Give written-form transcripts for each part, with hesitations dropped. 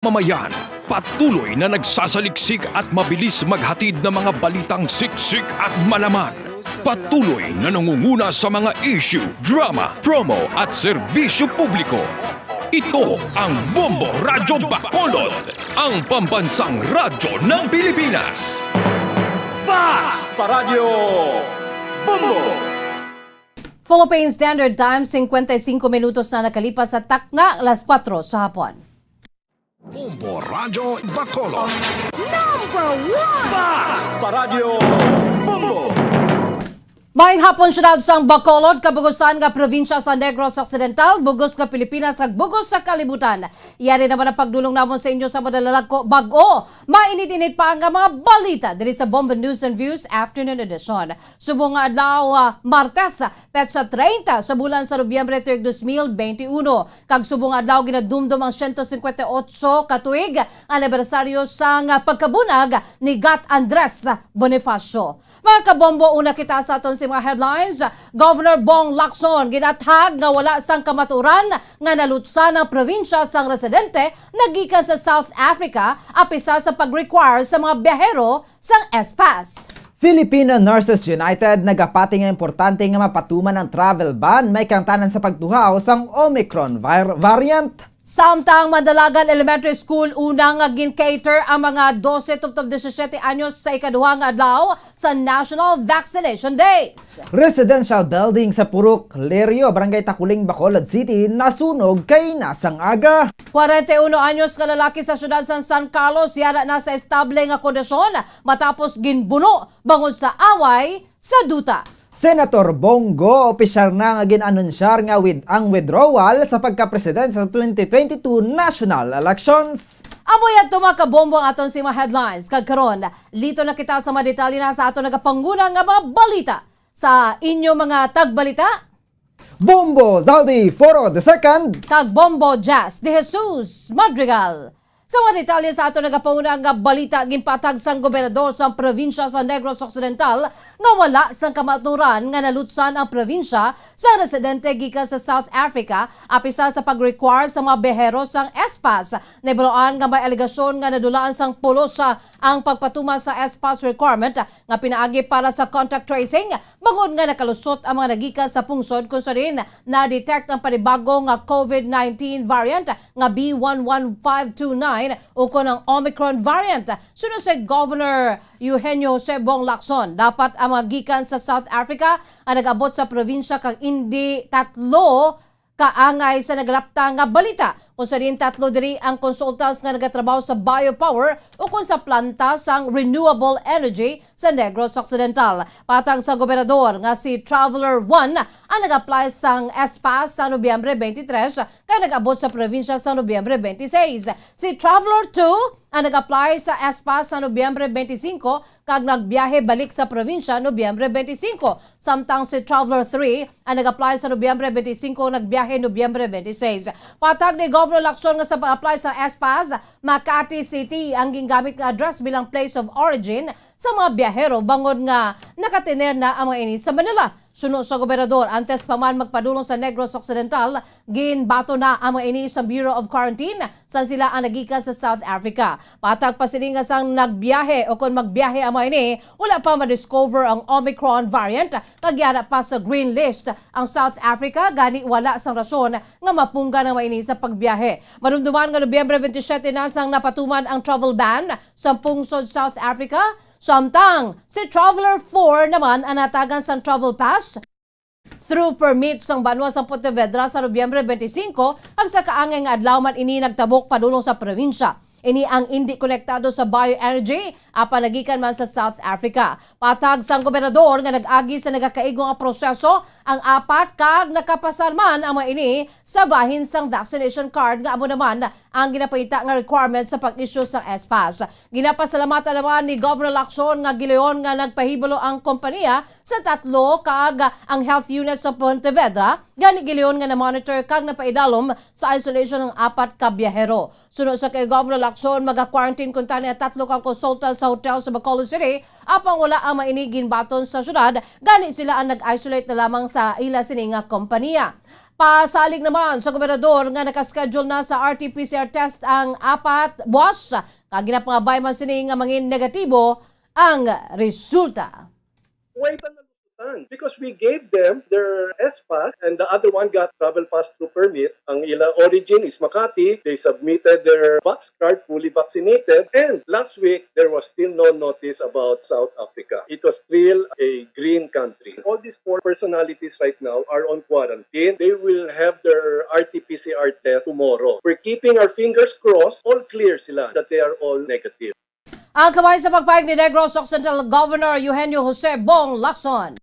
Mamayan, patuloy na nagsasaliksik at mabilis maghatid ng mga balitang siksik at malaman. Patuloy na nangunguna sa mga issue, drama, promo at serbisyo publiko. Ito ang Bombo Radyo Bacolod, ang pambansang radyo ng Pilipinas. Basta Radio Bombo! Philippine Standard Time, 55 minutos na nakalipas sa takna, alas 4 sa hapon. Bombo Radyo Bacolod. Basta Radio Bombo! Maayong hapon syudad sang Bacolod, kabugusan nga probinsya sa Negros Occidental, bugos ka Pilipinas ag bugos sa kalibutan. Iyari naman ang pagdulong namon sa inyo sa madalag ko bag-o. Mainit-init pa ang mga balita diri sa Bombo News and Views Afternoon Edition. Subong nga adlaw Martes, petsa 30 sa bulan sa Nobyembre 2021. Kag subong adlaw ginadumdum ang 158 katuig anibersaryo sang pagkabunag ni Gat Andres Bonifacio. Mga kabombo, una kita sa aton si mga headlines. Governor Bong Lacson ginatag nga wala sang kamaturan nga nalutsan ang probinsya sang residente nagikan sa South Africa apisa sa pag-require sa mga biyahero sang ESPAS. Filipino Nurses United nagapati nga importante nga mapatuman ang travel ban may kantanan sa pagtuhaw sang Omicron variant. Samtang Mandalagan Elementary School unang gin-cater ang mga 12 tuptop 17 anyos sa ikaduhang adlaw sa National Vaccination Days. Residential building sa Purok Lerio, Barangay Takuling, Bacolod City nasunog kay nasang aga. 41 anyos ka lalaki sa syudad sa San Carlos yara na sa estable nga kondisyon matapos ginbuno bangod sa away sa duta. Senator Bongo, opisyal na nga ginanunsyar nga ang withdrawal sa pagka-president sa 2022 national elections. Amoy at tumakabombo ang aton si mga headlines. Kagkaroon, lito na kita sa mga detalye na sa aton nagapangunang nga mga balita. Sa inyo mga tagbalita, Bombo Zaldi Foro II, kag Bombo Jazz de Jesus Madrigal. Sa mga detalye sa ato nagapaunang nga balita, ginpatag sang gobernador sa probinsya sa Negros Occidental nga wala sang kamaturan nga nalutsan ang probinsya sa residente gikan sa South Africa apisa sa pag-require sa mga behero sang ESPAS. Nabiloan nga may aligasyon nga nadulaan sang pulos ang pagpatuman sa ESPAS requirement nga pinaagi para sa contact tracing bangod nga nakalusot ang mga nagikan sa pungsod kung sa rin na-detect ang panibago nga COVID-19 variant nga B11529 o ang Omicron variant. Sunod sa Governor Eugenio Bong Lacson, dapat ang mga gikan sa South Africa ang nag-abot sa probinsya kag hindi tatlo kaangay sa naglapta nga balita. Kung sa rin tatlo diri ang consultants nga nagatrabaho sa biopower o kung sa planta sang renewable energy sa Negros Occidental. Patang sa gobernador nga si Traveler 1 ang nag-apply sang ESPAS sa Nobyembre 23 kaya nag-abot sa probinsya sa Nobyembre 26. Si Traveler 2 ang nag-apply sa ESPAS sa Nobyembre 25 kag nagbiyahe balik sa probinsya Nobyembre 25. Samtang si Traveler 3 ang nag-apply sa Nobyembre 25 nagbiyahe Nobyembre 26. Patag ni Governor Lacson nga sa pag-apply sa ESPAS, Makati City ang gingamit nga address bilang place of origin sa mga biyahero bangod nga nakatiner na ang mga ini sa Manila. Sunod sa gobernador, antes pa man magpadulong sa Negros Occidental, ginbato na ang mga ini sa Bureau of Quarantine saan sila ang nagikan sa South Africa. Patag pa sininga sang nagbiyahe o kung magbiyahe ang mga ini, wala pa ma-discover ang Omicron variant. Nagyara pa sa green list ang South Africa, gani wala sang rason nga mapungga ng mga ini sa pagbiyahe. Marumduman nga Nobyembre 27 na sang napatuman ang travel ban sa pungsod South Africa. Samtang si Traveler 4 naman ang natagan sa travel pass through permit sang Banwa sa Pontevedra sa Nobyembre 25 ang sa kaangay nga adlaw man ini nagtabok padulong sa probinsya. Ini ang hindi konektado sa bioenergy apan nagikan man sa South Africa. Patag sang gobernador nga nag-agi sa nagakaigong nga proseso ang apat kag nakapasar man ang mga ini sa bahin sang vaccination card nga amo naman ang ginapahita nga requirement sa pag-issue sang ESPAS. Ginapasalamatan naman ni Governor Lacson nga gileon nga nagpahibalo ang kompanya sa tatlo kag ang health unit sa Pontevedra gani gileon nga na-monitor kag napaidalom sa isolation ng apat ka biyahero. Sunod sa kay Governor Lacson, mag-quarantine kung tani at tatlo kang consultant sa hotel sa Bacolod City apang wala ang mainigin baton sa syudad, gani sila ang nag-isolate na lamang sa ila sininga kompanya. Pasalig naman sa gobernador nga nakaschedule na sa RT-PCR test ang 4 buwas. Kaginapangabay man sini nga mangin negatibo ang resulta. Why ba nalusutan? Because we gave them their S-Pass and the other one got travel pass through permit. Ang ilang origin is Makati. They submitted their box card, fully vaccinated. And last week, there was still no notice about South Africa. It was still a green country. All these 4 personalities right now are on quarantine. They will have their RT-PCR test tomorrow. We're keeping our fingers crossed. All clear sila that they are all negative. Ang kamay sa pagpahig ni Negros Occidental Governor Eugenio Jose Bong Lacson.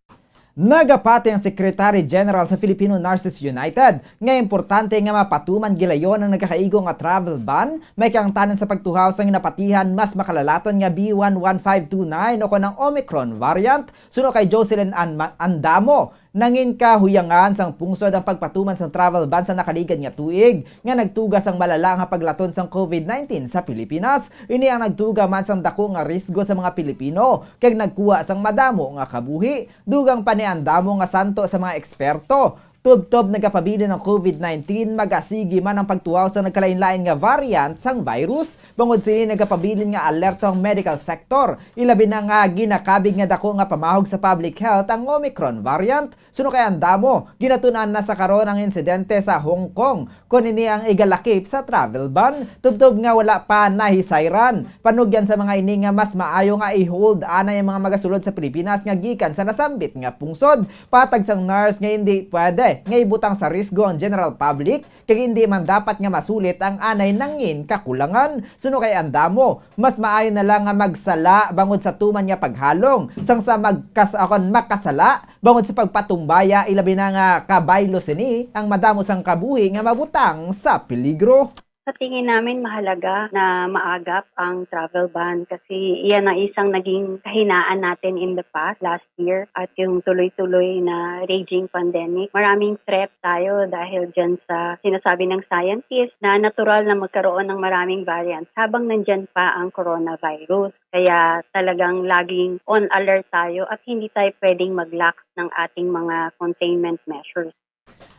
Nagapati ang Secretary General sa Filipino Nurses United nga importante nga mapatuman gilayon ang nagkakaigo nga travel ban may kangtanan sa pagtuhaw sa napatihan mas makalalaton nga B11529 o kanang Omicron variant suno kay Jocelyn Andamo. Nangin kahuyangan sang pungsod ang pagpatuman sang travel ban sa nakaligad nga tuig nga nagtugas ang malala nga paglaton sang COVID-19 sa Pilipinas. Ini ang nagtuga man sang dako nga risgo sa mga Pilipino kag nagkuha sang madamo nga kabuhi. Dugang paniandamo nga santo sa mga eksperto. Tub-tub nagkapabili ng COVID-19 magasigi man ang pagtuhaw sa nagkalain-lain nga variant sang virus. Bangod sini nagkapabilin nga alerto ang medical sector. Ilabi na nga ginakabig nga dako nga pamahog sa public health ang Omicron variant. Suno kay andamo, ginatunan na sa karon ang insidente sa Hong Kong. Kunini ang igalakip sa travel ban. Tub-tub nga wala pa nahisayran. Panugyan sa mga ini nga mas maayo nga i-hold anay ang mga magasulod sa Pilipinas nga gikan sa nasambit nga pungsod. Patag sang nurse nga hindi pwede nga ibutang sa risgo ang general public kay hindi man dapat nga masulit ang anay nangin kakulangan. Suno kay andamo, mas maayo na lang nga magsala bangod sa tuman nga paghalong sang sa makasala bangod sa pagpatumbaya ilabi na nga kabaylo sini ang madamo sang kabuhi nga mabutang sa peligro. Sa tingin namin mahalaga na maagap ang travel ban kasi iyan ang isang naging kahinaan natin in the past, last year, at yung tuloy-tuloy na raging pandemic. Maraming threat tayo dahil dyan sa sinasabi ng scientists na natural na magkaroon ng maraming variants habang nandyan pa ang coronavirus. Kaya talagang laging on alert tayo at hindi tayo pwedeng mag-lax ng ating mga containment measures.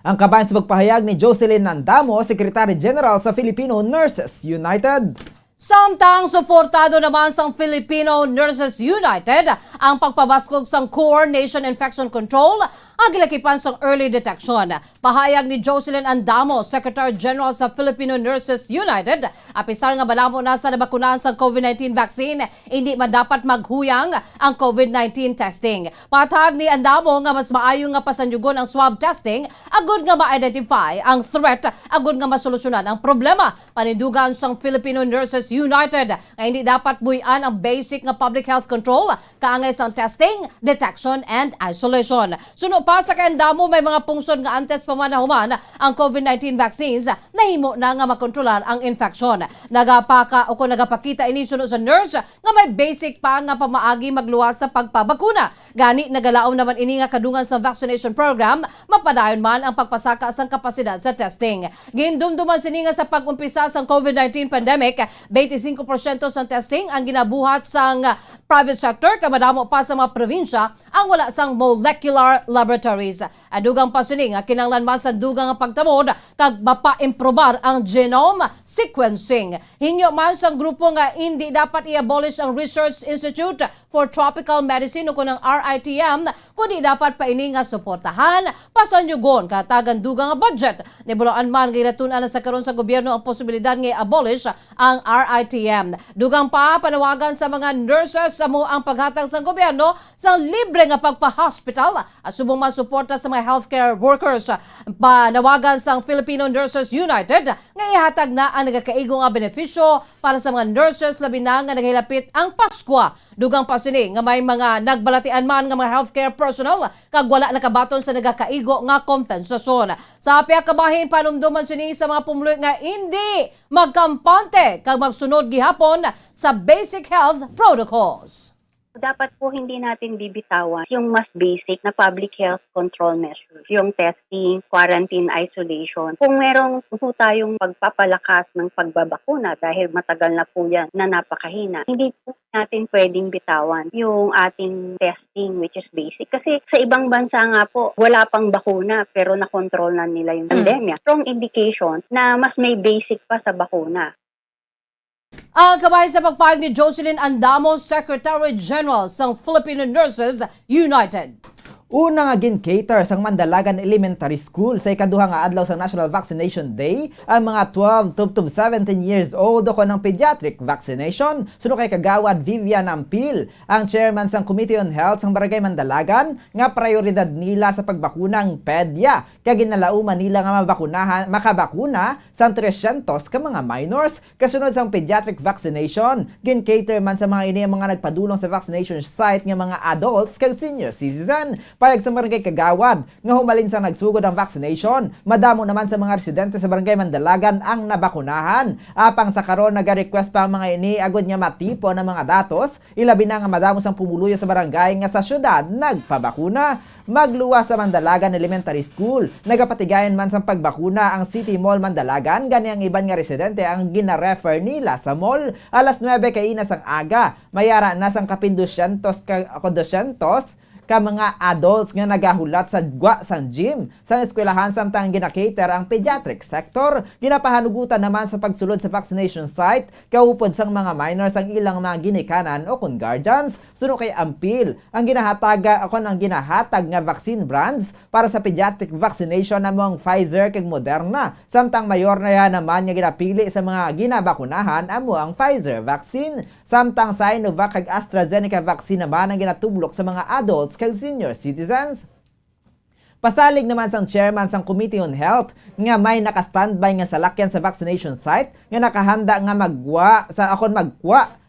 Ang kabayan sa pagpahayag ni Jocelyn Andamo, Secretary General sa Filipino Nurses United. Samtang suportado naman sa Filipino Nurses United ang pagpabaskog sa Core Nation Infection Control ang gilakipan sa early detection. Pahayag ni Jocelyn Andamo, Secretary General sa Filipino Nurses United, apisar nga balamo na sa nabakunan sa COVID-19 vaccine, hindi man dapat maghuyang ang COVID-19 testing. Patag ni Andamo nga mas maayo nga pasanyugon ang swab testing, agud nga ma-identify ang threat, agud nga masolusyonan ang problema. Panindugan sa Filipino Nurses United nga hindi dapat buyan ang basic nga public health control kaangay sa testing, detection, and isolation. Suno pa sa kaandamo may mga pungsod nga antes pa man nahuman ang COVID-19 vaccines nahimo na nga makontrolar ang infection. Nagapaka o kung nagapakita ini suno sa nurse nga may basic pa nga pamaagi magluwas sa pagpabakuna. Gani nagalaom naman ini nga kadungan sa vaccination program mapadayon man ang pagpasaka sa kapasidad sa testing. Gindumduman sini nga sa pag-umpisa sa COVID-19 pandemic, 25% sa testing ang ginabuhat sa private sector kamadamo pa sa mga probinsya ang wala sang molecular laboratories. Adugang pasuning kinanglan man sa dugang pagtamod kag mapa-improbar ang genome sequencing. Hingyo man sang grupo nga hindi dapat i-abolish ang Research Institute for Tropical Medicine o kunang RITM kundi dapat pa ini nga suportahan pasanyugon katagan dugang budget. Nibuloan man ginatunan sa karon sa gobyerno ang posibilidad nga i-abolish ang RITM. Dugang pa panawagan sa mga nurses sa mo ang paghatag sa gobyerno sa libre nga pagpa-hospital at subong man suporta sa mga healthcare workers. Panawagan sa Filipino Nurses United nga ihatag na ang nagakaigo nga benepisyo para sa mga nurses labi na nga naghilapit ang Pasko. Dugang pa sini nga may mga nagbalatian man nga mga healthcare personnel kag wala nakabaton sa nagakaigo nga kompensasyon. Sa piya kabahin panumduman sini sa mga pumuloy nga hindi magkampante kag magsunod gihapon sa basic health protocols. Dapat po hindi natin bibitawan yung mas basic na public health control measures, yung testing, quarantine, isolation. Kung merong po tayong pagpapalakas ng pagbabakuna dahil matagal na po yan na napakahina, hindi po natin pwedeng bitawan yung ating testing which is basic. Kasi sa ibang bansa nga po, wala pang bakuna pero nakontrol na nila yung pandemya. Strong indication na mas may basic pa sa bakuna. Ang kabay sa pagpahayag ni Jocelyn Andamos, Secretary General ng Filipino Nurses United. Una nga gin-cater sang Mandalagan Elementary School sa ikaduha nga adlaw sa National Vaccination Day ang mga 12 to 17 years old o ng pediatric vaccination. Suno kay Kagawad Vivian Ampil, ang chairman sang Committee on Health sang Barangay Mandalagan, nga prioridad nila sa pagbakuna pedya. Kaya ginalauman nila nga makabakuna sang 300 ka mga minors. Kasunod sang pediatric vaccination, gin-cater man sa mga ini ang mga nagpadulong sa vaccination site nga mga adults kag senior citizen. Payag sa Barangay Kagawad nga humalin sa nagsugod ang vaccination, madamo naman sa mga residente sa Barangay Mandalagan ang nabakunahan. Apang sa karon naga-request pa ang mga ini agud nga matipo ng mga datos, ilabi na nga madamo sang pumuluyo sa barangay nga sa syudad nagpabakuna. Magluwas sa Mandalagan Elementary School, nagapatigayan man sa pagbakuna ang City Mall Mandalagan, gani ang iban nga residente ang gina-refer nila sa mall. Alas 9 kay inas ang aga, mayara na sang kapin 200 ka mga adults nga nagahulat sa gwa sang gym sa eskwelahan samtang gina-cater ang pediatric sector. Ginapahanugutan naman sa pagsulod sa vaccination site kaupod sang mga minors ang ilang mga ginikanan o kun guardians. Suno kay Ampil, ang ginahatag nga vaccine brands para sa pediatric vaccination among Pfizer kag Moderna, samtang mayor na yan naman nga ginapili sa mga ginabakunahan amo ang Pfizer vaccine, samtang Sinovac kag AstraZeneca vaccine naman ang ginatublok sa mga adults kag senior citizens. Pasalig naman sang chairman sang Committee on Health nga may naka-standby nga salakyan sa vaccination site nga nakahanda nga magwa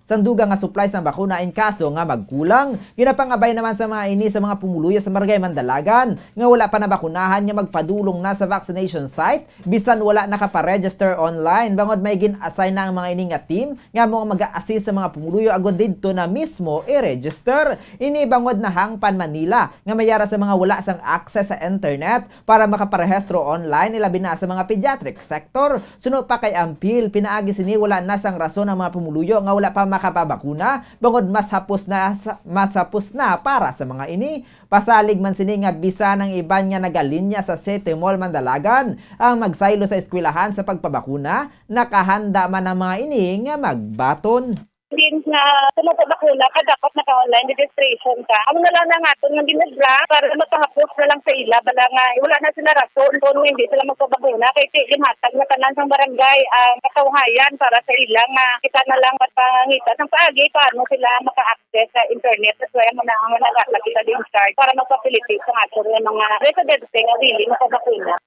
sanduga nga supply sang bakuna in kaso nga magkulang. Ginapangabay naman sa mga ini sa mga pumuluyo sa Barangay Mandalagan nga wala pa nabakunahan nga magpadulong na sa vaccination site bisan wala nakaparegister online, bangod may gin-assign na ang mga ini nga team nga mo mag-a-assist sa mga pumuluyo agud didto na mismo i-register. Ini bangod na hangpan Manila nga mayara sa mga wala sang access sa internet para makaparehistro online, ilabi na sa mga pediatric sector. Suno pa kay Ampil, pinaagi sini wala na sang rason ang mga pumuluyo nga wala pa makapabakuna, bangod mas hapos na para sa mga ini. Pasalig man sini nga bisan ng iban nga nagalinya sa City Mall Mandalagan ang magsaylo sa eskwelahan sa pagpabakuna, nakahanda man ang mga ini nga magbaton. Din na tumapabakuna ka, dapat naka-online registration ka. Amo na lang na nga ito nga ginadra para mapahapos na lang sa ila. Bala nga, wala na sila rason kung hindi sila magpabakuna. Kaya ginhatag na tanan sa barangay ang katawhayan para sa ila nga kita na lang matpangita ng paagi paano sila maka-access sa internet. So, mo na ang nagkakita din start para magpapilitate sa ato ng mga residente nga willing magpabakuna.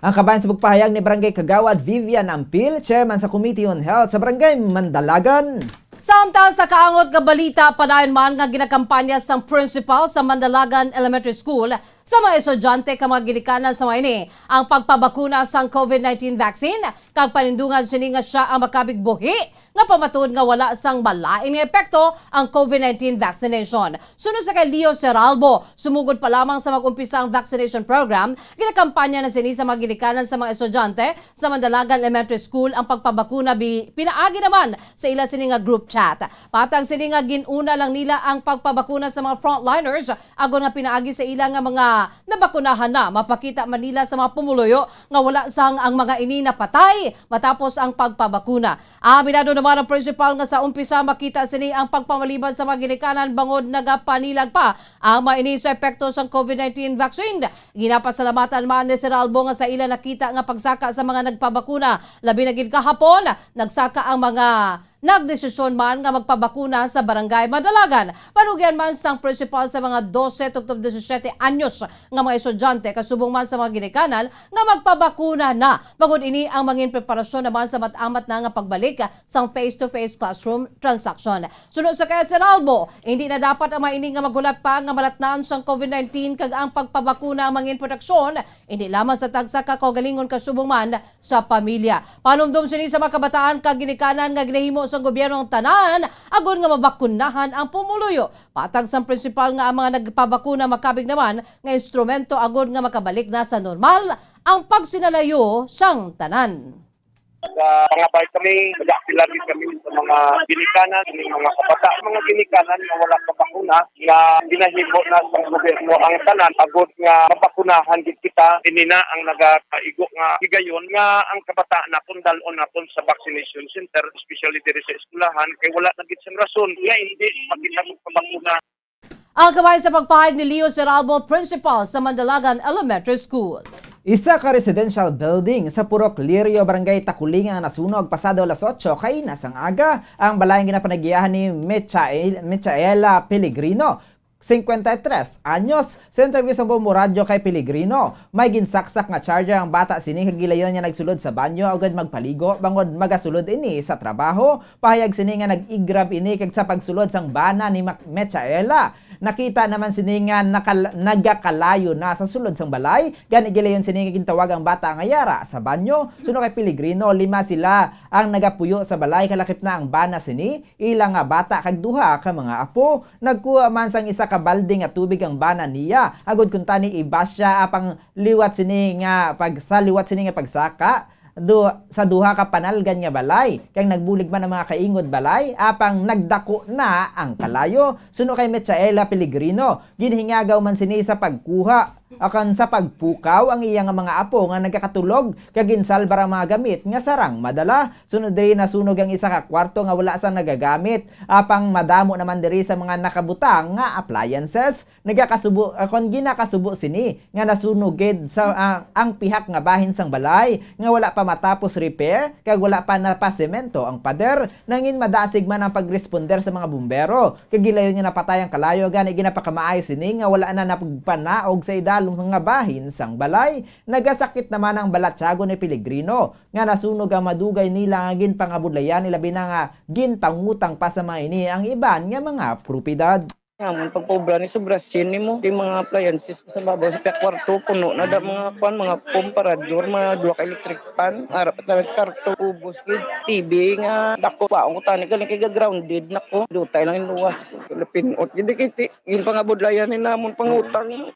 Ang kabayan sa pagpahayag ni Barangay Kagawad Vivian Ampil, chairman sa Committee on Health sa Barangay Mandalagan. Samtang sa kaangot nga balita, padayon man nga ginakampanya sang principal sa Mandalagan Elementary School sa mga estudyante ka mga ginikanan sa mga ini ang pagpabakuna sang COVID-19 vaccine kag panindungan sini nga siya ang makabigbuhi nga pamatud nga wala sang malain nga epekto ang COVID-19 vaccination. Sunod sa kay Leo Seralbo, sumugod pa lamang sa mag-umpisa ang vaccination program, ginakampanya na sini sa mga ginikanan sa mga estudyante sa Mandalagan Elementary School ang pagpabakuna pinaagi naman sa ila sini nga group chat. Patang sini nga ginuna lang nila ang pagpabakuna sa mga frontliners agon nga pinaagi sa ila nga mga nabakunahan na. Mapakita man nila sa mga pumuluyo nga wala sang ang mga ini na patay matapos ang pagpabakuna. Aminado naman ang principal nga sa umpisa makita sini ang pagpamaliban sa mga ginikanan bangod nagapanilag pa ang mga ini sa epekto sa COVID-19 vaccine. Ginapasalamatan man ni Sir Albo nga sa ila nakita nga pagsaka sa mga nagpabakuna. Labi na gid kahapon, nagsaka ang mga nagdesisyon man nga magpabakuna sa Barangay Mandalagan. Panugyan man sang principal sa mga 12 to 17 anyos nga mga estudyante kasubong man sa mga ginikanan nga magpabakuna na. Bangod ini ang mangin preparasyon naman sa matamat na nga pagbalik sang face-to-face classroom transaction. Sunod sa kay Sir Albo, hindi na dapat ang maini nga magulat pa nga malatnaan sang COVID-19 kag ang pagpabakuna ang mangin proteksyon hindi lamang sa tagsa ka kaugalingon kasubong man sa pamilya. Panumdum sini sa mga kabataan kag ginikanan nga ginahimo sa gobyerno ang tanan agon nga mabakunahan ang pumuluyo. Patag sa principal nga ang mga nagpabakuna makabig naman nga instrumento agon nga makabalik na sa normal ang pagsinalayo sang tanan. Pangabay kami, nag-akilari kami sa mga ginikanan, mga kabataan, mga ginikanan na wala pa bakuna, na ginahimo na sa gobyerno ang tanan, agod nga mabakunahan din kita, inina ang nagakaigo nga higayon, nga ang kabataan naton dalon naton sa vaccination center, especially diri sa eskwelahan, kay wala na gid sang rason, nga hindi makita mo pabakuna. Ang kabayan sa pagpahayag ni Leo Seralbo, principal sa Mandalagan Elementary School. Isa ka residential building sa Purok Lirio, Barangay Takulingan nasunog pasado alas 8 kay nasang aga. Ang balayang ginapanagiyahan ni Michaela Pellegrino, 53 anyos. Sa interview sa Bombo Radio kay Pellegrino, may ginsaksak nga charger ang bata sini kagilayon niya nagsulod sa banyo agad magpaligo bangod magasulod ini sa trabaho. Pahayag sini nga nag-igrab ini kag sa pagsulod sang bana ni Michaela. Nakita naman sini nga nagakalayo na sa sulod sang balay. Gani gilayon sini nga gintawag ang bata nga yara sa banyo. Suno kay Pellegrino, 5 sila ang nagapuyo sa balay, kalakip na ang bana sini. Ilang nga bata kag duha ka mga apo. Nagkuha man sang isa ka balde nga tubig ang bana niya. Agod kun tani ibasya apang liwat sini nga pagsaka. Sa duha ka panalgan nga balay, kay nagbulig man ang mga kaingod balay, apang nagdako na ang kalayo. Suno kay Michaela Pellegrino, ginhingagaw man sini sa pagkuha akan sa pagpukaw ang iyang mga apo nga nagakatulog kag ginsalbar ang mga gamit nga sarang madala. Sunod diri nasunog ang isa ka kwarto nga wala sa nagagamit, apang madamo naman diri sa mga nakabutang nga appliances. Nagakasubo kon ginakasubo sini nga nasunog gid sa ang pihak nga bahin sang balay nga wala pa matapos repair kag wala pa napasemento ang pader. Nangin madasig man ang pagresponder sa mga bumbero kag gilayon niya napatay ang kalayo, gani ginapakamaayos sini nga wala na napagpanaog sa idalong nga bahin sang balay. Nagasakit naman ang balatsago ni Pellegrino nga nasunog ang madugay nila nga ginpangabudlayan nila nga ginpangutang pa sa mga ini ang iban nga mga propiedad. Amon pagpobra ni sobra sini mo yung mga appliances sa babaw sa kwarto puno na da mga mga comparador, mga duwa ka electric pan, arap at sa karto ubos gid TV nga dako pa ang utani galing kay grounded nako dutay lang inuwas Pilipinot gid kay gin pangabudlayan ni namon pangutang.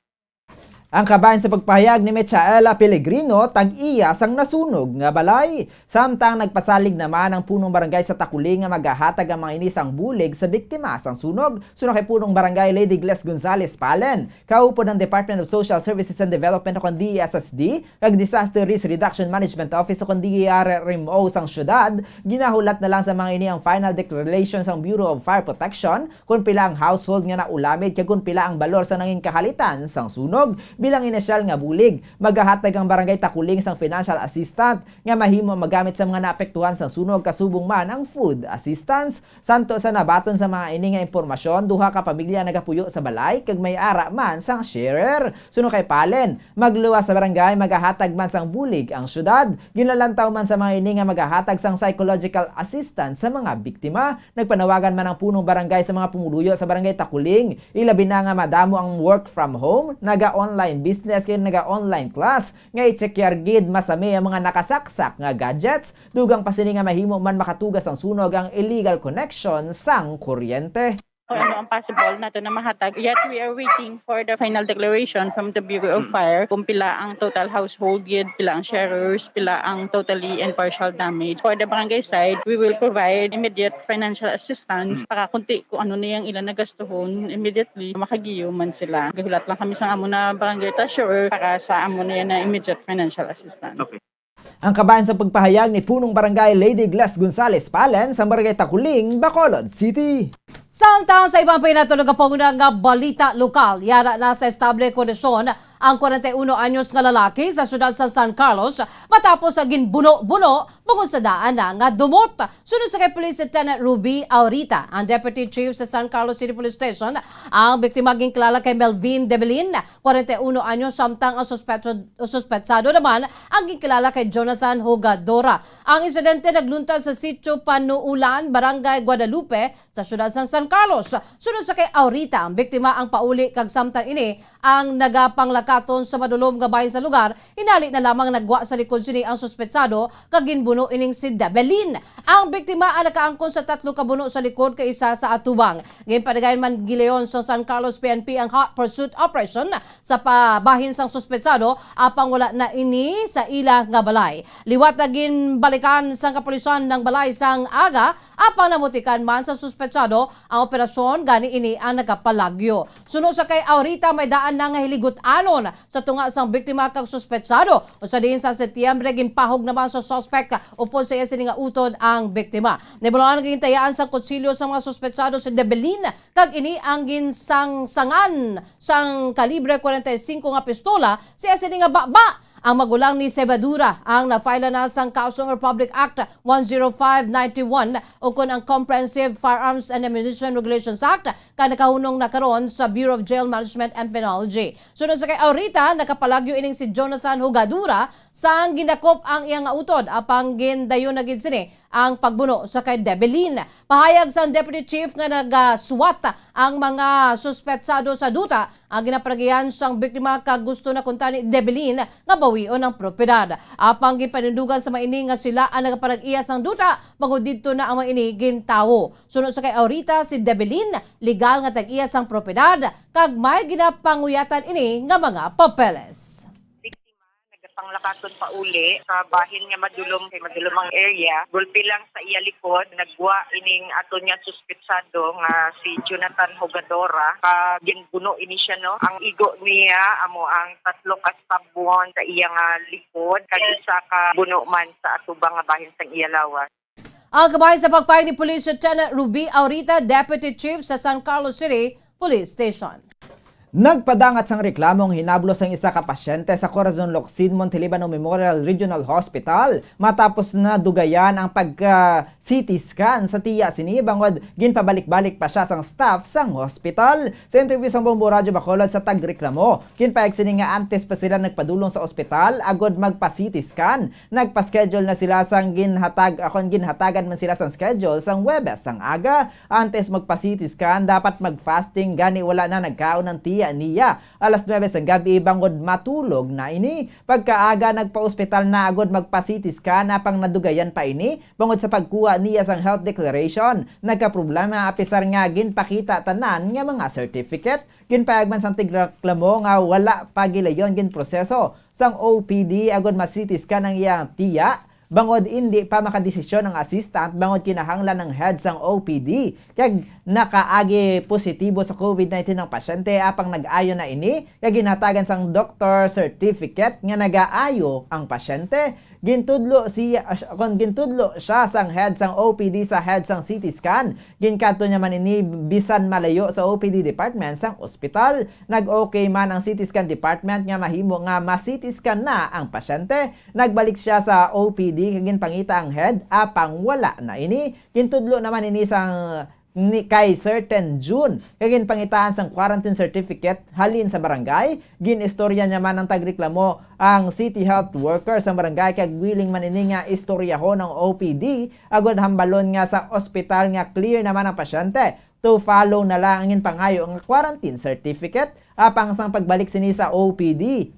Ang kabayan sa pagpahayag ni Michaela Pellegrino, tag-iya sang nasunog nga balay. Samtang nagpasalig naman ang punong barangay sa Takuling nga maghahatag ang mga inisang bulig sa biktima sang sunog. Sunog kay punong barangay Lady Gles Gonzales Palen. Kaupo ng Department of Social Services and Development o kundi DSSD, kag Disaster Risk Reduction Management Office o kundi DRRMO sang syudad, ginahulat na lang sa mga ini ang final declaration sang Bureau of Fire Protection kung pila ang household nga naulamid kag kung pila ang balor sa nanging kahalitan sang sunog. Bilang inisyal nga bulig, maghahatag ang barangay Takuling sang financial assistant nga mahimo magamit sa mga naapektuhan sang sunog kasubong man ang food assistance. Santo sa nabaton sa mga ini nga impormasyon, duha ka pamilya nagapuyo sa balay kag may ara man sang sharer. Suno kay Palen, magluwas sa barangay maghahatag man sang bulig ang syudad. Ginalantaw man sa mga ini nga maghahatag sang psychological assistance sa mga biktima. Nagpanawagan man ang punong barangay sa mga pumuluyo sa barangay Takuling, ilabi na nga madamo ang work from home, naga-online business kay naga-online class, nga i-check gid masami ang mga nakasaksak nga gadgets, dugang pa sini nga mahimo man makatugas ang sunog ang illegal connection sang kuryente. Kung ano ang possible nato na mahatag. Yet we are waiting for the final declaration from the Bureau of Fire kung pila ang total household yun, pila ang sharers, pila ang totally and partial damage. For the barangay side, we will provide immediate financial assistance para kunti kung ano niyang ilan nagastuhon immediately makagiyo man sila. Gahulat lang kami sa amo na barangay treasurer para sa amo na yan na immediate financial assistance. Okay. Ang kabayan sa pagpahayag ni punong barangay Lady Gles Gonzales Palen sa barangay Takuling, Bacolod City. Samtang sa ibang pinatulog nga balita lokal, yara na sa estable kondisyon ang 41 anyos nga lalaki sa syudad sa San Carlos matapos sa ginbuno-buno bukod sa daan na nga dumot. Sunod sa kay Police Lieutenant Ruby Aurita, ang Deputy Chief sa San Carlos City Police Station, ang biktima ginklala kay Melvin Debelin, 41 anyos, samtang ang suspetsado naman ang ginklala kay Jonathan Hogadora. Ang insidente nagluntas sa sitio Panuulan, Barangay Guadalupe sa syudad sa San Carlos. Sunod sa kay Aurita, ang biktima ang pauli kag samtang ini ang nagapanglakaton sa madulom nga bahin sa lugar, inali na lamang nagwa sa likod sini ang suspetsado kag ginbuno pagbuno ining si Debelin. Ang biktima ang nakaangkon sa 3 ka buno sa likod kay isa sa atubang. Ginpadagayon man gileon sa San Carlos PNP ang hot pursuit operation sa pabahin sang suspetsado apang wala na ini sa ila nga balay. Liwat na ginbalikan sang kapulisan ng balay sang aga apang namutikan man sa suspetsado ang operasyon gani ini ang nagapalagyo. Suno sa kay Aurita may daan na nga hiligu't-anon sa tunga sang biktima kag suspetsado. O sa diin sa Setyembre ginpahog naman sa suspect upon sa iya sini nga utod ang biktima. Nebulungan gihintayaan sa kutsilyo sa mga suspetsado sa Debelin kag ini ang ginsangsangan sang kalibre 45 nga pistola siya sini nga baba. Ang magulang ni Sebadura ang na-file na sang Kausong Republic Act 10591 o kun ang Comprehensive Firearms and Ammunition Regulations Act ka nakahunong na karon sa Bureau of Jail Management and Penology. Sunod sa kay Aurita, nakapalagyo ining si Jonathan Hugadura sang ginakop ang iyang utod apang gindayon na gid sini ang pagbuno sa kay Debelin. Pahayag sa Deputy Chief nga nagaswat ang mga suspetsado sa duta ang ginapragihan sang biktima kag gusto na kunta ni Debelin nga bawion ang propiedad. Apang gipanindugan sa maini nga sila ang nagaparag-iya sang duta bangod didto na ang maini gintawo. Sunod sa kay Aurita si Debelin legal nga tag-iya sang propiedad kag may ginapanguyatan ini nga mga papeles. Panglakaton pa uli sa bahin nga madulom kay madulomang area, gulpi lang sa iya likod, nagwa ining ato niya suspetsado nga si Jonathan Hugadora, ginbuno ini siya no. Ang igo niya amo ang 3 ka sabon sa iya nga likod, kag isa ka buno man sa atubang nga bahin sang iya lawas. Ang kabay sa pagpay ni Police Lieutenant Ruby Aurita, Deputy Chief sa San Carlos City Police Station. Nagpadangat sang reklamong hinablo sang isa ka pasyente sa Corazon Locsin Montelibano Memorial Regional Hospital matapos na dugayan ang pagka-CT scan sa tiya sini bangod ginpabalik-balik pa siya sang staff sang hospital. Sa interview sang Bombo Radyo Bacolod sa tagreklamo, ginpaeg sini nga antes pa sila nagpadulong sa ospital agod magpa-CT scan. Nagpa-schedule na sila sang ginhatagan man sila sang schedule sang Webes sang aga. Antes magpa-CT scan dapat mag-fasting gani wala na nagkaon ng tiya niya. Alas 9 sa gabi bangod matulog na ini. Pagkaaga nagpa-ospital na agod magpa-CT scan apang nadugayan pa ini bangod sa pagkuha niya sang health declaration. Nagka-problema apisar nga ginpakita tanan nga mga certificate. Ginpaagman sang tigreklamo nga wala pa gilayon ginproseso sang OPD agod ma-CT scan ang iyang tiya. Bangod hindi pa makadesisyon ang assistant bangod kinahanglan ng head sang OPD kag nakaagi positibo sa COVID-19 ng pasyente apang nag-ayo na ini kag ginhatagan sang doctor certificate nga nagaayo ang pasyente. Gintudlo siya sang head sang OPD sa head sang CT scan. Ginkato niya man ini bisan malayo sa OPD department sang ospital. Nag-okay man ang CT scan department nga mahimo nga ma-CT scan na ang pasyente. Nagbalik siya sa OPD kag ginpangita ang head apang wala na ini. Gintudlo naman ini sang kay certain June kagin pangitaan sang quarantine certificate halin sa barangay. Ginistorya niya man ang tagreklamo ang city health worker sa barangay kag willing man ini nga istoryahon ng OPD agod hambalon nga sa ospital nga clear naman ang pasyente to follow na lang ang pangayo ang quarantine certificate apang sang pagbalik sini sa OPD.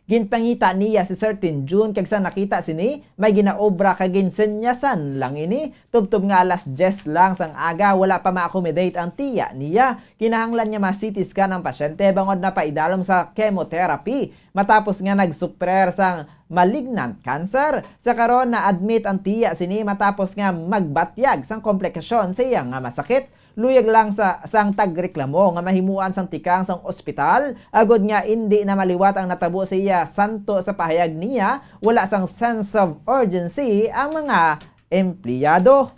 Ginpangita niya si certain June kag sa nakita sini may ginaobra kag ginsenyasan lang ini. Tubtob nga alas 10 lang sang aga wala pa ma-accommodate ang tiya niya. Kinahanglan niya ma-CT scan ang pasyente bangod na paidalom sa chemotherapy matapos nga nagsuprer sang malignant cancer. Sa karon na admit ang tiya sini matapos nga magbatyag sang komplikasyon sa iya nga masakit. Luyag lang sa sang tagreklamo nga mahimuan sang tikang sang ospital agod nga hindi na maliwat ang natabo sa iya santo sa pahayag niya wala sang sense of urgency ang mga empleyado.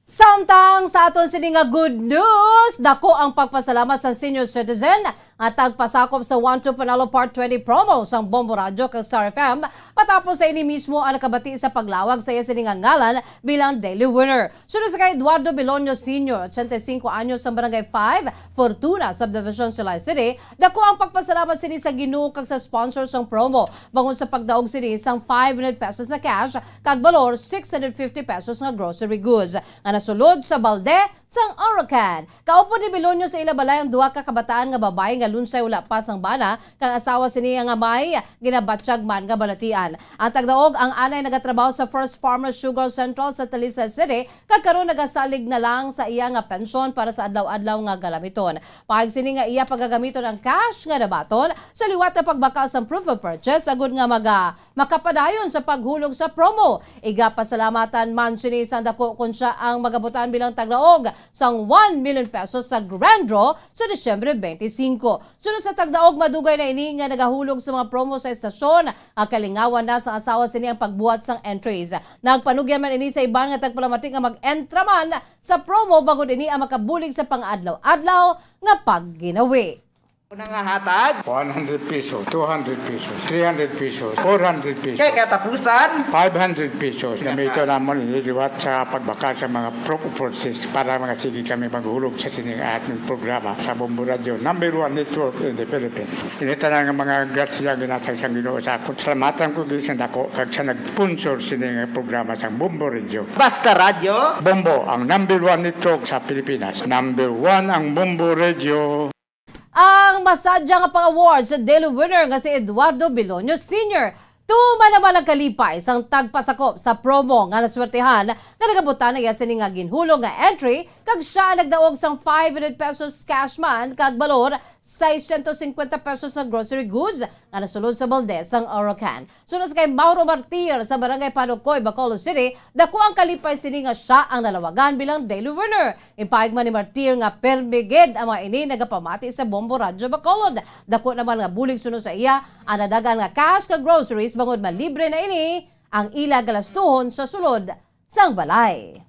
Samtang sa aton sini nga good news, dako ang pagpasalamat sa senior citizen at tagpasakop sa 1-2 Panalo Part 20 promo sa Bombo Radyo kag Star FM matapos sa ini mismo ang nakabati sa paglawag sa iya sini nga ngalan bilang daily winner. Sunod sa kay Eduardo Belonio Sr., 85 anyos sa Barangay 5, Fortuna, Subdivision, Silay City, dako ang pagpasalamat sini sa Ginoo kag sa sponsor sang promo bangon sa pagdaog sini sang 500 pesos na cash kag balor 650 pesos nga grocery goods. Nga nasulod sa balde sang Orocan. Kaupo ni Bilonyo sa ilabalay ang duha ka kabataan nga babae nga lunsay wala pa sang bana kang asawa siniya nga may ginabatsyag man nga balatian. Ang tagdaog ang anay nagatrabaho sa First Farmers Sugar Central sa Talisay City kag karon nagasalig na lang sa iya nga pensyon para sa adlaw-adlaw nga galamiton. Pahig sini nga iya pagagamiton ang cash nga nabaton sa liwat na pagbakal sang proof of purchase agud nga makapadayon sa paghulog sa promo. Iga pasalamatan man sini sang dako kun siya ang magabutan bilang tagdaog sang 1 million pesos sa Grand Draw sa Disyembre 25. Sunod sa tagdaog, madugay na ini nga nagahulog sa mga promo sa estasyon. Ang kalingawan na sa asawa sini ang pagbuhat sang entries. Nagpanugyan man ini sa iban nga tagpalamatik nga mag-entra man sa promo bagod ini ang makabulig sa pang-adlaw-adlaw nga pagginawi. Nangahatag 100 pesos, 200 pesos, 300 pesos, 400 pesos. kay katapusan 500 pesos. Gamito naman iliwat sa pagbakal sa mga process para mga sige kami maghulog sa sining ating programa sa Bombo Radio, number 1 network in the Philippines. Inita na nga mga grats siya ginatag sa Ginoo sa akong salamatan ko gisan dako kag sa nag-sponsor sining programa sa Bombo Radio. Basta Radio. Bombo ang number 1 network sa Pilipinas. Number 1 ang Bombo Radio. Ang masadya nga pang-awards sa daily winner nga si Eduardo Bilonyo Sr. Tuma naman ang kalipay sang tagpasakop sa promo nga naswertehan nga nagabutan na yasin nga ginhulong nga entry kag siya nagdaog sang 500 pesos cash man kag balor 650 pesos sa grocery goods nga nasulod sa balde sang Orocan. Sunod kay Mauro Martir sa Barangay Panukoy, Bacolod City, dako ang kalipay sini nga siya ang nalawagan bilang daily winner. Ipahig man ni Martir nga permigid ang mga ini nagapamati sa Bombo Radio Bacolod. Dako naman nga bulig sunod sa iya ang nadagan nga cash kag groceries bangod malibre na ini ang ila galastuhon sa sulod sang balay.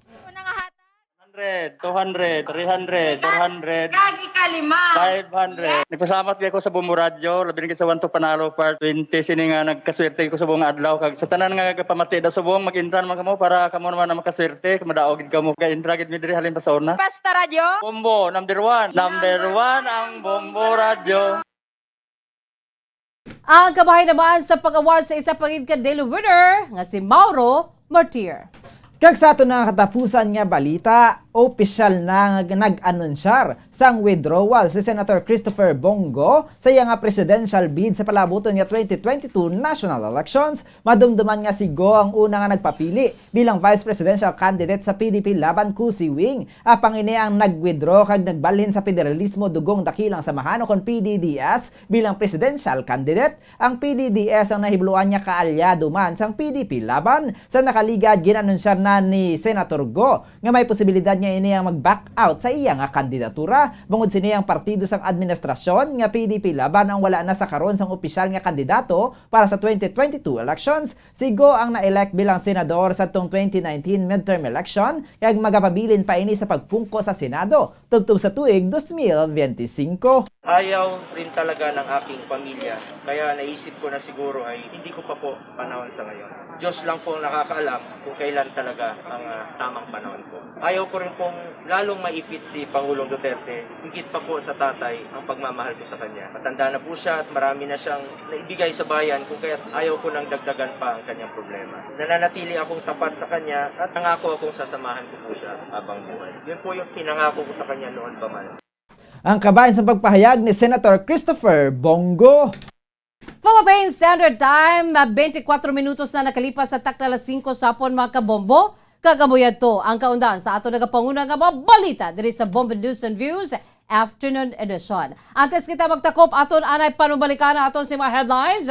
100, 200, 300, 400, Kagi kalima. 500. Nagpasalamat ko sa Bombo Radio, labi rin sa 1 to Panalo Part 20 sini nga nagkaswerte ko sa buong adlaw kag sa tanan nga pamati da sa buong mag-intran man kamo para kamo naman na makaswerte madaog gid kamo kay intra gid mi diri halin pa sa una. Basta Radio. Bombo number 1. Number 1 ang Bombo Radio. Ang kabahay naman sa pag-award sa isa pangid ka daily winner nga si Mauro Martir. Kag sa ato na katapusan nga balita, opisyal na nag-anunsyar sang withdrawal si Senator Christopher Bongo sa iya nga presidential bid sa palabuton nga 2022 national elections. Madumduman nga si Go ang una nga nagpapili bilang vice presidential candidate sa PDP laban ku si Wing. Apang ini ang nag-withdraw kag nagbalhin sa federalismo dugong dakilang samahan kon PDDS bilang presidential candidate. Ang PDDS ang nahibluan niya kaalyado man sang PDP laban sa nakaligad ginanunsyar na ni Senator Go nga may posibilidad niya ini ang mag-back out sa iya nga kandidatura. Bungod sini ang partido sang administrasyon nga PDP laban ang wala na sa karon sang opisyal nga kandidato para sa 2022 elections. Si Go ang na-elect bilang senador sa tong 2019 midterm election kag magapabilin pa ini sa pagpungko sa Senado tubtob sa tuig 2025. Ayaw rin talaga ng aking pamilya. Kaya naisip ko na siguro ay hindi ko pa po panahon sa ngayon. Diyos lang po nakakaalam kung kailan talaga ang tamang panahon ko. Ayaw ko rin pong lalong maipit si Pangulong Duterte. Higit pa po sa tatay ang pagmamahal ko sa kanya. Matanda na po siya at marami na siyang naibigay sa bayan kung kaya ayaw ko nang dagdagan pa ang kanyang problema. Nananatili akong tapat sa kanya at nangako akong sasamahan ko po siya habang buhay. Yun po yung pinangako ko sa kanya noon pa man. Ang kabayan sa pagpahayag ni Senator Christopher Bongo. Philippine Standard Time, 24 minutos na nakalipas sa takla 5 sapon mga kabombo. Kagamuyad to ang kaundan sa ato nagapanguna nga mga balita diri sa Bombo News and Views Afternoon Edition. Antes kita magtakop aton anay panubalikan aton si mga headlines.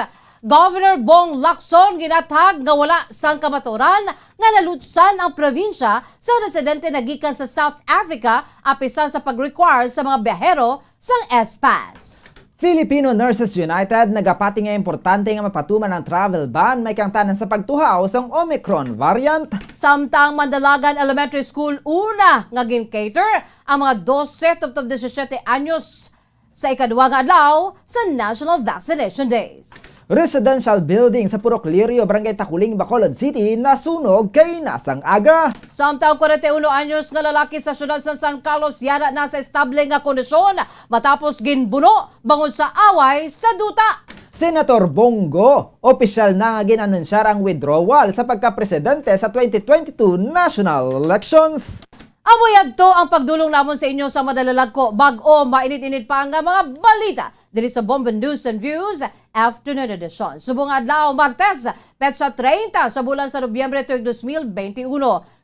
Governor Bong Lacson ginatag nga wala sang kamaturan nga nalutsan ang probinsya sa residente nagikan sa South Africa apisan sa pag-require sa mga biyahero sang S-Pass. Filipino Nurses United nagapati nga importante nga mapatuman ang travel ban may kangtanan sa pagtuhaw sang Omicron variant. Samtang Mandalagan Elementary School una nga gin-cater ang mga 12 tubtob 17 anyos sa ikaduwa nga adlaw sa National Vaccination Days. Residential building sa Purok Lirio, Barangay Takuling, Bacolod City nasunog kay nasang aga. Samtang 41 anyos nga lalaki sa syudad sa San Carlos yara na sa estable nga kondisyon matapos ginbuno bangod sa away sa duta. Senator Bongo, opisyal na nga ginanunsyar ang withdrawal sa pagkapresidente sa 2022 national elections. Amoy adto ang pagdulong namon sa inyo sa madalalag ko bag-o mainit-init pa nga mga balita diri sa Bombo News and Views Afternoon Edition. Subong adlaw Martes, petsa 30 sa bulan sa Nobyembre tuig 2021.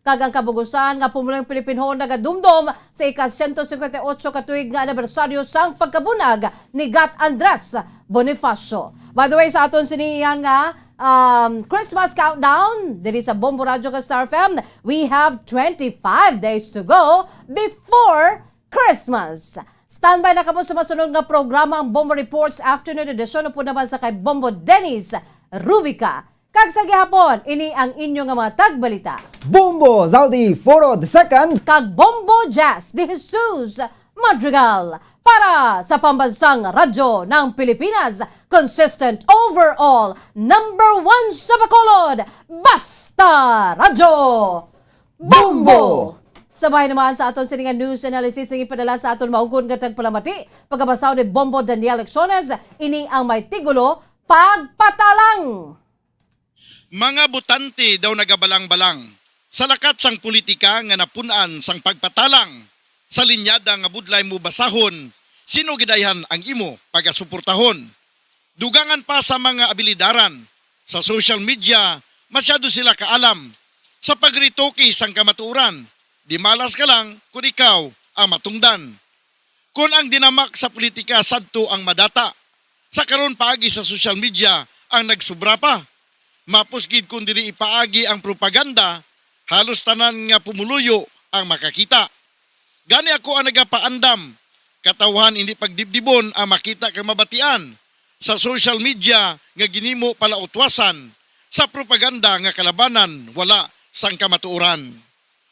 Kagang kabugusan nga pumulang Pilipinhon nagadumdom sa ika-158 katuig nga anibersaryo sang pagkabunag ni Gat Andres Bonifacio. By the way, sa aton siniyang Christmas countdown diri sa Bombo Radio ka Star FM, we have 25 days to go before Christmas. Standby na kamo sa masunod nga programa ang Bombo Reports Afternoon Edition upo naman sa kay Bombo Dennis Rubica. Kag sa gihapon, ini ang inyo nga mga tagbalita. Bombo Zaldi Foro II Kag Bombo Jazz de Jesus Madrigal para sa pambansang radyo ng Pilipinas, consistent overall, number 1 sa Bacolod, Basta Radyo Bombo! Sabay naman sa aton siningan news analysis ang ipadala sa aton maugod nga tagpalamati, pagkabasaw ni Bombo Daniel Lecciones, ini ang may tigulo, pagpatalang. Mga butante daw nagabalang-balang sa lakat sang politika nga napunan sang pagpatalang. Sa linyada nga budlay mo basahon, sino gidayhan ang imo pagasuportahon. Dugangan pa sa mga abilidaran. Sa social media, masyado sila kaalam. Sa pagritoke sang kamatuuran, di malas ka lang kung ikaw ang matungdan. Kung ang dinamak sa politika sadto ang madata, sa karon paagi sa social media ang nagsubra pa. Mapusgid kung diri ipaagi ang propaganda, halos tanan nga pumuluyo ang makakita. Gani ako ang nagapaandam, katawhan hindi pagdibdibon ang makita kang mabatian sa social media nga ginimo pala utwasan, sa propaganda nga kalabanan wala sang kamatuuran.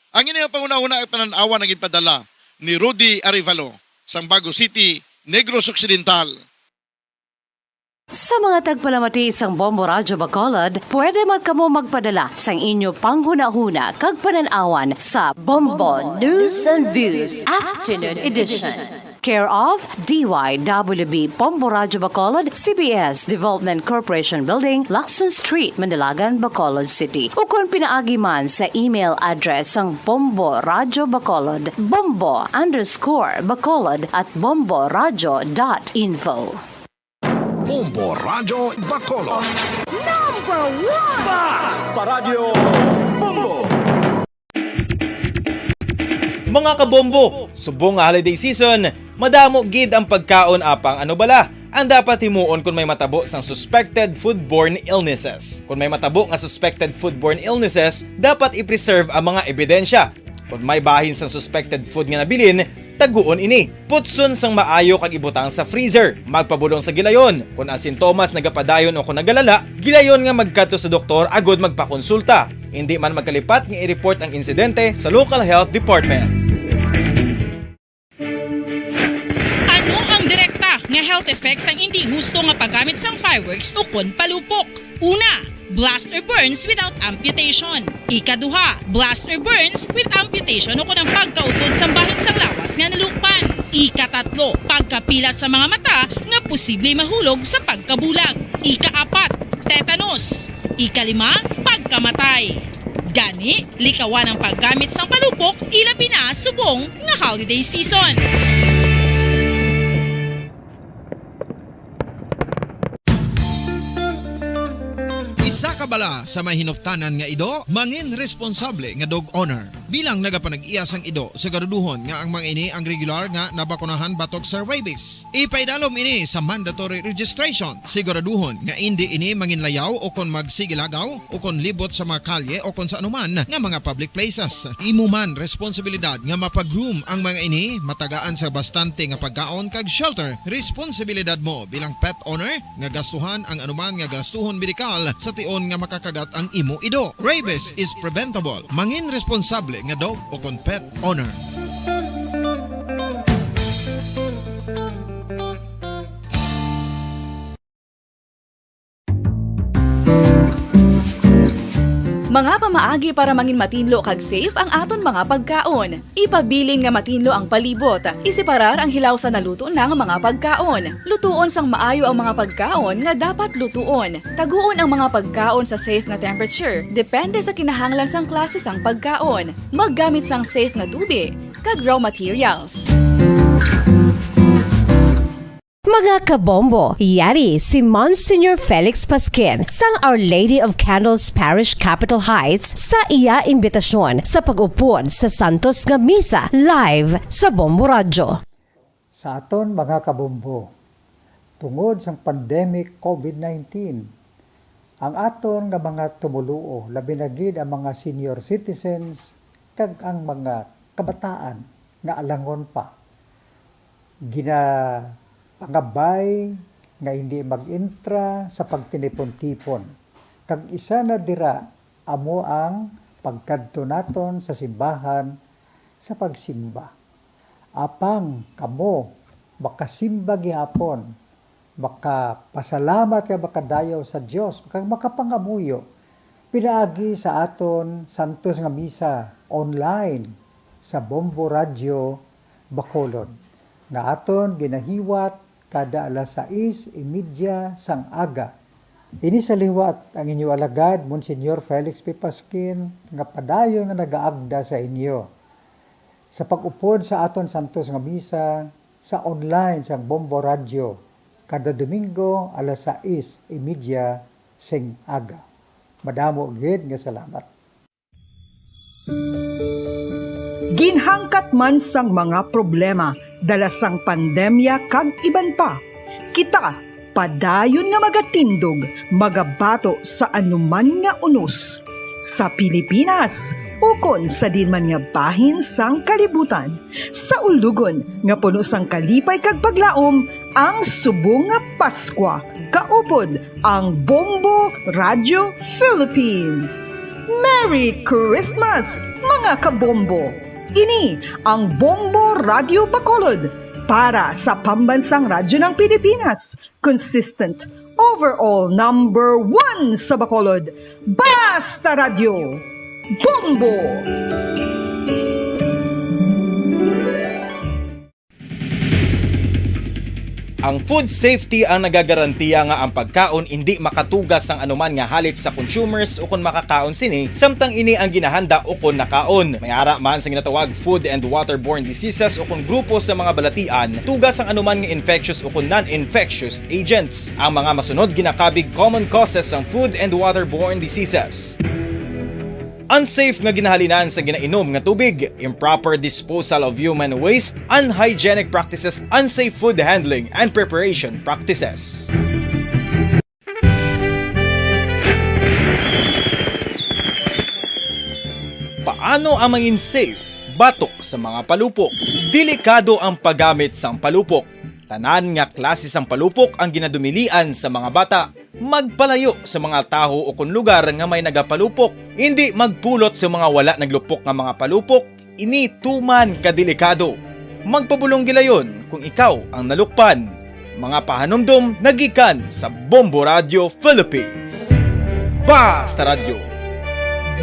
Ang inyo panguna-una ay pananawa naging padala ni Rudy Arevalo, sang Bago City, Negros Occidental. Sa mga tagpalamati sang Bombo Radyo Bacolod, pwede man kamo magpadala sang inyo panghuna-huna kag pananawan sa Bombo News and Views Afternoon Edition. Care of DYWB Bombo Radyo Bacolod, CBS Development Corporation Building, Lacson Street, Mandalagan, Bacolod City. O kung pinaagi man sa email address sang Bombo Radyo Bacolod, bombo_bacolod@bomboradyo.info. Bombo Radio Bacolod. Number 1! Basta Radio Bombo! Mga kabombo, subong nga holiday season, madamo gid ang pagkaon apang ano bala. Ang dapat himuon kung may matabo sang suspected foodborne illnesses. Kung may matabo nga suspected foodborne illnesses, dapat i-preserve ang mga ebidensya. Kung may bahin sang suspected food nga nabilin, taguon ini. Putson sang maayo kag ibutang sa freezer. Magpabulong sa gilayon. Kung ang sintomas nagapadayon o kung nagalala, gilayon nga magkadto sa doktor agod magpakonsulta. Hindi man magkalipat nga i-report ang insidente sa local health department. Ano ang direkta nga health effects ang hindi husto nga paggamit sang fireworks o kon palupok? Una, blast or burns without amputation. Ikaduha, blast or burns with amputation o kung ang pagkautod sa bahin sang lawas nga nalukpan. Ikatatlo, pagkapila sa mga mata nga posible mahulog sa pagkabulag. Ikaapat, tetanus. Ikalima, pagkamatay. Gani, likawan ang paggamit sang palupok ilabi na subong nga holiday season. Isa ka bala sa may hinuptanan nga ido, mangin responsable nga dog owner. Bilang nagapanag-iyas ang ido, siguraduhon nga ang mga ini ang regular nga nabakunahan batok sa rabies. Ipaidalom ini sa mandatory registration. Siguraduhon nga hindi ini manginlayaw o kon magsigilagaw o kon libot sa mga kalye o kon sa anuman nga mga public places. Imuman responsibilidad nga mapag-groom ang mga ini, matagaan sa bastante nga pagkaon kag shelter. Responsibilidad mo bilang pet owner nga gastuhan ang anuman nga gastuhon medikal sa tion nga makakagat ang imo ido. Rabies is preventable. Mangin responsable nga dog o kon pet owner. Mga pamaagi para mangin matinlo kag safe ang aton mga pagkaon. Ipabilin nga matinlo ang palibot. Isiparar ang hilaw sa naluto ng mga pagkaon. Lutuon sang maayo ang mga pagkaon nga dapat lutuon. Taguon ang mga pagkaon sa safe nga temperature. Depende sa kinahanglan sang klase sang pagkaon. Maggamit sang safe nga tubig kag raw materials. Mga kabombo, yari si Monsignor Felix Pasquin sang Our Lady of Candles Parish Capitol Heights sa iya imbitasyon sa pag-upod sa Santos nga Misa live sa Bombo Radio. Sa aton mga kabombo, tungod sa pandemic COVID-19, ang aton nga mga tumuluo, labi na gid ang mga senior citizens kag ang mga kabataan nga alangon pa. Pangabay nga hindi mag-intra sa pagtinipon-tipon. Kag isa na dira amo ang pagkadto naton sa simbahan sa pagsimba. Apang kamo makasimba gihapon, makapasalamat ka makadayaw sa Dios, makapangamuyo. Pinaagi sa aton Santos nga Misa online sa Bombo Radio Bacolod. Nga aton ginahiwat kada alas 6:30 sang aga. Ini sa liwat ang inyo alagad, Monsignor Felix P. Pasquin, nga padayon nga nagaagda sa inyo. Sa pag-upod sa aton Santos nga Misa, sa online sang Bombo Radio, kada Domingo alas 6:30 sing aga. Madamo gid nga salamat. Ginhangkat man sang mga problema, dala sang pandemya kag iban pa. Kita, padayon nga magatindog, magabato sa anuman nga unos. Sa Pilipinas, ukon sa dinman nga bahin sang kalibutan. Sa ulugon, nga puno sang kalipay kag paglaom, ang subong nga Paskwa. Kaupod ang Bombo Radio Philippines. Merry Christmas, mga kabombo! Ini ang Bombo Radio Bacolod para sa pambansang radyo ng Pilipinas. Consistent, overall number 1 sa Bacolod. Basta Radio! Bombo! Ang food safety ang nagagarantiya nga ang pagkaon hindi makatugas ang anuman nga halit sa consumers o kung makakaon sini, samtang ini ang ginahanda o kung nakaon. May ara man sa ginatawag food and waterborne diseases o kung grupo sa mga balatian, tugas ang anuman nga infectious o kung non-infectious agents. Ang mga masunod ginakabig common causes ng food and waterborne diseases. Unsafe nga ginahalinan sa ginainom nga tubig, improper disposal of human waste, unhygienic practices, unsafe food handling, and preparation practices. Paano ang maging safe batok sa mga palupok? Delikado ang paggamit sang palupok. Tanan nga klase sang palupok ang ginadumilian sa mga bata. Magpalayo sa mga taho o kung lugar nga may nagapalupok. Hindi magpulot sa mga wala naglupok nga mga palupok. Ini tuman kadelikado. Magpabulong gilayon kung ikaw ang nalukpan. Mga pahanumdum nagikan sa Bombo Radio Philippines. Basta Radio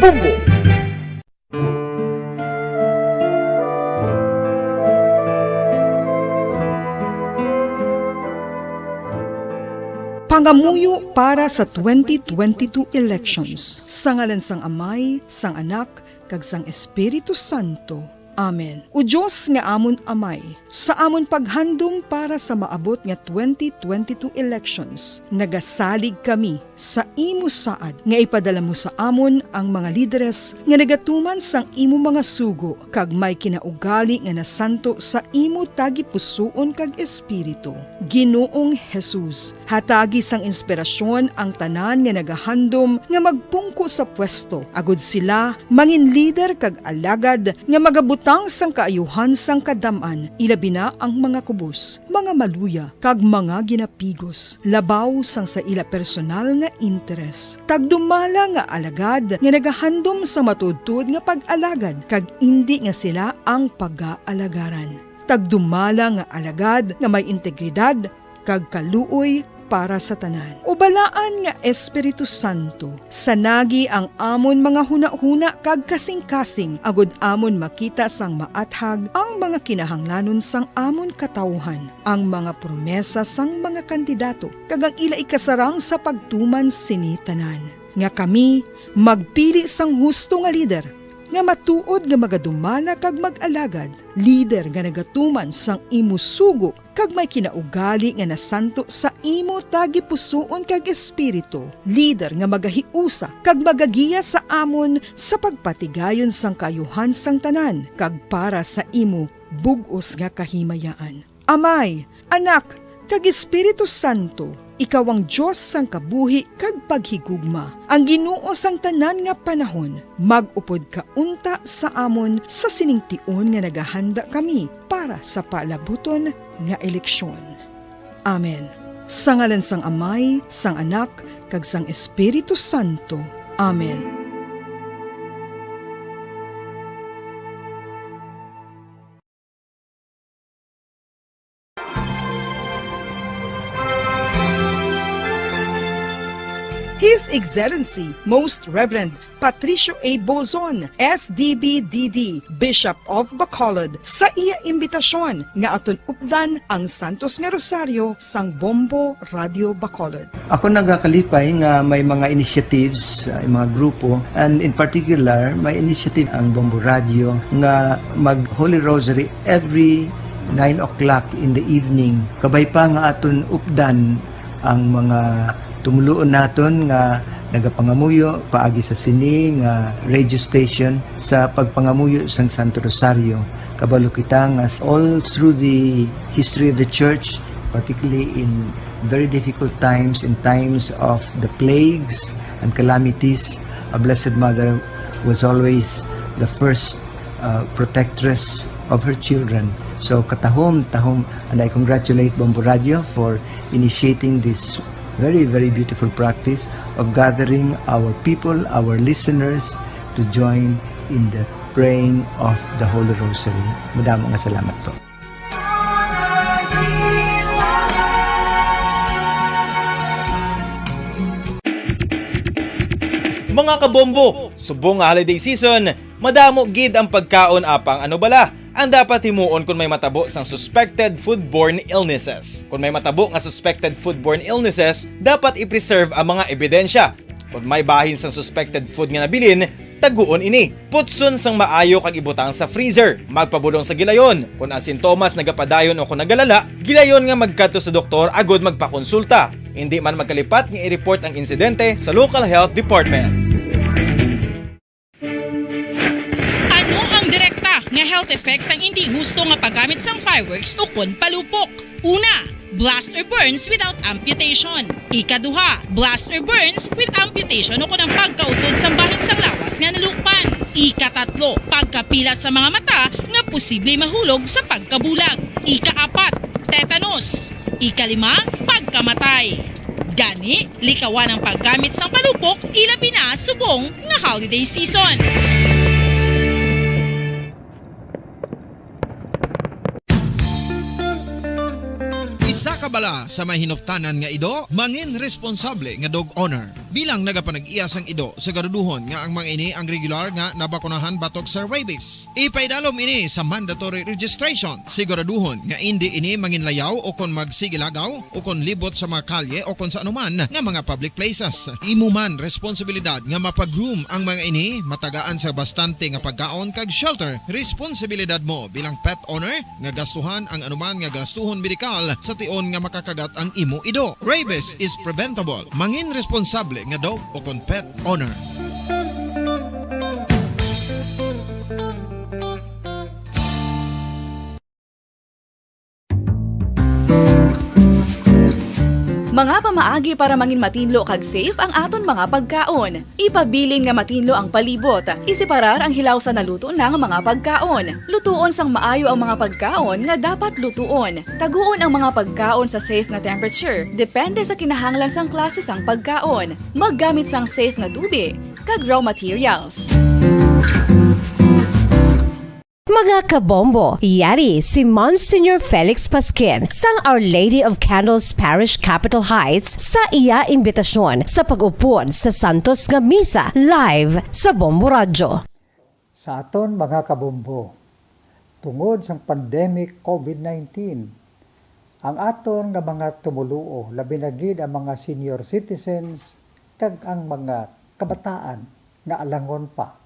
Bombo! Pangamuyo para sa 2022 elections. Sa ngalan sang Amay, sang Anak, kag sang Espiritu Santo. Amen. O Diyos nga amon Amay, sa amon paghandom para sa maabot nga 2022 elections, nagasalig kami sa imo saad nga ipadala mo sa amon ang mga lideres nga nagatuman sang imo mga sugo kag may kinaugali nga nasanto sa imo tagipusoon kag espiritu. Ginoong Jesus, hatagi sang inspirasyon ang tanan nga nagahandom nga magpungko sa pwesto, agud sila mangin leader kag alagad nga magabutang sang kaayuhan sang kadaman, ilabi na ang mga kubos, mga maluya kag mga ginapigos, labaw sang sa ila personal nga interes. Tagdumala nga alagad nga nagahandom sa matudtud nga pag-alagad kag indi nga sila ang pag-aalagaran. Tagdumala nga alagad nga may integridad kag kaluoy para sa tanan. Ubalaan nga Espiritu Santo, sanagi ang amon mga huna-huna kag kasing-kasing, agud amon makita sang maathag ang mga kinahanglanon sang amon katawhan, ang mga promesa sang mga kandidato, kag ang ila ikasarang sa pagtuman sini tanan. Nga kami magpili sang husto nga lider, nga matuod nga magadumala kag mag-alagad, lider nga nagatuman sang imo sugo kag may kinaugali nga nasanto sa imo tagi pusoon kag espiritu, lider nga magahiusa kag magagiya sa amon sa pagpatigayon sang kayuhan sang tanan kag para sa imo bug-os nga kahimayaan. Amay, Anak, kag Espiritu Santo, ikaw ang Diyos sang kabuhi kag paghigugma. Ang Ginoo sang tanan nga panahon, mag-upod ka unta sa amon sa siningtion nga nagahanda kami para sa palabuton nga eleksyon. Amen. Sa ngalan sang Amay, sang Anak, kag sang Espiritu Santo. Amen. His Excellency, Most Reverend Patricio A. Bozon, SDB-DD, Bishop of Bacolod, sa iya imbitasyon nga aton updan ang Santos nga Rosario sang Bombo Radio Bacolod. Ako nagakalipay nga may mga initiatives, mga grupo, and in particular, may initiative ang Bombo Radio nga mag Holy Rosary every 9 o'clock in the evening. Kabay pa nga aton updan ang mga tumuluon naton nga nagapangamuyo paagi sa sini nga radio station sa pagpangamuyo sang Santo Rosario. Kabalo kita nga all through the history of the church, particularly in very difficult times, in times of the plagues and calamities, a Blessed Mother was always the first protectress of her children. So tahom, and I congratulate Bombo Radio for initiating this very, very beautiful practice of gathering our people, our listeners, to join in the praying of the Holy Rosary. Madamong salamat po. Mga kabombo, subong nga holiday season, madamo gid ang pagkaon apang ano bala ang dapat himuon kung may matabo sang suspected foodborne illnesses. Kung may matabo nga suspected foodborne illnesses, dapat i-preserve ang mga ebidensya. Kung may bahin sang suspected food nga nabilin, taguon ini. Putson sang maayo kag ibutang sa freezer. Magpabulong sa gilayon. Kung ang sintomas nagapadayon o kung nagalala, gilayon nga magkadto sa doktor agod magpakonsulta. Hindi man magkalipat nga i-report ang insidente sa local health department. Ano ang direkta nga health effects ang hindi husto nga paggamit sang fireworks o kon palupok? Una, blast or burns without amputation. Ikaduha, blast or burns with amputation o kon ang pagkautod sa bahin sang lawas nga nalukpan. Ikatatlo, pagkapila sa mga mata nga posible mahulog sa pagkabulag. Ikaapat, tetanus. Ikalima, pagkamatay. Gani, likawan ang paggamit sang palupok ilabi na subong nga holiday season. Isa ka bala sa may hinuptanan nga ido, mangin responsable nga dog owner. Bilang nagapanag-iyas ang ido, siguraduhon nga ang mga ini ang regular nga nabakunahan batok sa rabies. Ipaidalom ini sa mandatory registration. Siguraduhon nga hindi ini manginlayaw o kon magsigilagaw o kon libot sa mga kalye o kon sa anuman nga mga public places. Imo man responsibilidad nga mapag-groom ang mga ini, matagaan sa bastante nga pagkaon kag shelter. Responsibilidad mo bilang pet owner nga gastuhan ang anuman nga gastuhon medikal sa tion nga makakagat ang imo ido. Rabies is preventable. Mangin responsable nga dog o kon pet owner. Mga pamaagi para mangin matinlo kag safe ang aton mga pagkaon. Ipabilin nga matinlo ang palibot. Isiparar ang hilaw sa naluto ng mga pagkaon. Lutuon sang maayo ang mga pagkaon nga dapat lutuon. Taguon ang mga pagkaon sa safe nga temperature. Depende sa kinahanglan sang klase sang pagkaon. Maggamit sang safe nga tubig kag raw materials. Mga kabombo, yari si Monsignor Felix Pasquin sang Our Lady of Candles Parish Capitol Heights sa iya imbitasyon sa pag-upod sa Santos nga Misa live sa Bombo Radio. Sa aton mga kabombo, tungod sa pandemic COVID-19, ang aton nga mga tumuluo, labi na gid ang mga senior citizens kag ang mga kabataan nga alangon pa,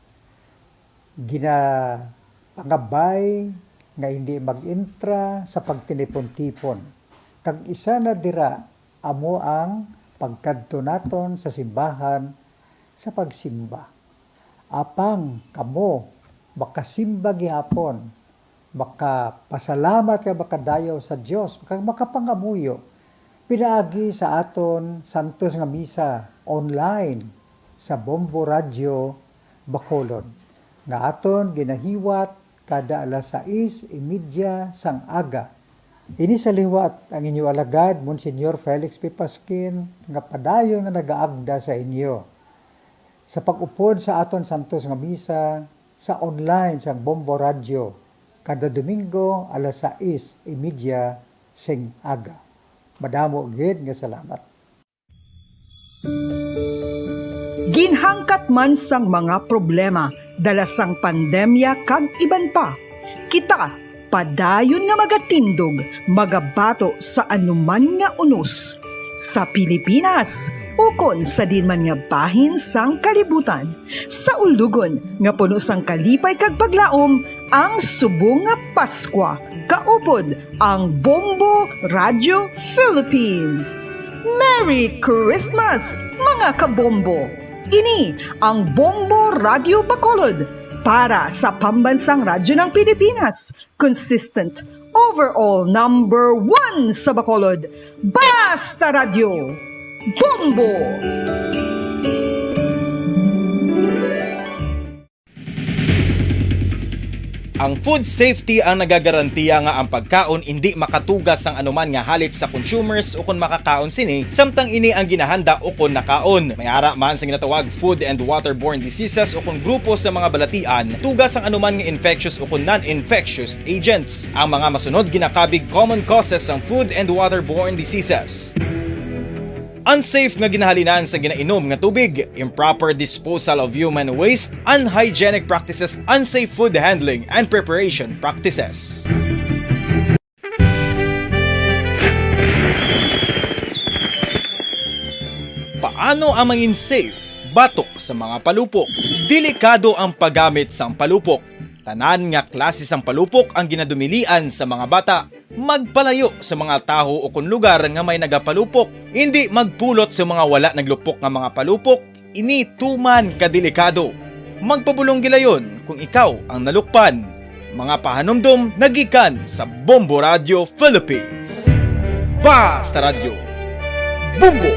pangabay nga hindi mag-intra sa pagtinipon-tipon. Kag isa na dira amo ang pagkadto naton sa simbahan sa pagsimba. Apang kamo makasimba gihapon, makapasalamat ka makadayaw sa Dios, makapangamuyo pinaagi sa aton Santos nga Misa online sa Bombo Radio Bacolod nga aton ginahiwat kada alas 6:30 sang aga. Ini sa liwat ang inyo alagad, Monsignor Felix P. Pasquin, nga padayon nga nagaagda sa inyo. Sa pag-upod sa aton Santos nga Misa, sa online sang Bombo Radio, kada Domingo alas 6:30 sing aga. Madamo gid nga salamat. Ginhangkat man sang mga problema, dala sang pandemya kag iban pa. Kita, padayon nga magatindog, magabato sa anuman nga unos. Sa Pilipinas, ukon sa dinman nga bahin sang kalibutan. Sa ulugon, nga puno sang kalipay kag paglaom, ang subong nga Paskwa, kaupod ang Bombo Radio Philippines. Merry Christmas, mga kabombo! Ini ang Bombo Radio Bacolod para sa pambansang radyo ng Pilipinas. Consistent, overall number 1 sa Bacolod. Basta Radio! Bombo! Ang food safety ang nagagarantiya nga ang pagkaon hindi makatugas ang anuman nga halit sa consumers o kung makakaon sini, samtang ini ang ginahanda o kung nakaon. May ara man sa ginatawag food and waterborne diseases o kung grupo sa mga balatian, tugas ang anuman nga infectious o kung non-infectious agents. Ang mga masunod ginakabig common causes ng food and waterborne diseases: unsafe nga ginahalinan sa ginainom nga tubig, improper disposal of human waste, unhygienic practices, unsafe food handling and preparation practices. Paano ang mangin safe? Batok sa mga palupok. Delikado ang paggamit sang palupok. Tanan nga klase sang palupok ang ginadumilian sa mga bata. Magpalayo sa mga taho o kung lugar nga may nagapalupok. Hindi magpulot sa mga wala naglupok nga mga palupok. Ini tuman kadelikado. Magpabulong gilayon kung ikaw ang nalukpan. Mga pahanumdum nagikan sa Bombo Radio Philippines. Basta Radio Bombo!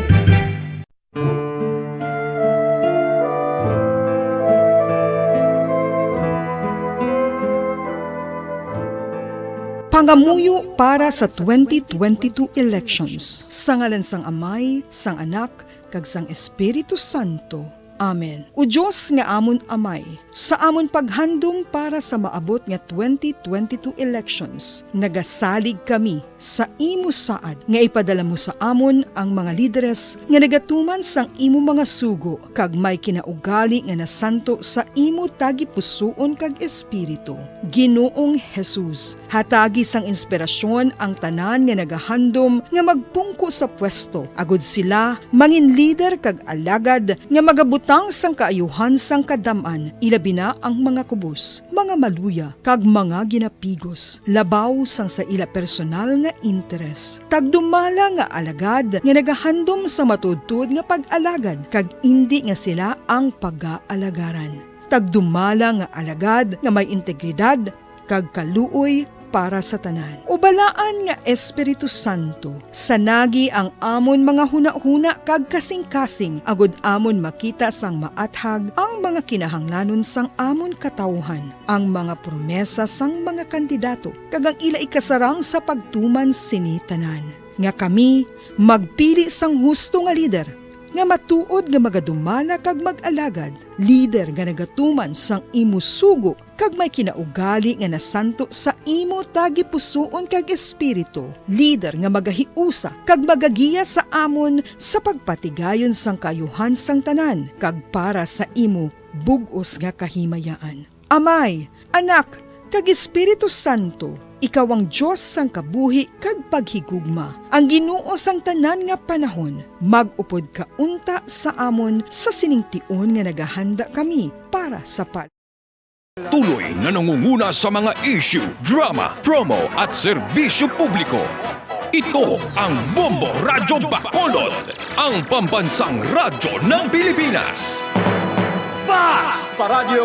Pangamuyo para sa 2022 elections. Sa ngalan sang Amay, sang Anak, kag sang Espiritu Santo. Amen. O Diyos nga amon Amay, sa amon paghandom para sa maabot nga 2022 elections, nagasalig kami sa imo saad nga ipadala mo sa amon ang mga lideres nga nagatuman sang imo mga sugo kag may kinaugali nga nasanto sa imo tagipusoon kag espiritu. Ginoong Jesus, hatagi sang inspirasyon ang tanan nga nagahandom nga magpungko sa pwesto, agud sila mangin lider kag alagad nga magabutang sang kaayuhan sang kadaman, ilabi na ang mga kubos, mga maluya, kag mga ginapigos, labaw sang sa ila personal nga interes. Tagdumala nga alagad nga nagahandom sa matudtud nga pag-alagad, kag indi nga sila ang pag-aalagaran. Tagdumala nga alagad nga may integridad, kag kaluoy para sa tanan. Ubalaan nga Espiritu Santo, sanagi ang amon mga huna-huna kag kasing-kasing, agud amon makita sang maathag ang mga kinahanglanon sang amon katawhan, ang mga promesa sang mga kandidato, kag ang ila ikasarang sa pagtuman sini tanan. Nga kami magpili sang husto nga lider, nga matuod nga magadumala kag mag-alagad, leader nga nagatuman sang imo sugo kag may kinaugali nga nasanto sa imo tagi pusoon kag espiritu, leader nga magahiusa kag magagiya sa amon sa pagpatigayon sang kayuhan sang tanan kag para sa imo bug-os nga kahimayaan. Amay, Anak, kag Espiritu Santo, ikaw ang Diyos sang kabuhi kag paghigugma. Ang Ginoo sang tanan nga panahon, mag-upod ka unta sa amon sa siningtion nga nagahanda kami para sa Tuloy na nangunguna sa mga issue, drama, promo at serbisyo publiko. Ito ang Bombo Radyo Bacolod, ang pambansang radyo ng Pilipinas. Fast Paradyo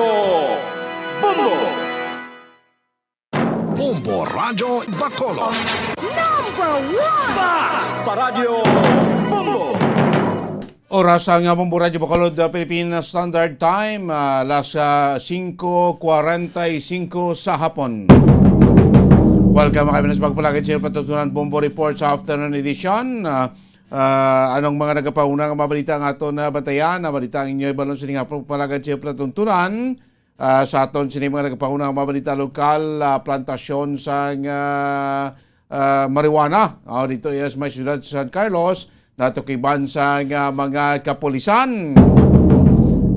Bombo! Bombo Radyo Bacolod. Number 1! Fast Paradyo Bombo! Oras ang Bombo Radyo Bacolod, Philippine Standard Time, alas 5:45 sa hapon. Welcome mga kaibigan sa pagpalagay sa patutunan Bombo Report sa afternoon edition. Anong mga nagapauna nga mabalita ang aton na batayan, nabalita ang inyo ibalon sa nga pagpalagay sa patutunan. Sa aton sini mga nagapauna nga mabalita lokal, plantasyon sa marijuana. Dito is may siyudad sa San Carlos, natukiban sa mga kapulisan.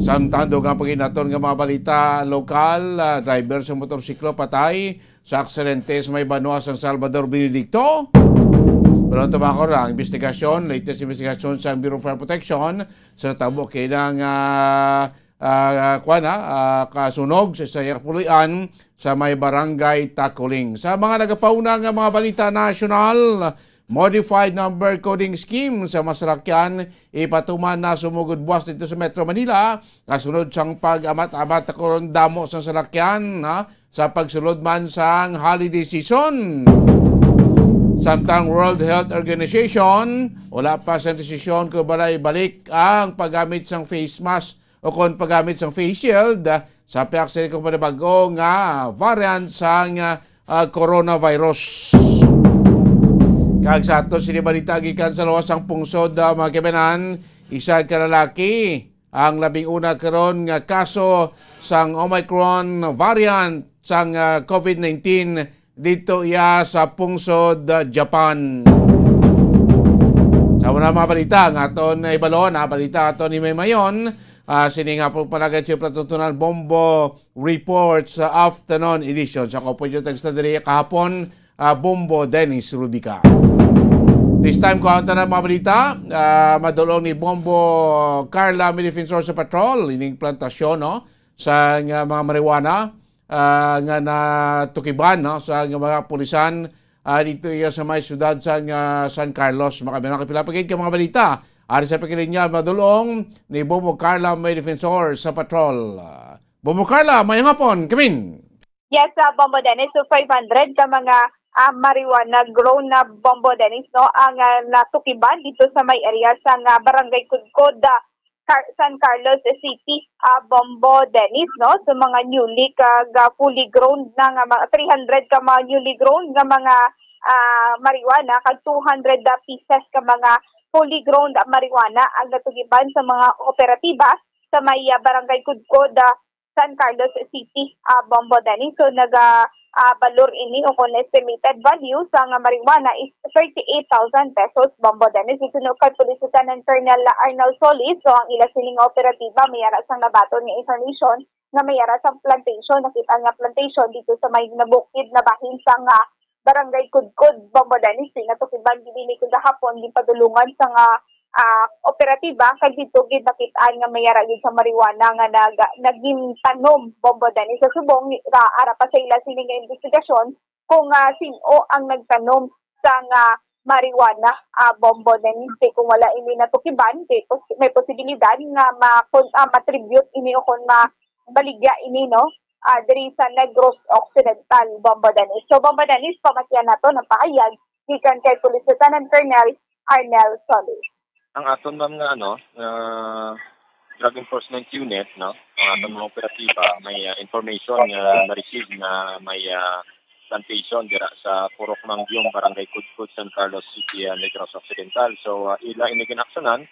Samtando nga paginaton nga mga balita lokal, driver sa motorsiklo patay sa aksidente sa may Banwa San Salvador Benedicto. Pero ito mga kora, ang investigasyon, latest investigasyon sa Bureau of Fire Protection sa natabo kay ng kasunog sa Sayakpulian sa may barangay Takuling. Sa mga nagapauna nga mga balita national, modified number coding scheme sa Masrakyan, ipatuman na sumugod buwas dito sa Metro Manila. Kasunod siyang pag-amat-amat na karon damo sa salakyan sa pagsulod man sang holiday season. Samtang World Health Organization, wala pa sa desisyon kung balay balik ang paggamit sang face mask o kung paggamit sang face shield sa piaksel kung panabago nga variant sang coronavirus. Kag sa ato sinibalita gikan sa lawas ang pungsod mga kaibigan, isa ka lalaki ang labing una karon nga kaso sang Omicron variant sang COVID-19 dito iya sa pungsod Japan. Sa mga balita nga aton ibalon, balita aton ni Mayon, sini nga po palagay siya patutunan Bombo Report sa afternoon edition. Sa ko po yung tagstadiri kahapon, Bombo Dennis Rubica. This time ko ang tanang mga balita, madulong ni Bombo Carla Defensor sa patrol, ining plantasyon sa mga marijuana nga natukiban sa mga pulisan dito sa may syudad sa San Carlos. Makapilapagin ka mga balita. Ari sa pakilinya madulong ni Bombo Carla May Defensor sa patrol. Bombo Carla, mayang hapon, kamin. Yes, Bombo Dennis, so 500 ka mga marijuana grown na Bombo Dennis, no, ang natukiban dito sa may area sa barangay Kudkod, San Carlos City, Bombo Dennis, no, so mga newly fully grown na nga mga 300 ka mga newly grown nga mga marijuana, kag 200 pieces ka mga fully grown marijuana ang natugiban sa mga operatiba sa may barangay Kudkod, San Carlos City, Bombo Dennis. So balor ini o kung estimated value sa marijuana is 38,000 pesos, Bombo Dennis. Isunod kay Pulisutan ng Colonel Arnold Solis, so ang ila siling operatiba mayara sang nabaton nga information nga mayara sang plantation. Nakita nga plantation dito sa may nabukid na bahin sang barangay Kudkod, Bombo Dennis. Natukiban gini ko gahapon di padulungan sa operatiba kag dito gid nakitaan nga mayara gid sa marijuana nga naging tanom, Bombo Dennis. Sa subong ara pa sa ila sining nga investigasyon kung sino ang nagtanom sa marijuana, Bombo Dennis. Kung wala ini natukiban, may posibilidad nga matribute ini o kung baligya ini, no, diri sa Negros Occidental, Bombo Dennis. So Bombo Dennis, pamatyan nato ng paayag gikan kay Police Lieutenant Colonel Arnel Solis. Ang aton ma'am nga drug enforcement unit, no, ang aton mga operatiba may information nga na-receive na may plantation dira sa Purok Mangyong, Barangay Kudkud, San Carlos City, Negros Occidental. So ila ini ginaksyonan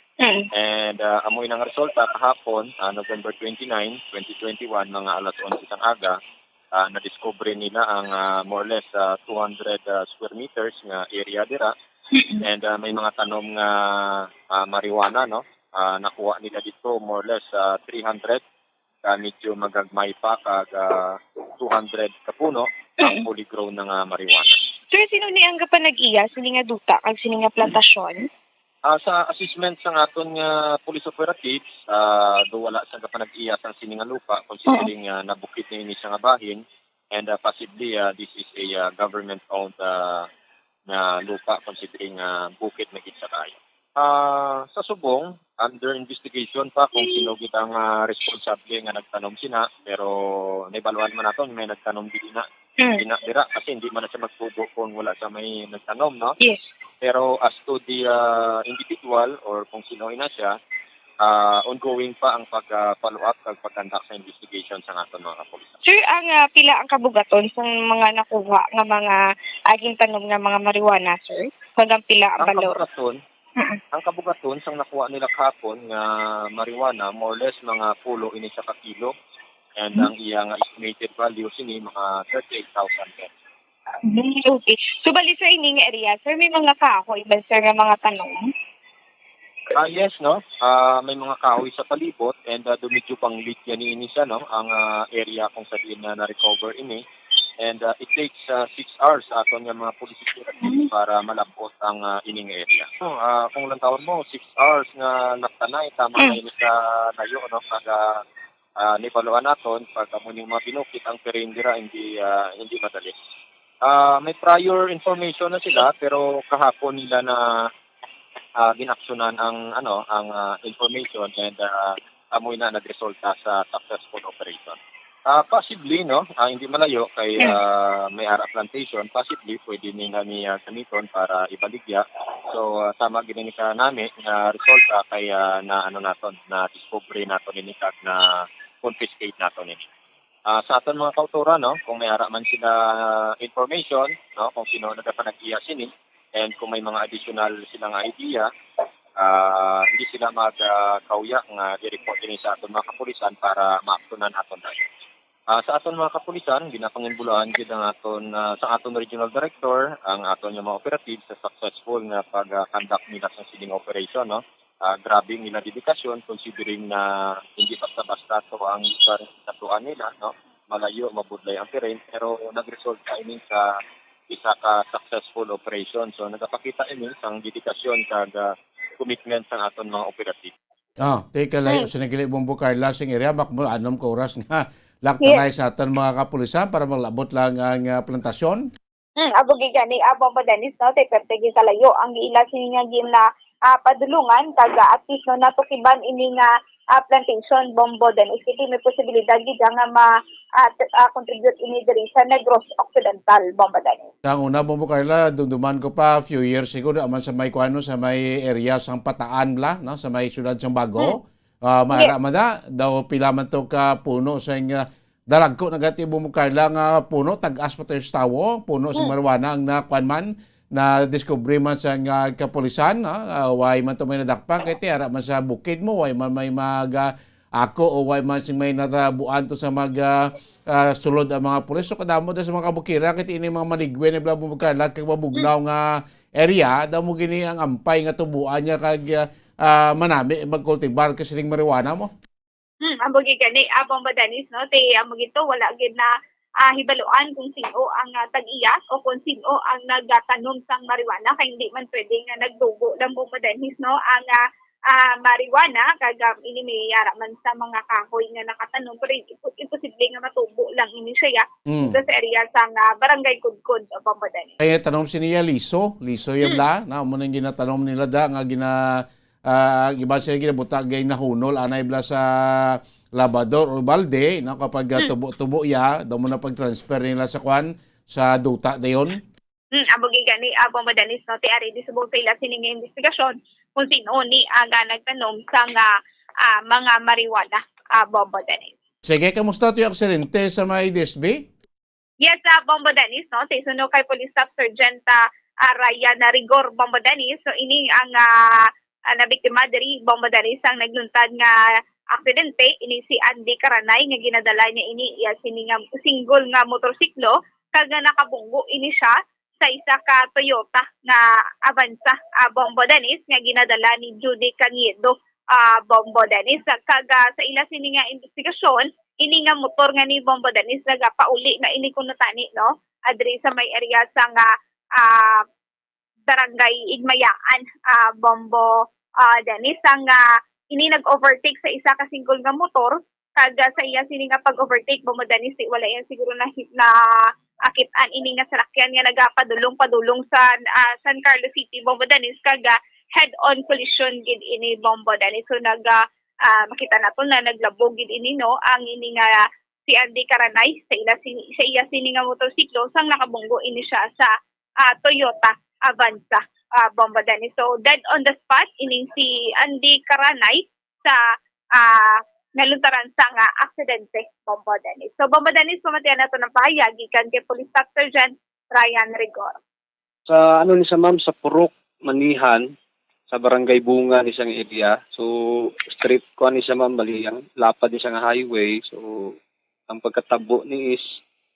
and amoy nang resulta kahapon, November 29, 2021, mga alas 11 sang aga, na-discover nila ang more or less 200 square meters nga area dira. And may mga tanom nga marijuana, no? Nakuha nila dito more or less 300, medyo magagmay pa kag 200 ka puno ang fully grown nga marijuana. Sir, sino ni ang kapanag-iya? Sino nga duta? Ang sino nga plantasyon? Sa assessment sa aton nga police operatives, do wala sa kapanag-iya sa sininga lupa considering nabukit ni ini nga bahin, and possibly this is a government-owned na lupa considering bukit na gitsa kayo. Sa subong, under investigation pa kung sino gitang responsable nga nagtanom sina, pero naibaluan man naton may nagtanom dira kasi hindi man na siya magtubo kung wala sa may nagtanom, no? Yes. Pero as to the individual or kung sino ina siya, ongoing pa ang pag-follow up kag pag-conduct sa investigation sa aton mga kapulisan. Sir, ang pila ang kabugaton sa mga nakuha nga mga aging tanom nga mga marijuana, sir? Hanggang pila ang balo? Ang kabugaton sang nakuha nila kahapon nga marijuana, more or less mga pulo ini sa kilo, and ang iyang estimated value sini mga 38,000 pesos. Okay. So, bali sa ining area, sir, may mga kahoy ba, sir, nga mga tanong? Yes, no? May mga kahoy sa palibot, and dumidyo pang leak yan ini siya, no? Ang area kung sabihin na na-recover ini. And it takes 6 hours aton nga mga police para malabot ang ining area. Kung lang tawon mo, 6 hours nga naktanay, tama na ini sa layo, no? Kada nibaluan naton, pag amuning mga binukit ang terrain dira, hindi madali. May prior information na sila, pero kahapon nila na ginaksyonan ang information, and amoy na nagresulta sa successful operation. Possibly, no, hindi malayo kay may ara plantation, possibly pwede nila ni gamiton para ibaligya. So sama gini ka nami na resulta kay na discovery naton ini kag na confiscate naton ini. Sa aton mga kautora, no, kung may ara man sila information, no, kung sino nagapanag-iya sini, and kung may mga additional silang idea, hindi sila magkauya nga i-report din sa aton mga kapulisan para ma-aksyonan aton tayo. Sa aton mga kapulisan, ginapanginbuluhan gid ang aton sa aton regional director, ang aton mga operatives sa successful nga pag-conduct nila sa sining operation, no. Grabe nila dedikasyon considering na hindi basta-basta to ang katuan nila, no. Malayo, mabudlay ang terrain, pero nag-result ini sa isa ka successful operation. So nagapakita ini sang dedikasyon kag commitment sa aton mga operatives. Teka layo sa nagili Bombo Carla sing area makmo anom ka oras nga laktanay sa aton mga kapulisan para maglabot lang ang plantasyon. Abogi gani abang padanis, no, te pertegi kalayo ang giila sininga gim na padulungan kag at least no natukiban ini nga plantation Bombo den isiti may posibilidad gid nga contribute ini diri sa Negros Occidental, Bombo den. Ang una Bombo Carla, dumduman ko pa few years ago aman sa may kuano sa may area sang Pataan bla, no, sa may syudad sang Bago. Maara man daw pila man to ka puno sa darag ko nagati Bombo Carla nga puno tag-as pa tayo sa tawo, puno sa marijuana ang nakuan man na discovery man sa kapulisan, way man to may nadakpan kay ara man sa bukid mo, way man may ako o way man may natabuan to sa sulod ang mga pulis. So kadamo da sa mga kabukira kay ini mga maligwe ni Bombo Carla kag mabugnaw nga area daw mo gini ang ampay nga tubuan niya kag manami magkultibar kasi ning marijuana mo. Amo gani abang badanis, no, te amo gito wala gid na hibaluan kung sino ang tag-iya o kung sino ang nagtanom sang marijuana, kay hindi man pwede nga nagdugo lang Bombo badanis, no, ang marijuana kag ini may yara man sa mga kahoy nga nakatanom, pero imposible nga matubo lang ini siya sa area sang barangay Kudkud, Bombo badanis. Kaya tanom siniya liso yabla na mo nang ginatanom nila da nga iba siya ginabuta gay nahunol anay bla sa Labrador o Balde, no, kapag tubo-tubo ya daw mo na pag-transfer nila sa kwan sa duta dayon. Abogi gani abang madanis, no, te ari di subong sila sining investigasyon kung sino ni aga nagtanom sa mga marijuana, Bombo danis. Sige, kamusta to yung aksidente sa may DSB? Yes, Bombo Dennis, no? Tisuno kay Police Staff Sergeant Ryan Rigor Bombo Dennis. So ini ang nabiktima diri Bombo Dennis ang nagluntad nga aksidente. Ini si Andy Karanay nga ginadala niya ini sini nga single nga motorsiklo kag nakabunggo ini siya sa isa ka Toyota nga Avanza Bombo Dennis nga ginadala ni Judy Caniedo Bombo Dennis kag sa ila sini nga investigasyon ini nga motor nga ni Bombo Dennis nagapauli na ini kuno tani no adri sa may area sa nga barangay Igmayaan Bombo Dennis ang ini nag-overtake sa isa ka single nga motor kag sa iya sini nga pag-overtake Bombo Dennis wala yan siguro na akitan ini nga salakyan nga nagapadulong-padulong sa San Carlos City Bombo Dennis kag head-on collision gid ini Bombo Dennis so makita nato na naglabog gid ini no ang ini nga si Andy Karanay sa iya sini nga motorsiklo sang nakabunggo ini siya sa Toyota Avanza Bombo Dennis. So dead on the spot ini si Andy Karanay sa naluntaran sa nga aksidente Bombo Dennis. So Bombo Dennis pamatian nato ng pahayag gikan kay Police Staff Sergeant Ryan Rigor. Sa ano ni sa ma'am sa Purok Manihan sa barangay Bunga ni siyang area. So straight ko ni siya ma'am bali ang lapad ni siya nga highway. So ang pagkatabo ni is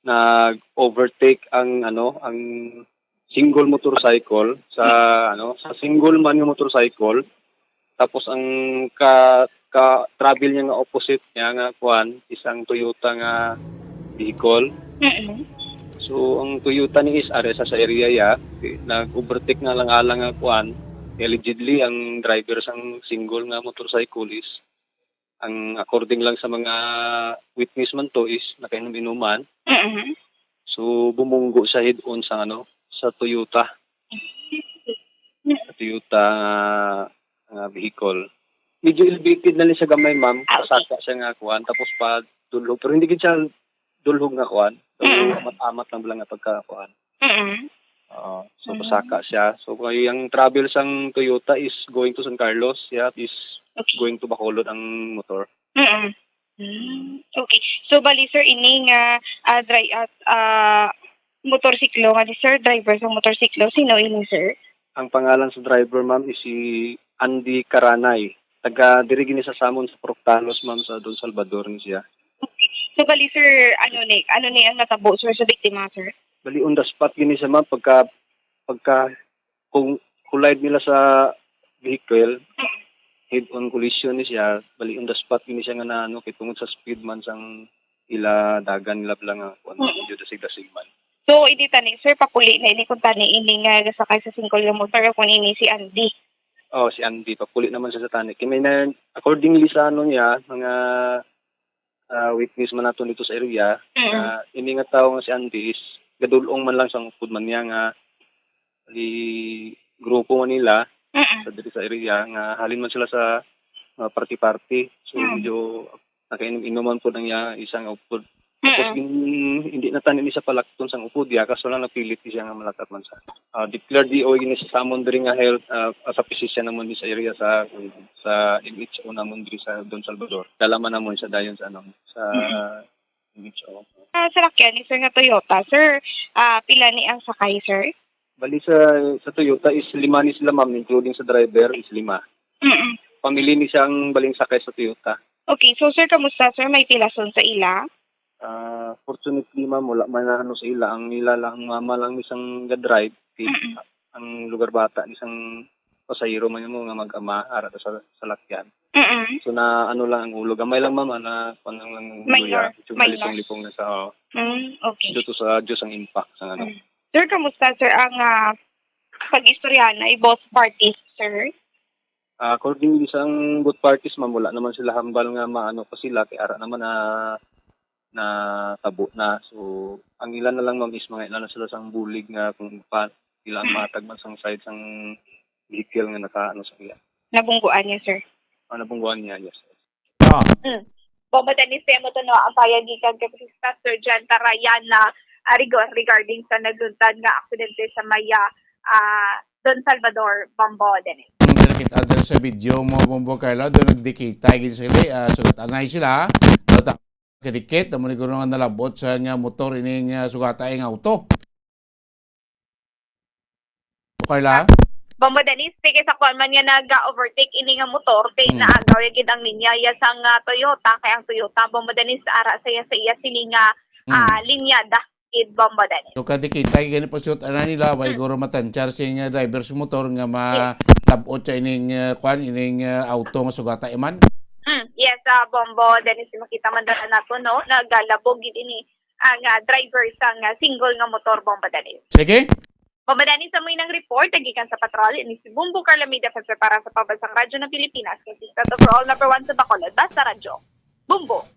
nag-overtake ang ang single motorcycle sa sa single man nga motorcycle. Tapos ang travel niya nga opposite niya nga kuan isang Toyota nga vehicle. So ang Toyota ni is are sa area ya nag-overtake nga lang alang nga kuan. Allegedly, ang driver sang single nga motorcycle is, ang according lang sa mga witness man to is nakainom-inuman. So, bumunggo siya head-on sa sa Toyota. Sa Toyota vehicle. Medyo elevated na rin siya gamay, ma'am. Pasaka siya nga kuhan. Tapos pa dulhog. Pero hindi siya dulhog nga kuhan. Amat-amat lang lang nga pagkakuhan. So pasaka siya. So yung travel sang Toyota is going to San Carlos, is going to Bacolod ang motor. Okay. So bali sir ini nga motorsiklo nga ni sir, driver sa motorsiklo, sino ini sir? Ang pangalan sa driver ma'am is si Andy Karanay. Taga diri gini sa Samon sa Proctalos ma'am sa Don Salvador ni siya. Okay. So bali sir ano ni ang natabo sir sa biktima sir? Bali on the spot gini sa ma'am pagka kung collide nila sa vehicle head-on collision ni siya bali on the spot gini siya nga na kay tungod sa speed man sang ila dagan nila lang medyo dasig-dasig man. So hindi tani sir papuli na ini kun tani ini nga sakay sa single nga motor kun ini si Andy. Oh si Andy papuli naman siya sa tani kay may na accordingly sa niya mga witness man nato dito sa area ini nga tawo nga si Andy is gadulong man lang sang upod man niya nga di grupo man nila sa dito sa area nga halin man sila sa party-party. So medyo nakainom-inuman po nang niya isang upod. Tapos hindi na tanin sa palakton sang upod ya kaso lang napilit siya nga malakat man sa. Declared DOI gini sa Samon diri nga health as a physician namon di sa area sa MHO namon diri sa Don Salvador. Dalaman namon siya dayon sa sa MHO. Salakyan ni sir nga Toyota. Sir, pila ni ang sakay, sir? Bali sa Toyota is 5 ni sila ma'am, including sa driver is 5. Pamili ni siyang baling sakay sa Toyota. Okay, so sir, kamusta sir? May pilason sa ila? Fortunately ma'am, wala man na sa ila. Ang nila lang, mama lang isang ga-drive. Ang lugar bata, isang pasahero man mo nga mag-ama, harap sa salakyan. So na lang ang ulo. Gamay lang mama na panang lang luya. Lipong-lipong na sa okay. Dito sa Diyos ang impact sa Sir, kamusta sir ang pag-istorya na both parties, sir? According sa both parties ma'am, wala naman sila hambal nga maano pa sila kay ara naman na tabo na. So ang ilan na lang ma'am is mga ilan na sila sang bulig nga kung ilang matag man sang side sang vehicle nga nakaano sa iya. Nabungguan niya, sir? Nabungguan niya, yes. Bombo Dennis, mo to no, ang payagikan kay Police Staff Sergeant Ryan Rigor regarding sa nagluntad nga aksidente sa Maya Don Salvador, Bombo Dennis. Nakita sa video mo Bombo Carlo, doon nagdikita sila, sulat anay sila. Kadikit, naman ni nga nalabot sa nga motor ining sugata ang auto. Carla? Bombo Dennis, tigay sa kwan man nga nag-overtake ini nga motor, kay naagaw yung ang linya ya sang Toyota, kaya ang Toyota, Bombo Dennis, ara sa iya sini nga linyada, Bombo Dennis. So kadikit, tayo ganit pa siyot, nila, way guro matanchar siya nga driver sa motor nga malabot sa ining auto nga sugata iman? Yes, Bombo Dennis, makita man dala nato, no? Nagalabog ini ang driver sang single nga motor, Bombo Dennis. Sige? Bombo Dennis, sa mga report, nagikan sa patrol, ini si Bumbo Carlamida para sa Pabansang Radyo ng Pilipinas, consistent overall number 1 sa Bacolod, Basta Radyo. Bumbo.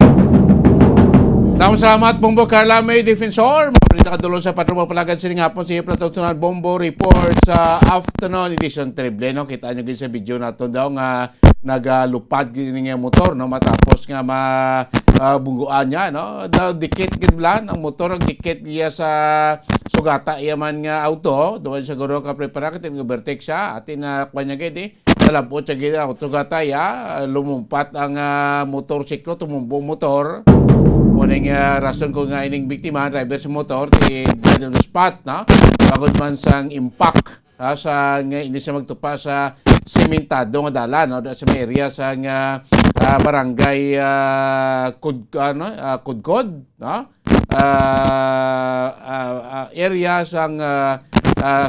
Salamat, Bombo Carla May Defensor. Mabalita ka dulong sa patrol mapalagan siling hapon sa iyo Platutunan Bombo Report sa afternoon edition terrible. No? Kita nyo sa video na ito daw nga nagalupad gini nga motor no? Matapos nga mabungguan niya. No? Dikit gidlan ang motor, ang dikit niya sa sugata yaman nga auto. Doon sa guro ka prepara ka overtake siya. Atin na kanya gini. Nalabot siya gini ang sugata ya. Lumumpat ang motorsiklo, tumumbong motor. Kuning rason ko nga ining biktima, driver sa motor, dead on the spot, no? Pagod man sang impact sa nga ini siya magtupa sa sementado nga dala, no? Sa may area sa nga barangay Kudkod, no? Area sang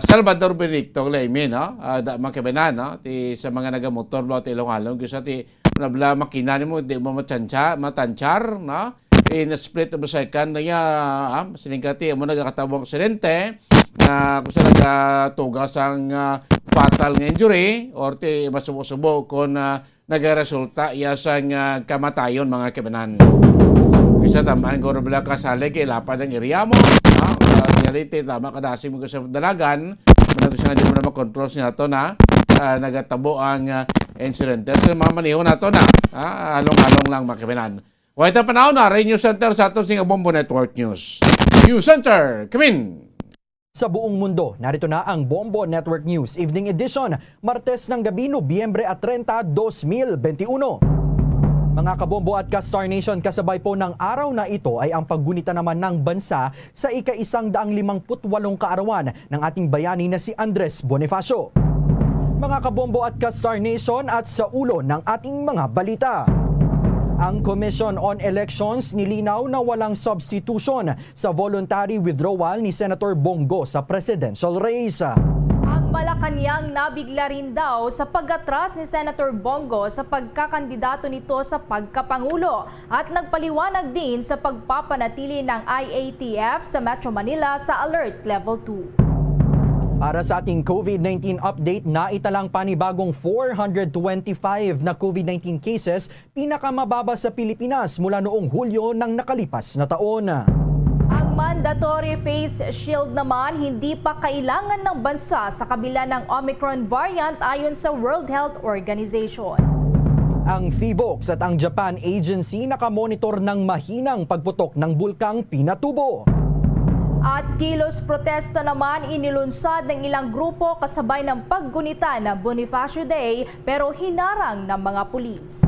Salvador Benedicto Leyme, no? Makabanan, no? Sa mga nagamotor ba tilong-along kasi nabla makina mo di mo matanchar, no? In-split of the second na niya, siningkati mo nagkakatabong aksidente na kung saan nagatugas ang fatal nga injury or masubo-subo kung nagresulta sa kamatayon mga kabanan. Isa tamaan ko rin kasali kay lapad ang area mo. Reality, tama kadasi mo sa dalagan, gusto nga di mo na makontrol siya ito na nagatabo ang incident. So mamaniho na ito na, halong-halong lang mga kabanan. Wait na panahon na, Ray News Center sa ato sing Bombo Network News. News Center, come in! Sa buong mundo, narito na ang Bombo Network News Evening Edition, Martes ng gabi, Nobyembre 30, 2021. Mga kabombo at ka-Star Nation, kasabay po ng araw na ito ay ang paggunita naman ng bansa sa ika-158 kaarawan ng ating bayani na si Andres Bonifacio. Mga kabombo at ka-Star Nation, at sa ulo ng ating mga balita. Ang Commission on Elections nilinaw na walang substitution sa voluntary withdrawal ni Senator Bongo sa presidential race. Ang Malacanang nabigla rin daw sa pag-atras ni Senator Bongo sa pagkakandidato nito sa pagkapangulo at nagpaliwanag din sa pagpapanatili ng IATF sa Metro Manila sa Alert Level 2. Para sa ating COVID-19 update, naitalang panibagong 425 na COVID-19 cases, pinakamababa sa Pilipinas mula noong Hulyo ng nakalipas na taon. Ang mandatory face shield naman hindi pa kailangan ng bansa sa kabila ng Omicron variant ayon sa World Health Organization. Ang PHIVOLCS at ang Japan Agency nakamonitor ng mahinang pagputok ng bulkang Pinatubo. At kilos protesta naman inilunsad ng ilang grupo kasabay ng paggunita na Bonifacio Day pero hinarang ng mga pulis.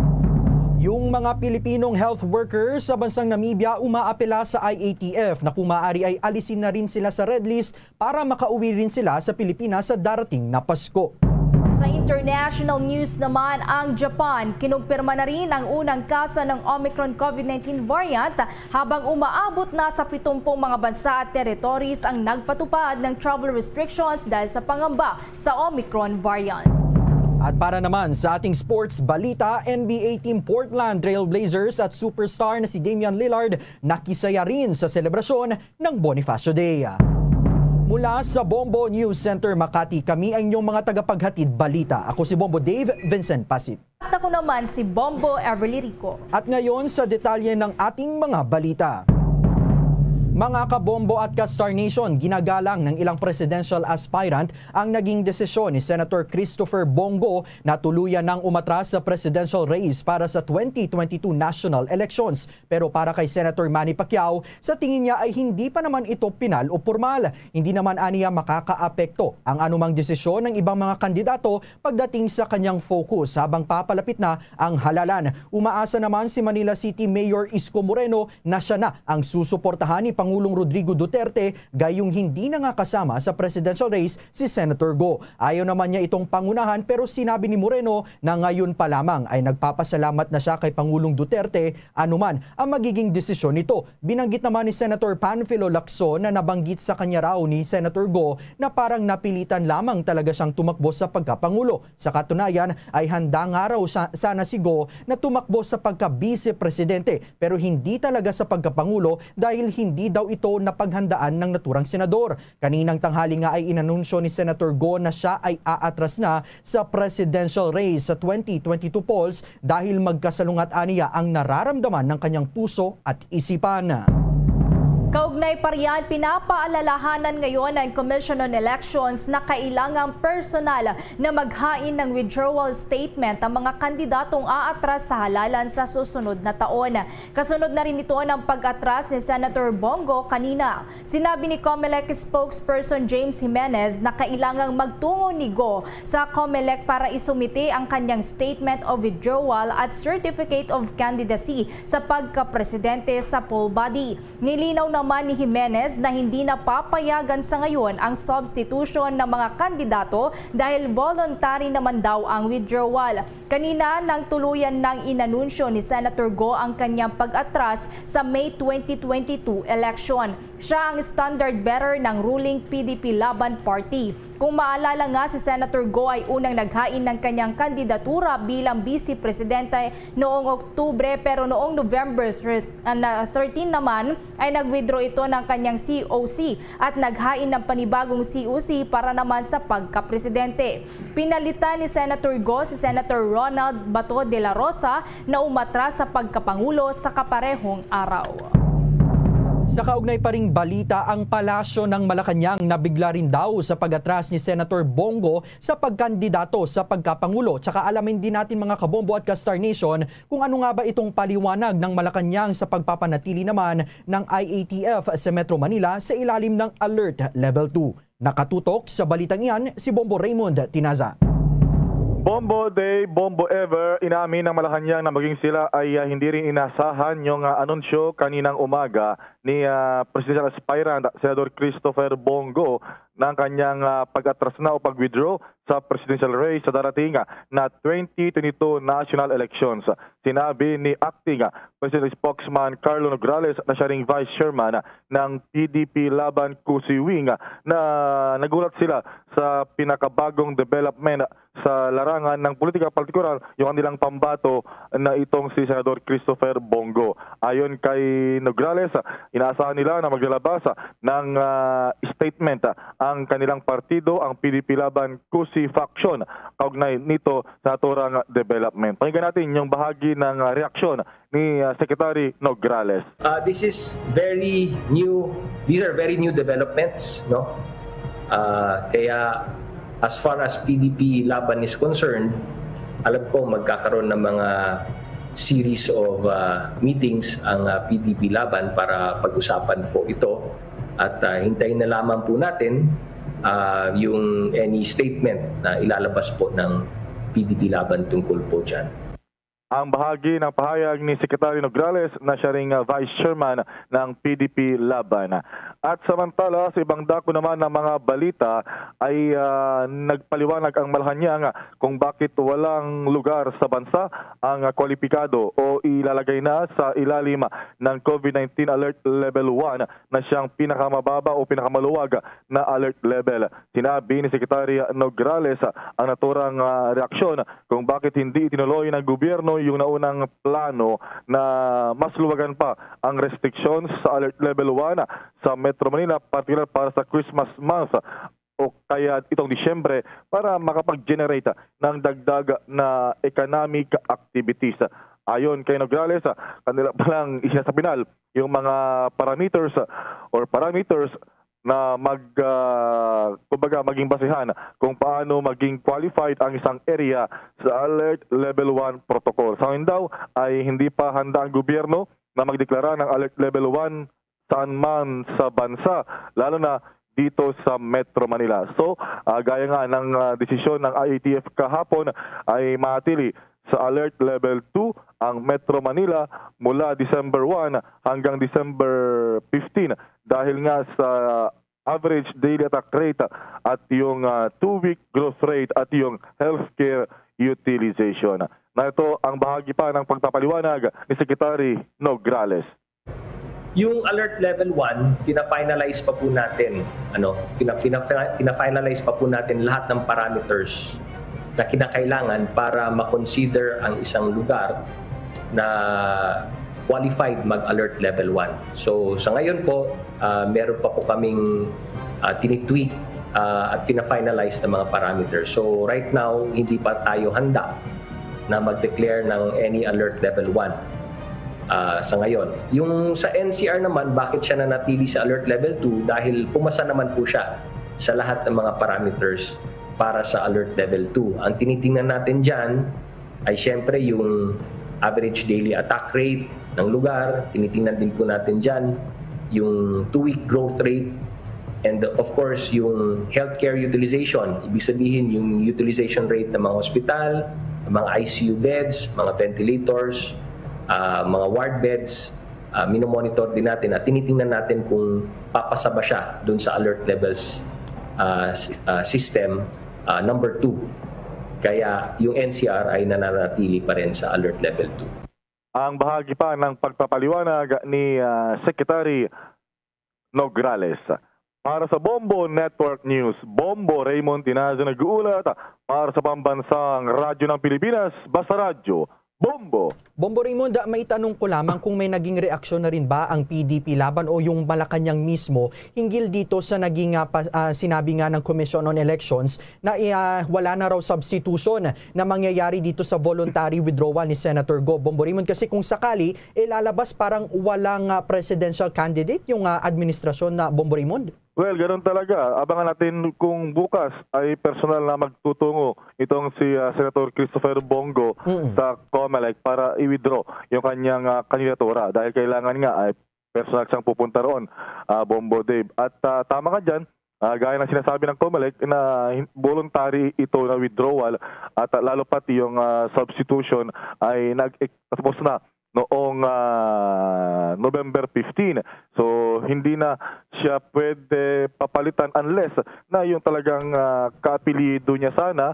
Yung mga Pilipinong health workers sa bansang Namibia umaapela sa IATF na kung maaari ay alisin na rin sila sa red list para makauwi rin sila sa Pilipinas sa darating na Pasko. Sa international news naman, ang Japan kinumpirma na rin ang unang kaso ng Omicron COVID-19 variant habang umaabot na sa 70 mga bansa at territories ang nagpatupad ng travel restrictions dahil sa pangamba sa Omicron variant. At para naman sa ating sports balita, NBA Team Portland Trail Blazers at superstar na si Damian Lillard nakisaya rin sa selebrasyon ng Bonifacio Day. Mula sa Bombo News Center Makati, kami ang inyong mga tagapaghatid balita. Ako si Bombo Dave Vincent Pasit. At ako naman si Bombo Everly Rico. At ngayon sa detalye ng ating mga balita. Mga kabombo at ka-Star Nation, ginagalang ng ilang presidential aspirant ang naging desisyon ni Senator Christopher Bongo na tuluyan ng umatras sa presidential race para sa 2022 national elections. Pero para kay Senator Manny Pacquiao, sa tingin niya ay hindi pa naman ito pinal o formal. Hindi naman aniya makakaapekto ang anumang desisyon ng ibang mga kandidato pagdating sa kanyang focus habang papalapit na ang halalan. Umaasa naman si Manila City Mayor Isko Moreno na siya na ang susuportahan ni Pangulong Rodrigo Duterte gayong hindi na nga kasama sa presidential race si Senator Go. Ayaw naman niya itong pangunahan pero sinabi ni Moreno na ngayon pa lamang ay nagpapasalamat na siya kay Pangulong Duterte anuman ang magiging desisyon nito. Binanggit naman ni Senator Panfilo Lacson na nabanggit sa kanya raw ni Senator Go na parang napilitan lamang talaga siyang tumakbo sa pagkapangulo. Sa katunayan ay handa nga raw sana si Go na tumakbo sa pagka-vice-presidente pero hindi talaga sa pagkapangulo dahil hindi daw ito napaghandaan ng naturang senador. Kaninang tanghali nga ay inanunsyo ni Senator Go na siya ay aatras na sa presidential race sa 2022 polls dahil magkasalungat aniya ang nararamdaman ng kanyang puso at isipan. Kaugnay pa riyan, pinapaalalahanan ngayon ng Commission on Elections na kailangang personal na maghain ng withdrawal statement ang mga kandidatong aatras sa halalan sa susunod na taon. Kasunod na rin ito ng pag-atras ni Senator Bongo kanina. Sinabi ni COMELEC spokesperson James Jimenez na kailangang magtungo ni Go sa COMELEC para isumite ang kanyang statement of withdrawal at certificate of candidacy sa pagka-presidente sa poll body. Nilinaw naman ni Jimenez na hindi na papayagan sa ngayon ang substitution ng mga kandidato dahil voluntary naman daw ang withdrawal. Kanina nang tuluyan ng inanunsyo ni Senator Go ang kanyang pag-atras sa May 2022 election. Siya ang standard bearer ng ruling PDP Laban Party. Kung maalala nga, si Senator Go ay unang naghain ng kanyang kandidatura bilang vice-presidente noong Oktubre pero noong November 13 naman ay nag-withdraw ito ng kanyang COC at naghain ng panibagong COC para naman sa pagka-presidente. Pinalitan ni Senator Go si Senator Ronald Bato de la Rosa na umatras sa pagkapangulo sa kaparehong araw. Sa kaugnay pa ring balita, ang palasyo ng Malacanang nabigla rin daw sa pag-atras ni Senator Bongo sa pagkandidato sa pagkapangulo. Tsaka alamin din natin mga kabombo at ka-Star Nation kung ano nga ba itong paliwanag ng Malacanang sa pagpapanatili naman ng IATF sa Metro Manila sa ilalim ng Alert Level 2. Nakatutok sa balitang iyan si Bombo Raymond Tinaza. Bombo Day, Bombo Ever, inamin ng Malacanang na maging sila ay hindi rin inasahan yung anunsyo kaninang umaga ni Presidential Aspirant Senator Christopher Bongo ng kanyang pag-atras na o pag-withdraw sa presidential race sa darating na 2022 national elections. Sinabi ni Acting President Spokesman Carlo Nograles na siya ring Vice Chairman ng PDP Laban Kusiwing na nagulat sila sa pinakabagong development sa larangan ng politika, partikular yung kanilang pambato na itong si Senador Christopher Bongo. Ayon kay Nograles, inaasahan nila na maglalabas ng statement ang kanilang partido, ang PDP Laban Kusi Faction, kaugnay nito sa naturang development. Pakinggan natin yung bahagi ng reaksyon ni Secretary Nograles. This is very new. These are very new developments, no? Kaya as far as PDP Laban is concerned, alam ko magkakaroon ng mga series of meetings ang PDP Laban para pag-usapan po ito at hintayin na lamang po natin yung any statement na ilalabas po ng PDP Laban tungkol po dyan. Ang bahagi ng pahayag ni Secretary Nograles na siya ring Vice Chairman ng PDP Laban. At samantala, sa ibang dako naman ng mga balita ay nagpaliwanag ang Malacanang kung bakit walang lugar sa bansa ang kwalipikado o ilalagay na sa ilalim ng COVID-19 Alert Level 1 na siyang pinakamababa o pinakamaluwag na alert level. Sinabi ni Secretary Nograles ang naturang reaksyon kung bakit hindi itinuloy ng gobyerno yung naunang plano na mas luwagan pa ang restrictions sa Alert Level 1 sa Metro Manila, particular para sa Christmas month o kaya itong Disyembre para makapag-generate ng dagdag na economic activities. ayon kay Nograles, kanila palang isinasabinal yung mga parameters na kumbaga maging basehan kung paano maging qualified ang isang area sa Alert Level 1 protocol. Sa ngayon daw ay hindi pa handa ang gobyerno na magdeklara ng Alert Level 1 saan man sa bansa, lalo na dito sa Metro Manila. So, gaya nga ng desisyon ng IATF kahapon ay matili sa Alert Level 2 ang Metro Manila mula December 1 hanggang December 15 dahil nga sa average daily attack rate at yung 2-week growth rate at yung healthcare utilization. Na ito ang bahagi pa ng pagpapaliwanag ni Secretary Nograles. Yung alert level 1, fina-finalize pa po natin, fina-finalize pa po natin lahat ng parameters na kinakailangan para makonsider ang isang lugar na qualified mag-alert level 1. So sa ngayon po, meron pa po kaming tinitweak at fina-finalize ng mga parameters. So right now, hindi pa tayo handa na mag-declare ng any alert level 1 sa ngayon. Yung sa NCR naman, bakit siya nanatili sa alert level 2? Dahil pumasa naman po siya sa lahat ng mga parameters para sa alert level 2. Ang tinitingnan natin dyan ay syempre yung average daily attack rate ng lugar. Tinitingnan din po natin dyan yung 2-week growth rate and of course yung healthcare utilization. Ibig sabihin yung utilization rate ng mga hospital, mga ICU beds, mga ventilators, mga ward beds. Minomonitor din natin at tinitingnan natin kung papasa ba siya dun sa alert levels system number 2. Kaya yung NCR ay nananatili pa rin sa alert level 2. Ang bahagi pa ng pagpapaliwanag ni Secretary Nograles. Para sa Bombo Network News, Bombo Raymond Tinazo nag-uulat para sa pambansang radyo ng Pilipinas, Basta Radyo, Bombo. Bombo Raymond, may tanong ko lamang kung may naging reaksyon na rin ba ang PDP laban o yung Malacanang mismo hinggil dito sa naging sinabi nga ng Commission on Elections na wala na raw substitution na mangyayari dito sa voluntary withdrawal ni Senator Go. Bombo Raymond, kasi kung sakali, lalabas parang walang presidential candidate yung administrasyon na Bombo Raymond. Well, ganoon talaga. Abangan natin kung bukas ay personal na magtutungo itong si Senator Christopher Bongo sa COMELEC para i-withdraw yung kanyang kandidatura dahil kailangan nga ay personal siyang pupunta roon, Bombo Dave. At tama ka dyan, gaya ng sinasabi ng COMELEC na voluntary ito na withdrawal at lalo pati yung substitution ay tapos na noong November 15. So, hindi na siya pwede papalitan unless na yung talagang kaapelyido niya sana,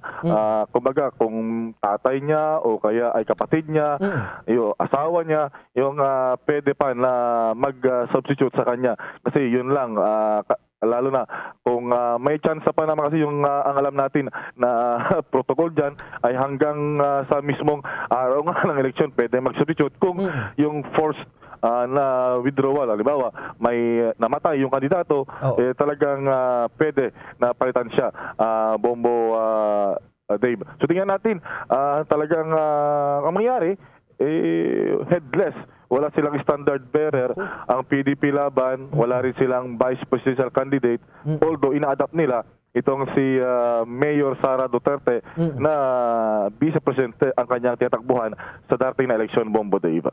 kumbaga kung tatay niya o kaya ay kapatid niya, yung asawa niya, yung pwede pa na mag-substitute sa kanya. Kasi yun lang, lalo na kung may chance pa naman kasi yung ang alam natin na protocol dyan ay hanggang sa mismong araw nga ng eleksyon pwede mag-substitute kung yung forced na withdrawal, halimbawa may namatay yung kandidato, talagang pwede na palitan siya, Bombo Dave. So tingnan natin, talagang ang mangyari headless. Wala silang standard bearer ang PDP laban, wala rin silang vice presidential candidate, although ina-adapt nila itong si Mayor Sara Duterte na vice presidente ang kanyang tinatakbuhan sa darating na eleksyon, Bombo Dave.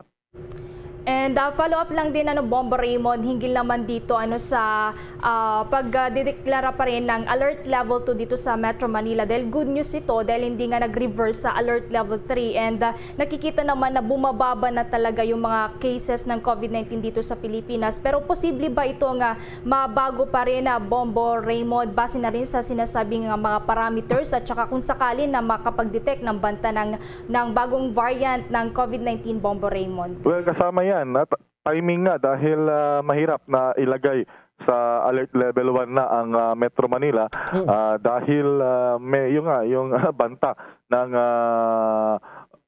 And follow up lang din Bombo Raymond, hinggil naman dito sa pagdideklara pa rin ng alert level 2 dito sa Metro Manila. Dahil good news ito dahil hindi nga nag-reverse sa alert level 3 and nakikita naman na bumababa na talaga yung mga cases ng COVID-19 dito sa Pilipinas. Pero posible ba ito nga mabago pa rin Bombo Raymond base na rin sa sinasabing mga parameters at saka kung sakali na makapag-detect ng banta ng bagong variant ng COVID-19, Bombo Raymond? Well, kasama yan. Timing nga dahil mahirap na ilagay sa alert level 1 na ang Metro Manila dahil may yung banta ng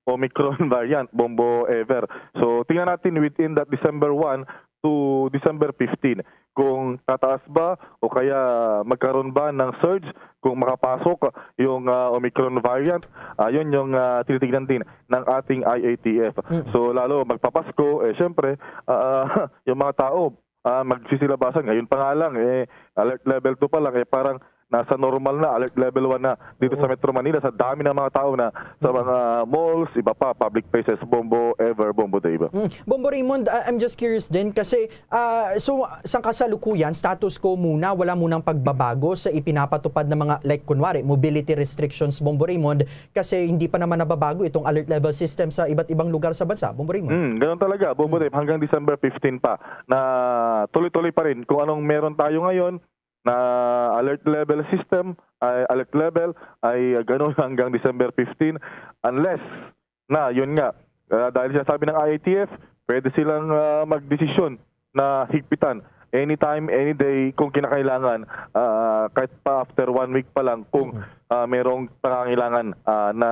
Omicron variant, Bombo Ever. So tingnan natin within that December 1 to December 15. Kung tataas ba o kaya magkaroon ba ng surge kung makapasok yung Omicron variant, yun yung tinitignan din ng ating IATF. So lalo magpapasko, syempre, yung mga tao magsisilabasan. Ngayon pa nga lang, alert level 2 pa lang, parang nasa normal na, alert level 1 na dito sa Metro Manila sa dami ng mga tao na sa mga malls, iba pa, public places, Bombo Ever, Bombo Dave. Bombo Raymond, I'm just curious din kasi so sa kasalukuyan, status quo muna, wala munang pagbabago sa ipinapatupad ng mga like kunwari, mobility restrictions, Bombo Raymond, kasi hindi pa naman nababago itong alert level system sa iba't ibang lugar sa bansa, Bombo Raymond. Ganun talaga, Bombo Dave, hanggang December 15 pa na tuloy-tuloy pa rin kung anong meron tayo ngayon na alert level system, alert level ay gano'n hanggang December 15 unless na yun nga, dahil sinasabi ng IATF, pwede silang magdesisyon na higpitan anytime, any day kung kinakailangan, kahit pa after 1 week pa lang kung merong pangangailangan na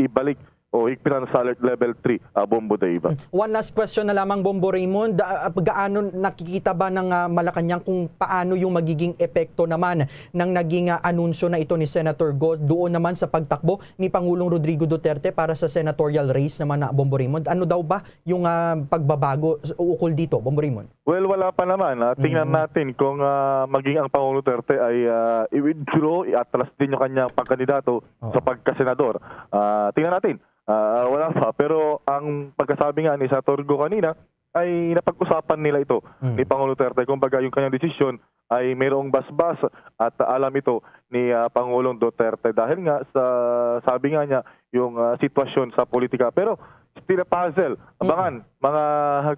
ibalik o higpitan sa alert level 3, Bombo Dave. One last question na lamang, Bombo Raymond. Gaano nakikita ba ng Malacanang kung paano yung magiging epekto naman ng naging anunsyo na ito ni Senator Go doon naman sa pagtakbo ni Pangulong Rodrigo Duterte para sa senatorial race naman na Bombo Raymond? Ano daw ba yung pagbabago ukol dito, Bombo Raymond? Well, wala pa naman. Tingnan natin kung maging ang Pangulong Duterte ay i-withdraw, i-atras din yung kanyang pagkandidato sa pagkasenador. Tingnan natin. Wala pa. Pero ang pagkasabi nga ni Senator Go kanina ay napag-usapan nila ito ni Pangulong Duterte. Kumbaga yung kanyang desisyon ay mayroong basbas at alam ito ni Pangulong Duterte dahil nga sa sabi nga niya yung sitwasyon sa politika. Pero still a puzzle. Abangan mga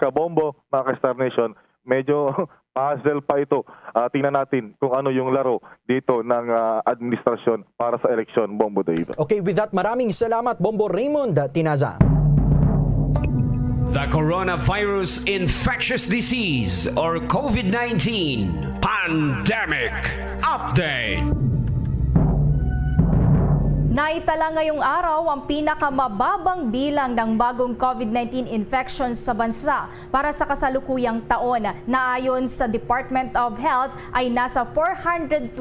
kabombo, mga ka-Star Nation, medyo puzzle pa ito. Tingnan natin kung ano yung laro dito ng administrasyon para sa eleksyon, Bombo Dave. Okay, with that, maraming salamat, Bombo Raymond Tinaza. The coronavirus infectious disease or COVID-19 pandemic update. Naitala ngayong araw ang pinakamababang bilang ng bagong COVID-19 infections sa bansa para sa kasalukuyang taon na ayon sa Department of Health ay nasa 425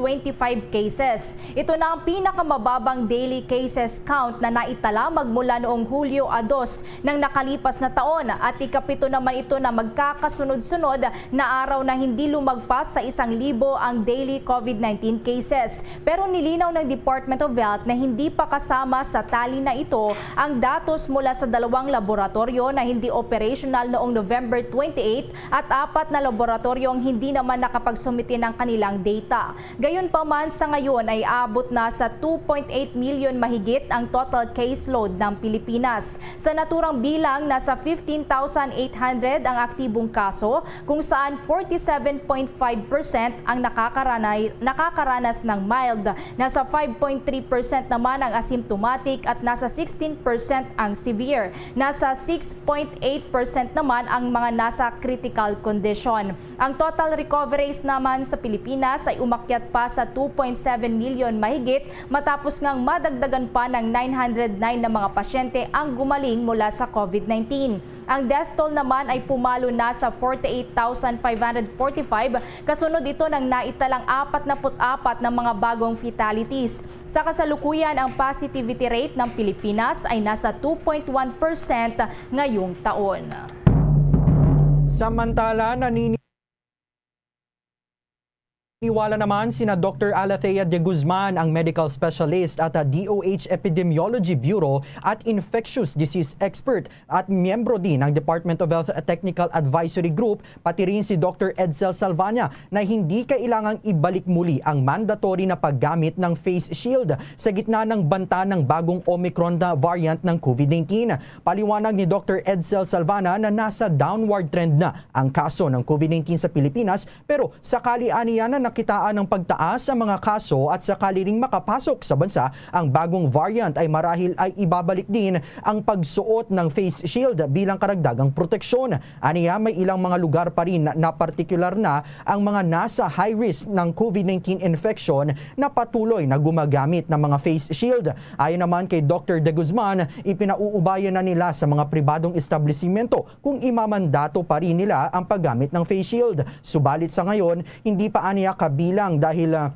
cases. Ito na ang pinakamababang daily cases count na naitala magmula noong Hulyo 2 ng nakalipas na taon at ikapito naman ito na magkakasunod-sunod na araw na hindi lumagpas sa 1,000 ang daily COVID-19 cases. Pero nilinaw ng Department of Health na hindi pa kasama sa tali na ito ang datos mula sa 2 laboratorio na hindi operational noong November 28 at 4 na laboratoryong hindi naman nakapagsumite ng kanilang data. Gayunpaman sa ngayon ay abot na sa 2.8 million mahigit ang total caseload ng Pilipinas. Sa naturang bilang, nasa 15,800 ang aktibong kaso kung saan 47.5% ang nakakaranas ng mild, nasa 5.3% naman ang asymptomatic at nasa 16% ang severe. Nasa 6.8% naman ang mga nasa critical condition. Ang total recoveries naman sa Pilipinas ay umakyat pa sa 2.7 million mahigit matapos ngang madagdagan pa ng 909 na mga pasyente ang gumaling mula sa COVID-19. Ang death toll naman ay pumalo na sa 48,545 kasunod ito ng naitalang 44 na mga bagong fatalities. Sa kasalukuyan, ang positivity rate ng Pilipinas ay nasa 2.1% ngayong taon. Samantala, Niwala naman sina Dr. Alathea de Guzman, ang medical specialist at DOH Epidemiology Bureau at infectious disease expert at miyembro din ng Department of Health Technical Advisory Group, pati rin si Dr. Edsel Salvania na hindi kailangang ibalik muli ang mandatory na paggamit ng face shield sa gitna ng banta ng bagong Omicron na variant ng COVID-19. Paliwanag ni Dr. Edsel Salvania na nasa downward trend na ang kaso ng COVID-19 sa Pilipinas pero sakali aniya na nakitaan ng pagtaas sa mga kaso at sakali ring makapasok sa bansa ang bagong variant ay marahil ay ibabalik din ang pagsuot ng face shield bilang karagdagang proteksyon. Aniya, may ilang mga lugar pa rin na partikular na ang mga nasa high risk ng COVID-19 infection na patuloy na gumagamit ng mga face shield. Ayon naman kay Dr. De Guzman, ipinauubayan na nila sa mga pribadong establishmento kung imamandato pa rin nila ang paggamit ng face shield. Subalit sa ngayon, hindi pa aniya kabilang dahil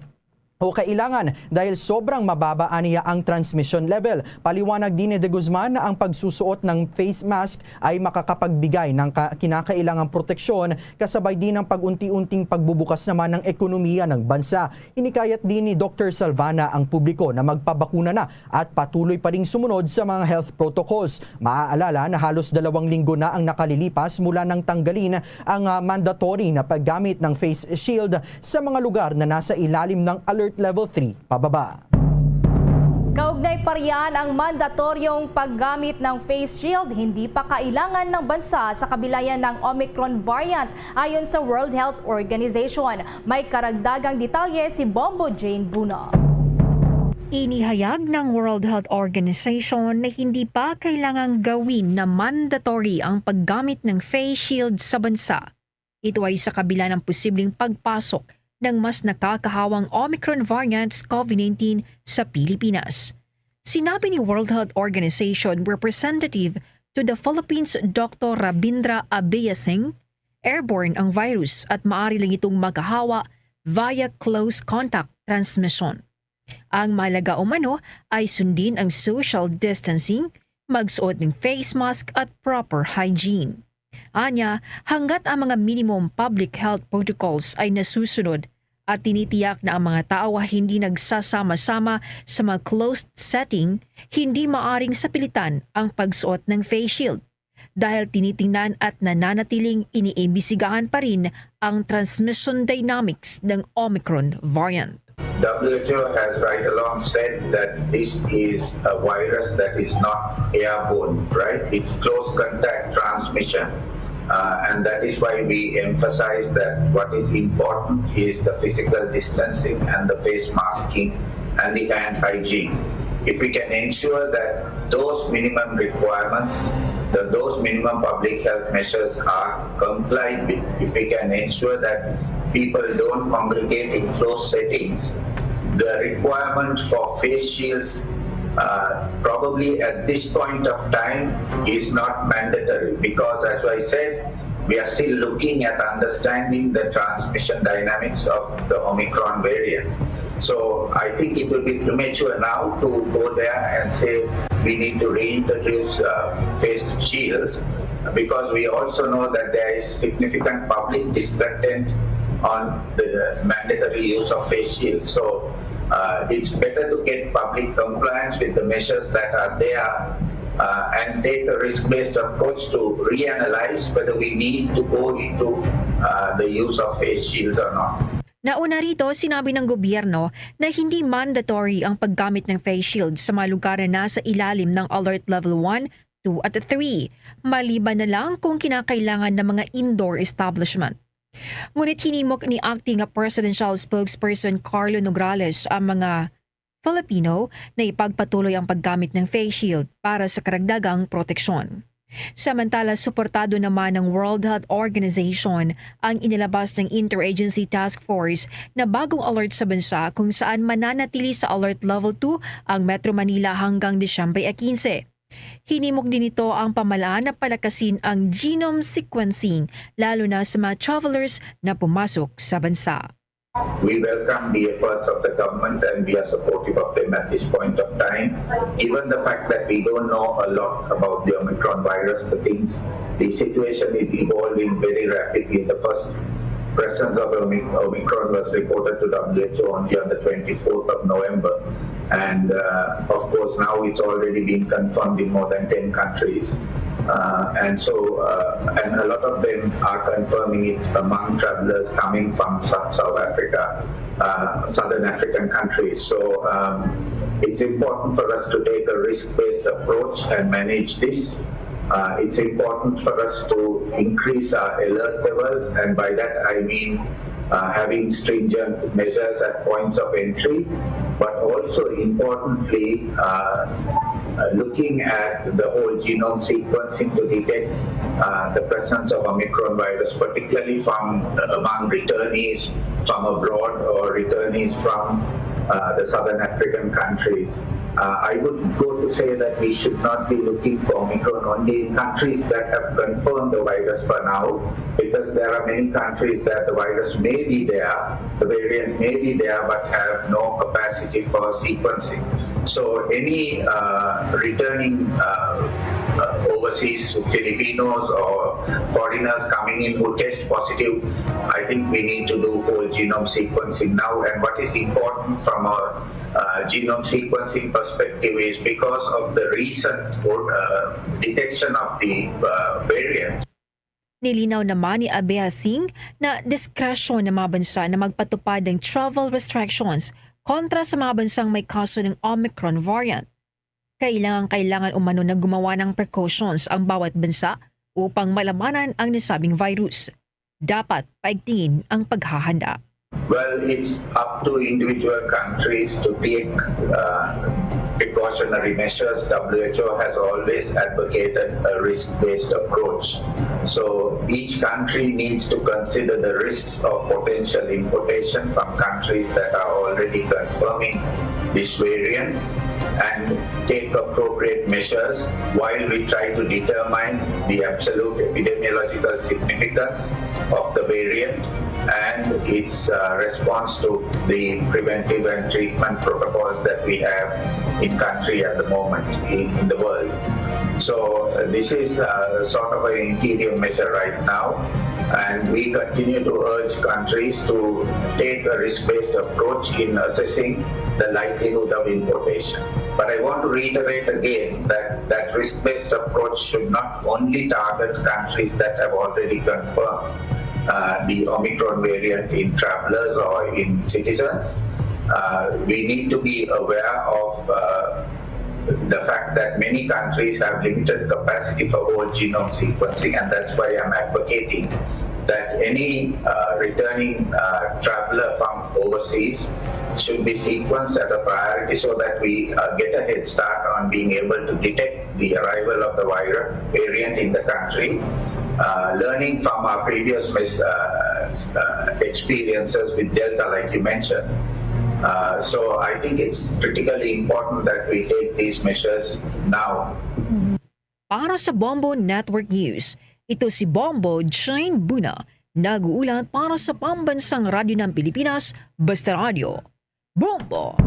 kailangan dahil sobrang mababa aniya ang transmission level. Paliwanag din ni De Guzman na ang pagsusuot ng face mask ay makakapagbigay ng kinakailangang proteksyon kasabay din ng pag-unti-unting pagbubukas naman ng ekonomiya ng bansa. Inikayat din ni Dr. Salvana ang publiko na magpabakuna na at patuloy pa ring sumunod sa mga health protocols. Maaalala na halos 2 linggo na ang nakalilipas mula nang tanggalin ang mandatory na paggamit ng face shield sa mga lugar na nasa ilalim ng alert level 3 pababa. Kaugnay pa riyan ang mandatoryong paggamit ng face shield, hindi pa kailangan ng bansa sa kabilayan ng Omicron variant ayon sa World Health Organization. May karagdagang detalye si Bombo Jane Buna. Inihayag ng World Health Organization na hindi pa kailangang gawin na mandatory ang paggamit ng face shield sa bansa. Ito ay sa kabila ng posibleng pagpasok ng mas nakakahawang Omicron variants COVID-19 sa Pilipinas. Sinabi ni World Health Organization Representative to the Philippines Dr. Rabindra Abeyasinghe, airborne ang virus at maaari lang itong makahawa via close contact transmission. Ang mahalaga umano ay sundin ang social distancing, magsuot ng face mask at proper hygiene. Anya, hanggat ang mga minimum public health protocols ay nasusunod at tinitiyak na ang mga tao ay hindi nagsasama-sama sa mga closed setting, hindi maaring sapilitan ang pagsuot ng face shield dahil tinitingnan at nananatiling iniimbisigahan pa rin ang transmission dynamics ng Omicron variant. WHO has right along said that this is a virus that is not airborne, right? It's close contact transmission. And that is why we emphasize that what is important is the physical distancing and the face masking and the hand hygiene. If we can ensure that those minimum requirements, that those minimum public health measures are complied with, if we can ensure that people don't congregate in closed settings, the requirement for face shields probably at this point of time is not mandatory, because as I said, we are still looking at understanding the transmission dynamics of the Omicron variant. So I think it will be premature now to go there and say we need to reintroduce face shields, because we also know that there is significant public discontent on the mandatory use of face shields. So it's better to get public compliance with the measures that are there and take a risk-based approach to reanalyze whether we need to go into the use of face shields or not. Nauna rito, sinabi ng gobyerno na hindi mandatory ang paggamit ng face shield sa mga lugar na nasa ilalim ng Alert Level 1, 2 at 3, maliban na lang kung kinakailangan ng mga indoor establishment. Ngunit hinimok ni Acting Presidential Spokesperson Carlo Nograles ang mga Filipino na ipagpatuloy ang paggamit ng face shield para sa karagdagang proteksyon. Samantala, suportado naman ng World Health Organization ang inilabas ng Interagency Task Force na bagong alert sa bansa kung saan mananatili sa Alert Level 2 ang Metro Manila hanggang Disyembre 15. Hinimok din ito ang pamahalaan na palakasin ang genome sequencing lalo na sa mga travelers na pumasok sa bansa. We welcome the efforts of the government and we are supportive of them at this point of time. Given the fact that we don't know a lot about the Omicron virus, the situation is evolving very rapidly. The first presence of Omicron was reported to WHO only on the 24th of November. And of course, now it's already been confirmed in more than 10 countries. And a lot of them are confirming it among travelers coming from South Africa, Southern African countries. So it's important for us to take a risk-based approach and manage this. It's important for us to increase our alert levels, and by that I mean having stringent measures at points of entry, but also importantly, looking at the whole genome sequencing to detect the presence of Omicron virus, particularly from among returnees from abroad or returnees from the southern African countries. I would go to say that we should not be looking for Omicron only in countries that have confirmed the virus for now, because there are many countries that the virus may be there, the variant may be there, but have no capacity for sequencing. So any returning overseas Filipinos or foreigners coming in who test positive, I think we need to do whole genome sequencing now. And what is important from a genome sequencing perspective is because of the recent detection of the variant. Nilinaw naman ni Abea Singh na diskresyon ng mga bansa na magpatupad ng travel restrictions kontra sa mga bansang may kaso ng Omicron variant. Kailangan umano na gumawa ng precautions ang bawat bansa upang malabanan ang nasabing virus. Dapat paigtingin ang paghahanda. Well, it's up to individual countries to take precautionary measures. WHO has always advocated a risk-based approach. So each country needs to consider the risks of potential importation from countries that are already confirming this variant and take appropriate measures while we try to determine the absolute epidemiological significance of the variant and its response to the preventive and treatment protocols that we have in country at the moment in the world. So this is sort of an interim measure right now, and we continue to urge countries to take a risk-based approach in assessing the likelihood of importation. But I want to reiterate again that that risk-based approach should not only target countries that have already confirmed the Omicron variant in travelers or in citizens. We need to be aware of the fact that many countries have limited capacity for whole genome sequencing, and that's why I'm advocating that any returning traveler from overseas should be sequenced as a priority so that we get a head start on being able to detect the arrival of the virus variant in the country. Learning from our previous experiences with Delta, like you mentioned. So I think it's critically important that we take these measures now. Para sa Bombo Network News, ito si Bombo Jane Buna, nag-uulat para sa Pambansang Radyo ng Pilipinas, Basta Radio. Bombo!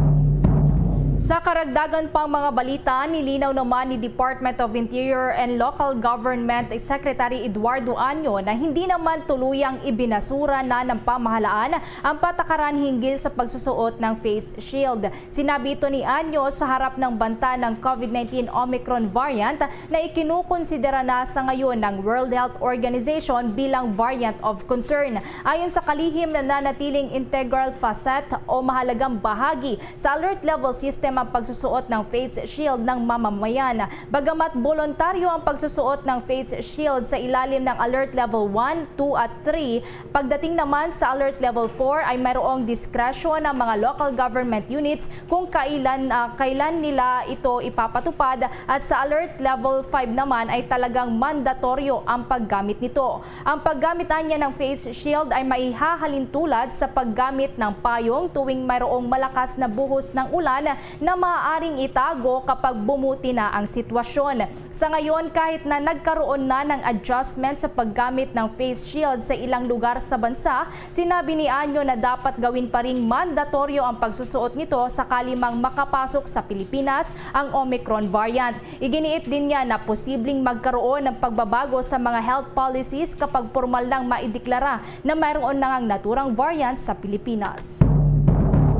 Sa karagdagan pang mga balita, nilinaw naman ni Department of Interior and Local Government Secretary Eduardo Año na hindi naman tuluyang ibinasura na ng pamahalaan ang patakaran hinggil sa pagsusuot ng face shield. Sinabi ito ni Año sa harap ng banta ng COVID-19 Omicron variant na ikinukonsidera na sa ngayon ng World Health Organization bilang variant of concern. Ayon sa kalihim na nanatiling integral facet o mahalagang bahagi sa alert level system ang pagsusuot ng face shield ng mamamayan. Bagamat voluntaryo ang pagsusuot ng face shield sa ilalim ng Alert Level 1, 2 at 3, pagdating naman sa Alert Level 4 ay mayroong diskresyon ng mga local government units kung kailan nila ito ipapatupad, at sa Alert Level 5 naman ay talagang mandatoryo ang paggamit nito. Ang paggamit niya ng face shield ay maihahalin tulad sa paggamit ng payong tuwing mayroong malakas na buhos ng ulan na maaaring itago kapag bumuti na ang sitwasyon. Sa ngayon, kahit na nagkaroon na ng adjustment sa paggamit ng face shield sa ilang lugar sa bansa, sinabi ni Año na dapat gawin pa ring mandatoryo ang pagsusuot nito sakali mang makapasok sa Pilipinas ang Omicron variant. Iginiit din niya na posibleng magkaroon ng pagbabago sa mga health policies kapag formal nang maideklara na mayroon na ngang naturang variant sa Pilipinas.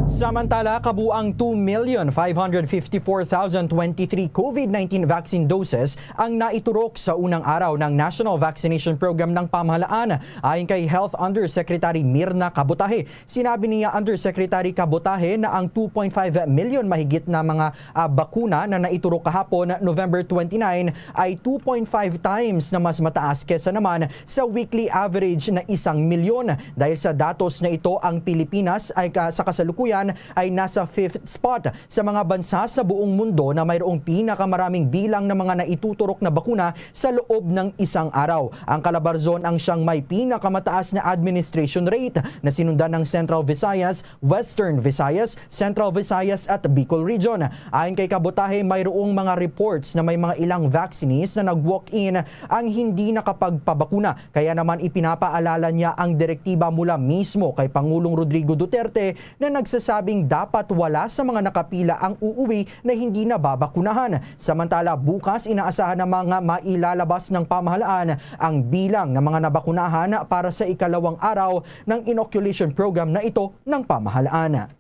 Samantala, kabuang 2,554,023 COVID-19 vaccine doses ang naiturok sa unang araw ng National Vaccination Program ng pamahalaan. Ayon kay Health Undersecretary Mirna Cabutahe, sinabi niya Undersecretary Cabutahe na ang 2.5 million mahigit na mga bakuna na naiturok kahapon November 29 ay 2.5 times na mas mataas kesa naman sa weekly average na 1 milyon. Dahil sa datos na ito, ang Pilipinas ay sa kasalukuyan ay nasa 5th spot sa mga bansa sa buong mundo na mayroong pinakamaraming bilang ng mga naituturok na bakuna sa loob ng isang araw. Ang Calabarzon ang siyang may pinakamataas na administration rate na sinundan ng Central Visayas, Western Visayas, Central Visayas at Bicol Region. Ayon kay Cabutahe, mayroong mga reports na may mga ilang vaccinees na nag-walk-in ang hindi nakapagpabakuna. Kaya naman ipinapaalala niya ang direktiba mula mismo kay Pangulong Rodrigo Duterte na nagsasabing dapat wala sa mga nakapila ang uuwi na hindi nababakunahan. Samantala, bukas inaasahan ng mga mailalabas ng pamahalaan ang bilang ng mga nabakunahan para sa ikalawang araw ng inoculation program na ito ng pamahalaan.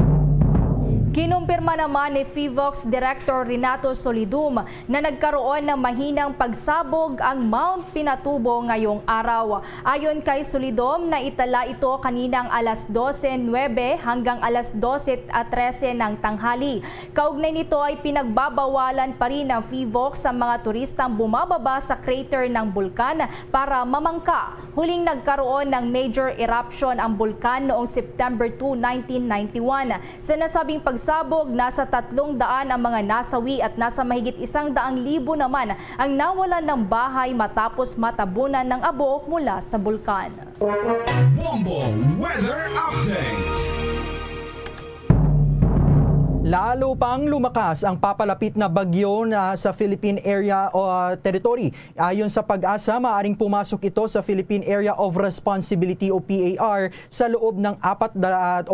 Kinumpirma naman ni FIVOX Director Renato Solidum na nagkaroon ng mahinang pagsabog ang Mount Pinatubo ngayong araw. Ayon kay Solidum, naitala ito kaninang alas 12:09 hanggang alas 12:13 ng tanghali. Kaugnay nito ay pinagbabawalan pa rin ng FIVOX sa mga turistang bumababa sa crater ng bulkan para mamangka. Huling nagkaroon ng major eruption ang bulkan noong September 2, 1991. Sa nasabing pagsabog, nasa 300 ang mga nasawi at nasa mahigit 100,000 naman ang nawalan ng bahay matapos matabunan ng abo mula sa bulkan. Bombo Weather Update. Lalo pang lumakas ang papalapit na bagyo sa Philippine Area o Territory. Ayon sa Pag-asa, maaaring pumasok ito sa Philippine Area of Responsibility o PAR sa loob ng 24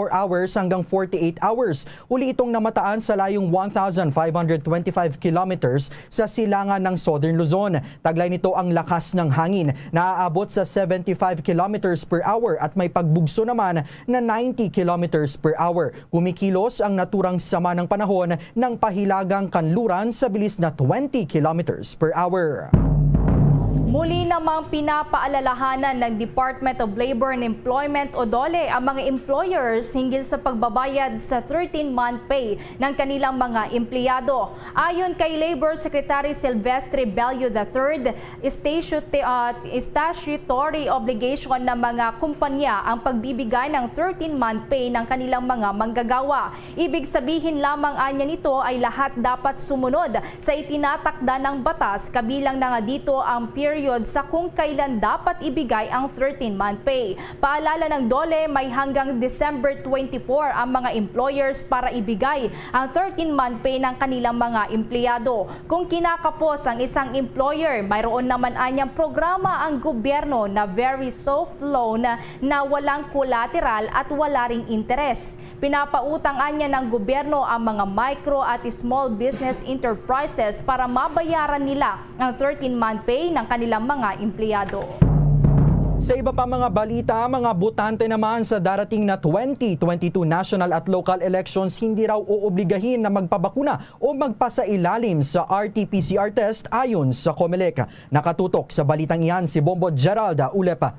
hours hanggang 48 hours. Huli itong namataan sa layong 1,525 kilometers sa silangan ng Southern Luzon. Taglay nito ang lakas ng hangin na aabot sa 75 kilometers per hour at may pagbugso naman na 90 kilometers per hour. Kumikilos ang naturang sama ng panahon ng pahilagang kanluran sa bilis na 20 kilometers per hour. Muli namang pinapaalalahanan ng Department of Labor and Employment o DOLE ang mga employers hinggil sa pagbabayad sa 13-month pay ng kanilang mga empleyado. Ayon kay Labor Secretary Silvestre Bello III, statutory obligation ng mga kumpanya ang pagbibigay ng 13-month pay ng kanilang mga manggagawa. Ibig sabihin lamang anya nito ay lahat dapat sumunod sa itinatakda ng batas, kabilang na nga dito ang period sa kung kailan dapat ibigay ang 13-month pay. Paalala ng DOLE, may hanggang December 24 ang mga employers para ibigay ang 13-month pay ng kanilang mga empleyado. Kung kinakapos ang isang employer, mayroon naman anyang programa ang gobyerno na very soft loan na walang collateral at wala ring interes. Pinapautang anya ng gobyerno ang mga micro at small business enterprises para mabayaran nila ang 13-month pay ng kanilang mga empleyado. Sa iba pa mga balita, mga botante naman sa darating na 2022 national at local elections hindi raw uobligahin na magpabakuna o magpasailalim sa RT-PCR test ayon sa COMELEC. Nakatutok sa balitang iyan si Bombo Gerald Ulepa.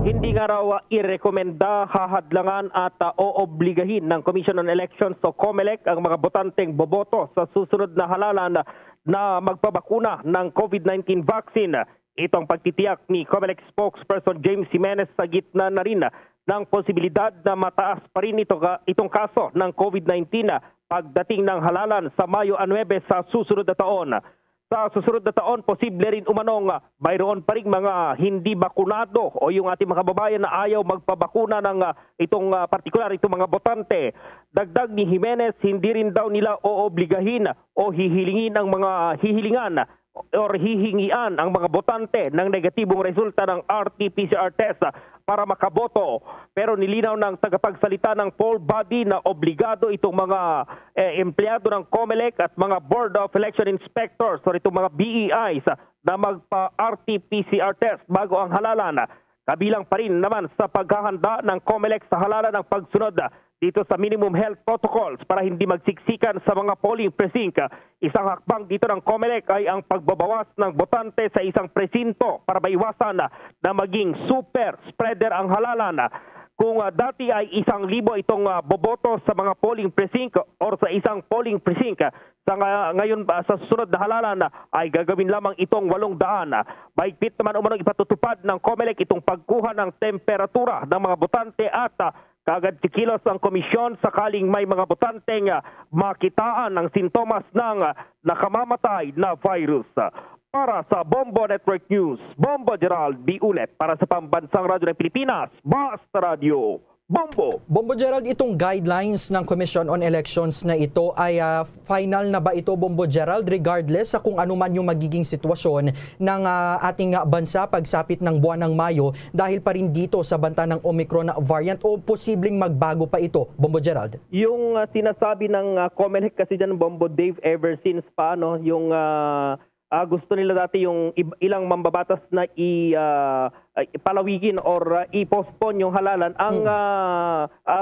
Hindi nga raw irekomenda, hahadlangan at oobligahin ng Commission on Elections o COMELEC ang mga botanteng boboto sa susunod na halalan na magpabakuna ng COVID-19 vaccine. Ito ang pagtitiyak ni COMELEC spokesperson James Jimenez sa gitna na rin ng posibilidad na mataas pa rin itong kaso ng COVID-19 pagdating ng halalan sa Mayo 9 sa susunod na taon. Sa susunod na taon, posible rin umanong mayroon pa rin mga hindi bakunado o yung ating mga kababayan na ayaw magpabakuna ng itong partikular, itong mga botante. Dagdag ni Jimenez, hindi rin daw nila oobligahin o hihilingin ang mga hihilingan or hihingian ang mga botante ng negatibong resulta ng RT-PCR test para makaboto. Pero nilinaw ng tagapagsalita ng poll body na obligado itong mga empleyado ng COMELEC at mga Board of Election Inspectors o itong mga BEIs na magpa-RT-PCR test bago ang halalan. Kabilang pa rin naman sa paghahanda ng COMELEC sa halalan ng pagsunod dito sa minimum health protocols para hindi magsiksikan sa mga polling precinct. Isang hakbang dito ng COMELEC ay ang pagbabawas ng botante sa isang presinto para maiwasan na maging super spreader ang halalan. Kung dati ay 1,000 itong boboto sa mga polling precinct or sa isang polling precinct, ngayon sa susunod na halalan ay gagawin lamang itong 800. Mahigpit naman umanong ipatutupad ng COMELEC itong pagkuha ng temperatura ng mga botante at kaagad sikilos ang komisyon sakaling may mga botanteng makitaan ng sintomas ng nakamamatay na virus. Para sa Bombo Network News, Bombo Gerald B. Ulet para sa Pambansang Radyo ng Pilipinas, Basta Radio, Bombo! Bombo Gerald, itong guidelines ng Commission on Elections na ito ay final na ba ito, Bombo Gerald, regardless sa kung ano man yung magiging sitwasyon ng ating bansa pagsapit ng buwan ng Mayo dahil pa rin dito sa banta ng Omicron variant o posibleng magbago pa ito, Bombo Gerald? Yung sinasabi ng COMELEC kasi dyan, Bombo Dave, ever since pa, no, yung gusto nila dati yung ilang mambabatas na palawigin or i-postpone yung halalan. Ang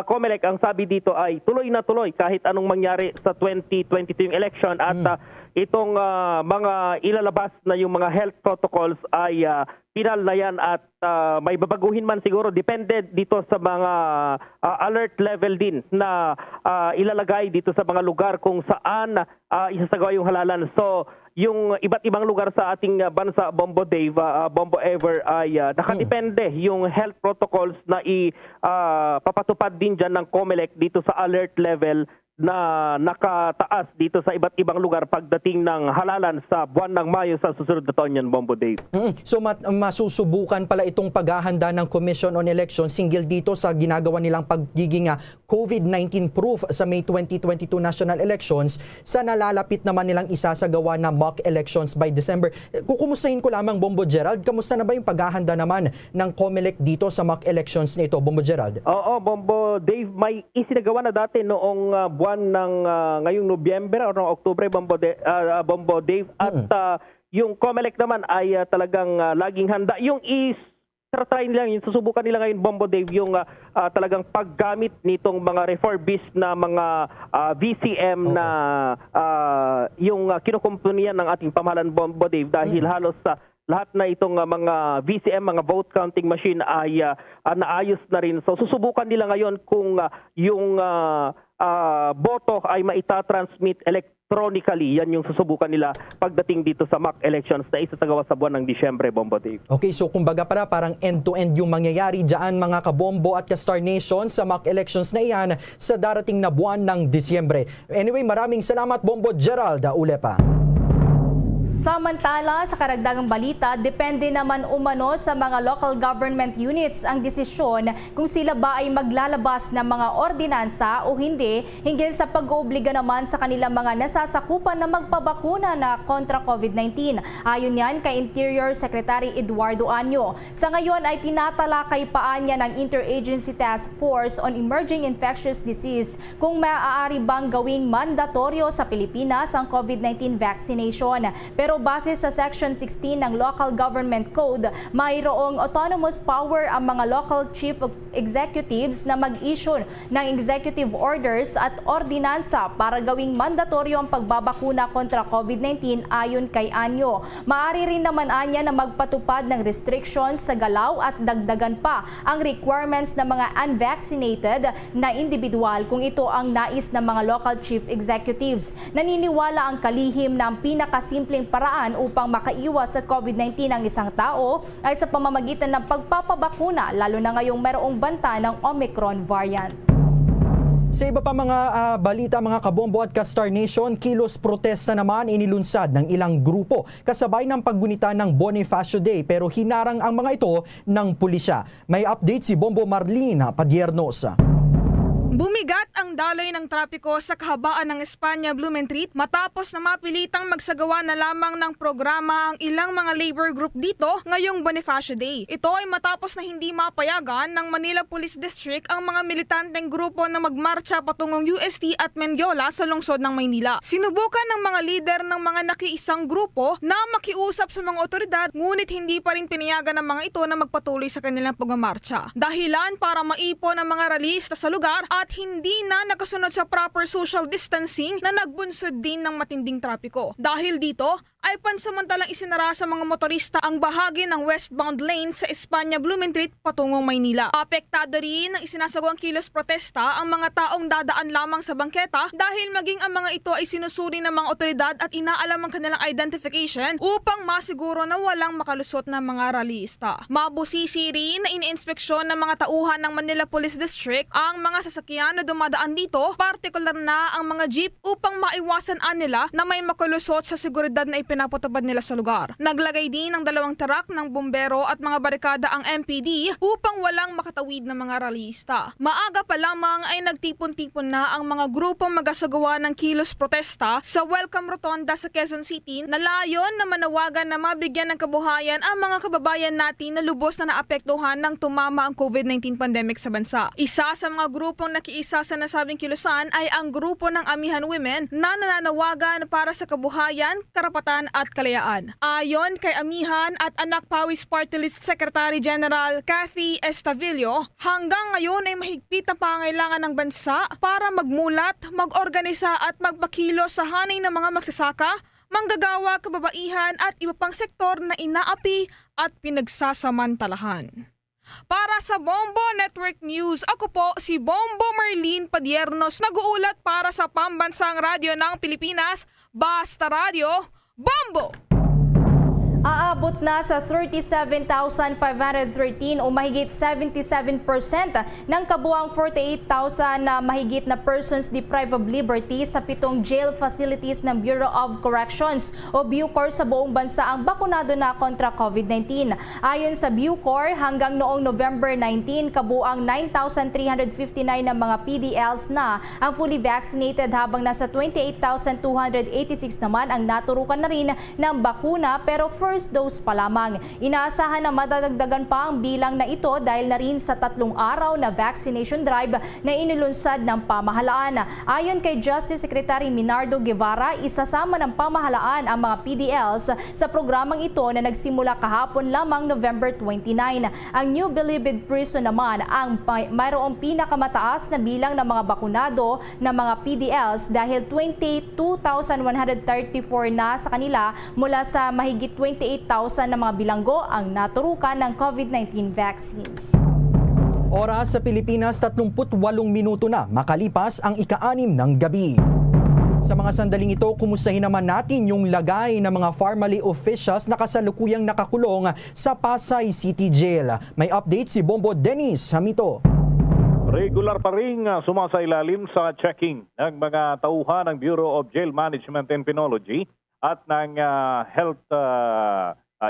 COMELEC, ang sabi dito ay tuloy na tuloy kahit anong mangyari sa 2022 yung election at itong mga ilalabas na yung mga health protocols ay pinal na yan at may babaguhin man siguro depende dito sa mga alert level din na ilalagay dito sa mga lugar kung saan isasagawa yung halalan. So yung iba't ibang lugar sa ating bansa, Bombo Dave, Bombo Ever, ay nakadepende yung health protocols na papatupad din dyan ng COMELEC dito sa alert level na nakataas dito sa iba't ibang lugar pagdating ng halalan sa buwan ng Mayo sa susunod na taon yan, Bombo Dave. So masusubukan pala itong paghahanda ng Commission on Elections singgil dito sa ginagawa nilang pagiging COVID-19 proof sa May 2022 national elections sa nalalapit naman nilang isasagawa na mock elections by December. Kukumustahin ko lamang, Bombo Gerald, kamusta na ba yung paghahanda naman ng COMELEC dito sa mock elections nito, Bombo Gerald? Oo, Bombo Dave, may isinagawa na dati noong buwan ng ngayong Nobyembre o noong Oktubre, Bombo Dave, at yung COMELEC naman ay talagang laging handa. Yung try nila, yung susubukan nila ngayon, Bombo Dave, yung talagang paggamit nitong mga refurbished na mga VCM na yung kinukumpunian ng ating pamahalaan, Bombo Dave, dahil halos lahat na itong mga VCM, mga vote counting machine ay naayos na rin. So susubukan nila ngayon kung yung boto ay maitatransmit electronically. Yan yung susubukan nila pagdating dito sa mock elections na isasagawa sa buwan ng Disyembre, Bombo Dave. Okay, so kumbaga para parang end-to-end yung mangyayari dyan, mga kabombo at ka-Star Nation, sa mock elections na iyan sa darating na buwan ng Disyembre. Anyway, maraming salamat, Bombo Gerald Ulepa. Samantala, sa karagdagang balita, depende naman umano sa mga local government units ang desisyon kung sila ba ay maglalabas ng mga ordinansa o hindi hinggil sa pag-oobliga naman sa kanilang mga nasasakupan na magpabakuna na kontra COVID-19. Ayon yan kay Interior Secretary Eduardo Anyo. Sa ngayon ay tinatalakay pa niya ng Interagency Task Force on Emerging Infectious Disease kung maaari bang gawing mandatoryo sa Pilipinas ang COVID-19 vaccination. Pero base sa Section 16 ng Local Government Code, mayroong autonomous power ang mga local chief executives na mag-issue ng executive orders at ordinansa para gawing mandatoryo ang pagbabakuna kontra COVID-19 ayon kay Anyo. Maaari rin naman anya na magpatupad ng restrictions sa galaw at dagdagan pa ang requirements ng mga unvaccinated na individual kung ito ang nais ng mga local chief executives. Naniniwala ang kalihim na ang pinakasimpleng paraan upang makaiwas sa COVID-19 ang isang tao ay sa pamamagitan ng pagpapabakuna, lalo na ngayong mayroong banta ng Omicron variant. Sa iba pa mga balita, mga kabombo at ka-Star Nation, kilos protesta naman inilunsad ng ilang grupo kasabay ng paggunita ng Bonifacio Day pero hinarang ang mga ito ng pulisya. May update si Bombo Marlene Padiernos. Bumigat ang daloy ng trapiko sa kahabaan ng Espanya Blumentritt matapos na mapilitang magsagawa na lamang ng programa ang ilang mga labor group dito ngayong Bonifacio Day. Ito ay matapos na hindi mapayagan ng Manila Police District ang mga militanteng grupo na magmarcha patungong UST at Mendiola sa lungsod ng Maynila. Sinubukan ng mga lider ng mga nakiisang grupo na makiusap sa mga otoridad ngunit hindi pa rin pinayagan ng mga ito na magpatuloy sa kanilang pagmamarcha. Dahilan para maipon ang mga ralista sa lugar at hindi na nakasunod sa proper social distancing na nagbunsod din ng matinding trapiko. Dahil dito ay pansamantalang isinara sa mga motorista ang bahagi ng westbound lane sa Espanya Blumentritt patungong Maynila. Apektado rin ng isinasagawang kilos protesta ang mga taong dadaan lamang sa bangketa dahil maging ang mga ito ay sinusuri ng mga otoridad at inaalam ang kanilang identification upang masiguro na walang makalusot na mga rallyista. Mabusisi rin na iniinspeksyon ng mga tauhan ng Manila Police District ang mga sasakyan na dumadaan dito, partikular na ang mga jeep upang maiwasan nila na may makalusot sa seguridad na pinapatupad nila sa lugar. Naglagay din ng 2 truck ng bumbero at mga barikada ang MPD upang walang makatawid na mga rallyista. Maaga pa lamang ay nagtipon-tipon na ang mga grupong magasagawa ng kilos protesta sa Welcome Rotonda sa Quezon City na layon na manawagan na mabigyan ng kabuhayan ang mga kababayan natin na lubos na naapektuhan ng tumama ang COVID-19 pandemic sa bansa. Isa sa mga grupong nakiisa sa nasabing kilusan ay ang grupo ng Amihan Women na nananawagan para sa kabuhayan, karapatan at kalayaan. Ayon kay Amihan at Anak Pawis Party List Secretary General Cathy Estavillo, hanggang ngayon ay mahigpit ang pangailangan ng bansa para magmulat, mag-organisa at magpakilo sa hanay ng mga magsasaka, manggagawa, kababaihan at iba pang sektor na inaapi at pinagsasamantalahan. Para sa Bombo Network News, ako po si Bombo Marlene Padiernos, nag-uulat para sa Pambansang Radyo ng Pilipinas, Basta Radio, Bombo! Aabot na sa 37,513 o mahigit 77% ng kabuang 48,000 na mahigit na persons deprived of liberty sa 7 jail facilities ng Bureau of Corrections o BUCOR sa buong bansa ang bakunado na kontra COVID-19. Ayon sa BUCOR, hanggang noong November 19, kabuang 9,359 ng mga PDLs na ang fully vaccinated habang nasa 28,286 naman ang naturukan na rin ng bakuna pero first dose pa lamang. Inaasahan na madadagdagan pa ang bilang na ito dahil na rin sa 3 araw na vaccination drive na inilunsad ng pamahalaan. Ayon kay Justice Secretary Minardo Guevara, isasama ng pamahalaan ang mga PDLs sa programang ito na nagsimula kahapon lamang November 29. Ang New Bilibid Prison naman ang mayroong pinakamataas na bilang ng mga bakunado na mga PDLs dahil 22,134 na sa kanila mula sa mahigit 28,000 na mga bilanggo ang naturukan ng COVID-19 vaccines. Oras sa Pilipinas, 38 minuto na makalipas ang ika-6 ng gabi. Sa mga sandaling ito, kumustahin naman natin yung lagay ng mga Pharmally officials na kasalukuyang nakakulong sa Pasay City Jail. May update si Bombo Dennis Hamito. Regular pa rin sumasailalim sa checking ng mga tauhan ng Bureau of Jail Management and Penology at ng health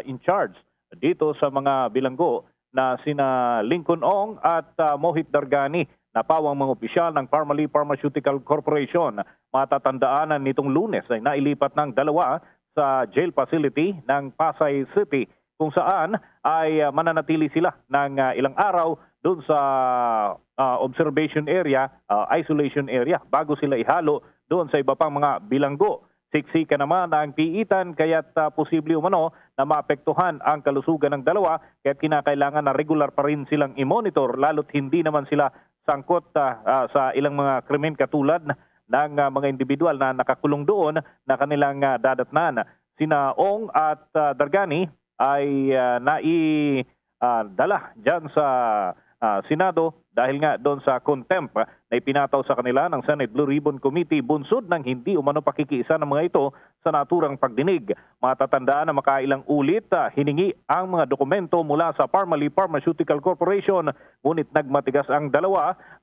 in charge dito sa mga bilanggo na sina Lincoln Ong at Mohit Dargani na pawang mga opisyal ng Pharmally Pharmaceutical Corporation. Matatandaanan nitong Lunes ay nailipat ng 2 sa jail facility ng Pasay City kung saan ay mananatili sila ng ilang araw doon sa observation area, isolation area bago sila ihalo doon sa iba pang mga bilanggo. Siksika naman ang piitan kaya't posible umano na maapektuhan ang kalusugan ng 2 kaya't kinakailangan na regular pa rin silang i-monitor lalo't hindi naman sila sangkot sa ilang mga krimen katulad ng mga individual na nakakulong doon na kanilang dadatnan. Sina Ong at Dargani ay naidala dyan sa Senado dahil nga doon sa contempt na ipinataw sa kanila ng Senate Blue Ribbon Committee bunsod ng hindi umano pakikiisa ng mga ito sa naturang pagdinig. Matatandaan na makailang ulit hiningi ang mga dokumento mula sa Pharmally Pharmaceutical Corporation ngunit nagmatigas ang 2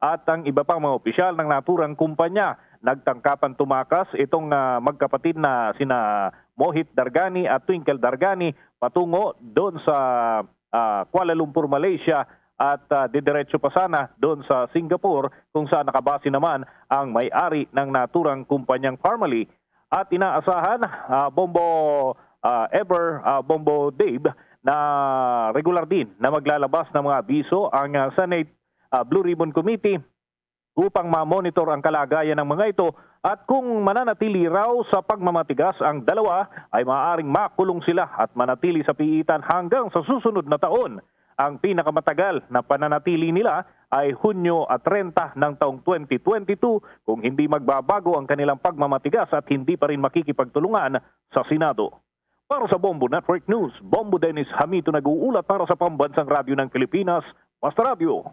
at ang iba pang mga opisyal ng naturang kumpanya. Nagtangkapan tumakas itong magkapatid na sina Mohit Dargani at Twinkle Dargani patungo doon sa Kuala Lumpur, Malaysia at didiretso pa sana doon sa Singapore kung saan nakabase naman ang may-ari ng naturang kumpanyang Pharmally. At inaasahan, Bombo Bombo Dave, na regular din na maglalabas ng mga abiso ang Senate Blue Ribbon Committee upang ma-monitor ang kalagayan ng mga ito at kung mananatili raw sa pagmamatigas ang 2 ay maaaring makulong sila at manatili sa piitan hanggang sa susunod na taon. Ang pinakamatagal na pananatili nila ay Hunyo 30 ng taong 2022 kung hindi magbabago ang kanilang pagmamatigas at hindi pa rin makikipagtulungan sa Senado. Para sa Bombo Network News, Bombo Dennis Hamito nag-uulat para sa Pambansang Radyo ng Pilipinas, Basta Radio,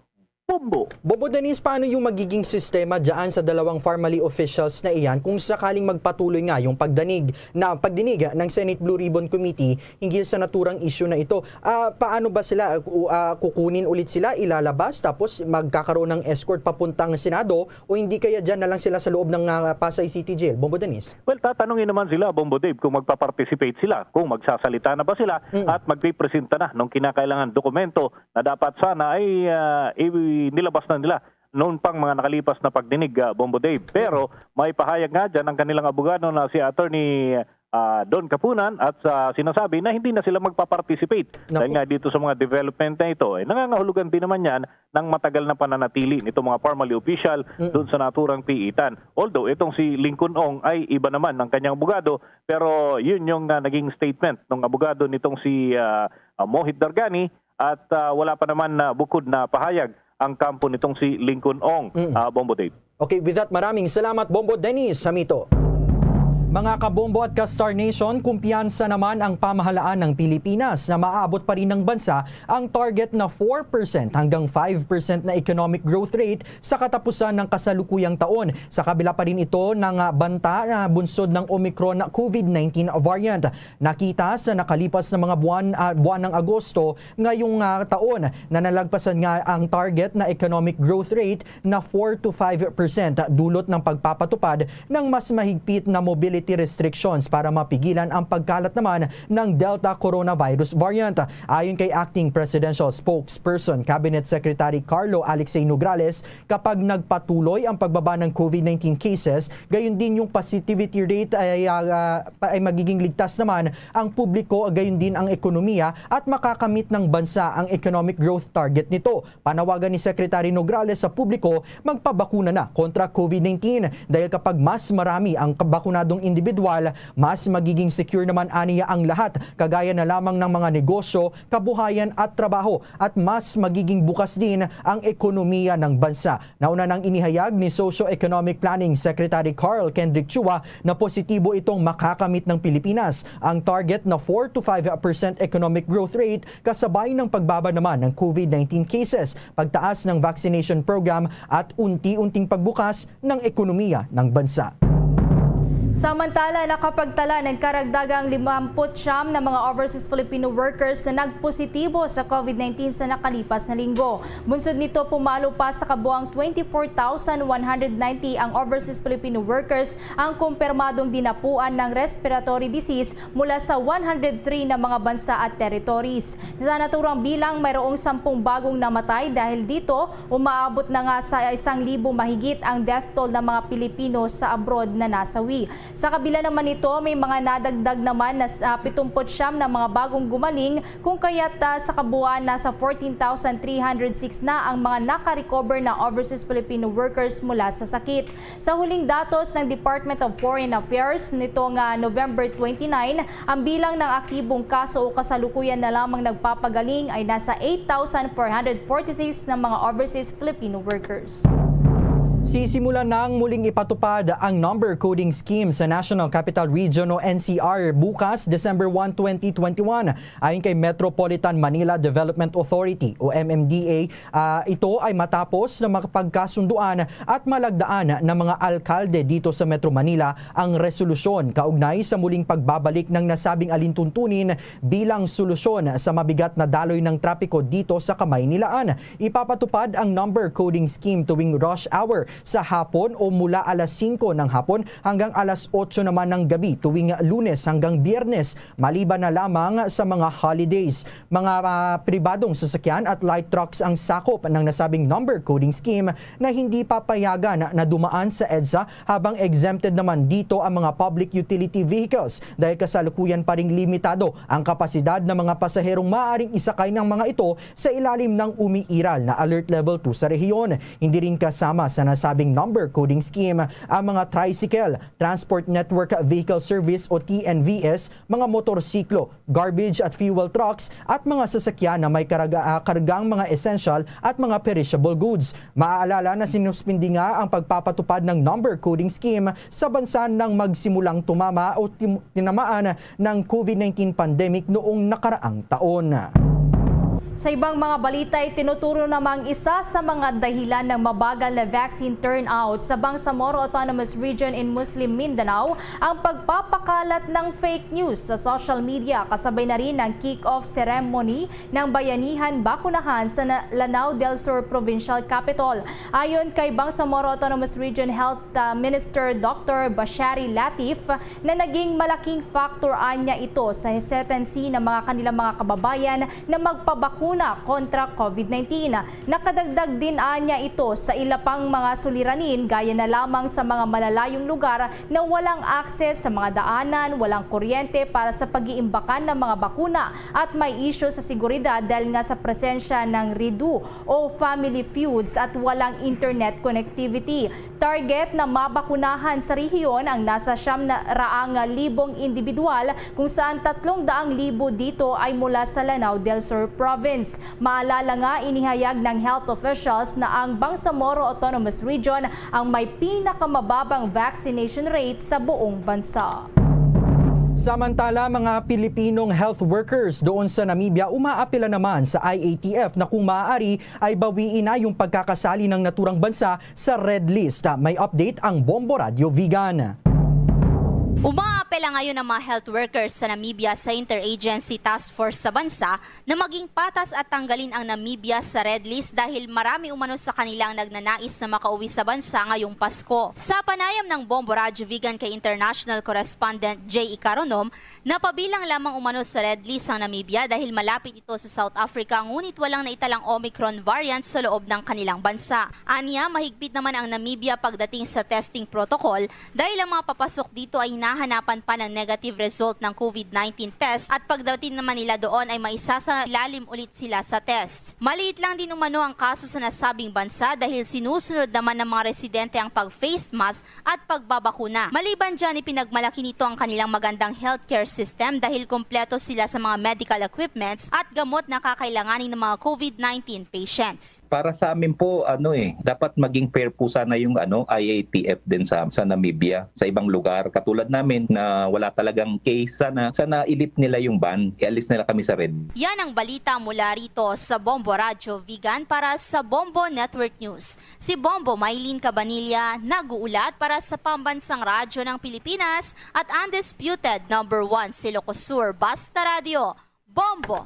Bombo. Bobo Dennis, paano yung magiging sistema dyan sa dalawang formally officials na iyan kung sakaling magpatuloy nga yung pagdinig ng Senate Blue Ribbon Committee hinggil sa naturang issue na ito? Paano ba sila kukunin ulit sila, ilalabas tapos magkakaroon ng escort papuntang Senado o hindi kaya dyan na lang sila sa loob ng Pasay City Jail? Bobo Dennis? Well, tatanungin naman sila, Bombo Dave, kung magpa-participate sila, kung magsasalita na ba sila at magpipresenta na ng kinakailangan dokumento na dapat sana ay nilabas na nila noon pang mga nakalipas na pagdinig, Bombo Dave. Pero may pahayag nga dyan ang kanilang abogado na si Attorney Don Kapunan at sinasabi na hindi na sila magpa-participate. Dahil nga dito sa mga development na ito, nangangahulugan din naman yan ng matagal na pananatili nito mga formally official doon sa naturang piitan. Although itong si Lincoln Ong ay iba naman ng kanyang abogado, pero yun yung naging statement ng abogado nitong si Mohit Dargani at wala pa naman bukod na pahayag ang kampo nitong si Lincoln Ong, Bombo Dave. Okay, with that, maraming salamat, Bombo Dennis Hamito. Mga kabombo at ka-Star Nation, kumpiyansa naman ang pamahalaan ng Pilipinas na maaabot pa rin ng bansa ang target na 4% hanggang 5% na economic growth rate sa katapusan ng kasalukuyang taon. Sa kabila pa rin ito ng banta na bunsod ng Omicron na COVID-19 variant. Nakita sa nakalipas na mga buwan ng Agosto ngayong taon na nalagpasan nga ang target na economic growth rate na 4 to 5% dulot ng pagpapatupad ng mas mahigpit na mobility restrictions para mapigilan ang pagkalat naman ng Delta coronavirus variant. Ayon kay Acting Presidential Spokesperson Cabinet Secretary Carlo Alexei Nograles, kapag nagpatuloy ang pagbaba ng COVID-19 cases, gayon din yung positivity rate ay magiging ligtas naman ang publiko, gayon din ang ekonomiya at makakamit ng bansa ang economic growth target nito. Panawagan ni Secretary Nograles sa publiko magpabakuna na kontra COVID-19 dahil kapag mas marami ang bakunadong individual, mas magiging secure naman aniya ang lahat, kagaya na lamang ng mga negosyo, kabuhayan at trabaho, at mas magiging bukas din ang ekonomiya ng bansa. Nauna nang inihayag ni Socio-Economic Planning Secretary Carl Kendrick Chua na positibo itong makakamit ng Pilipinas ang target na 4 to 5% economic growth rate kasabay ng pagbaba naman ng COVID-19 cases, pagtaas ng vaccination program at unti-unting pagbukas ng ekonomiya ng bansa. Samantala, nakapagtala ng karagdagang 59 na mga overseas Filipino workers na nagpositibo sa COVID-19 sa nakalipas na linggo. Bunsod nito, pumalo pa sa kabuang 24,190 ang overseas Filipino workers ang kumpirmadong dinapuan ng respiratory disease mula sa 103 na mga bansa at territories. Sa naturang bilang, mayroong 10 bagong namatay dahil dito, umaabot na nga sa 1,000 mahigit ang death toll ng mga Pilipino sa abroad na nasawi. Sa kabila naman nito, may mga nadagdag naman na 79 na mga bagong gumaling, kung kaya't sa kabuuan nasa 14,306 na ang mga nakarecover na overseas Filipino workers mula sa sakit. Sa huling datos ng Department of Foreign Affairs nitong November 29, ang bilang ng aktibong kaso o kasalukuyan na lamang nagpapagaling ay nasa 8,446 na mga overseas Filipino workers. Sisimulan nang muling ipatupad ang number coding scheme sa National Capital Region o NCR bukas, December 1, 2021. Ayon kay Metropolitan Manila Development Authority o MMDA, ito ay matapos na makapagkasunduan at malagdaan ng mga alkalde dito sa Metro Manila ang resolusyon kaugnay sa muling pagbabalik ng nasabing alintuntunin bilang solusyon sa mabigat na daloy ng trapiko dito sa Kamaynilaan. Ipapatupad ang number coding scheme tuwing rush hour sa hapon o mula alas 5 ng hapon hanggang alas 8 naman ng gabi tuwing Lunes hanggang Biyernes, maliban na lamang sa mga holidays. Mga pribadong sasakyan at light trucks ang sakop ng nasabing number coding scheme na hindi papayagan na dumaan sa EDSA, habang exempted naman dito ang mga public utility vehicles dahil kasalukuyan pa ring limitado ang kapasidad ng mga pasaherong maaaring isakay ng mga ito sa ilalim ng umiiral na Alert Level 2 sa rehiyon. Hindi rin kasama sa nasabing number coding scheme ang mga tricycle, Transport Network Vehicle Service o TNVS, mga motorsiklo, garbage at fuel trucks at mga sasakyan na may kargang mga essential at mga perishable goods. Maaalala na sinuspindi nga ang pagpapatupad ng number coding scheme sa bansa nang magsimulang tumama o tinamaan ng COVID-19 pandemic noong nakaraang taon. Sa ibang mga balita ay tinuturo namang isa sa mga dahilan ng mabagal na vaccine turnout sa Bangsamoro Autonomous Region in Muslim Mindanao ang pagpapakalat ng fake news sa social media kasabay na rin ng kick-off ceremony ng Bayanihan Bakunahan sa Lanao del Sur Provincial Capital. Ayon kay Bangsamoro Autonomous Region Health Minister Dr. Bashari Latif na naging malaking factor anya ito sa hesitancy ng mga kanilang mga kababayan na magpabakuna kontra COVID-19. Nakadagdag din anya ito sa ila pang mga suliranin gaya na lamang sa mga malalayong lugar na walang akses sa mga daanan, walang kuryente para sa pag-iimbakan ng mga bakuna at may issue sa seguridad dahil nga sa presensya ng RIDU o family feuds at walang internet connectivity. Target na mabakunahan sa rehiyon ang nasa 700,000 individual kung saan 300,000 dito ay mula sa Lanao del Sur Province. Maalala nga inihayag ng health officials na ang Bangsamoro Autonomous Region ang may pinakamababang vaccination rate sa buong bansa. Samantala, mga Pilipinong health workers doon sa Namibia umaapela naman sa IATF na kung maaari ay bawiin na yung pagkakasali ng naturang bansa sa red list. May update ang Bombo Radio Vegan. Umaapela ngayon ang mga health workers sa Namibia sa Interagency Task Force sa bansa na maging patas at tanggalin ang Namibia sa red list dahil marami umano sa kanilang nagnanais na makauwi sa bansa ngayong Pasko. Sa panayam ng Bombo Radio Vegan kay International Correspondent J.E. Caronom, napabilang lamang umano sa red list ang Namibia dahil malapit ito sa South Africa ngunit walang naitalang Omicron variant sa loob ng kanilang bansa. Aniya, mahigpit naman ang Namibia pagdating sa testing protocol dahil ang mga papasok dito ay hanapan pa ng negative result ng COVID-19 test at pagdating naman nila doon ay maisasalalim ulit sila sa test. Maliit lang din umano ang kaso sa nasabing bansa dahil sinusunod naman ng mga residente ang pag-face mask at pagbabakuna. Maliban dyan, ipinagmalaki nito ang kanilang magandang healthcare system dahil kompleto sila sa mga medical equipments at gamot na kakailanganin ng mga COVID-19 patients. Para sa amin po, dapat maging fair po sana yung IATF din sa Namibia, sa ibang lugar. Katulad namin na wala talagang case, sana ilip nila yung ban, ialis nila kami sa red. Yan ang balita mula rito sa Bombo Radio Vegan para sa Bombo Network News. Si Bombo Maylin Cabanilla nag-uulat para sa Pambansang Radyo ng Pilipinas at undisputed #1 Ilocos Sur Basta Radio, Bombo.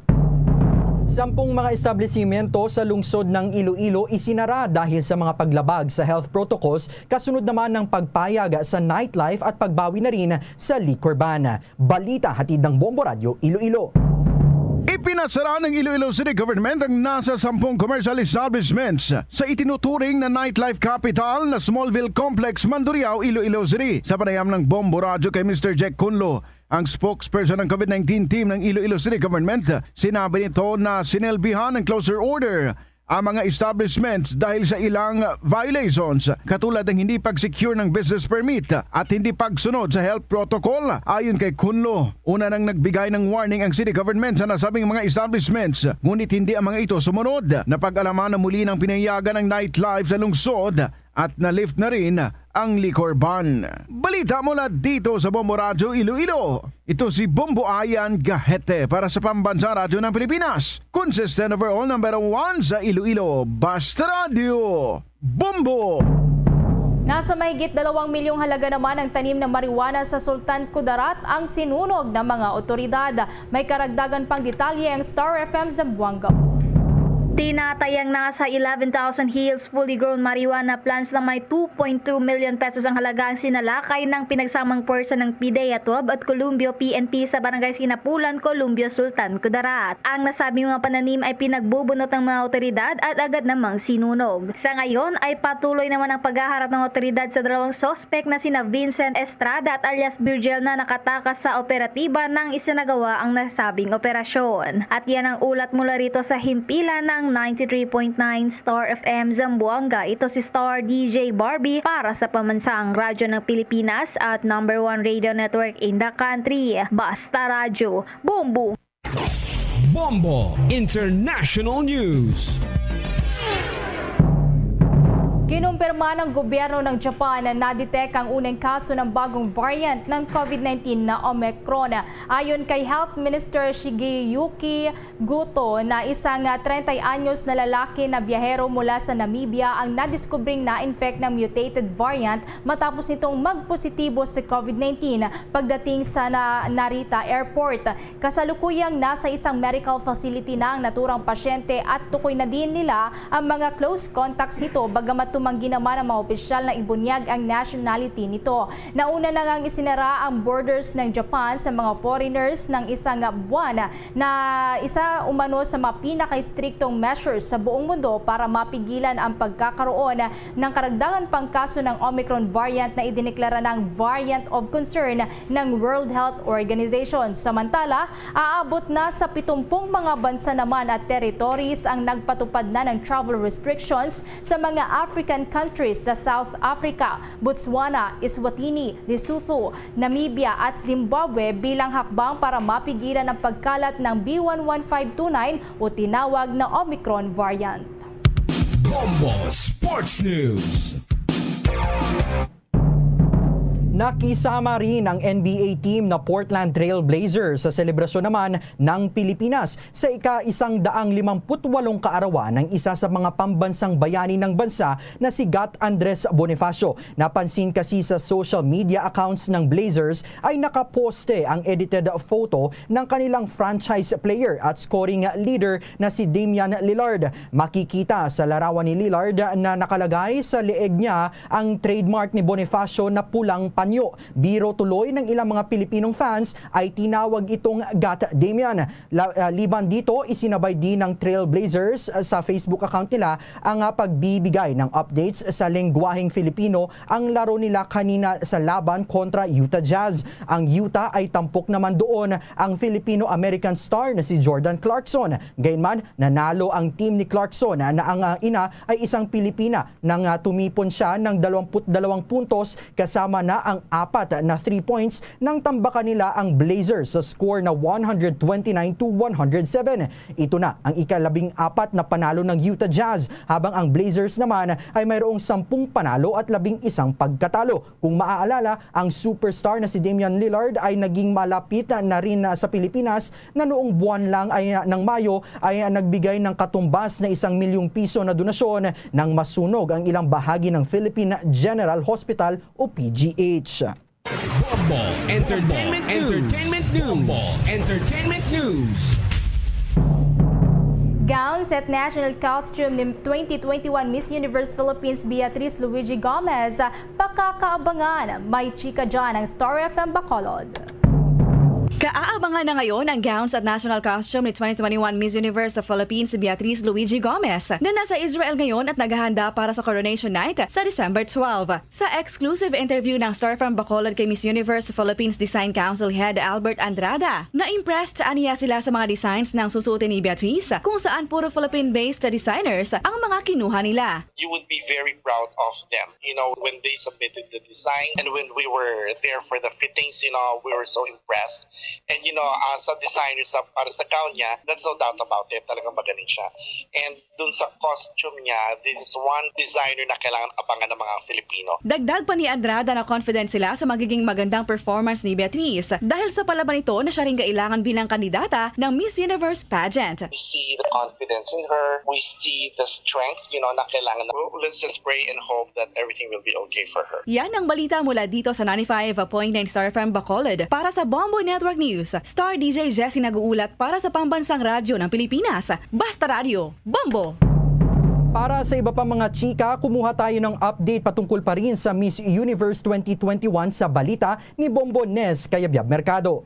10 mga establishmento sa lungsod ng Iloilo isinara dahil sa mga paglabag sa health protocols, kasunod naman ng pagpayag sa nightlife at pagbawi na rin sa liquor ban. Balita hatid ng Bombo Radio Iloilo. Ipinasara ng Iloilo City Government ang nasa 10 commercial establishments sa itinuturing na nightlife capital na Smallville Complex, Mandurriao, Iloilo City. Sa panayam ng Bombo Radio kay Mr. Jack Kunlo, ang spokesperson ng COVID-19 team ng Iloilo City Government, sinabi nito na sinelbihan ng closure order ang mga establishments dahil sa ilang violations katulad ng hindi pag-secure ng business permit at hindi pagsunod sa health protocol. Ayon kay Kunlo, una nang nagbigay ng warning ang city government sa nasabing mga establishments ngunit hindi ang mga ito sumunod. Napag-alaman na muli ng pinayagan ng nightlife sa lungsod at na-lift na rin ang liquor ban. Balita mula dito sa Bombo Radio Iloilo. Ito si Bombo Ayan Gahete para sa Pambansa Radio ng Pilipinas. Consistent overall #1 sa Iloilo. Basta Radio. Bombo! Nasa mahigit 2 milyong halaga naman ang tanim ng marijuana sa Sultan Kudarat ang sinunog ng mga otoridad. May karagdagan pang detalye ang Star FM Zamboanga. Tinatayang nasa 11,000 hills fully grown marijuana plants na may 2.2 million pesos ang halaga ang sinalakay ng pinagsamang puwersa ng PDEA-12 at Columbio PNP sa Barangay Sinapulan, Columbio, Sultan Kudarat. Ang nasabing mga pananim ay pinagbubunot ng mga otoridad at agad namang sinunog. Sa ngayon ay patuloy naman ang paghaharap ng otoridad sa 2 sospek na sina Vincent Estrada at alias Virgil na nakatakas sa operatiba nang isinagawa ang nasabing operasyon. At yan ang ulat mula rito sa himpilan ng ng 93.9 Star FM Zamboanga. Ito si Star DJ Barbie para sa pamansang radyo ng Pilipinas at #1 radio network in the country. Basta Radyo, Bombo! Bombo International News. Kinumpirma ng gobyerno ng Japan na nadetect ang unang kaso ng bagong variant ng COVID-19 na Omicron. Ayon kay Health Minister Shigeyuki Goto na isang 30 anyos na lalaki na biyahero mula sa Namibia ang nadiskubring na-infect ng mutated variant matapos nitong magpositibo sa COVID-19 pagdating sa Narita Airport. Kasalukuyang nasa isang medical facility na ang naturang pasyente at tukoy na din nila ang mga close contacts nito bagamat tumanggi naman ang mga opisyal na ibunyag ang nationality nito. Nauna na ngang isinara ang borders ng Japan sa mga foreigners ng isang buwan na isa umano sa mga pinaka-striktong measures sa buong mundo para mapigilan ang pagkakaroon ng karagdagan pang kaso ng Omicron variant na idineklara ng variant of concern ng World Health Organization. Samantala, aabot na sa 70 mga bansa naman at territories ang nagpatupad na ng travel restrictions sa mga African countries sa South Africa, Botswana, Eswatini, Lesotho, Namibia at Zimbabwe bilang hakbang para mapigilan ang pagkalat ng B11529 o tinawag na Omicron variant. Bombo Sports News. Nakisama rin ang NBA team na Portland Trail Blazers sa selebrasyon naman ng Pilipinas sa ika-158 kaarawan ng isa sa mga pambansang bayani ng bansa na si Gat Andres Bonifacio. Napansin kasi sa social media accounts ng Blazers ay nakaposte ang edited photo ng kanilang franchise player at scoring leader na si Damian Lillard. Makikita sa larawan ni Lillard na nakalagay sa leeg niya ang trademark ni Bonifacio na pulang panyo. Biro tuloy ng ilang mga Pilipinong fans ay tinawag itong Gat Damian. Liban dito, isinabay din ng Trailblazers sa Facebook account nila ang pagbibigay ng updates sa lengguwaheng Filipino ang laro nila kanina sa laban kontra Utah Jazz. Ang Utah ay tampok naman doon ang Filipino-American star na si Jordan Clarkson. Gayunman, nanalo ang team ni Clarkson na ang ina ay isang Pilipina nang tumipon siya ng 22 puntos kasama na ang 4 na 3 points nang tambakan nila ang Blazers sa score na 129-107. Ito na ang ika-14 na panalo ng Utah Jazz habang ang Blazers naman ay mayroong 10 panalo at 11 pagkatalo. Kung maaalala, ang superstar na si Damian Lillard ay naging malapit na rin sa Pilipinas na noong buwan lang ng Mayo ay nagbigay ng katumbas na 1 milyong piso na donasyon nang masunog ang ilang bahagi ng Philippine General Hospital o PGH. Bombo Entertainment News. Entertainment News. Gowns at national costume ni 2021 Miss Universe Philippines Beatriz Luigi Gomez, pakakaabangan. May chika dyan ang Star FM Bacolod. Kaaabangan na ngayon ang gowns at national costume ni 2021 Miss Universe sa Philippines si Beatriz Luigi Gomez na nasa Israel ngayon at naghahanda para sa Coronation Night sa December 12. Sa exclusive interview ng Star from Bacolod kay Miss Universe Philippines Design Council Head Albert Andrada, na-impressed aniya sila sa mga designs ng susuotin ni Beatriz kung saan puro Philippine-based designers ang mga kinuha nila. You would be very proud of them. You know, when they submitted the design and when we were there for the fittings, you know, we were so impressed. And you know, as a designer para sa gown niya, that's no doubt about it. Talagang magaling siya. And dun sa costume niya, this is one designer na kailangan abangan ng mga Filipino. Dagdag pa ni Andrada na confident sila sa magiging magandang performance ni Beatriz dahil sa palaban ito na siya rin kailangan bilang kandidata ng Miss Universe pageant. We see the confidence in her. We see the strength, you know, na kailangan. Let's just pray and hope that everything will be okay for her. Yan ang balita mula dito sa 95.9 Star FM Bacolod. Para sa Bombo Network News, Star DJ Jessie nag-uulat para sa pambansang radyo ng Pilipinas. Basta Radio, Bombo! Para sa iba pang mga chika, kumuha tayo ng update patungkol pa rin sa Miss Universe 2021 sa balita ni Bombo Nes Cayabyab Mercado.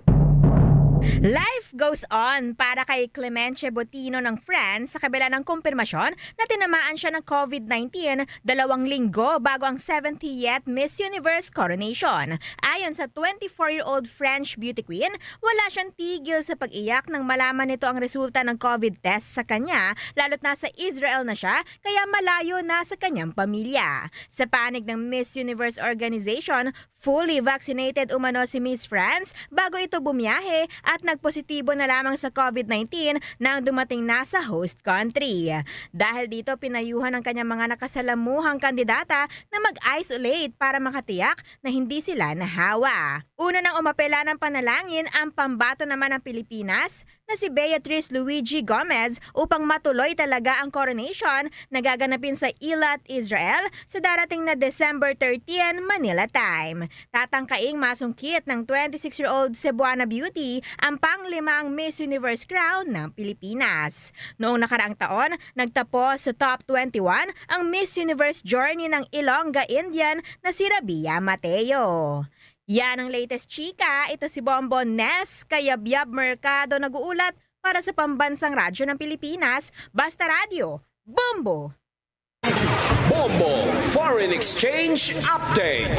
Life goes on para kay Clemente Botino ng France sa kabila ng kumpirmasyon na tinamaan siya ng COVID-19 2 linggo bago ang 70th Miss Universe coronation. Ayon sa 24-year-old French beauty queen, wala siyang tigil sa pag-iyak nang malaman nito ang resulta ng COVID test sa kanya, lalo't nasa Israel na siya kaya malayo na sa kanyang pamilya. Sa panig ng Miss Universe organization, fully vaccinated umano si Miss France bago ito bumiyahe at nagpositibo na lamang sa COVID-19 nang dumating na sa host country. Dahil dito pinayuhan ng kanyang mga nakasalamuhang kandidata na mag-isolate para makatiyak na hindi sila nahawa. Una nang umapela ng panalangin ang pambato naman ng Pilipinas na si Beatrice Luigi Gomez upang matuloy talaga ang coronation na gaganapin sa Eilat, Israel sa darating na December 13 Manila time. Tatangkaing masungkit ng 26-year-old Cebuana Beauty ang pang-limang Miss Universe crown ng Pilipinas. Noong nakaraang taon, nagtapos sa top 21 ang Miss Universe journey ng Ilongga Indian na si Rabia Mateo. Yan ang latest chika. Ito si Bonbon Nes, Kayabyab Mercado nag-uulat para sa Pambansang Radyo ng Pilipinas, Basta Radio, Bombo! Bombo Foreign Exchange Update.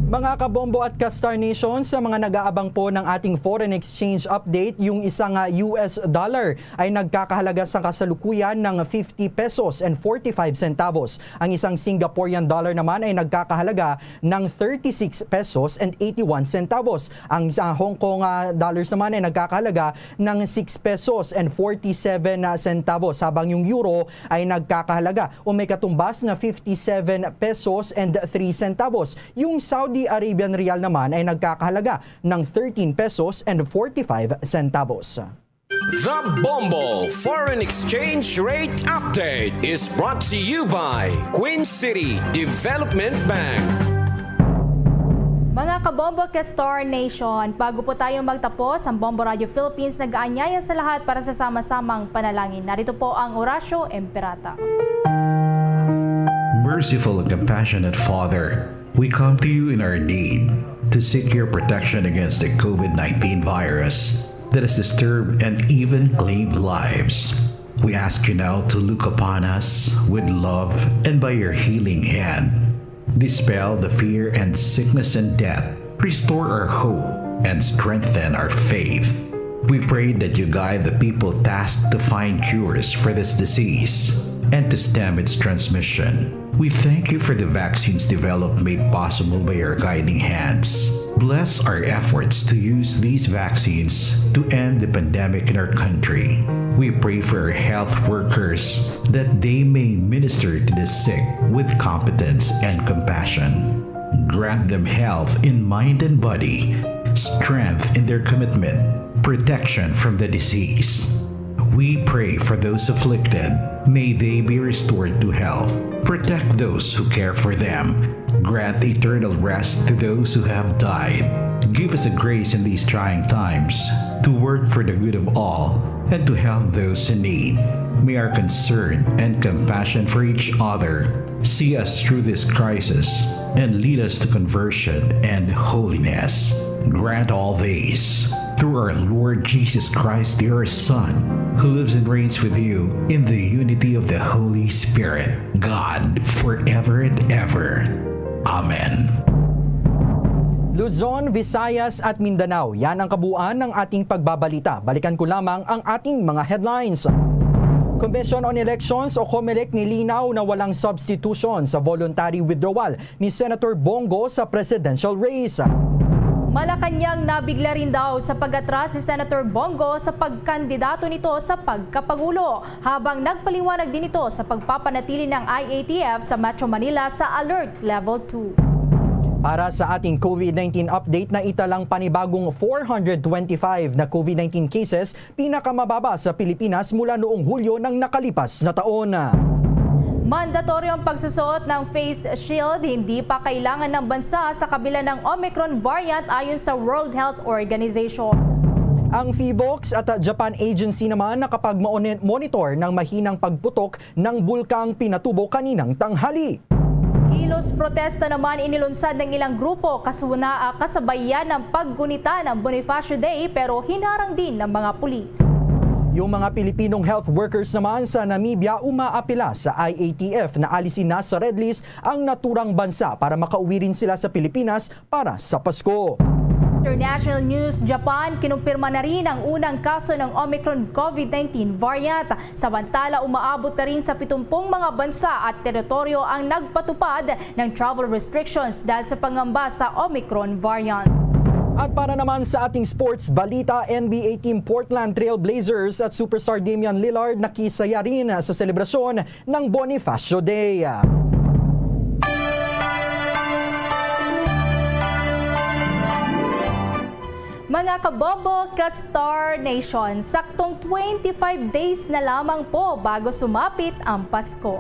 Mga kabombo at ka-Star Nation, sa mga nag-aabang po ng ating foreign exchange update, yung isang US dollar ay nagkakahalaga sa kasalukuyan ng 50 pesos and 45 centavos. Ang isang Singaporean dollar naman ay nagkakahalaga ng 36 pesos and 81 centavos. Ang Hong Kong dollars naman ay nagkakahalaga ng 6 pesos and 47 centavos, habang yung euro ay nagkakahalaga o may katumbas na 57 pesos and 3 centavos. Yung Saudi Arabian Rial naman ay nagkakahalaga ng 13 pesos and 45 centavos. The Bombo Foreign Exchange Rate Update is brought to you by Queen City Development Bank. Mga kabombo ka-Star Nation, bago po tayo magtapos, ang Bombo Radio Philippines nag-aanyaya sa lahat para sa sama-samang panalangin. Narito po ang Orasyo Emperata. Merciful and compassionate Father, we come to you in our need to seek your protection against the COVID-19 virus that has disturbed and even claimed lives. We ask you now to look upon us with love and by your healing hand, dispel the fear and sickness and death, restore our hope and strengthen our faith. We pray that you guide the people tasked to find cures for this disease and to stem its transmission. We thank you for the vaccines developed made possible by your guiding hands. Bless our efforts to use these vaccines to end the pandemic in our country. We pray for our health workers that they may minister to the sick with competence and compassion. Grant them health in mind and body, strength in their commitment, protection from the disease. We pray for those afflicted. May they be restored to health. Protect those who care for them. Grant eternal rest to those who have died. Give us a grace in these trying times to work for the good of all and to help those in need. May our concern and compassion for each other see us through this crisis and lead us to conversion and holiness. Grant all these through our Lord Jesus Christ, your Son, who lives and reigns with you in the unity of the Holy Spirit, God, forever and ever. Amen. Luzon, Visayas at Mindanao, yan ang kabuuan ng ating pagbabalita. Balikan ko lamang ang ating mga headlines. Commission on Elections o COMELEC nilinaw na walang substitution sa voluntary withdrawal ni Senator Bongo sa presidential race. Malacanang nabigla rin daw sa pag-atras ni Senator Bongo sa pagkandidato nito sa pagkapangulo, habang nagpaliwanag din ito sa pagpapanatili ng IATF sa Metro Manila sa Alert Level 2. Para sa ating COVID-19 update, na italang panibagong 425 na COVID-19 cases, pinakamababa sa Pilipinas mula noong Hulyo ng nakalipas na taon. Mandatory ang pagsusuot ng face shield, hindi pa kailangan ng bansa sa kabila ng Omicron variant ayon sa World Health Organization. Ang PHIVOLCS at Japan Agency naman nakapag-monitor ng mahinang pagputok ng bulkang Pinatubo kaninang tanghali. Halos protesta naman inilunsad ng ilang grupo kasabayan ng paggunita ng Bonifacio Day pero hinarang din ng mga pulis. Yung mga Pilipinong health workers naman sa Namibia umaapila sa IATF na alisin na sa red list ang naturang bansa para makauwi rin sila sa Pilipinas para sa Pasko. International news, Japan, kinumpirma na rin ang unang kaso ng Omicron COVID-19 variant. Samantala, umaabot na rin sa 70 mga bansa at teritoryo ang nagpatupad ng travel restrictions dahil sa pangamba sa Omicron variant. At para naman sa ating sports balita, NBA team Portland Trail Blazers at superstar Damian Lillard nakisaya rin sa selebrasyon ng Bonifacio Day. Mga kabobo, ka-Star Nation, saktong 25 days na lamang po bago sumapit ang Pasko.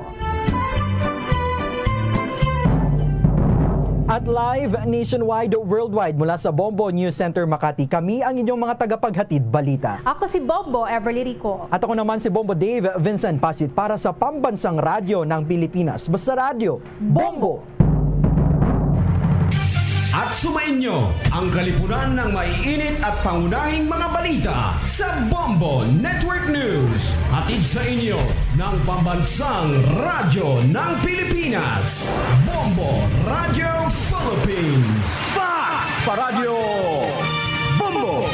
At live nationwide, worldwide mula sa Bombo News Center Makati, kami ang inyong mga tagapaghatid balita. Ako si Bombo Everly Rico. At ako naman si Bombo Dave Vincent Pasit para sa Pambansang Radyo ng Pilipinas. Basta radyo, Bombo! At sumainyo ang kalipunan ng maiinit at pangunahing mga balita sa Bombo Network News. Hatid sa inyo ng Pambansang Radyo ng Pilipinas, Bombo Radio Philippines. Paradyo Bombo!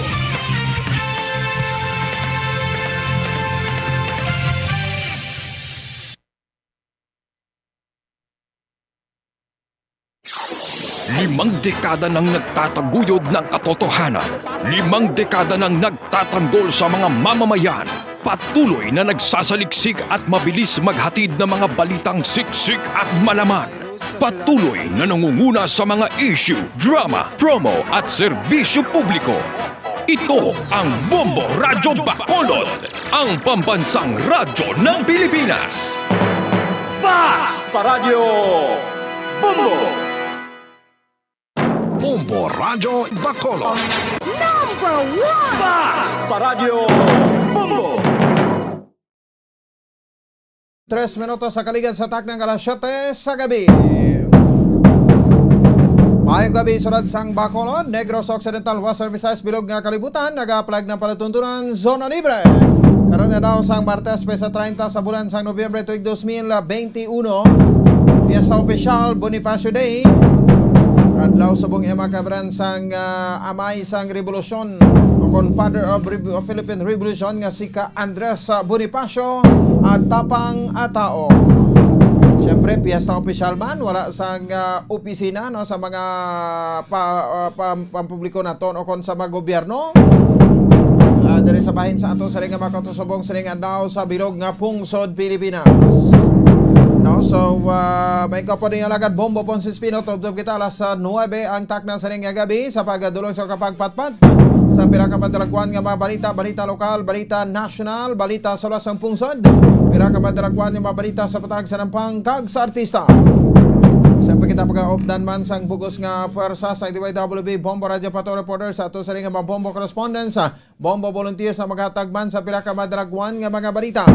Limang dekada nang nagtataguyod ng katotohanan. 5 dekada nang nagtatanggol sa mga mamamayan. Patuloy na nagsasaliksik at mabilis maghatid ng mga balitang siksik at malaman. Patuloy na nangunguna sa mga issue, drama, promo at serbisyo publiko. Ito ang Bombo Radyo Bacolod, ang pambansang radyo ng Pilipinas. Paradyo Bombo! Bombo Radyo Bacolod. Number 1! Paradyo Bombo! 3 minutos sa kaligid sa tak ng alas 7 sa gabi. Mayong gabi, surad sang Bacolod, Negros Occidental, Western Visayas, Bilog nga kalibutan, nag-apply ng palatuntunan, Zona Libre. Karon nga daw sang Martes, Pesa 30 sa bulan sang Nobyembre tuig 2021, Fiesta Oficial Bonifacio Day. Adlaw subong imakabran sang amay sang revolusyon o kon father of Philippine Revolution nga si ka Andres Bonifacio at tapang atao. Siyempre, piyesta opisyal man, wala sang opisina no, sa mga pampubliko naton o kon sa mga gobyerno. Dari sa bahin sa ato sa ringa makatusubong sa ringa daw sa bilog nga pungsod Pilipinas. No, so may kapatid nga lagad Bombo Ponce Espino, tubtob kita alas 9 ang takna sa ring gabi sa pagdulong sa kapagpatpat sa pinakamadalagwan nga mga balita, balita lokal, balita national, balita sa lasang pungsod, pinakamadalagwan nga mga balita sa patag sa nampang kag sa artista. Siyempre kita pag-opdan man sang bugos nga pwersa sa DYWB Bombo Radio Pato Reporter sa ato sa ring nga mga Bombo Correspondents, Bombo Volunteers na maghatag man sa pinakamadalagwan nga mga balita.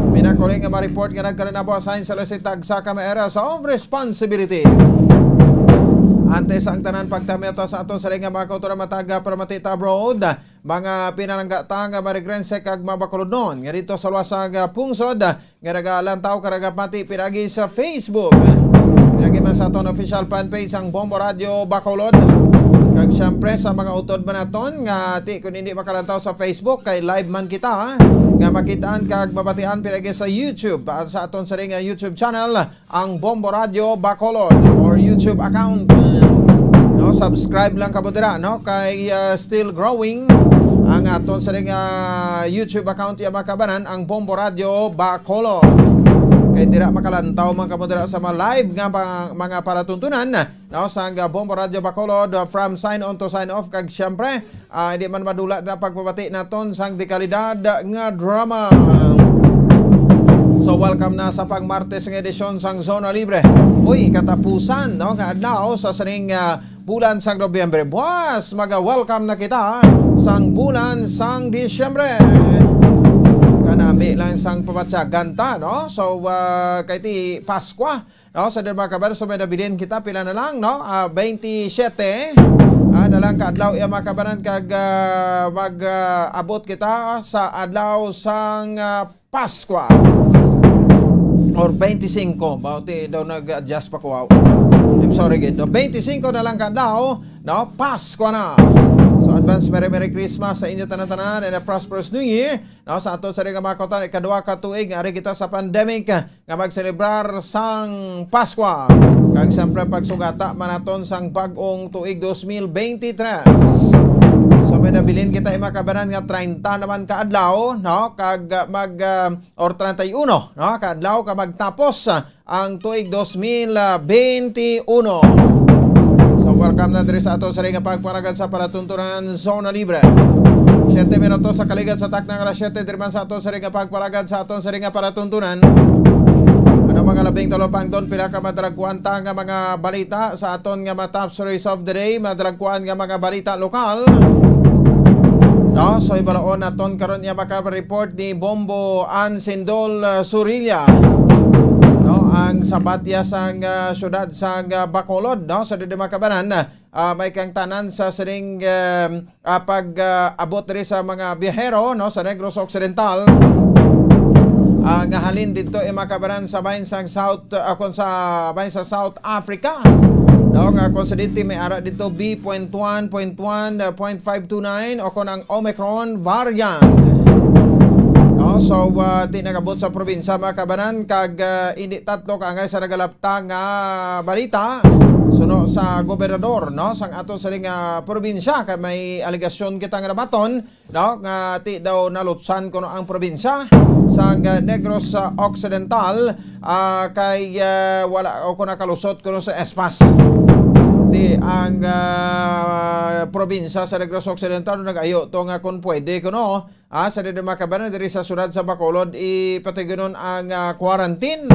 Pinakuling nga ma-report nga nagkarinabo asign sa lasitag sa areas of responsibility. Antes ang tanan pagtamito sa ato sa ring nga mga kautura mataga Pramatita Abroad, mga pinananggata nga marigrense kag mabakulod nga dito sa luwasag pungsod nga nagalantaw karagapati pinagi sa Facebook. Pinagi man sa aton official fanpage ang Bombo Radio Bacolod. Kag syempre sa mga utod man naton nga ti kun hindi makalantaw sa Facebook kay live man kita nga makitaan kag babatian pinagi sa YouTube at sa aton sa ring YouTube channel ang Bombo Radio Bacolod or YouTube account. No, subscribe lang kabudira no kay still growing ang aton sa ring YouTube account ya makabanan ang Bombo Radio Bacolod. Kay dira makalantaw man kabudira sa mga live nga mga paratuntunan no sa Bombo Radio Bacolod from sign on to sign off kag syempre hindi man madula na pagbabati naton sang dekalidad nga drama. So welcome na sa pang Martes nga edisyon sang Zona Libre. Uy, katapusan no nga adlaw sa saning bulan sang Nobyembre. Buwas maga-welcome na kita sang bulan sang Disyembre. Kanami lang sang pamatsa ganta no. So kay ti Paskwa no, sa mga kabayan. So may nabilin kita pila na lang, no, 27 na lang kaadlaw iya mga kabayan kag mag-abot kita sa adlaw sang Pasko or 25 bauti daw nag-adjust pa ko. I'm sorry gid. 25 na lang kaadlaw, no, Pasko na. So advance Merry Christmas sa inyo tanan-tanan and a prosperous New Year. No, sa ato sa ring mga kautan ikaduha ka tuig ari kita sa pandemic nga magselebrar sang Pasko. Kag siyempre pagsugata manaton sang bag-ong tuig 2023. So may nabilin kita makabanan nga 30 naman kaadlaw, no, kag or 31, no, kaadlaw ka magtapos ang tuig 2021. So welcome na diri sa ato sa ring pagparagan sa paratuntunan Zona Libre. 7 minutos sa kaligat sa taknang alas 7 diriman sa ato sa ring pagparagan sa ato sa ring paratuntunan. Ano mga labing talopang doon pila ka madragkuan ta nga mga balita sa aton nga top stories of the day, madragkuan nga mga balita lokal. No, so ibalaon naton karon niya maka-report ni Bombo Ansindol Surilla. No, ang sabatya sang syudad sang Bacolod, no, sa Didimakabanan, may kang tanan sa sining pag-abot diri sa mga biyahero, no, sa Negros Occidental. Nga halin dito makabanan sa bahin sang South sa bahin sa South Africa. No, nga kung sa dito may ara dito B.1.1.529 o kung ang Omicron variant. No, so di nagabot sa probinsya makabanan kag hindi tatlo ka angay sa nagalapta nga balita suno sa gobernador, no, sang ato sa probinsya kay may aligasyon kita nga nabaton, no, nga ti daw nalutsan kuno ang probinsya sang Negros Occidental kay wala o kuno kalusot kuno sa Espas. Di ang probinsya sa Negros Occidental nag-ayo to nga kung pwede kuno sa Didimakabanan diri sa syudad sa Bacolod ipatigonon ang quarantine.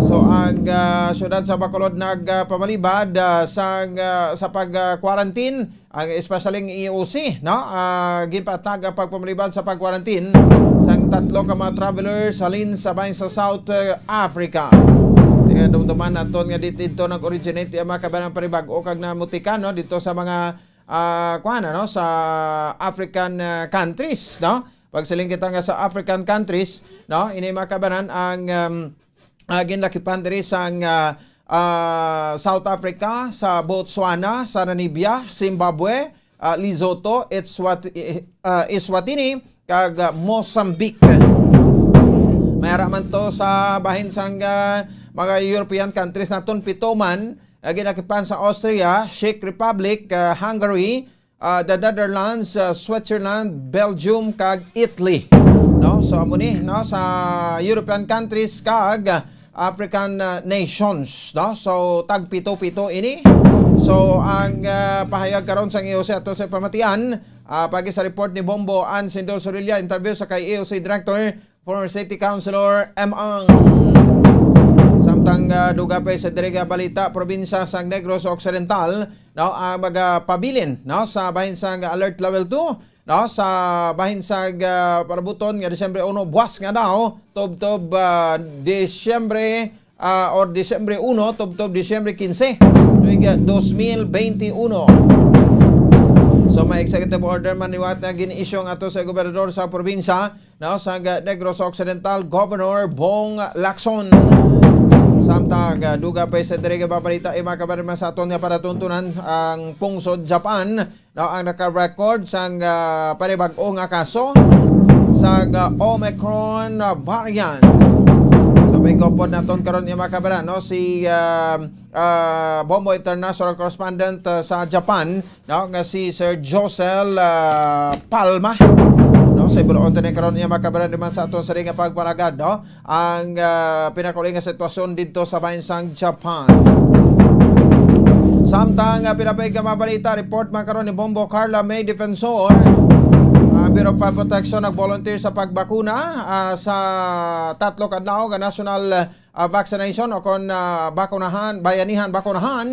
So ang syudad sa Bacolod nagpamalibad sa pag-quarantine, ang especially ng EOC, no, gipatag ang pagpamalibad sa pag-quarantine sang tatlo ka mga travelers halin sa bahin sa South Africa. Kaya dumduman naton nga dito nag-originate ang mga kabanang panibago kag namutikan, no, dito sa mga no, sa African countries, no. Pagsiling kita nga sa African countries, no, ini makabanan ang ginlakipan diri sang South Africa, sa Botswana, sa Namibia, Zimbabwe, Lesotho, Eswatini kag Mozambique. Mayara man to sa bahin sang mga European countries naton pitoman, ginakipan sa Austria, Czech Republic, Hungary, the Netherlands, Switzerland, Belgium kag Italy. No, so amo ni, no, sa European countries kag African nations, no. So tag pito-pito ini. So ang pahayag karon sang EOC ato sa pamatian pagi sa report ni Bombo Ansindol Surilla, interview sa kay EOC Director, former City Councilor Ang. Samtang duga pa sa direga balita probinsya sang Negros Occidental, no, magpabilin, no, sa bahin sang alert level 2, no, sa bahin sang parabuton nga Disyembre 1 buwas nga daw tob Disyembre or Disyembre 1 tob Disyembre 15 tuig 2021. So may executive order man niwat na gini-issue ato sa gobernador sa probinsya, no, sa Negros Occidental, Governor Bong Lacson. Samtang duga pa sa direga babalita makabanan sa aton nga paratuntunan ang pungsod Japan, no, ang naka-record sang panibag-o nga kaso sa Omicron variant. So may kopod naton karon makabanan, no, si Bombo International Correspondent sa Japan, no, nga si Sir Josel Palma. No, sa ibuloon tanin karon niya makabaran naman sa aton sa ring pagparagad, no, ang pinakuling nga sitwasyon dito sa bahin sang Japan. Samtang pinapay ka mabalita report man karon ni Bombo Carla May Defensor, Bureau of Fire Protection nag-volunteer sa pagbakuna sa tatlo kadlaw nga national vaccination o kon bakunahan, bayanihan bakunahan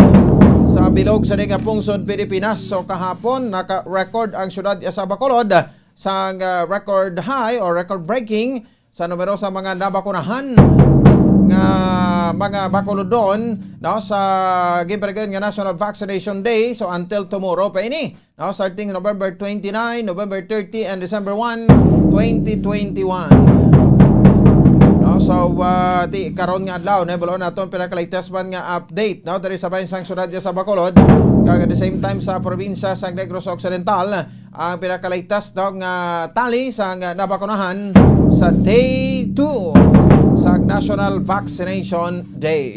sa bilog sa ring pungsod Pilipinas. So kahapon naka-record ang syudad sa Bacolod sa record high or record breaking sa numero sa mga nabakunahan nga mga bakulodon no sa gimparagan nga National Vaccination Day, so until tomorrow pa ini no, starting November 29, November 30 and December 1, 2021. No, so di karon nga adlaw na bulo naton pinaka-latest man nga update no diri sa bahin sang syudad sa Bacolod, kag at the same time sa probinsya sa Negros Occidental ang pinaka-latest no, nga tali sa nabakunahan sa day 2 sa National Vaccination Day.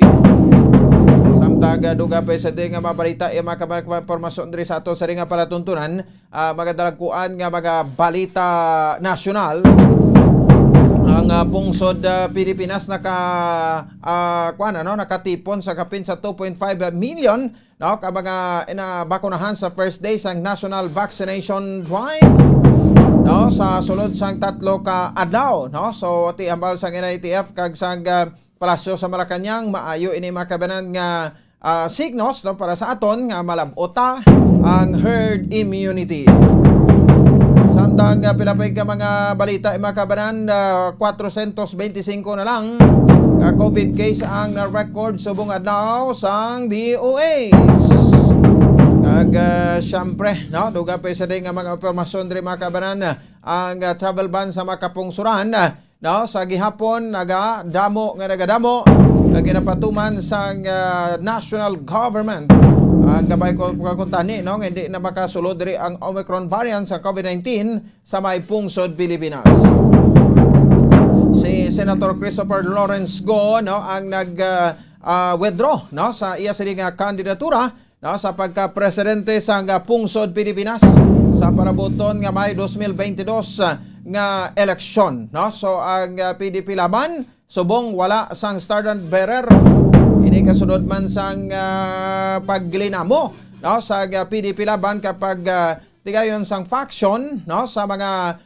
Samtang duga pa sa nga mabalita e mga impormasyon diri sa ato sa ring nga palatuntunan, magadalagkuan nga mga balita nasyonal. Ang pungsod Pilipinas nakatipon sa kapin sa 2.5 million no ka mga bakunahan sa first day sang National Vaccination Drive no sa sulod sang 3 ka adlaw no. So ti ambal sang NITF kag sang Palasyo sa Malacañang maayo ini makabanan nga signos no para sa aton nga malabota ang herd immunity. Samtang pilapay ka mga balita makabanan 425 na lang COVID case ang na-record subong adlaw sang DOH. Kag syempre no duga pa sa nga mga impormasyon diri makabanan ang travel ban sa makapungsuran no sa gihapon nagadamo ginapatuman sa national government ang gabay ko kuntani no hindi na makasulod diri ang Omicron variant sa COVID-19 sa may pungsod Pilipinas. Si Senator Christopher Lawrence Go no ang withdraw no sa iya sa nga kandidatura no sa pagka-presidente sa pungsod Pilipinas sa parabuton nga May 2022 nga eleksyon no. So ang PDP laban subong wala sang standard bearer. Ini kasunod man sang paglinamo no sa PDP laban kapag tigayon sang faction no sa mga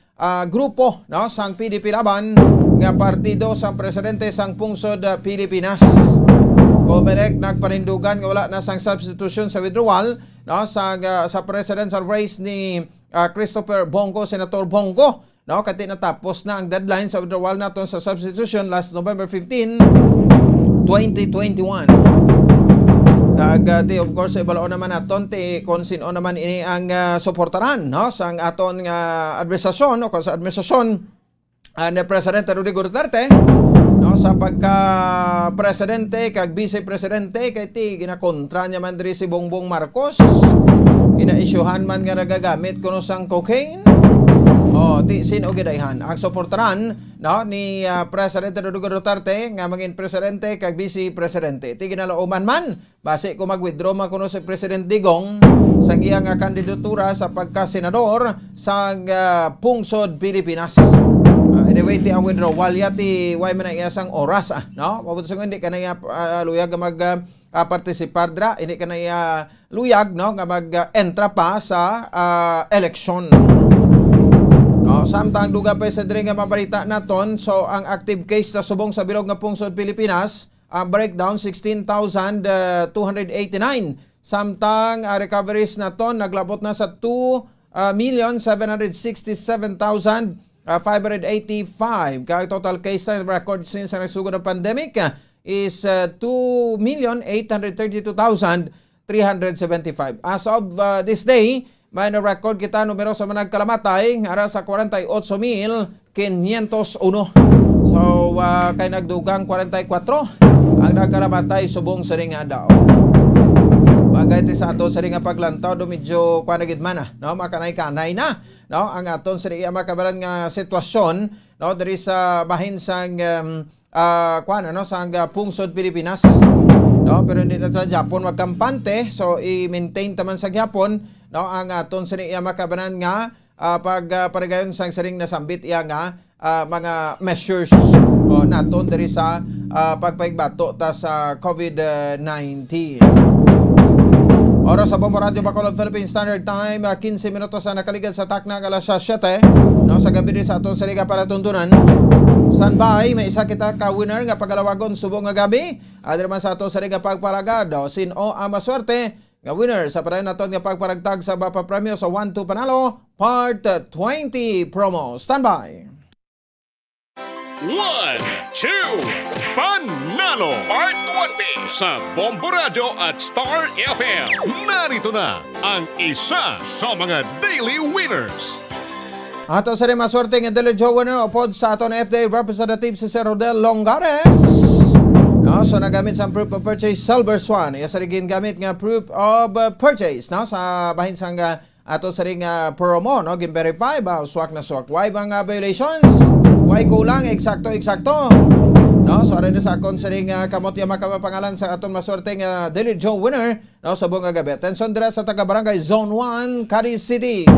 grupo no sang PDP laban nga partido sang presidente sang pungsod Pilipinas. Comelec nagpanindugan nga wala na sang substitution sa withdrawal no sa presidential race ni Christopher Bongo, Senator Bongo no kati natapos na ang deadline sa withdrawal naton sa substitution last November 15, 2021. Kag of course ibalaon naman naton ti kung sino naman ini ang suportaran no sang aton nga administrasyon o sa administrasyon ni Presidente Rodrigo Duterte no sa pagka presidente kag vice presidente kay ti ginakontra niya man diri si Bongbong Marcos, gina-issuehan man nga nagagamit kuno sang cocaine. Ti sino gidayhan ang suportaran no ni Presidente Rodrigo Duterte nga maging presidente kag vice presidente. Ti ginalauman man base ko mag-withdraw man kuno si President Digong sa iyang kandidatura sa pagka-senador sa pungsod Pilipinas. Anyway, ti ang withdrawal yati way man iya sang oras no. Mabuto hindi ka na luyag mag participar dra, hindi ka na luyag no nga mag-entra pa sa election. No, samtang duga pa sa diri nga mabalita naton, so ang active case na subong sa bilog nga pungsod Pilipinas, breakdown 16,289. Samtang recoveries naton naglabot na sa 2,767,585. Kaya total case na record since ang nagsugod ng pandemic is 2,832,375. As of this day, may na-record kita numero sa mga nagkalamatay ara sa 48,501. So, kay nagdugang 44 ang nagkalamatay subong sa ring daw. Bagay ti sa ato sa ring paglantaw do medyo kwanagid man no makanay-kanay na no ang aton sa ring makabaran nga sitwasyon no diri sa bahin sang no sang pungsod Pilipinas. No, pero hindi na sa Japon magkampante, so i-maintain taman sa Japon no ang aton sa iya makabanan nga pagparigayon sang saring nasambit iya nga mga measures naton diri sa pagpaigbato ta sa COVID-19. Oras sa Bombo Radio Bacolod Philippine Standard Time 15 minutos na nakaligad sa takna alas 7 no sa gabi din sa aton sa liga para tuntunan. Standby, may isa kita ka-winner nga pagalawagon subong nga gabi. Adre man sa ato sa liga pagpalagado, sino ang maswerte nga winner sa padayon naton nga pagparagtag sa Bapa Premyo sa 1-2 Panalo Part 20 promo. Standby. 1, 2, Panalo Part 1B sa Bombo Radio at Star FM. Narito na ang isa sa mga daily winners. Ato sa rin maswerte nga Daily Joe winner upod sa aton FDA representative si Sir Rodel Longares. No, so nagamit sa proof of purchase Silver Swan. Iya sa rin gamit nga proof of purchase no sa bahin sang ato sa ring promo no gin-verify ba swak na swak. Why bang violations? Why kulang eksakto. No, so rin sa akon sa ring kamot ya makapangalan sa aton maswerte nga Daily Joe winner no sa buong gabi. Attention dira sa taga Barangay Zone 1, Cadiz City.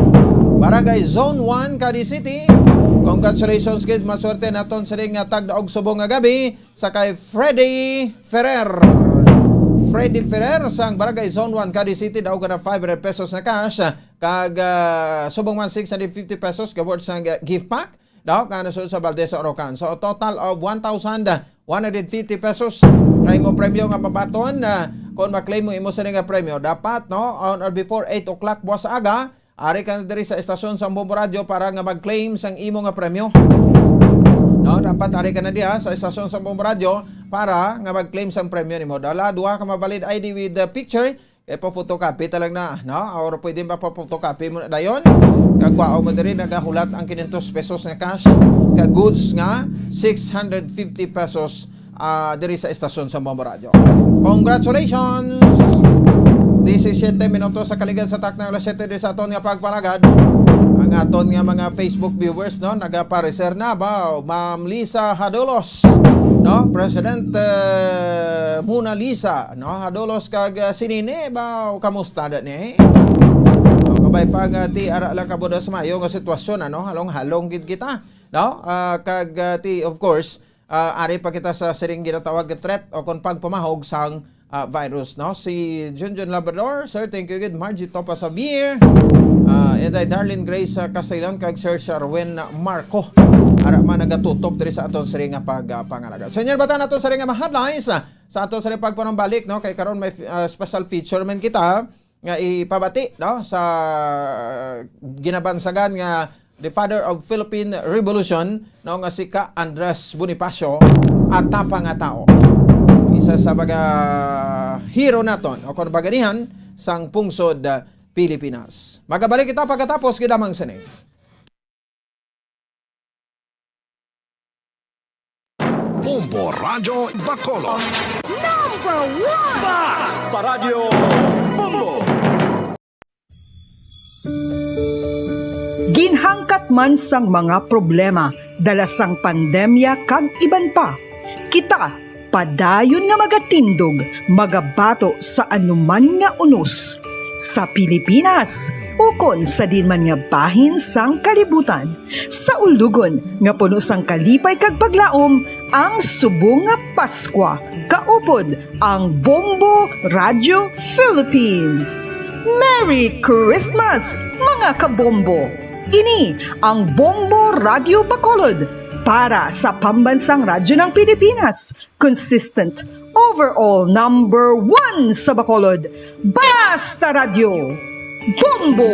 Barangay Zone 1, Cadiz City. Congratulations kids, maswerte naton sa ring tagdaog subong nga gabi sa kay Freddy Ferrer. Freddy Ferrer sang Barangay Zone 1, Cadiz City daog na 500 pesos na cash kag subong man 650 pesos kaword sang gift pack. Daog nga nasun sa Valdez Orocan. So total of 1,150 pesos kay mo premyo nga mabaton kung ma-claim mo imo sa nga premyo dapat no on or before 8 o'clock buwas aga. Ari ka na diri sa estasyon sa Bombo Radio para nga mag-claim sang imo nga premyo. No, dapat ari ka na diha sa estasyon sa Bombo Radio para nga mag-claim sang premyo nimo. Dala duha ka mabalid ID with the picture kay pa-photocopy talag na, no? Or pwede ba pa-photocopy mo na dayon? Kag kwao mo diri nagahulat ang 500 pesos nga cash kag goods nga 650 pesos diri sa estasyon sa Bombo Radio. Congratulations! 17 minutos sa kaligan sa tak ng alas 7 sa aton nga pagparagad. Ang aton nga mga Facebook viewers no nagapareser na ba Ma'am Lisa Hadolos no President Mona Lisa no Hadolos kag sinine ba kamusta da ni? Kabay pag ti ara lang kaboda sa mayo nga sitwasyon ano halong gid kita no kag ti of course ari pa kita sa siring ginatawag nga threat o kon pagpamahog sang virus no si Junjun Labrador sir thank you good Margie Topa Sabir and Darlene Grace Castellon kag Sir Sharwin Marco ara man nagatutok diri sa aton sari nga pagpangalaga. Senyor bata nato sari nga headlines sa aton sari pagpanambalik no kay karon may special feature man kita nga ipabati no sa ginabansagan nga the father of Philippine Revolution no nga si Ka Andres Bonifacio at tapang nga tao. Isa sa mga hero naton o kon baganihan sang pungsod Pilipinas. Magabalik kita pagkatapos kidamang sining. Bombo Radio Bacolod. Number 1! Basta Radio Bombo! Ginhangkat man sang mga problema dala sang pandemya kag iban pa. Kita padayon nga magatindog, magabato sa anuman nga unos. Sa Pilipinas, ukon sa dinman nga bahin sang kalibutan. Sa ulugon nga puno sang kalipay kag paglaom, ang subong nga Paskwa, kaupod ang Bombo Radio Philippines. Merry Christmas, mga kabombo! Ini ang Bombo Radio Bacolod, para sa pambansang radyo ng Pilipinas. Consistent, overall number 1 sa Bacolod. Basta Radio Bombo!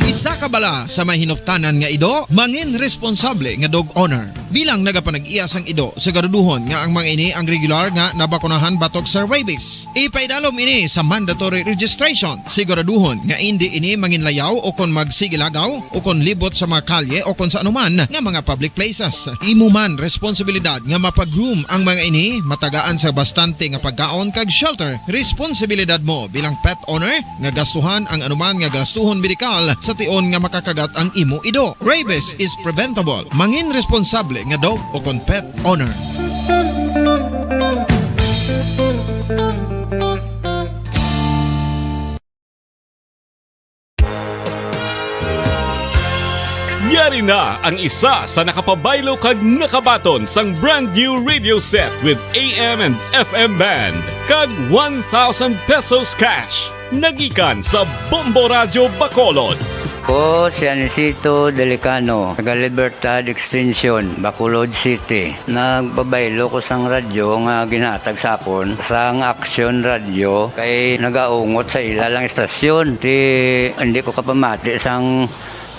Isa ka bala sa mahinuptanan nga ido, mangin responsable nga dog owner. Bilang nagapanag-iyas ang ido, siguraduhon nga ang mga ini ang regular nga nabakunahan batok sa rabies. Ipaidalom ini sa mandatory registration. Siguraduhon nga hindi ini manginlayaw o kon magsigilagaw o kon libot sa mga kalye o kon sa anuman nga mga public places. Imo man responsibilidad nga mapag-groom ang mga ini, matagaan sa bastante nga pagkaon kag shelter. Responsibilidad mo bilang pet owner nga gastuhan ang anuman nga gastuhon medikal sa tion nga makakagat ang imo ido. Rabies is preventable. Mangin responsable nga dog o kon pet owner. Yari na ang isa sa nakapabaylo kag nakabaton sang brand new radio set with AM and FM band kag 1,000 pesos cash. Nagikan sa Bombo Radio Bacolod. Ko si Anisito Delicano, taga Libertad Extension, Bacolod City. Nagbabaylo ko sang radyo nga ginatag sapon sang Action Radio kay nagaungot sa ilalang estasyon. Hindi ko kapamati sang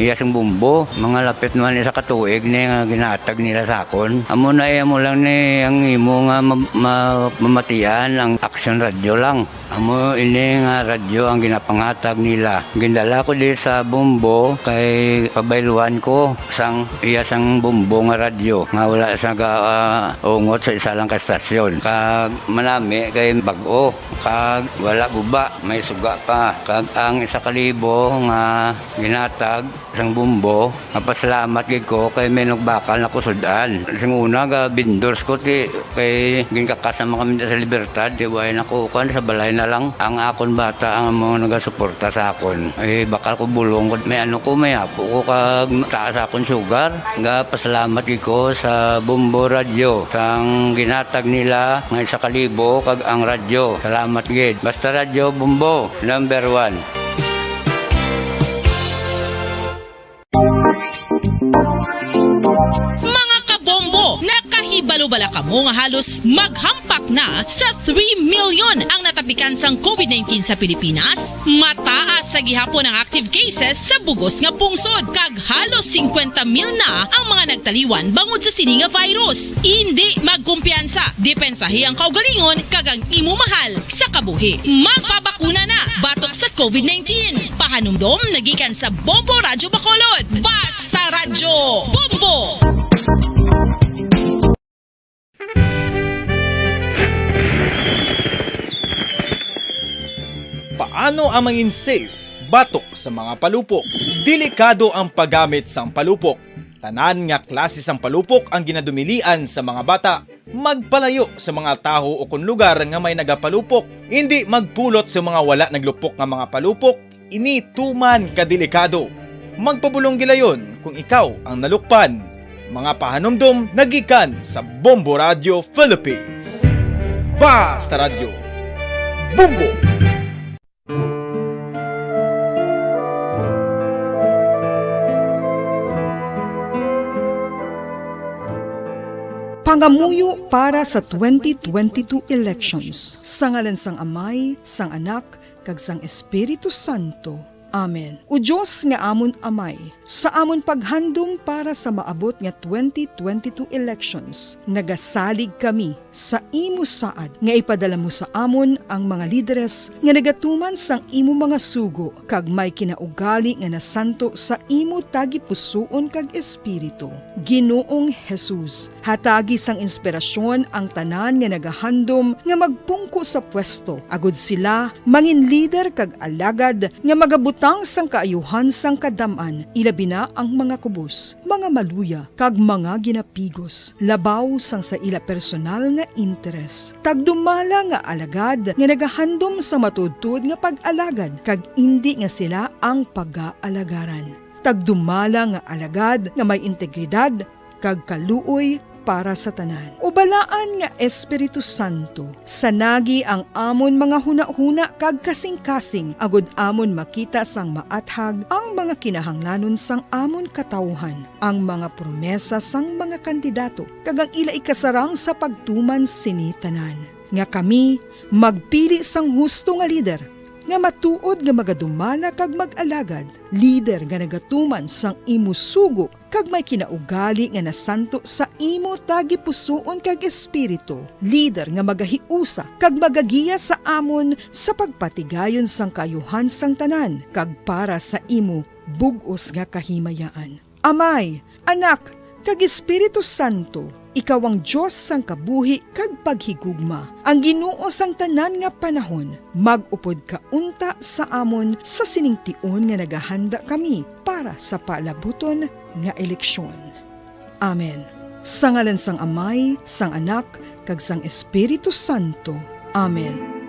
iyasang bumbo, mga lapit naman sa katuig ni nga ginatag nila sakon. Amo na mo lang ni ang imo nga mamatian ang Action Radio lang. Amo ini nga radyo ang ginapangatag nila. Gindala ko di sa bumbo kay pabayluan ko sang iyasang bumbo nga radyo nga wala sa ungot sa isa lang ka stasyon. Kag manami kay bag-o, kag wala guba, may suga pa. Kag ang 1,000 nga ginatag sang bumbo, mapasalamat gid ko kay may nagbakal na kusudan. Sing una ga vendors ko ti kay ginkakasama kami sa Libertad, di way nakukan sa balay na lang ang akon bata ang mga nagasuporta sa akon. Bakal ko bulong ko may may apo ko kag taas akon sugar. Ga pasalamat gid ko sa Bumbo Radio sang ginatag nila nga 1,000 kag ang radyo. Salamat gid. Basta Radio Bumbo number 1. Nakahibalo-bala ka mo nga halos maghampak na sa 3 million ang natapikan sang COVID-19 sa Pilipinas. Mataas sa gihapon ang active cases sa bugos nga pungsod kag halos 50,000 na ang mga nagtaliwan bangod sa sini nga virus. Hindi magkumpiyansa, depensahi ang kaugalingon kag ang imo mahal sa kabuhi. Magpabakuna na batok sa COVID-19. Pahanumdom nagikan sa Bombo Radyo Bacolod. Basta Radyo Bombo! Paano ang mangin safe batok sa mga palupok? Delikado ang paggamit sang palupok. Tanan nga klase sang palupok ang ginadumilian sa mga bata. Magpalayo sa mga taho o kung lugar nga may nagapalupok. Hindi magpulot sa mga wala naglupok nga mga palupok. Ini tuman kadelikado. Magpabulong gilayon kung ikaw ang nalukpan. Mga pahanumdom nagikan sa Bombo Radio Philippines. Basta Radio Bombo! Pangamuyo para sa 2022 elections. Sa ngalan sang Amay, sang Anak, kag sang Espiritu Santo. Amen. O Diyos nga amon Amay, sa amon paghandom para sa maabot nga 2022 elections, nagasalig kami sa imo saad nga ipadala mo sa amon ang mga lideres nga nagatuman sang imo mga sugo kag may kinaugali nga nasanto sa imo tagi pusoon kag espiritu. Ginoong Jesus, hatagi sang inspirasyon ang tanan nga nagahandom nga magpungko sa pwesto agud sila mangin leader kag alagad nga magabutang sang kaayuhan sang kadaman, ilabi na ang mga kubos, mga maluya kag mga ginapigos, labaw sang sa ila personal nga interes. Tagdumala nga alagad nga nagahandom sa matudtod nga pag-alagad kag indi nga sila ang pag-aalagaran. Tagdumala nga alagad nga may integridad kag kaluoy para sa tanan. Ubalaan nga Espiritu Santo, sanagi ang amon mga huna-huna kag kasing-kasing, agud amon makita sang maathag ang mga kinahanglanon sang amon katawhan, ang mga promesa sang mga kandidato, kag ang ila ikasarang sa pagtuman sini tanan. Nga kami magpili sang husto nga lider, nga matuod nga magadumala kag mag-alagad, lider nga nagatuman sang imo sugo kag may kinaugali nga nasanto sa imo tagi pusoon kag espiritu, lider nga magahiusa kag magagiya sa amon sa pagpatigayon sang kayuhan sang tanan kag para sa imo bug-os nga kahimayaan. Amay, Anak, kag Espiritu Santo, ikaw ang Diyos sang kabuhi kag paghigugma. Ang Ginoo sang tanan nga panahon, mag-upod ka unta sa amon sa siningtion nga nagahanda kami para sa palabuton nga eleksyon. Amen. Sa ngalan sang Amay, sang Anak, kag sang Espiritu Santo. Amen.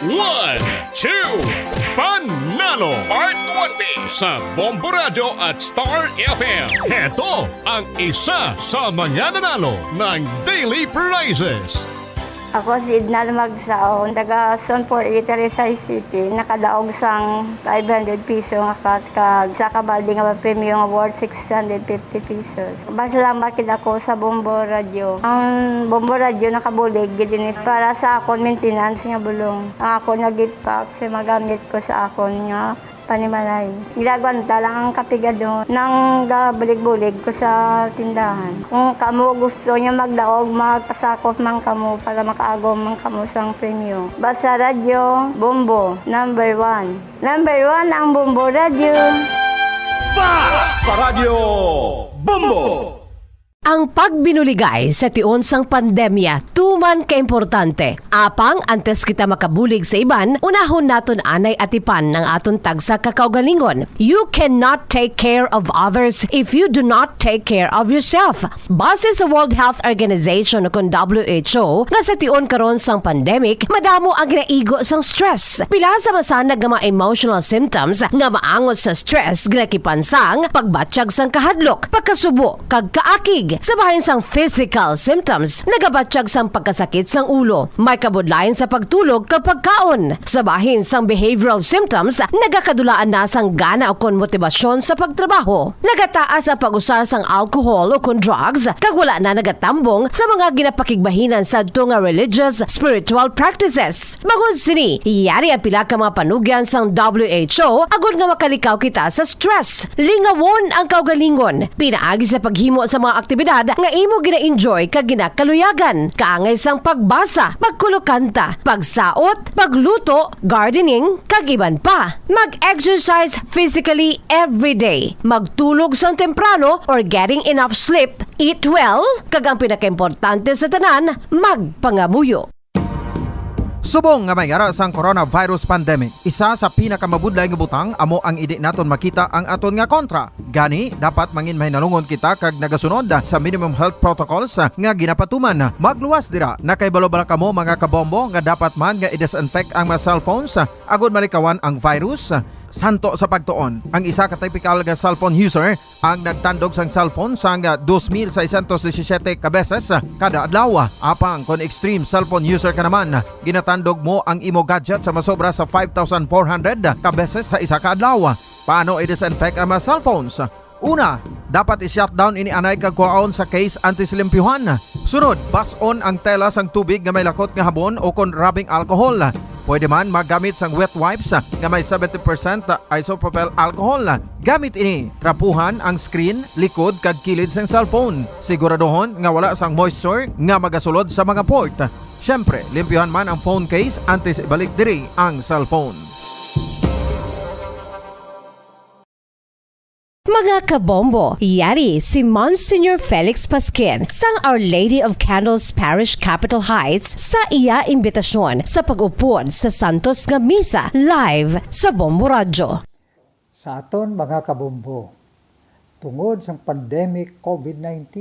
One, two, Panalo Part 1B sa Bombo Radio at Star FM. Heto ang isa sa mananalo ng daily prizes. Ako si Idnal Magsaon, taga Sonpor, Rizal City. Nakadaog sang 500 piso nga kag sa kabaldi nga premium nga worth 650 pesos. Salamat kid ako sa Bombo Radio. Ang Bombo Radio nakabulig gid ni para sa akon maintenance nga bulong. Ang ako nagitpak sa magamit ko sa akon nga panimalay. Ginagwanta lang ang kapigado nang gabulig-bulig ko sa tindahan. Kung kamo gusto niya magdaog, magpasakot man kamo para makaagom man kamo sang premyo. Basta Radio Bombo, number 1. Number 1 ang Bombo Radio. Basta Radio Bombo! Ang pagbinuligay sa tion sang pandemya, tuman kaimportante. Apang antes kita makabulig sa iban, unahon naton anay atipan ng aton tagsa kakaugalingon. You cannot take care of others if you do not take care of yourself. Base sa World Health Organization o kung WHO, nga sa tion karon sang pandemic, madamo ang ginaigo sang stress. Pila sa masanag nga mga emotional symptoms nga maangot sa stress, ginakipan sang pagbatsyag sang kahadlok, pagkasubo, kag kaakig. Sa bahin sang physical symptoms, nagabatsyag sang pagkasakit sang ulo, may kabudlayan sa pagtulog kapag kaon. Sa bahin sang behavioral symptoms, nagakadulaan na sang gana o kon motibasyon sa pagtrabaho. Nagataas ang pag-usar sang alcohol o kon drugs, kag wala na nagatambong sa mga ginapakigbahinan sa nga religious, spiritual practices. Bagon sini, iyari ang pila ka mga panugyan sang WHO agon nga makalikaw kita sa stress. Lingawon ang kaugalingon, pinaagi sa paghimo sa mga aktibidad nga imo gina-enjoy kag ginakaluyagan, kaangay sang pagbasa, pagkulokanta, pagsaot, pagluto, gardening, kag iban pa. Mag-exercise physically every day, magtulog sang temprano or getting enough sleep, eat well, kag ang pinakaimportante sa tanan, magpangamuyo. Subong nga may ara sang coronavirus pandemic, isa sa pinakamabudlay nga butang amo ang idi naton makita ang aton nga kontra. Gani, dapat mangin mahinalungon kita kag nagasunod sa minimum health protocols nga ginapatuman. Magluwas dira na kay balo-balo kamo mga kabombo nga dapat man nga i-disinfect ang mga cellphones agud malikawan ang virus. Santo sa pagtuon, ang isa ka typical nga cellphone user ang nagtandog sang cellphone sang 2,617 ka beses kada adlaw. Apang kon extreme cellphone user ka naman, ginatandog mo ang imo gadget sa masobra sa 5,400 ka beses sa isa ka adlaw. Paano i-disinfect ang mga cellphones? Una, dapat i-shutdown ini anay kag kuhaon sa case antisilimpyuhan. Sunod, bas-on ang tela sang tubig nga may lakot nga habon o kon rubbing alcohol. Pwede man magamit sang wet wipes nga may 70% isopropyl alcohol. Gamit ini, trapuhan ang screen, likod kag kilid sang cellphone. Siguraduhon nga wala sang moisture nga magasulod sa mga port. Syempre, limpyuhan man ang phone case antes ibalik diri ang cellphone. Mga kabombo, yari si Monsignor Felix Pasquin sang Our Lady of Candles Parish Capitol Heights sa iya imbitasyon sa pag-upod sa Santos nga Misa live sa Bombo Radio. Sa aton mga kabombo, tungod sang pandemic COVID-19,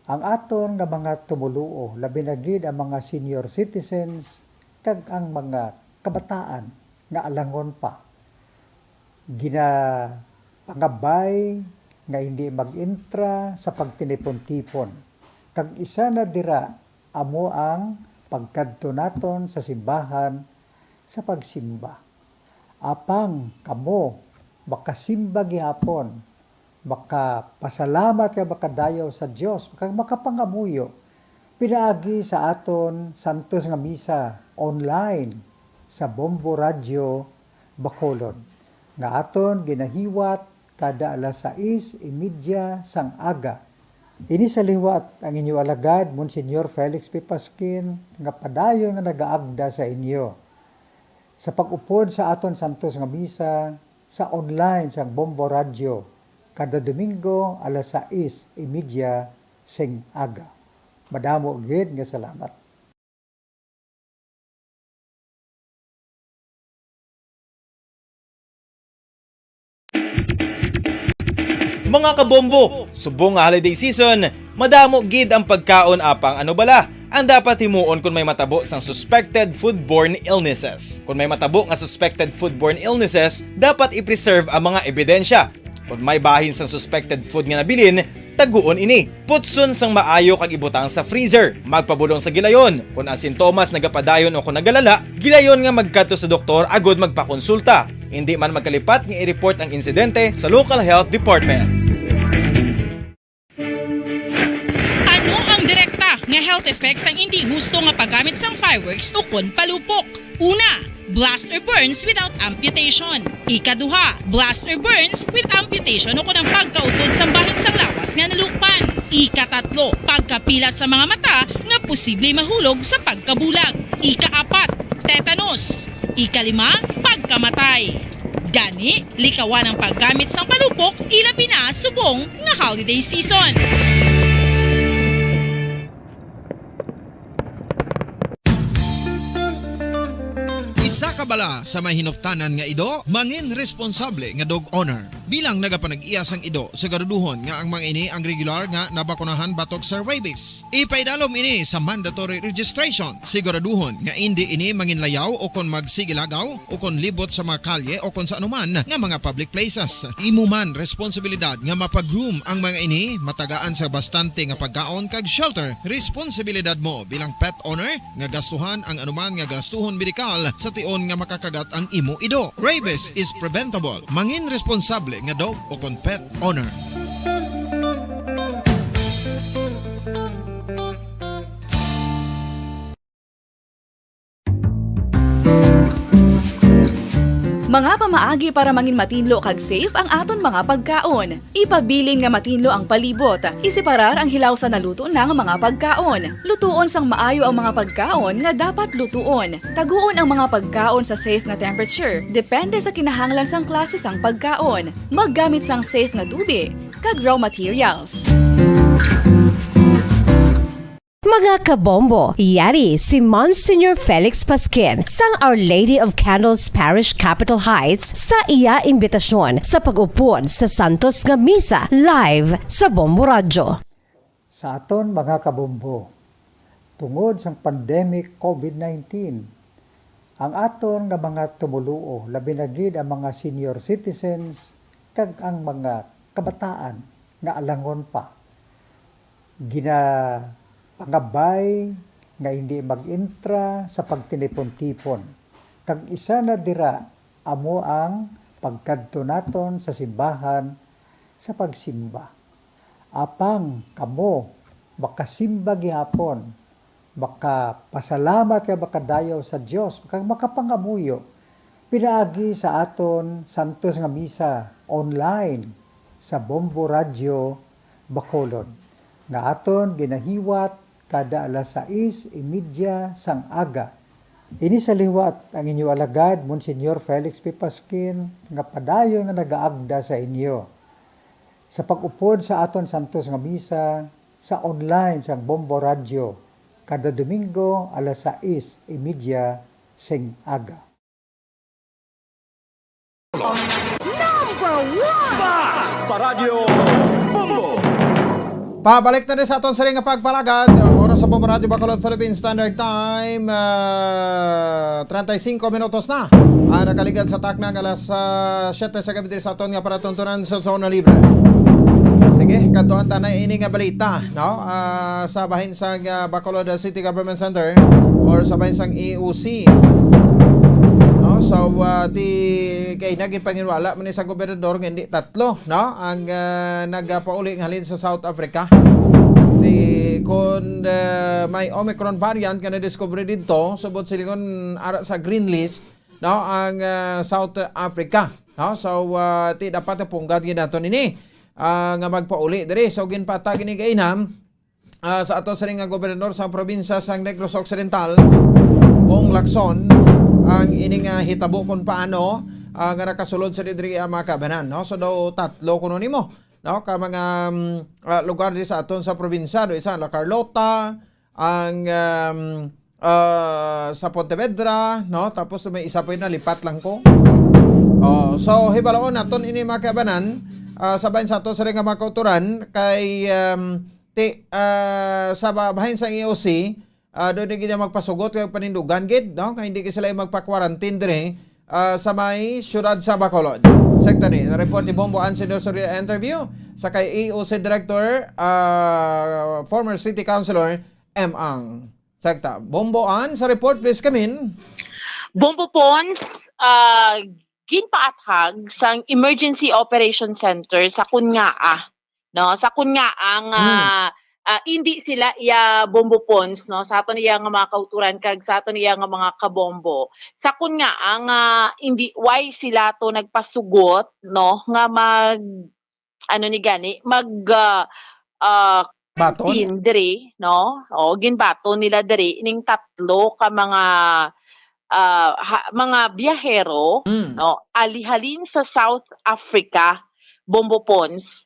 ang aton nga mga tumuluo, labi na gid ang mga senior citizens kag ang mga kabataan nga alangon pa. Pangabay nga hindi mag-intra sa pagtinipon-tipon. Kag isa na dira amo ang pagkadto naton sa simbahan sa pagsimba. Apang kamo makasimba gihapon, makapasalamat ka makadayaw sa Dios, makapangamuyo. Pinaagi sa aton Santos nga Misa online sa Bombo Radio Bacolod. Nga aton ginahiwat kada alas 6:30 sang aga. Ini sa liwat ang inyo alagad, Monsignor Felix P. Pasquin, nga padayon nga nagaagda sa inyo. Sa pag-upod sa aton Santos nga Misa, sa online sang Bombo Radio, kada Domingo alas 6:30 sang aga. Madamo gid nga salamat. Mga kabombo, subong nga holiday season, madamo gid ang pagkaon apang ano bala ang dapat himuon kung may matabo sang suspected foodborne illnesses. Kung may matabo nga suspected foodborne illnesses, dapat i-preserve ang mga ebidensya. Kung may bahin sang suspected food nga nabilin, taguon ini. Putson sang maayo kag ibutang sa freezer. Magpabulong sa gilayon. Kung ang sintomas nagapadayon o kung nagalala, gilayon nga magkadto sa doktor agod magpakonsulta. Hindi man magkalipat nga i-report ang insidente sa local health department. Ano ang direkta nga health effects ang hindi husto nga paggamit sang fireworks o kon palupok? Una, blast or burns without amputation. Ikaduha, blast or burns with amputation o kunang pagkautod sa bahin sang lawas nga nalukpan. Ikatatlo, pagkapila sa mga mata nga posible mahulog sa pagkabulag. Ikaapat, tetanus. Ikalima, pagkamatay. Gani, likawan ang paggamit sang palupok ilabi na subong nga holiday season. Isa ka bala sa may hinuptanan nga ido, mangin responsable nga dog owner. Bilang nagapanag-iyas ang ido, siguraduhon nga ang mga ini ang regular nga nabakunahan batok sa rabies. Ipaidalom ini sa mandatory registration. Siguraduhon nga hindi ini manginlayaw o kon magsigilagaw o kon libot sa mga kalye o kon sa anuman nga mga public places. Imo man responsibilidad nga mapag-groom ang mga ini, matagaan sa bastante nga pagkaon kag shelter. Responsibilidad mo bilang pet owner nga gastuhan ang anuman nga gastuhon medikal sa tion nga makakagat ang imo ido. Rabies is preventable. Mangin responsable nga dog o kon pet owner. Mga pamaagi para mangin matinlo kag safe ang aton mga pagkaon. Ipabilin nga matinlo ang palibot. Isiparar ang hilaw sa naluto ng mga pagkaon. Lutuon sang maayo ang mga pagkaon nga dapat lutuon. Taguon ang mga pagkaon sa safe nga temperature. Depende sa kinahanglan sang klase sang pagkaon. Maggamit sang safe nga tubig kag raw materials. Mga kabombo, yari si Monsignor Felix Pasquin sang Our Lady of Candles Parish Capitol Heights sa iya imbitasyon sa pag-upod sa Santos nga Misa live sa Bombo Radio. Sa aton mga kabombo, tungod sa pandemic COVID-19, ang aton nga mga tumuluo, labi na gid ang mga senior citizens kag ang mga kabataan nga alangon pa, pangabay nga hindi mag-intra sa pagtinipon-tipon. Kag isa na dira amo ang pagkadto naton sa simbahan sa pagsimba. Apang kamo makasimba gihapon, makapasalamat ka makadayaw sa Dios, kag makapangamuyo pinaagi sa aton Santos nga Misa online sa Bombo Radio Bacolod nga aton ginahiwat kada alas 6:30 sang aga. Ini sa liwat ang inyo alagad, Monsignor Felix P. Pasquin, nga padayon nga nagaagda sa inyo. Sa pag-upod sa aton Santos nga Misa, sa online sang Bombo Radio, kada Domingo alas 6:30 sing aga. Number 1! Basta Radio Bombo! Pabalik na rin sa aton sa ring nga pagpalagad. Oras sa Bombo Radio Bacolod Philippine Standard Time, 35 minutos na. Nakaligad sa taknang alas 7 sa gabi sa aton nga para tuntunan sa Zona Libre. Sige, kantuan ta na ini nga balita, no? Sa bahin sang Bacolod City Government Center or sa bahin sang EOC. No, so kay naging panginwala man sa gobernador nga hindi tatlo, no? Ang nagpauli ng halin sa South Africa. Kung may Omicron variant nga na-discover dito, subot silingon ara sa green list, no? Ang South Africa, no? So dapat punggad gyud naton ini nga magpauli diri. So ginpata gini kainam sa ato sa nga gobernador sa probinsya sang Negros Occidental, Bong Lacson, ang ining hitabo kung paano nga nakasulod sa didri mga kabanan, no? So daw tatlo kuno nimo, no? Ka mga lugar di sa aton sa probinsya, do isa La Carlota, ang sa Pontevedra, no? Tapos may isa pa na lipat lang ko. So hibalaon naton ini mga kabanan sabayin sa aton sa nga mga kauturan kay sa bahin sa EOC. Doon hindi magpasugot kay panindugan gid, no? Kay hindi sila magpa-quarantine dire sa may syudad sa Bacolod. Secretary, report ni Bombo Ann Senorio interview sa kay EOC Director, former City Councilor M. Ang. Sekta, Bombo Ann, sa report please come in. Bombo Pons, ginpaathag sa Emergency Operation Center sa Kungaa. No, sa Kungaa nga hindi sila iya Bombo Pons, no, sa aton iya nga mga kauturan kag sa aton iya nga mga kabombo. Sa Kungaa nga hindi why sila to nagpasugot, no, nga mag ano ni gani mag baton diri, no, o ginbaton nila diri ning tatlo ka mga biyahero, no, alihalin sa South Africa, Bombo Pons,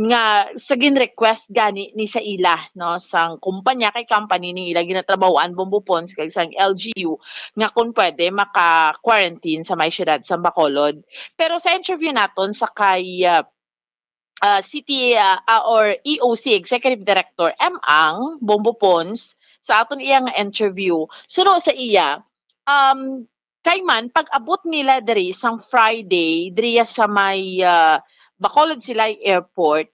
nga sa gin-request gani ni sa ila, no, sang kumpanya kay company ni ila ginatrabahoan Bombo Pons kay sang LGU nga kung pwede maka-quarantine sa may syudad sa Bacolod. Pero sa interview naton sa kay City or EOC Executive Director M. Ang Bombo Pons, sa aton iyang interview, suno sa iya, kay man, pag-abot nila diri sang Friday, diri sa may Bacolod Silay Airport,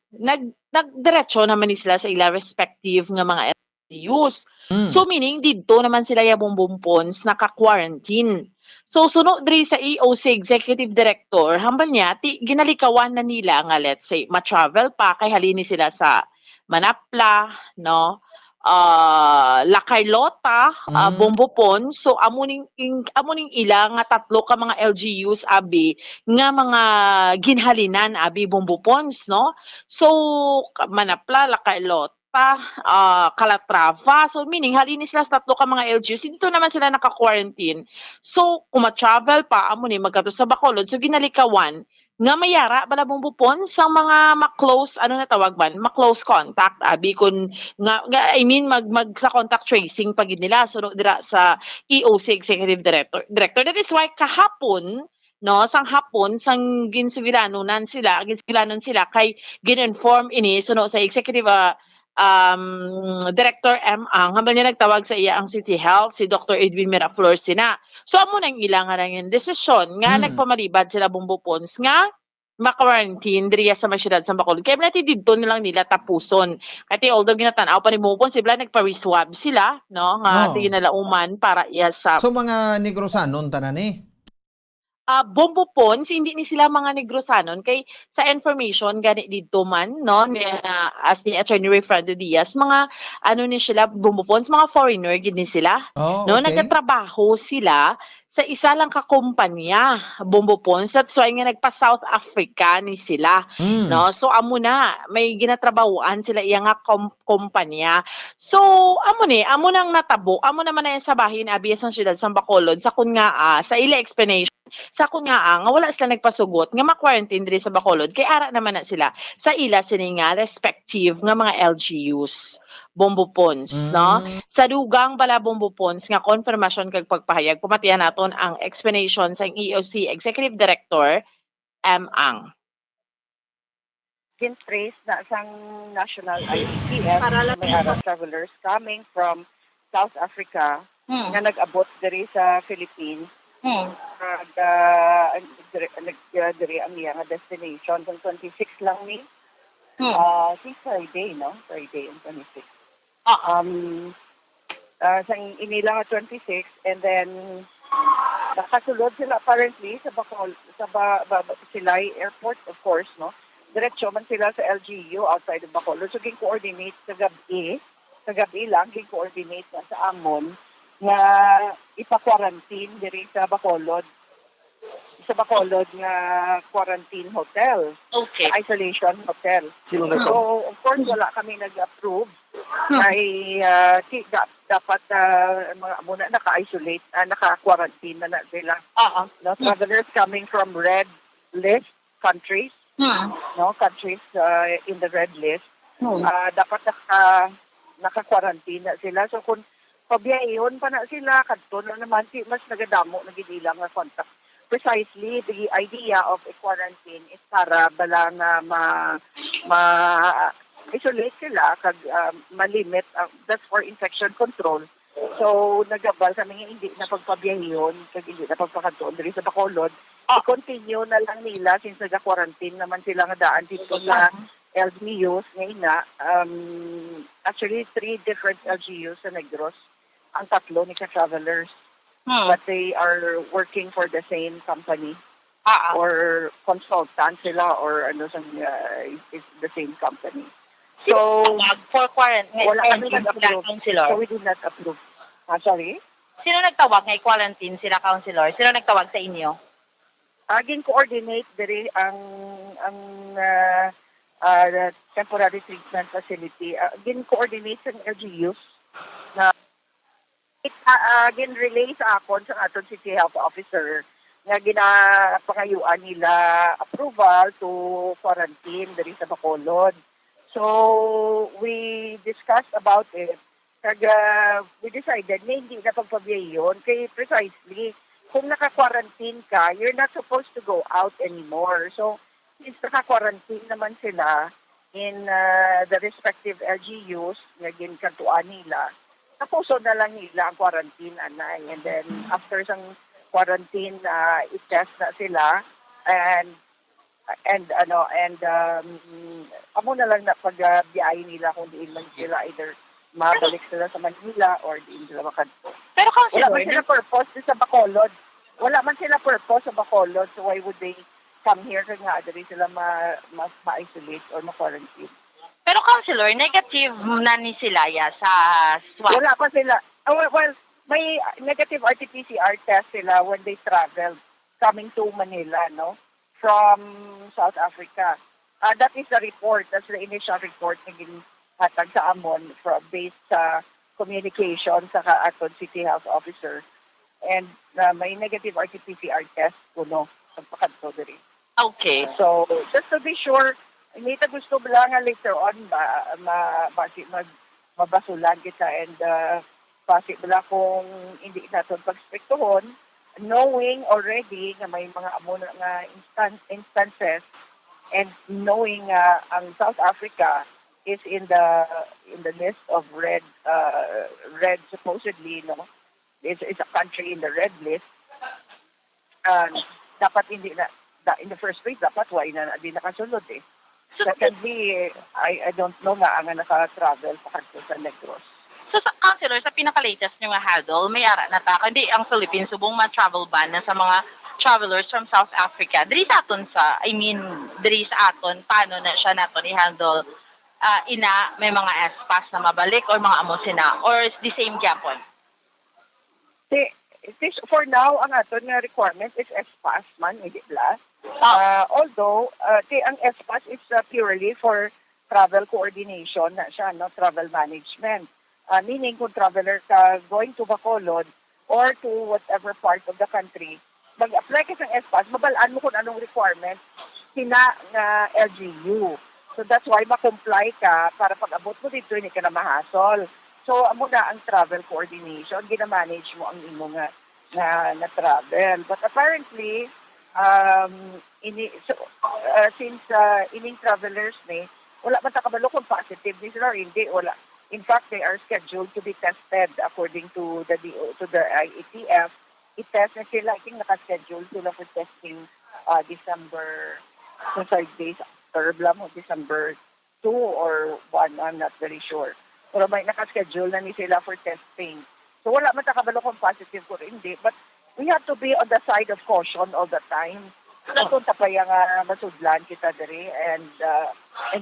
nagdiretso naman ni sila sa ila respective nga mga LGUs. So meaning, dito naman sila yung Pons naka-quarantine. So suno diri sa EOC Executive Director, hambal niya, ginalikawan na nila nga let's say, ma-travel pa, kay halini sila sa Manapla, no, La Carlota, Bombo Pons. So amuning ila nga tatlo ka mga LGUs abi nga mga ginhalinan abi Bombo Pons, no. So Manapla, La Carlota, Calatrava. So meaning halini sila sa tatlo ka mga LGUs, dito naman sila naka-quarantine. So kung ma-travel pa amuni magkato sa Bacolod, so ginalikawan nga mayara bala Bombo Pons sa mga ma-close ano na tawag man, ma-close contact abi kun nga I mean mag sa contact tracing pagid nila suno dira sa EOC Executive Director. That is why kahapon, no, sang hapon sang ginsigilanon sila kay gin-inform ini suno sa Executive Director M. Ang hambal niya nagtawag sa iya ang City Health, si Dr. Edwin Miraflores sina. So amo nang ilang nga yung desisyon nga nagpamalibad sila Bombo Pons nga maka-quarantine diriya sa syudad sa Bacolod. Kaya natin dito nilang nila tapuson. Kasi although ginatanaw pa ni Bombo Pons, sila nagpa-reswab sila, no, nga ginalauman para iya sa... So mga Negrosanon tanan eh? Bombo Pons, hindi ni sila mga Negrosanon kay sa information gani dito man, no, as ni Attorney Ray Fernando Diaz, mga ano ni sila Bombo Pons, mga foreigner gid ni sila, no, nagtatrabaho sila sa isa lang ka kumpanya Bombo Pons, that's why nga nagpa South Africa ni sila, no. So amo na may ginatrabahoan sila iya nga kumpanya. So amo nang natabo, amo naman na sa bahin abi sa syudad sa Bacolod sa kun nga sa ila explanation sa kun nga wala sila nagpasugot nga ma-quarantine diri sa Bacolod kay ara naman na sila sa ila sini nga respective nga mga LGUs Bombo Pons, no. Sa dugang bala Bombo Pons nga konfirmasyon kag pagpahayag pumatihan naton ang explanation sa EOC Executive Director M. Ang. Trace na sang national ICTF may travelers coming from South Africa nga nag-abot diri sa Philippines. Diri ang iyang destination kung 26 lang ni. Since Friday, no? Friday ang 26. Sang inila nga 26 and then nakasulod sila apparently sa Bacolod, sa Silay Airport, of course, no? Diretso man sila sa LGU outside of Bacolod. So ging-coordinate sa gabi lang, ging-coordinate na sa Amon nga ipa-quarantine diri sa Bacolod nga quarantine hotel. Okay. Isolation hotel. So, of course, wala kami nag-approve. Ay dapat mga muna naka-isolate, naka-quarantine na sila. No, travelers coming from red list countries, no, countries in the red list, dapat naka-quarantine na sila. So, kung pabiyayon pa na sila, kadto na naman, mas nagadamo, nagidilang na contact. Precisely, the idea of a quarantine is para bala na isolate sila, kag malimit, that's for infection control. So, nagabal kami hindi na pagpabiyayon, kag hindi na pagpakadtoon diri sa Bacolod, i-continue na lang nila since nag-quarantine naman sila nga daan dito sa LGUs ngayon na. Actually, 3 different LGUs sa Negros. Ang 3 ni ka-travelers. But they are working for the same company. Or consultant sila or is the same company. So, for quarantine, wala kami nag-approve. So, we did not approve. Sorry? Sino nagtawag ngay quarantine sila, counselor? Sino nagtawag sa inyo? Aging coordinate diri ang temporary treatment facility. Aging coordinate sa LGUs na aging relay sa akon sa aton City Health Officer nga ginapangayuan nila approval to quarantine diri sa Bacolod. So, we discussed about it. We decided na hindi na pagpabiyahe yun. Kaya precisely, kung naka-quarantine ka, you're not supposed to go out anymore. So, since naka-quarantine naman sila in the respective LGUs, naging kantuan nila, tapuso na lang nila ang quarantine, anay. And then, after sang quarantine, i-test na sila amo na lang na pagbiyahe nila kung diin man sila either mabalik sila sa Manila or diin sila makadto. Pero wala man sila purpose sa Bacolod. Wala man sila purpose sa Bacolod, so why would they come here kung nga diri sila ma-isolate or ma-quarantine? Pero counselor, negative na ni sila sa swab. Wala pa sila. Well, may negative RT-PCR test sila when they travel coming to Manila, no? From South Africa. That is the report. That's the initial report na ginhatag sa amon based sa communication sa aton City Health Officer. And may negative RT-PCR test kuno sa pagkadto diri. Okay. So, just to be sure, hindi ta gusto bala nga later on mabasulan kita and possible kung hindi natin pagspektohon, knowing already na may mga amo nga instances and knowing ang South Africa is in the list of red supposedly, no, is a country in the red list. Dapat hindi na in the first place dapat why na di nakasunod eh. Secondly, I don't know nga ang naka-travel pa sa Negros. So, counselor, sa pinaka-latest nyo nga hadol, may ara na ta, hindi ang Philippines subong ma-travel ban na sa mga travelers from South Africa. Diri sa aton diri sa aton, paano na siya naton i-handle may mga espas na mabalik or mga amo sina or the same gyapon? For now, ang aton nga requirement is espas man, hindi bla. Although, ang espas is purely for travel coordination na siya, no, travel management. Meaning kung traveler ka going to Bacolod or to whatever part of the country, mag-apply ka ng espas, mabalaan mo kung anong requirement sina nga LGU. So that's why ma-comply ka para pag-abot mo dito, hindi ka na mahasol. So amo na ang travel coordination, gina-manage mo ang imo nga na travel. But apparently, since ining travelers ni, wala man ta kabalo kung positive ni sila or hindi, wala. In fact, they are scheduled to be tested according to the IATF. I-test na sila, I think naka-schedule sila for testing December 5 days after December 2 or 1, I'm not very sure. Pero may naka-schedule na ni sila for testing. So wala man takabalo kung positive ko hindi, but we have to be on the side of caution all the time. Kung tapaya nga masudlan kita diri and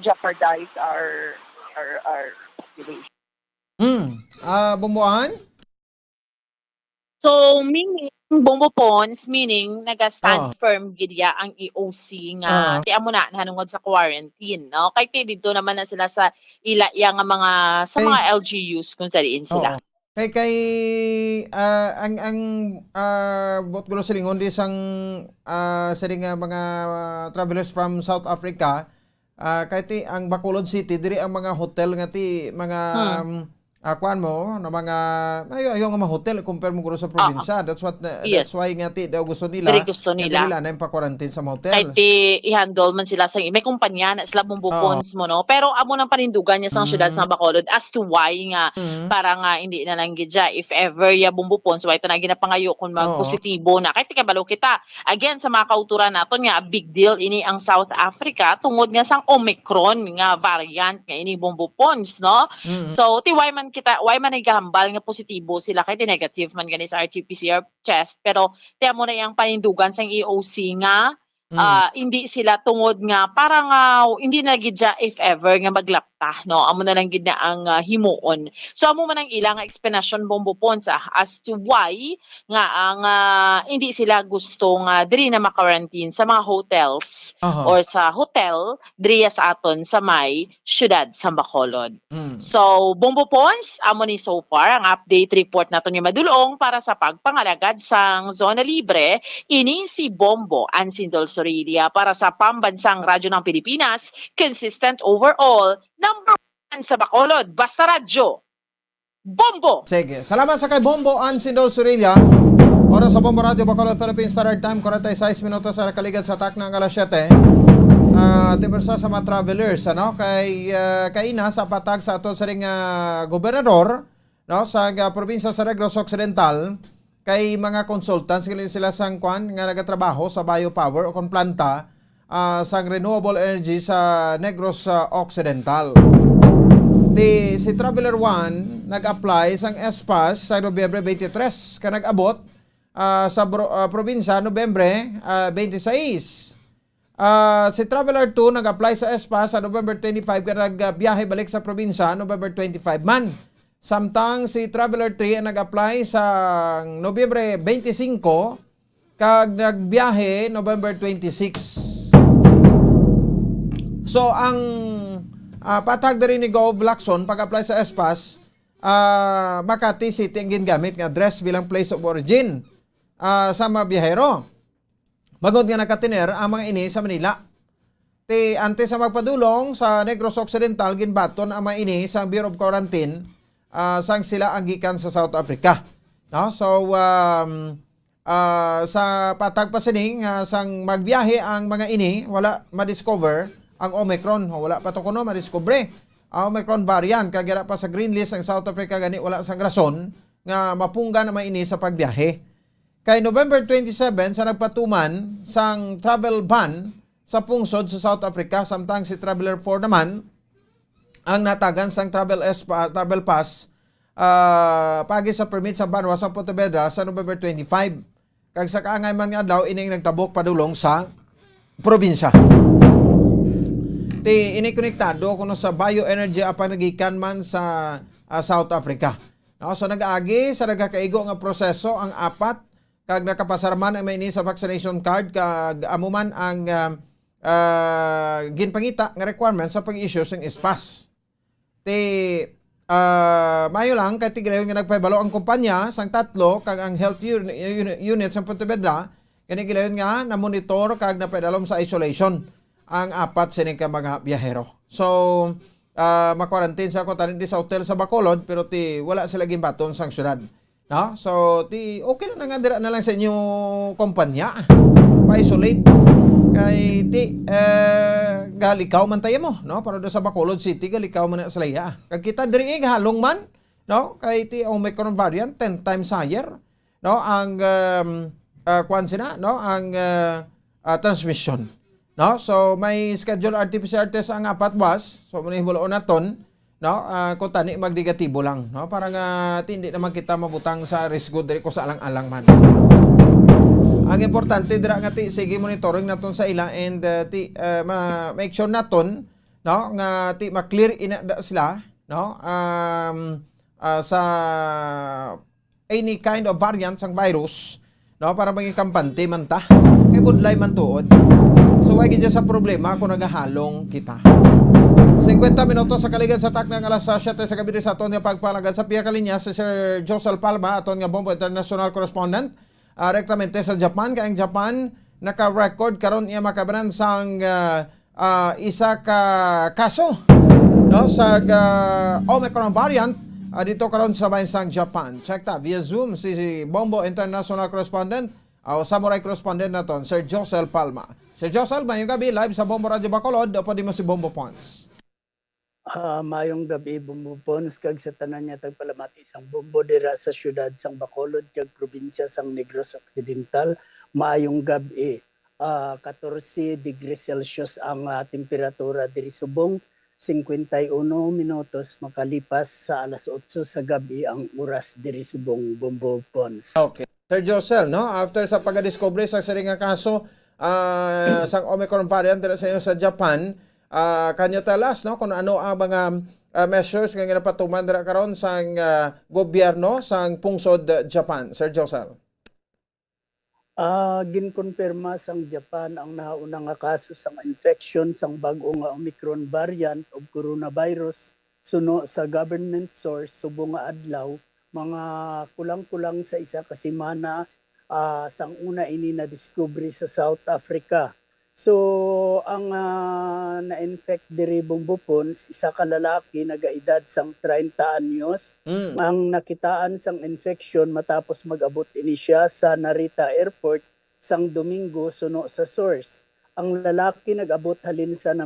jeopardize our population. Bumbuan? So, meaning, Bombo Pons, meaning, naga-stand firm gidya ang EOC nga, kaya mo na nanungod sa quarantine, no? Kaya dito naman na sila sa ilaya nga mga LGUs kung sariin sila. Ang bot gulo sa lingon di sang nga mga travelers from South Africa, kay ti ang Bacolod City diri ang mga hotel nga ti mga kuan mo na mga ayo nga mga hotel compare mo guro sa probinsya. That's why nga ti daw gusto nila. Very gusto nila. Nila na yung pa-quarantine sa mga hotel. Kahit i-handle man sila sa may kumpanya na sila bumbupons mo no. Pero amo nang panindugan niya sa syudad sa Bacolod as to why nga para nga hindi na lang gidya if ever ya bumbupons why na ginapangayo kung magpositibo na kahit kabalo kita. Again sa mga kauturan naton nga big deal ini ang South Africa tungod nga sang Omicron nga variant nga ini bumbupons no. So ti why man nagahambal nga positibo sila kay negative man gani sa RT-PCR test pero tiyan mo na yung panindugan sa EOC nga hindi sila tungod nga parang hindi na gidya if ever nga maglapta no amo na lang gid na ang himuon so amo man ang ilang explanation bombopon sa as to why nga ang hindi sila gusto nga diri na ma-quarantine sa mga hotels or sa hotel diri sa aton sa may syudad sa Bacolod. So bombopons amo ni so far ang update report naton nga madulong para sa pagpangalagad sang zona libre ini si Bombo Ansindol Sorilia para sa Pambansang Radyo ng Pilipinas, consistent overall, number 1 sa Bacolod, basta radyo. Bombo! Sige, salamat sa kay Bombo Ansindol Sorilia. Oras sa Bombo Radio Bacolod Philippines Standard Time, 46 minutos sa kaligad sa atak ng alas 7. Tibersa sa mga travelers, kay kaina sa patag sa ato sa ring gobernador, sa probinsya sa Negros Occidental, kay mga consultants sila sang kwan nga nagatrabaho sa biopower o kon planta sang renewable energy sa Negros Occidental. Si Traveler 1 nag-apply sang ESPAS sa Nobyembre 23 ka nag-abot sa probinsya Nobyembre 26. Si Traveler 2 nag-apply sa ESPAS sa November 25 ka nagbiyahe balik sa probinsya November 25 man. Samtang si Traveler 3 nag-apply sa Nobyembre 25 kag nagbiyahe November 26. So ang patag diri ni Gov Lacson pag-apply sa ESPAS, Makati City ang gingamit nga address bilang place of origin sa mga biyahero. Bagod nga nakatiner ang mga ini sa Manila. Ante sa magpadulong sa Negros Occidental ginbaton ang mga ini sa Bureau of Quarantine sang sila ang gikan sa South Africa. So sa patag pasining sang magbiyahe ang mga ini wala ma-discover ang Omicron, wala pa to kuno ma-discover ang Omicron variant kagera pa sa green list ang South Africa gani wala sang rason nga mapungga na mga ini sa pagbiyahe. Kay November 27 sa nagpatuman sang travel ban sa pungsod sa South Africa samtang si Traveler 4 naman ang natagan sang travel pass pagi sa permit sa Banwa sa Pontevedra sa November 25. Kag sa kaangay man nga adlaw ining nagtabok padulong sa probinsya. Ini konektado kuno sa bioenergy apan nagikan man sa South Africa. So nag-agi sa nagakaigo nga proseso ang apat kag nakapasarman ang may ini sa vaccination card kag amuman ang ginpangita nga requirement sa pag-issue ng ESPAS. Mayo lang kay tigreyon nga nagpahibalo ang kumpanya sang tatlo kag ang health unit sa Pontevedra kani gilayon nga na monitor kag napadalom sa isolation ang apat sining ka mga biyahero. So ma-quarantine sa kotanin di sa hotel sa Bacolod pero wala sila ginbaton sang syudad. So okay na nga dira na lang sa inyo kumpanya pa-isolate kay galikaw man tayo mo para do sa Bacolod City galikaw man na sa laya kag kita diri halong man kay Omicron variant 10 times higher ang ang transmission so may schedule RT-PCR test ang apat was so manihibulon naton kung tani magdigatibo lang para nga hindi naman kita mabutang sa risk diri ko sa alang-alang man. Ang importante dira nga sige monitoring naton sa ila and make sure naton nga ma-clear ina sila sa any kind of variants ang virus para maging kampante man ta kay budlay man tuod. So wag gid sa problema kung nagahalong kita. 50 minutos sa kaligad sa tak ng alas 7 sa gabi sa aton nga pagpalagad sa piya ka linya si Sir Josel Palma aton nga Bombo International Correspondent rektamente sa Japan kay ang Japan naka-record karon iya makabanan sang isa ka kaso sa Omicron variant dito karon sa bansang Japan. Check ta via Zoom si Bombo International Correspondent o Samurai Correspondent naton, Sir Josel Palma. Sir Josel, mayong gabi live sa Bombo Radio Bacolod o pwede mo si Bombo Pons. Mayong gabi Bombo Pons kag sa tanan niya tagpalamati isang bombo dira sa syudad sang Bacolod kag probinsya sang Negros Occidental. Mayong gabi 14 degrees Celsius ang temperatura diri subong. 51 minutos makalipas sa alas 8 sa gabi ang oras diri subong Bombo Pons. Okay. Sir Josel, no? After sa pagka-discover sa nga kaso sa Omicron variant dito sa inyo sa Japan, kanyo talas, no? Kung ano ang mga measures nga ginapatuman dira karon sa gobyerno sa pungsod Japan, Sir Josel? Ginkonfirma sang Japan ang nauna nga kaso sang infection sang bag-o nga Omicron variant of coronavirus suno sa government source subong nga adlaw mga kulang-kulang sa isa ka semana sang una ini na discovery sa South Africa. So ang na-infect diri Bombo Pons isa ka lalaki nagaedad sang 30 anyos. Ang nakitaan sang infection matapos mag-abot ini siya sa Narita Airport sang Domingo suno sa source. Ang lalaki nag-abot halin sa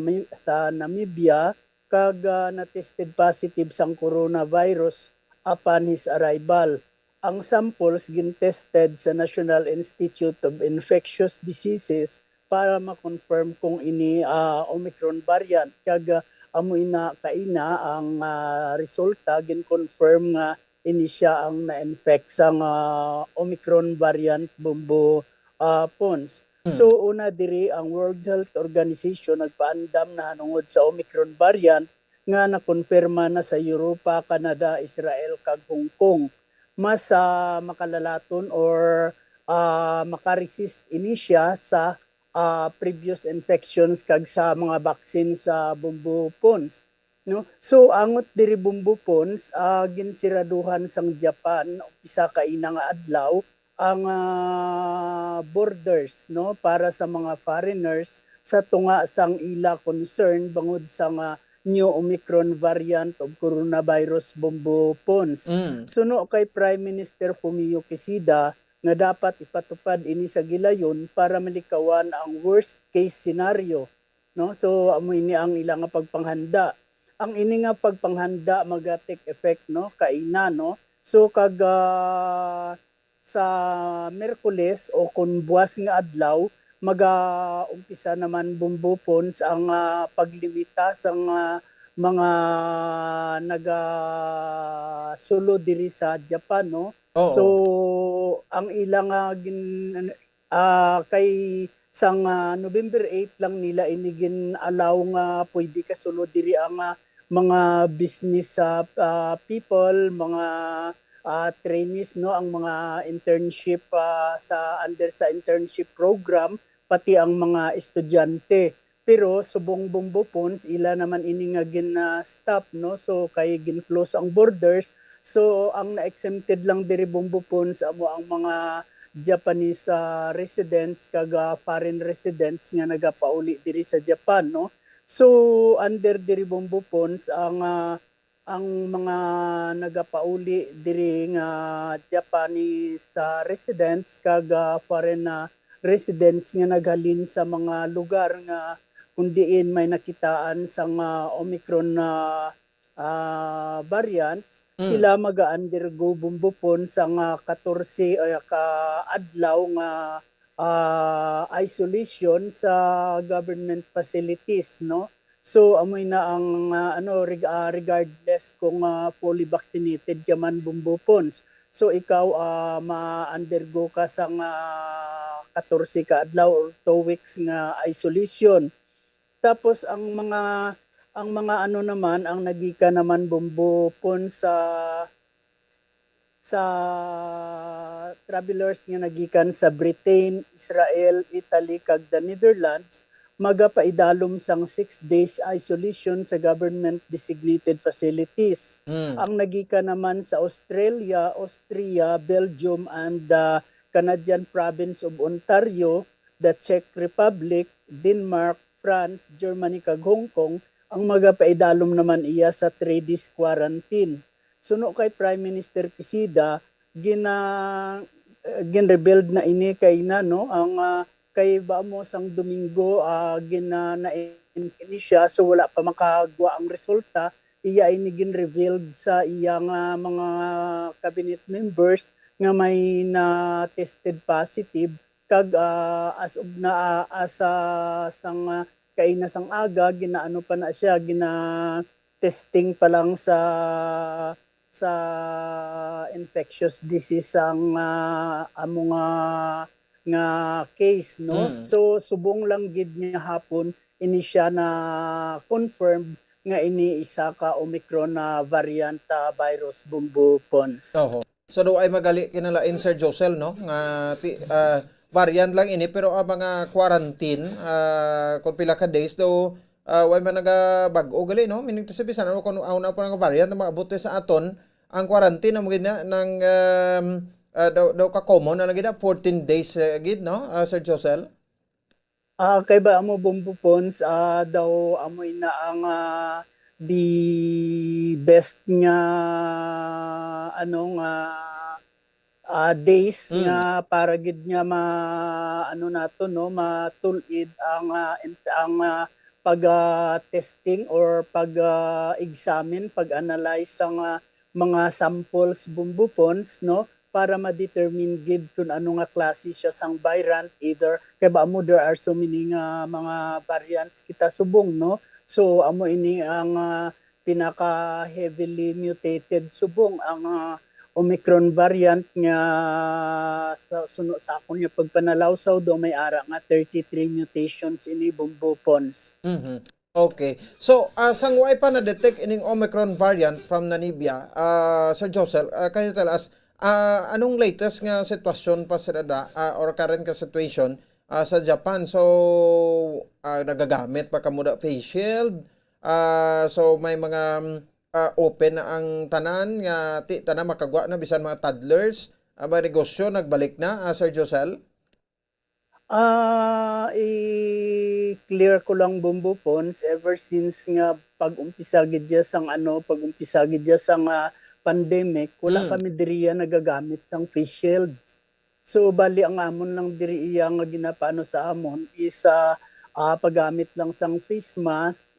Namibia kag na-tested positive sang coronavirus upon his arrival. Ang samples gin-tested sa National Institute of Infectious Diseases para ma-confirm kung ini Omicron variant. Kag amo ina kaina ang resulta gin-confirm nga ini siya ang na-infect sa Omicron variant Bombo Pons. So una diri ang World Health Organization nagpaandam na hanungod sa Omicron variant nga nakonfirma na sa Europa, Canada, Israel kag Hong Kong. Mas makalalaton or makaresist ini siya sa previous infections kag sa mga vaccine sa Bombo Pons, no? So angot diri Bombo Pons ginsiraduhan sang Japan isa ka ina nga adlaw ang borders, no, para sa mga foreigners sa tunga sang ila concern bangod sa new Omicron variant of coronavirus Bombo Pons. Suno kay Prime Minister Fumio Kishida nga dapat ipatupad ini sa gilayon para malikawan ang worst case scenario, no? So amo ini ang ilang pagpanghanda. Ang ini nga pagpanghanda maga-take effect, no, kaina, no? So kag sa Miyerkules o kun buwas nga adlaw maga-umpisa naman Bombo Pons ang paglimita sang mga naga-sulo diri sa Japan, no? So ang ilang kay sang November 8 lang nila inigin allow nga pwede ka sulod diri ang mga business people, mga trainees, no, ang mga internship sa internship program pati ang mga estudyante. Pero subong Bombo Pons ila naman ini nga gin-stop, no? So kay gin-close ang borders. So ang na-exempted lang diri Bombo Pons amo ang mga Japanese residents kag foreign residents nga nagapauli diri sa Japan, no? So under diri Bombo Pons ang mga nagapauli diri nga Japanese residents kag foreign residents nga naghalin sa mga lugar nga kundiin may nakitaan sa Omicron variants, sila maga-undergo Bombo Pons sa 14 ka adlaw nga isolation sa government facilities, no? So amoy na ang regardless kung fully vaccinated ka man Bombo Pons. So ikaw ma-undergo ka sa 14 ka adlaw or 2 weeks nga isolation. Tapos ang mga naman ang nagika naman Bombo Pons sa travelers nga nagikan sa Britain, Israel, Italy kag the Netherlands magapaidalom sang 6 days isolation sa government designated facilities. Ang nagika naman sa Australia, Austria, Belgium and the Canadian province of Ontario, the Czech Republic, Denmark, France, Germany kag Hong Kong ang magapaidalom naman iya sa 3 days quarantine. Suno kay Prime Minister Kisida gin-rebuild na ini kay na no ang kay ba mo sang Domingo ini siya so wala pa makagwa ang resulta iya ini gin-revealed sa iyang mga cabinet members nga may na tested positive kag as of na sang kainasang aga ginaano pa na siya testing pa lang sa infectious disease ang amo nga case no. So subong lang gid niya hapon ini siya na confirmed nga ini isa ka Omicron na variant virus Bumbu Pons. So do ay magali kinalain Sir Josel no nga variant lang ini pero mga quarantine kung pila ka days do way man nagabag-o gali no meaning to say bisan ano kung una pa nga variant na maabot sa aton ang quarantine mo gid na ng daw ka common na gid 14 days gid no Sir Josel. Kay ba amo Bumbu Pons daw amoy na ang the best nga days nga para gid nga matulid ang pag-testing or pag-examine, pag-analyze ang mga samples Bumbu Pons no para ma-determine gid kung ano nga klase siya sang variant either kay ba mo there are so many nga mga variants kita subong no so amo ini ang pinaka heavily mutated subong ang Omicron variant nga sa suno sa akon nga pagpanalawsaw do may ara nga 33 mutations ini Bumbu Pons. Okay. So, sangway pa na-detect ining Omicron variant from Namibia, Sir Josel, can you tell us, anong latest nga sitwasyon pa sa or current ka situation sa Japan? So, nagagamit pa kamuda face shield? So, may mga open na ang tanan nga tanan makagwa na bisan mga toddlers mga negosyo nagbalik na Sir Josel. I-clear ko lang Bumbu Pons ever since nga pag-umpisa gid sang pandemic wala kami diriya nagagamit sang face shields. So bali ang amon lang diriya nga ginapano sa amon is paggamit lang sang face mask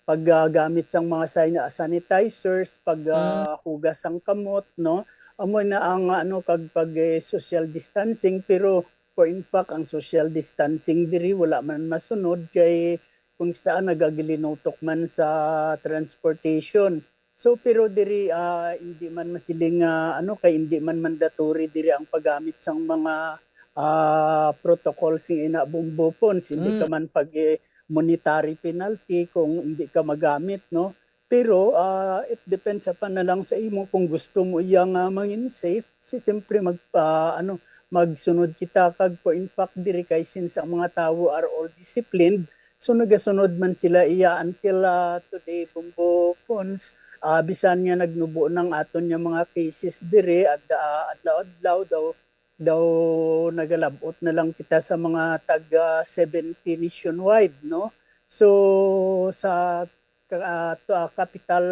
paggamit sang mga sanitizers, paghugas sang kamot, no? Amo na ang pag social distancing pero for in fact ang social distancing diri wala man masunod kay kung saan nagagilinotok man sa transportation. So pero diri hindi man masiling kay hindi man mandatory diri ang paggamit sang mga protocols sing ina Bumbu Pons, hindi ka man monetary penalty kung hindi ka magamit no pero it depends pa na lang sa imo kung gusto mo iyang mangin safe siyempre magsunod kita kag for in fact diri kay since ang mga tawo are all disciplined so nagasunod man sila iya until today Bumbu Pons bisan nga nagnubo ng aton nga mga cases diri at adlaw daw nagalabot na lang kita sa mga taga 70 nationwide no so sa capital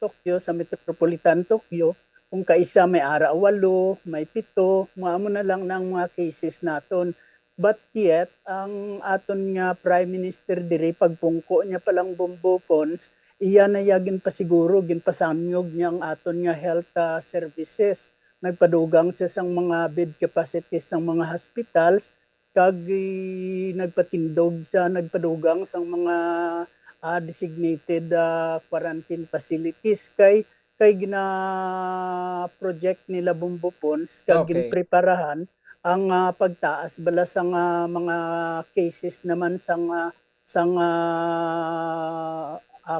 Tokyo sa metropolitan Tokyo kung kaisa may ara 8 may 7 mo na lang ng mga cases naton but yet ang aton nga prime minister diri pagpungko niya palang Bumbu Pons iya na yagin pa siguro ginpasamyog niya ang aton nga health services nagpadugang sa mga bed capacities ng mga hospitals kag nagpadugang sa mga designated quarantine facilities kay gina-project nila Bumbu Pons kag ginpreparahan ang pagtaas bala sa mga cases naman sang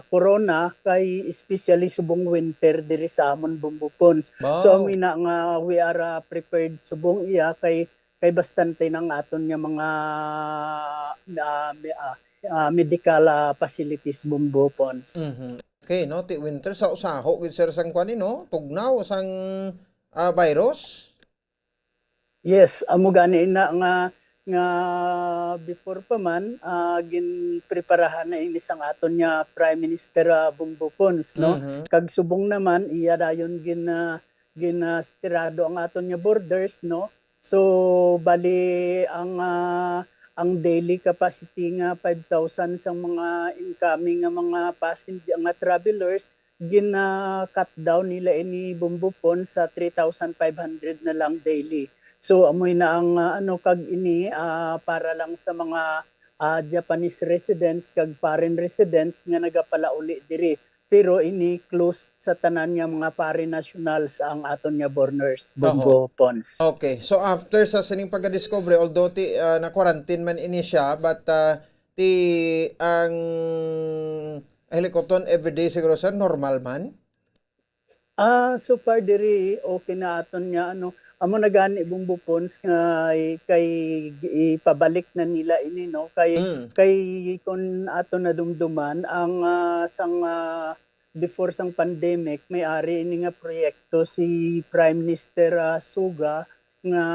corona kay especially subong winter diri sa amon Bumbu Pons. Wow. So amoy na nga we are prepared subong iya kay bastante nang aton nga mga medical facilities Bumbu Pons. Okay no ti winter sa usaho gid sir sang kwani no tugnaw sang virus. Yes, amo gani na nga nga before pa man ginpreparahan na ini sang aton nya Prime Minister Bongbong Pons, no. Kag subong naman iya dayon ginastirado ang aton nya borders, no. So bali ang daily capacity nga 5,000 sang mga incoming nga mga passenger nga travelers gina-cut down nila ini Bongbong Pons sa 3,500 na lang daily. So amoy na ang kag ini para lang sa mga Japanese residents kag foreign residents nga nagapalauli diri. Pero ini closed sa tanan nga mga foreign nationals ang aton nga borders, Bongbong Pons. Okay. So after sa sining pagka-discover, although na-quarantine man ini siya, but ang helicopter everyday siguro sir, normal man? So far diri okay na aton nga amo na gani Bongbong Pons nga kay ipabalik na nila ini, no, kay kon ato na dumduman ang sang before sang pandemic may ari ini nga proyekto si Prime Minister Suga nga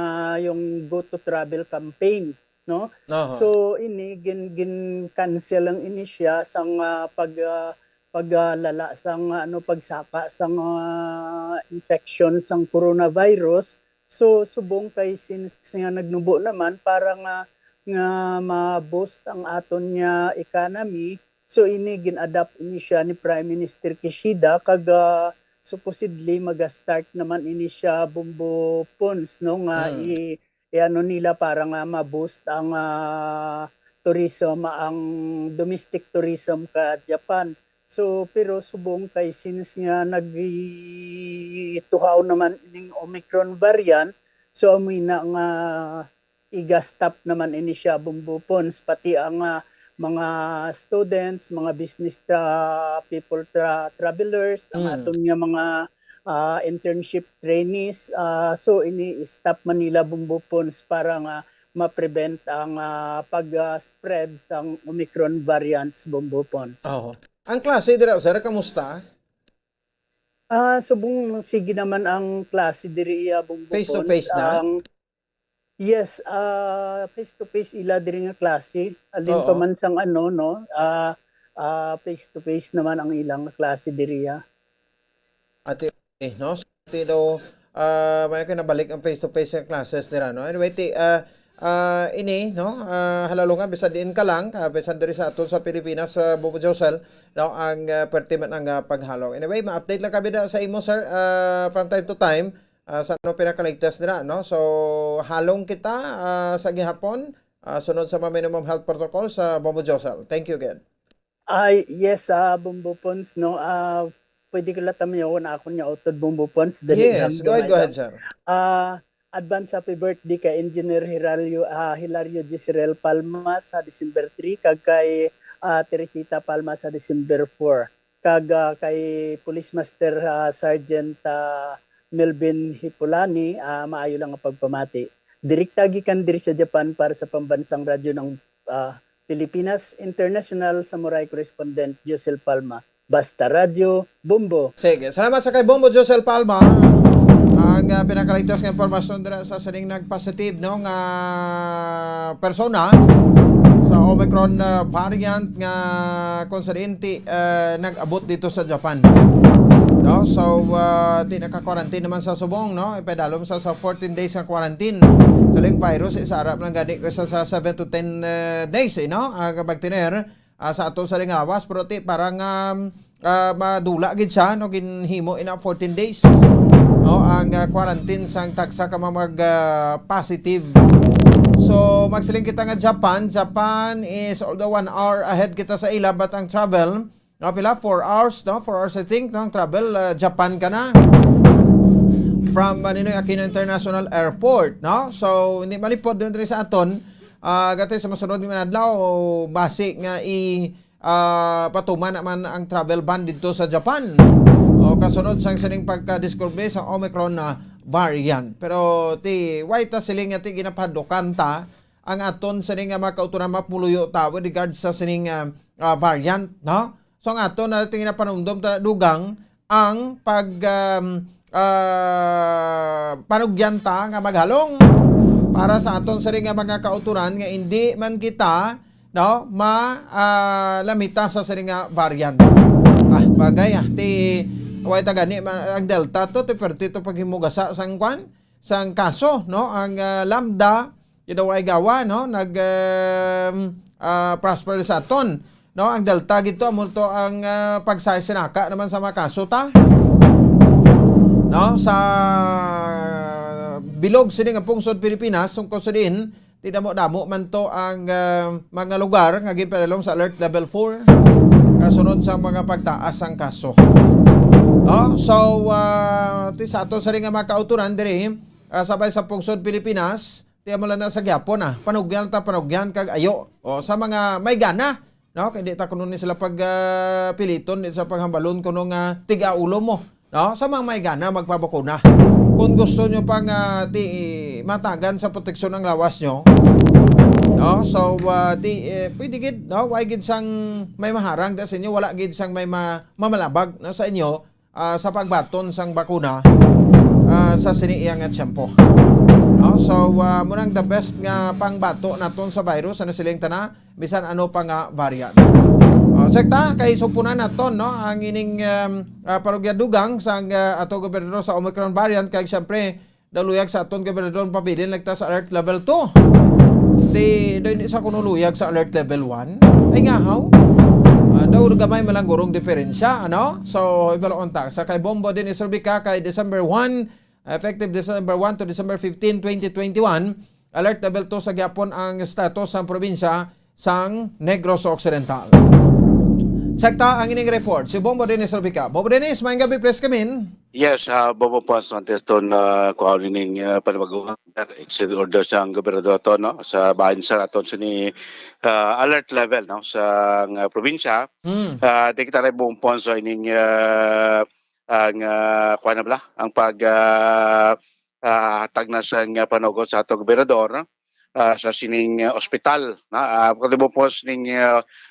yung Go to Travel campaign, no. So ini gin cancel lang ini siya sang paglala sang pagsaka sang infection sang coronavirus. So subong kay since nga nagnubo naman para nga ma-boost ang aton nya economy, so ini gin-adapt ini siya ni Prime Minister Kishida kag supposedly mag-start naman ini siya Bongbong Pons, no, nga nila para nga ma-boost ang tourism, ang domestic tourism ka Japan. So pero subong kay since nga nagituhaw naman ining Omicron variant, so amoy na nga i-stop naman ini siya Bongbong Pons, pati ang mga students, mga business people, travelers, ang aton nga mga internship trainees, so ini stop man nila Bongbong Pons para nga ma-prevent ang pag-spread sang Omicron variants Bongbong Pons. Ang klase dira sir, kamusta? Subong sige naman ang klase diri Bongbong Pons. Face to face na? Yes, face to face ila diri nga klase. Alin pa man sang no, face to face naman ang ilang klase diri. Ate no, daw may ka nabalik ang face to face nga classes nila, no. Anyway, ini no halalungan bisan diin ka lang bisan diri sa aton sa Pilipinas sa Bongbong Josel, no, ang pertinent ang paghalong. Anyway, ma-update lang kami sa imo sir from time to time sa pinakaligtas nila, no. So halong kita sa gihapon sunod sa mga minimum health protocol sa Bongbong Josel. Thank you again. Yes, Bongbong Pons, no, pwede ko latamayon ako niya utod Bongbong Pons. Yes, go ahead sir. Advance happy birthday kay Engineer Hilario Gisrel Palma sa December 3, kag kay Teresita Palma sa December 4, kag kay Police Master Sergeant Melvin Hipulani, maayo lang ang pagpamati. Direkta gikan diri sa Japan para sa pambansang radyo ng Pilipinas International Samurai Correspondent Josel Palma. Basta Radio Bombo. Sige, salamat sa kay Bongbong Josel Palma. Ang pinakaligtas nga impormasyon dira sa sining nag-positive, no, nga persona sa Omicron variant nga konsidente nag-abot dito sa Japan. No, so di naka-quarantine naman sa subong, no, ipedalom sa 14 days ng quarantine. Sa ling virus isa arap lang gani ko sa 7 to 10 days, no, magtiner sa ato sa lingawas, pero ti parang madula gid siya, no, ginhimo ina 14 days. No, ang quarantine sang tagsa ka mag positive. So magsiling kita nga Japan is although 1 hour ahead kita sa ila, but ang travel no pila 4 hours, no, 4 hours I think, no, ang travel Japan ka na from Ninoy Aquino International Airport, no. So hindi malipod diri sa aton gati sa masunod nga adlaw base nga patuman naman ang travel ban dito sa Japan. O kasunod sang sining pagka-discover sa Omicron na variant. Pero ti white siling nga ti ginapadukan ta ang aton sining nga makauturan mapuluyo ta with regards sa sining variant, no. So ang aton na ti ginapanumdum ta dugang ang pag panugyanta nga maghalong para sa aton sa ring nga mga kauturan nga hindi man kita lamita sa ring nga variant. Bagay ti way tagani ang Delta to pertito paghimugasa sang kwan sang kaso ang Lambda ay gawa prosper sa aton ang Delta gito amulto ang pagsasinaka naman sa mga kaso ta sa bilog sini nga pungsod Pilipinas sungkod sa din ti damo man to ang mga lugar nga ginpadalong sa alert level 4 kasunod sa mga pagtaas ang kaso. So ti sa aton sa ring nga mga kauturan diri sabay sa pungsod Pilipinas ti amo na sa gyapon panugyan kag ayo sa mga may gana kay di ta kuno ni sila pag piliton sa paghambalon kuno nga tiga-ulo mo sa mga may gana magpabakuna. Kung gusto nyo pang matagan sa proteksyon ng lawas nyo, so pwede gid why gid sang may maharang sa inyo, wala gid sang may mamalabag sa inyo sa pagbaton sang bakuna sa siniiyang at tiyempo. So munang the best nga pangbato naton sa virus na siling tana bisan ano pa nga variant. Sekta kay supunan naton ang ining parugyadugang sang ato gobernador sa Omicron variant kay syempre daluyag sa aton gobernador pabilin nagta sa alert level 2. Di sa kuno luyag sa alert level 1. Ay nga how? Daw gamay malang gurong diferensya So ibalo unta sa kay Bombo din Isorbika kay December 1 effective December 1 to December 15, 2021 alert level 2 sa gyapon ang status sa probinsya sang Negros Occidental. Sakta ang ining report si Bombo Dennis Robica. Bombo Dennis, maayong gabi, please come in. Yes, Bobo po sa teston kuha ning panawagan executive order sa gobernador to sa bahin sa aton sa ni alert level sa probinsya. Di kita rin buong ponso ining ang kuha na bala ang pag hatag na sa panawagan sa aton gobernador sa sining ospital kalibong po sining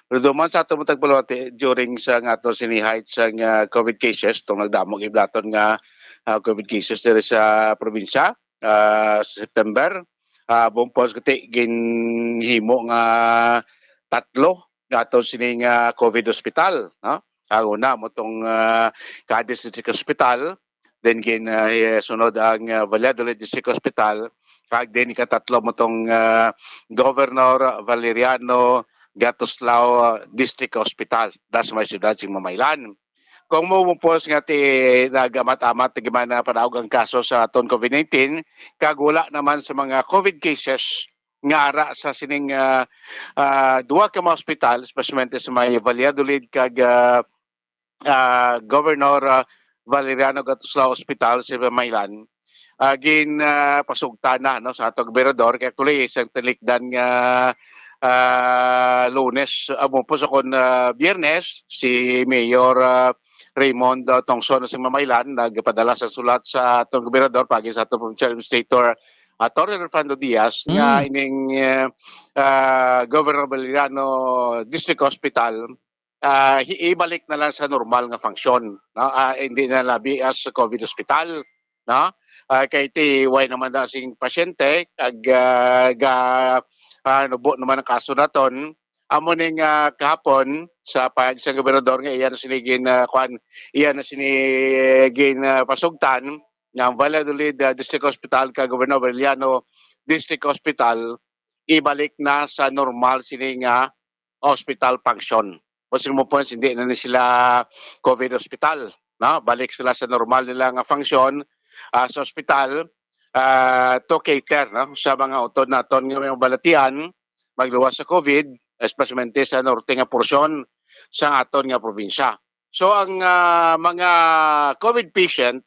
reduman sa atong tagpalawati during sa ato sining height sa COVID cases itong nagdamog iblaton nga COVID cases diri sa probinsya sa September buong po kati ginhimo nga 3 ato sining COVID hospital ang una mo itong Cadiz District Hospital then sunod ang Valladolid District Hospital kag din ikatatlo mo tong Governor Valeriano Gatoslao District Hospital das may siyudad sing Mamaylan. Kung mo po nga ti nagamat-amat gimana panaog ang kaso sa aton COVID-19 kag wala naman sa mga COVID cases nga ara sa sining duwa ka mga hospital especially sa may Valladolid kag Governor Valeriano Gatoslao Hospital sa Mamaylan. Pasugta na sa atong gobernador kaya tuloy isang talikdan nga Lunes amo po sa kon Biyernes si Mayor Raymond Tongson sa Mamaylan nagpadala sa sulat sa atong gobernador pagi sa atong provincial administrator Atty. Fernando Diaz nga ining Governor Valeriano District Hospital ibalik na lang sa normal nga function hindi na labi as COVID hospital kay way naman na sing pasyente kag nubo naman ang kaso naton amo ning kahapon sa payag sa gobernador nga iyan na sinigin pasugtan ng Valladolid District Hospital kag Governor Valeriano District Hospital ibalik na sa normal sining hospital function. Kasi mo po hindi na sila COVID hospital balik sila sa normal nila nga function sa hospital to cater sa mga utod naton nga mga balatian magluwas sa COVID especially sa norte nga porsyon sa aton nga probinsya. So ang mga COVID patient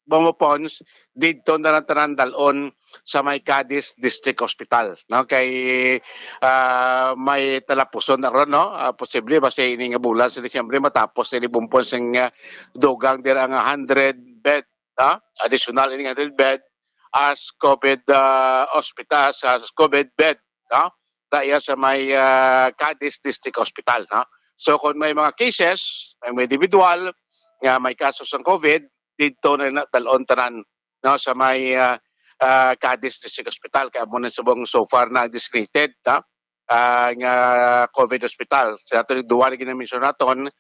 bumupons dito na tanan dalon sa may Cadiz District Hospital kay may talapuson na ron posible basta ini nga bulan sa Disyembre matapos ini bumpon sing dugang dira nga 100 bed additional ini 100 bed as COVID hospital sa COVID bed daya sa may Cadiz District Hospital so kung may mga cases may individual nga may kaso sa COVID dito na dalon tanan sa may Cadiz District Hospital kaya mo na subong so far na designated nga COVID hospital. Sa ato duwa ni ginamisyon naton,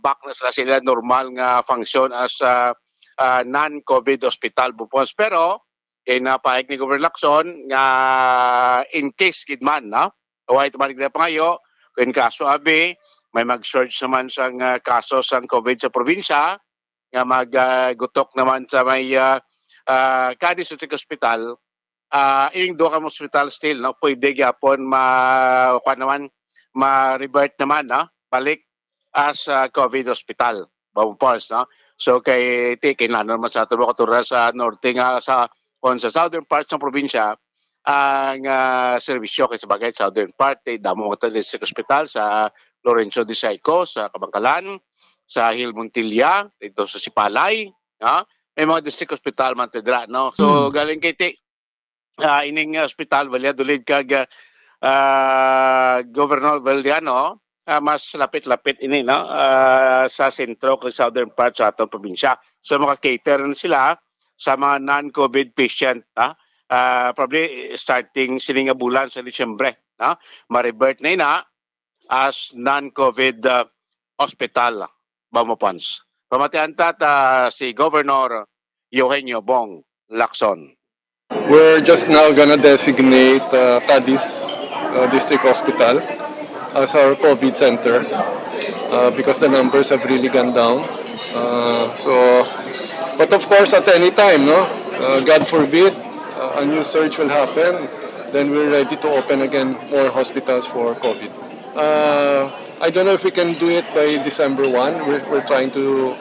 back na sila normal nga function as non-COVID hospital bupos. Pero napahig ni Governor Lacson nga in case gidman why ito man na pangayo kung kaso abi may mag-surge naman sa kaso sa COVID sa probinsya nga maggutok naman sa may Cadiz District Hospital. Yung doon ka hospital still pwede gyapon ma-revert naman balik as COVID hospital bupos so kay kinahanglan naman sa ato katura sa norte nga sa southern parts ng probinsya ang serbisyo kay sabagay southern part damo mga district hospital sa Lorenzo de Saico sa Kabangkalan, sa Hill Montilla dito sa Sipalay, may mga district hospital man tedra so galing kay ining hospital Valladolid kag Governor Valdiano mas lapit-lapit ini sa sentro kay southern part sa atong probinsya. So maka-cater sila sa mga non-COVID patient probably starting sining bulan sa Disyembre ma-revert na as non-COVID hospital Bamopons. Pamatian si Governor Eugenio Bong Lacson. We're just now gonna designate Cadiz District Hospital as our COVID center because the numbers have really gone down. But of course, at any time, God forbid, a new surge will happen, then we're ready to open again more hospitals for COVID. I don't know if we can do it by December 1. We're trying to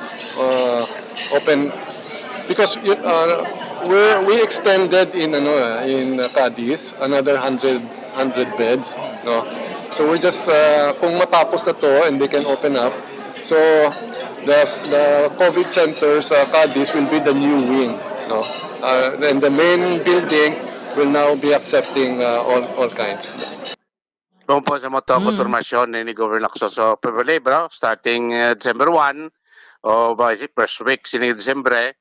open because we extended in Cadiz another 100 beds. So we're just kung matapos na to and they can open up. So the COVID center sa Cadiz will be the new wing, and the main building will now be accepting all kinds. Kung po sa mga konfirmasyon ni Governor Lacson, so probably starting December 1 o first week sini December,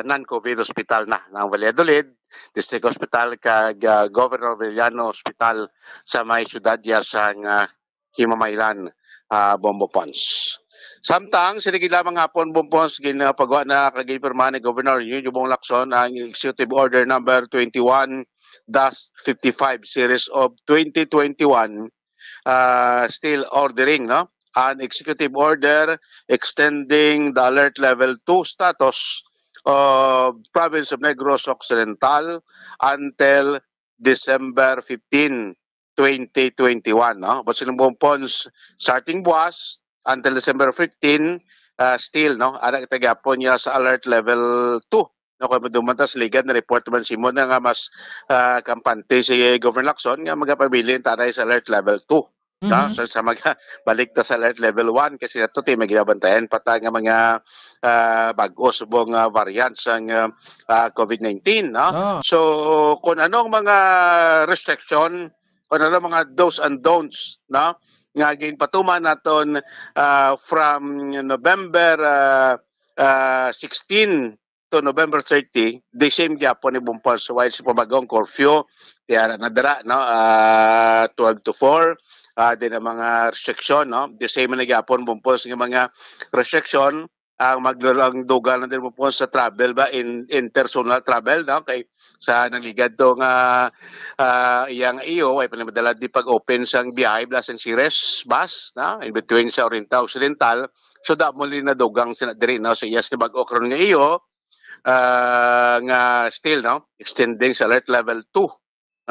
non-COVID hospital na ng Valladolid District Hospital kag Governor Villano Hospital sa may syudad sa Himamaylan, Bombopons. Samtang sinigid lamang hapon Bombopons ginapagawa na kagipirmahan ni Governor Eugenio Bong Lacson ang Executive Order number 21-55 series of 2021 still ordering an executive order extending the alert level 2 status of province of Negros Occidental until December 15, 2021. But silang Pons starting buwas until December 15 still ara kitagapon niya sa alert level 2. Kung madumantas ligad na report man si Mon nga mas kampante si Governor Lacson nga magapabilin taray sa alert level 2. So sa balik ta sa alert level 1 kasi nato ti magibantayan pata nga mga bago subong variants ng COVID-19 So kung anong mga restriction, kung anong mga do's and don'ts nga ginpatuman naton from November 16 to November 30, the same gyapon ni Bumpons while si pabagong curfew tiara nadara 12 to 4 din ang mga restriction the same na gyapon Bumpons nga mga restriction ang maglalang dugal na din Bumpons sa travel ba in personal travel kay sa nangligad to nga iyang iyo ay panamadala di pag-open sang biyahe blas ang Sires bus in between sa Oriental Occidental so da mo na dugang sina diri so yes ni bag-okron nga iyo nga still extending sa alert level 2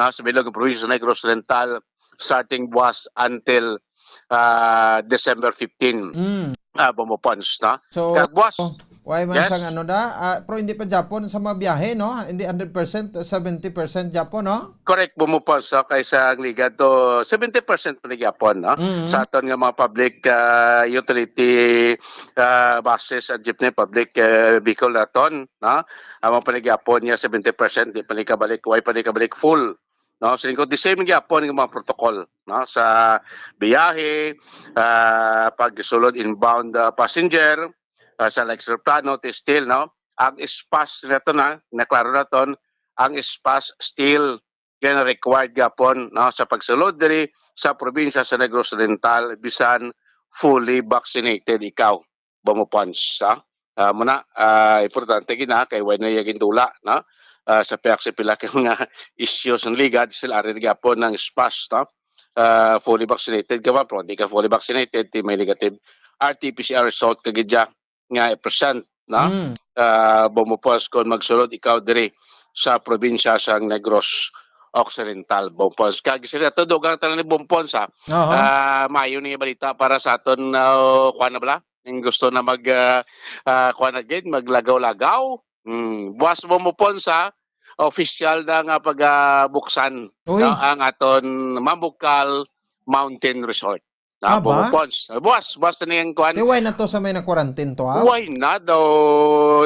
sa bilog ng provincial sa Negros Occidental starting buwas until December 15 Bumopons so buwas why man sang pero hindi pa Japon sa mga biyahe hindi 100% 70% Japon correct Bumopons kaysa ang liga to 70% pa ni Japon sa aton nga mga public utility buses at jeepney public vehicle naton ang mga panigapon niya 70% di panikabalik way panikabalik full so the same gyapon ng mga protocol sa biyahe pagsulod inbound passenger sa like aeroplano still ang spas na to naklaro na ton, ang spas still gonna required gapon no, sa pagsulod diri sa probinsya sa Negros Oriental bisan fully vaccinated ikaw bumupons muna importante gina kay way na yagin dula no sa piyak sa pila kang issues ng ligad sila rin gapon ng spas no fully vaccinated ka ba pero hindi ka fully vaccinated ti may negative RT-PCR result kagidya nga present no bumupos kon magsulod ikaw diri sa probinsya sa Negros Occidental bumpons kag sila to dugang tanan ni bumpons mayo ni balita para sa aton kuan na bala yung gusto na mag kuan again maglagaw-lagaw buwas bumpons official na nga pagbuksan ang aton Mambukal Mountain Resort. Bumupons. Buwas na yung kuhan. Why na to sa may na-quarantine to? Why na daw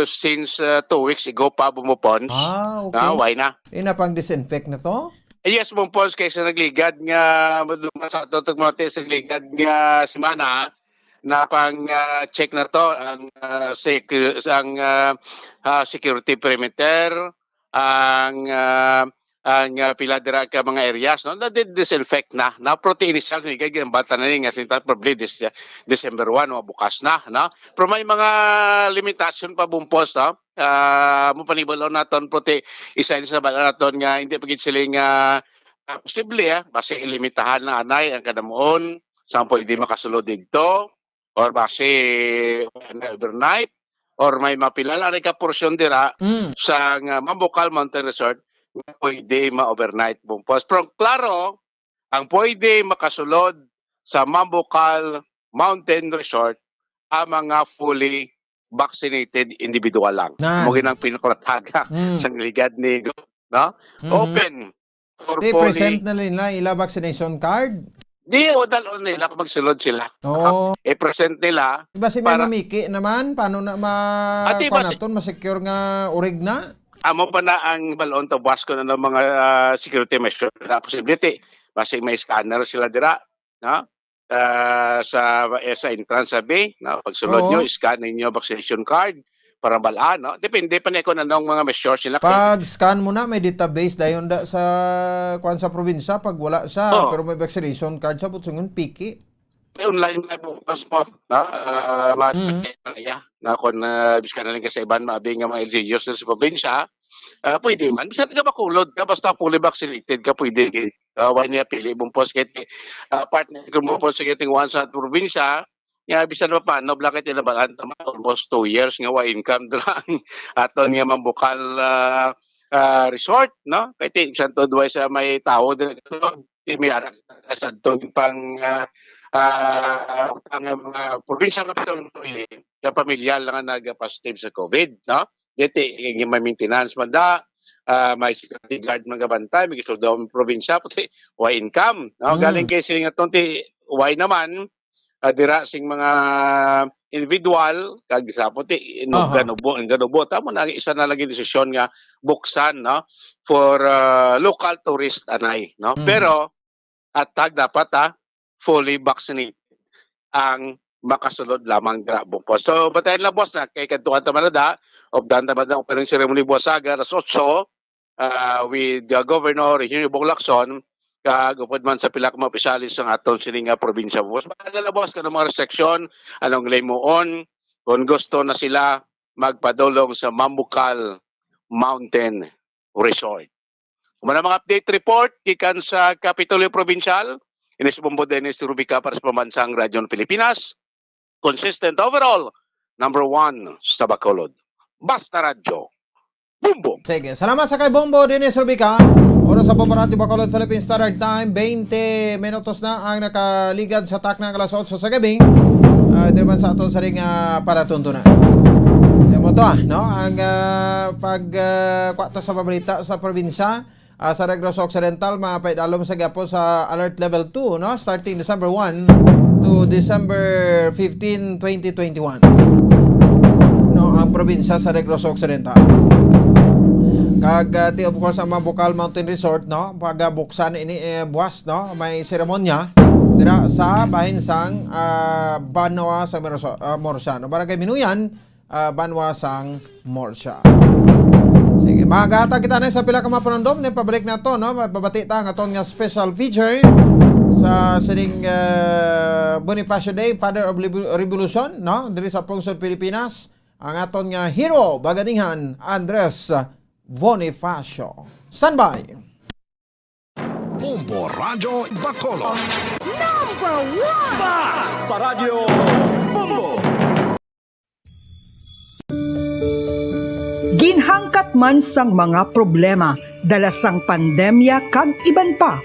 since 2 weeks ago pa bumupons. Okay. Why na? Ina pang disinfect na to? Yes, bumupons kaysa nagligad nga sa tutog mo sa ligad nga semana na pang check na to ang security perimeter ang pila dira ka mga areas no na disinfect na protein initial ni kay bata na nga sinta probably December 1 o bukas na no pero may mga limitation pa bumpos no mo panibalo naton protein isa sa bala naton nga hindi pagit siling posible base ilimitahan na anay ang kadamuon sampo hindi makasulod dito or base overnight or may mapilala rin ka porsyon dira sa Mambukal Mountain Resort pwede ma-overnight bumpos. Pero klaro, ang pwede makasulod sa Mambukal Mountain Resort ang mga fully vaccinated individual lang. Mugin ang pinakataga sa ligad ni no? Open for fully. fully. Present na nila ila vaccination card? Di, o dalon nila kung magsulod sila. I-present nila. Diba si may mamiki naman? Paano na ma-secure nga urig na? Amo pa na ang balon to buwas ko na ng mga security measure na possibility. Basta may scanner sila dira, no? Sa entrance sa bay, no? Pagsulod nyo, scan ninyo vaccination card para balaan, no? Depende pa na kung anong mga measure sila. Pag scan mo na, may database dayon da sa kuan sa probinsya pag wala sa pero may vaccination card sa putsungon piki. Online na bukas po, no? Na kung biskan na lang sa iban maabi nga mga LGUs sa probinsya, pwede man. Bisa ka makulod ka, basta fully vaccinated ka, pwede. Why niya pili mong post kaya partner kung mo post kaya tingwan sa probinsya, bisa na pa, no, blacket na ba, almost 2 years nga wa income lang ato niya Mambukal resort, no? Kaya isang to duwa sa may tao, may anak sa pang ang mga probinsya nga pitong sa pamilyal lang nag-positive sa COVID, no? Dito, yung may maintenance man may security guard mga bantay, may gusto daw ang probinsya, pati why income, no? Galing kay siling atong why naman, dira sing mga individual, kag sa puti, ganubo, tamo na isa na lagi desisyon nga buksan, no? For local tourist anay, no? Pero, at dapat, fully vaccinated ang makasulod lamang dira bumpos. So, batayin lang boss na kay kantuan tamanada of dan tamanada opening ceremony buwasaga alas 8 with the Governor Eugenio Bong Lacson kagupod man sa pila ka mga opisyalis ng aton sininga probinsya boss. Batayin boss kanang mga restriction anong limuon kung gusto na sila magpadulong sa Mambukal Mountain Resort. Kung mga update report gikan sa Kapitolyo Provincial, Ines Bombo Dennis Rubica para sa Pambansang Radyo ng Pilipinas. Consistent overall, number 1 sa Bacolod. Basta Radyo. Boom boom. Sige, salamat sa kay Bombo Dennis Rubica. Oras sa Paparati Bacolod Philippine Standard Time, 20 minutos na ang nakaligad sa takna alas 8 sa gabi. Dirman sa aton sa ring para tuntunan. Mo to no? Ang pagkwata sa pabalita sa probinsya sa Negros Occidental, mapaidalom sa gapo sa Alert Level 2, no? Starting December 1 to December 15, 2021. No, ang probinsya sa Negros Occidental. Kag of course ang Mambukal Mountain Resort, no? Pagabuksan ini buwas, no? May seremonya dira sa bahin sang Banawa sa Morosiano. Barangay Minuyan, banwa sang Morsha. Sige, magata kita na sa pila ka mapanandom ni pabalik na to, no? Babati ta ang aton nga special feature sa sining Bonifacio Day, Father of Revolution, no? Diri sa Pungsod, Pilipinas, ang aton nga hero bagadinghan Andres Bonifacio. Standby. Bombo Radio Bacolod. Number 1! Basta Radio Bombo! Ginhangkat man sang mga problema dala sang pandemya kag iban pa.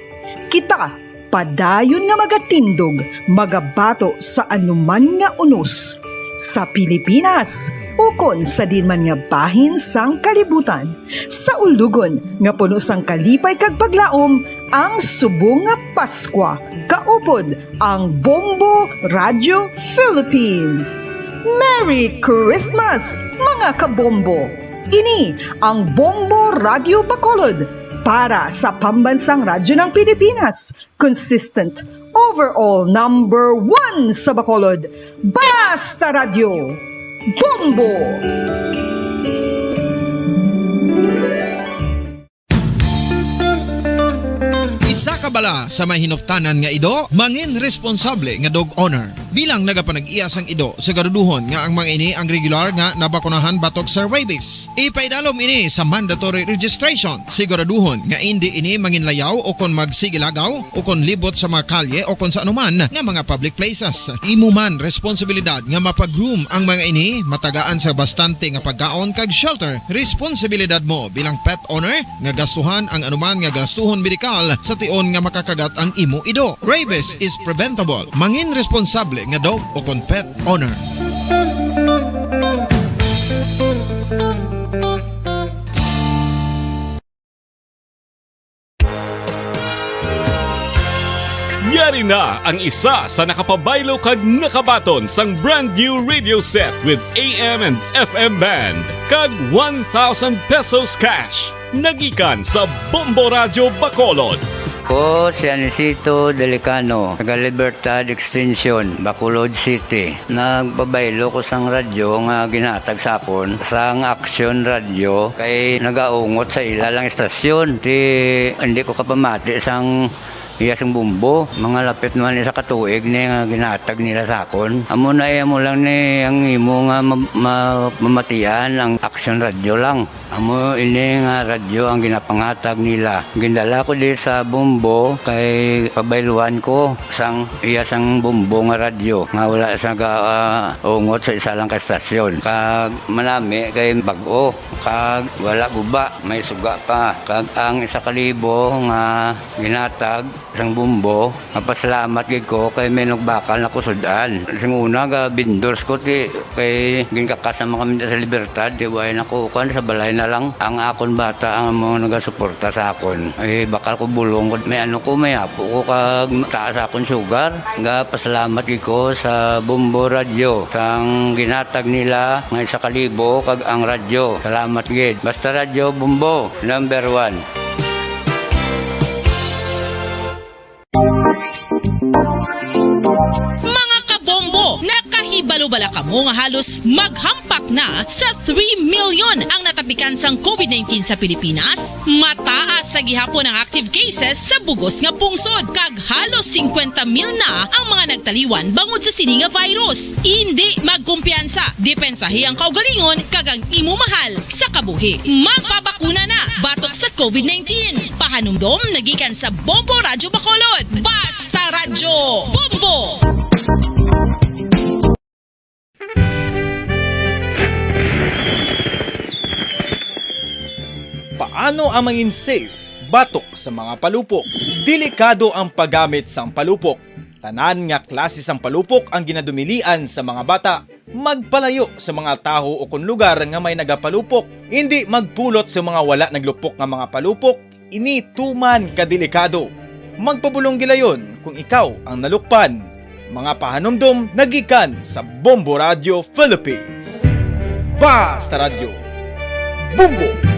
Kita padayon nga magatindog, magabato sa anuman nga unos. Sa Pilipinas, ukon sa dinman nga bahin sang kalibutan. Sa ulugon nga puno sang kalipay kag paglaom, ang subong nga Paskwa. Kaupod ang Bombo Radio Philippines. Merry Christmas, mga kabombo! Ini ang Bombo Radio Bacolod para sa pambansang radyo ng Pilipinas. Consistent, overall number 1 sa Bacolod. Basta Radio Bombo! Isa ka bala sa may hinuptanan nga ido, mangin responsable nga dog owner. Bilang nagapanag-iyas ang ido, siguraduhon nga ang mga ini ang regular nga nabakunahan batok sa rabies. Ipaidalom ini sa mandatory registration. Siguraduhon nga hindi ini manginlayaw o kon magsigilagaw o kon libot sa mga kalye o kon sa anuman nga mga public places. Imo man responsibilidad nga mapag-groom ang mga ini, matagaan sa bastante nga pagkaon kag shelter. Responsibilidad mo bilang pet owner nga gastuhan ang anuman nga gastuhon medikal sa tion nga makakagat ang imo ido. Rabies is preventable. Mangin responsable nga dog o kon pet owner. Yari na ang isa sa nakapabaylo kag nakabaton sang brand new radio set with AM and FM band kag 1,000 pesos cash. Nagikan sa Bombo Radio Bacolod. Ko si Anisito Delicano, taga Libertad Extension, Bacolod City. Nagbabaylo ko sang radyo nga ginatag sapon sang Action Radio kay nagaungot sa ilalang estasyon. Hindi ko kapamati sang iyasang bumbo, mga lapit naman sa katuig ni nga ginatag nila sakon. Amo na mo lang ni ang imo nga mamatian ang Action Radio lang. Amo ini nga radyo ang ginapangatag nila. Gindala ko di sa bumbo kay pabayluan ko sang iyasang bumbo nga radyo nga wala sa ungot sa isa lang ka estasyon. Kag manami kay bag-o, kag wala guba, may suga pa. Kag ang 1,000 nga ginatag sang bumbo, mapasalamat gid ko kay may nagbakal na kusudan. Sing una ga vendors ko ti kay ginkakasama kami sa Libertad, di way nakukan sa balay na lang ang akon bata ang mga nagasuporta sa akon. Bakal ko bulong may may apo ko kag taas akon sugar. Ga pasalamat gid ko sa Bombo Radio sang ginatag nila nga 1,000 kag ang radyo. Salamat gid. Basta Radio Bombo number 1. Nakahibalo-bala ka mo nga halos maghampak na sa 3 million ang natapikan sang COVID-19 sa Pilipinas. Mataas sa gihapon ang active cases sa bugos nga pungsod kag halos 50,000 na ang mga nagtaliwan bangod sa sini nga virus. Hindi magkumpiyansa, depensahi ang kaugalingon kag ang imo mahal sa kabuhi. Magpabakuna na batok sa COVID-19. Pahanumdom nagikan sa Bombo Radio Bacolod. Basta Radio Bombo! Paano ang mangin safe batok sa mga palupok? Delikado ang paggamit sang palupok. Tanan nga klase sang palupok ang ginadumilian sa mga bata. Magpalayo sa mga taho o kung lugar nga may nagapalupok. Hindi magpulot sa mga wala naglupok nga mga palupok. Ini tuman kadelikado. Magpabulong gilayon kung ikaw ang nalukpan. Mga pahanumdom nagikan sa Bombo Radio Philippines. Basta Radio Bombo!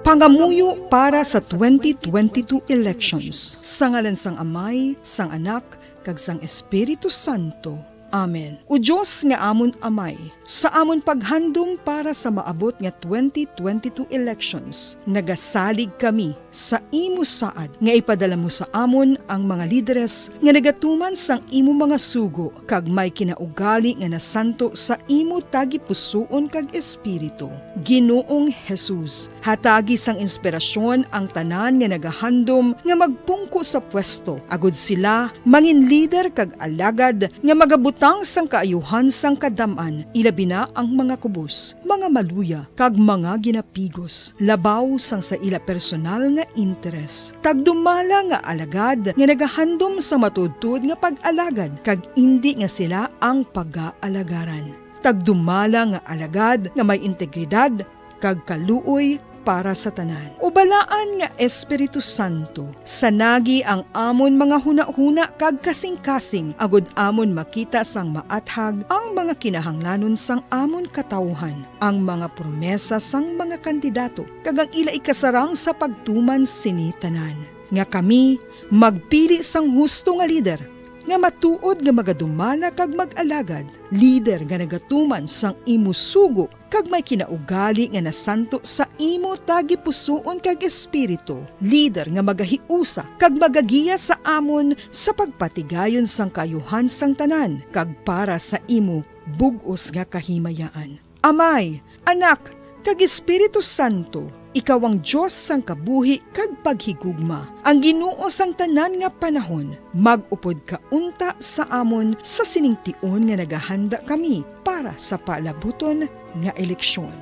Pangamuyo para sa 2022 elections. Sa ngalan sang Amay, sang Anak, kag sang Espiritu Santo. Amen. O Diyos nga amon Amay, sa amon paghandom para sa maabot nga 2022 elections, nagasalig kami sa imo saad nga ipadala mo sa amon ang mga lideres nga nagatuman sang imo mga sugo kag may kinaugali nga nasanto sa imo tagi pusoon kag espiritu. Ginoong Jesus, hatagi sang inspirasyon ang tanan nga nagahandom nga magpungko sa pwesto, agud sila mangin leader kag alagad nga magabutang sang kaayuhan sang kadaman, ilabi na ang mga kubos, mga maluya kag mga ginapigos, labaw sang sa ila personal nga interes. Tagdumala nga alagad nga nagahandom sa matudtud nga pag-alagad kag indi nga sila ang pag-aalagaran. Tagdumala nga alagad nga may integridad kag kaluoy para sa tanan. Ubalaan nga Espiritu Santo, sanagi ang amon mga huna-huna kag kasing-kasing, agud amon makita sang maathag ang mga kinahanglanon sang amon katawhan, ang mga promesa sang mga kandidato, kag ang ila ikasarang sa pagtuman sini tanan. Nga kami magpili sang husto nga lider, nga matuod nga magadumala kag mag-alagad, lider nga nagatuman sang imo sugo kag may kinaugali nga nasanto sa imo tagi pusoon kag espiritu, lider nga magahiusa kag magagiya sa amon sa pagpatigayon sang kayuhan sang tanan kag para sa imo bug-os nga kahimayaan. Amay, Anak, kag Espiritu Santo, ikaw ang Diyos sang kabuhi kag paghigugma. Ang Ginoo sang tanan nga panahon, mag-upod ka unta sa amon sa siningtion nga nagahanda kami para sa palabuton nga eleksyon.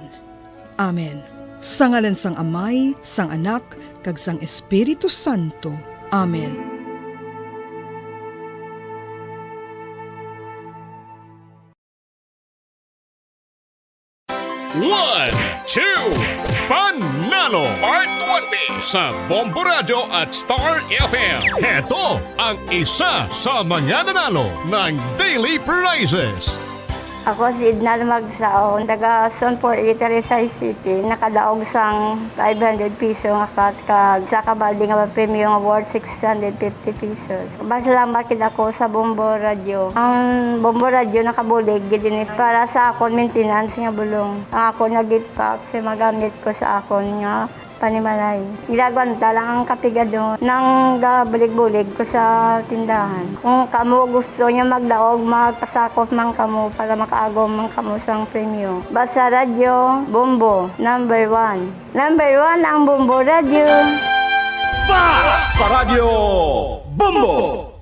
Amen. Sa ngalan sang Amay, sang Anak, kag sang Espiritu Santo. Amen. One, two, Panalo Part 1B sa Bombo Radio at Star FM. Heto ang isa sa mananalo ng daily prizes. Ako si Idnal Magsaon, taga Sonpor, Itarizay City. Nakadaog sang 500 piso nga kag sa kabaldi nga premium award 650 pesos. Salamat kid ako sa Bombo Radio. Ang Bombo Radio nakabulig gid ni para sa akon maintenance nga bulong. Ang ako nag-gift-pack sa magamit ko sa akon nga panimalay. Gilagwanta lang ang kapigado nang gabulig-bulig ko sa tindahan. Kung kamo gusto niya magdaog, magpasakop man kamo para makaagom man kamo sang premyo. Basta Radio Bombo, number 1. Number 1 ang Bombo Radio. Basta Radio Bombo!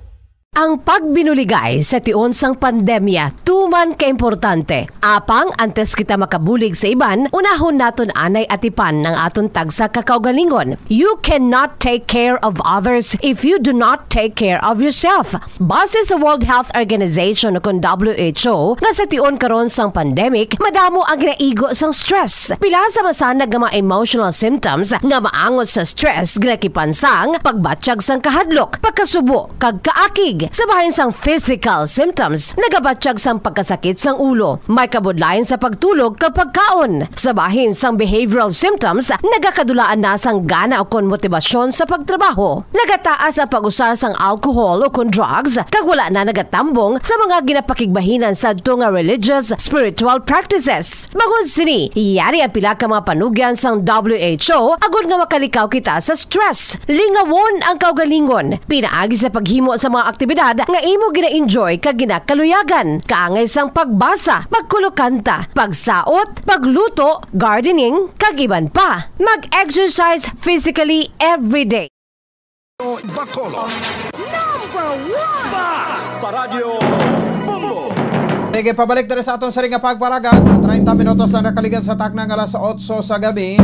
Ang pagbinuligay sa tion sang pandemya tuman kaimportante. Apang antes kita makabulig sa iban, unahon naton anay atipan ng aton tagsa kakaugalingon. You cannot take care of others if you do not take care of yourself. Base sa World Health Organization o kung WHO, nga sa tion karon sang pandemic, madamo ang ginaigo sang stress. Pila sa masanag nga mga emotional symptoms nga maangot sa stress ginakipan sang pagbatsyag sang kahadlok, pagkasubo, kag kaakig. Sa bahin sang physical symptoms, nagabatsyag sang pagkasakit sang ulo, may kabudlayan sa pagtulog kapag kaon. Sa bahin sang behavioral symptoms, nagakadulaan na sang gana o kon motibasyon sa pagtrabaho. Nagataas ang pag-usar sang alcohol o kon drugs, kag wala na nagatambong sa mga ginapakigbahinan sa nga religious, spiritual practices. Bagon sini, iyari ang pila ka mga panugyan sang WHO agod nga makalikaw kita sa stress. Lingawon ang kaugalingon, pinaagi sa paghimo sa mga aktibidad nga imo gina-enjoy kag ginakaluyagan, kaangay sang pagbasa, pagkulokanta, pagsaot, pagluto, gardening, kag iban pa. Mag-exercise physically every day. Bacolod. Number 1! Basta Radio Bombo! Sige, pabalik na rin sa atong saring pagparagat. 30 minutos na nakaligan sa taknang alas 8 sa gabi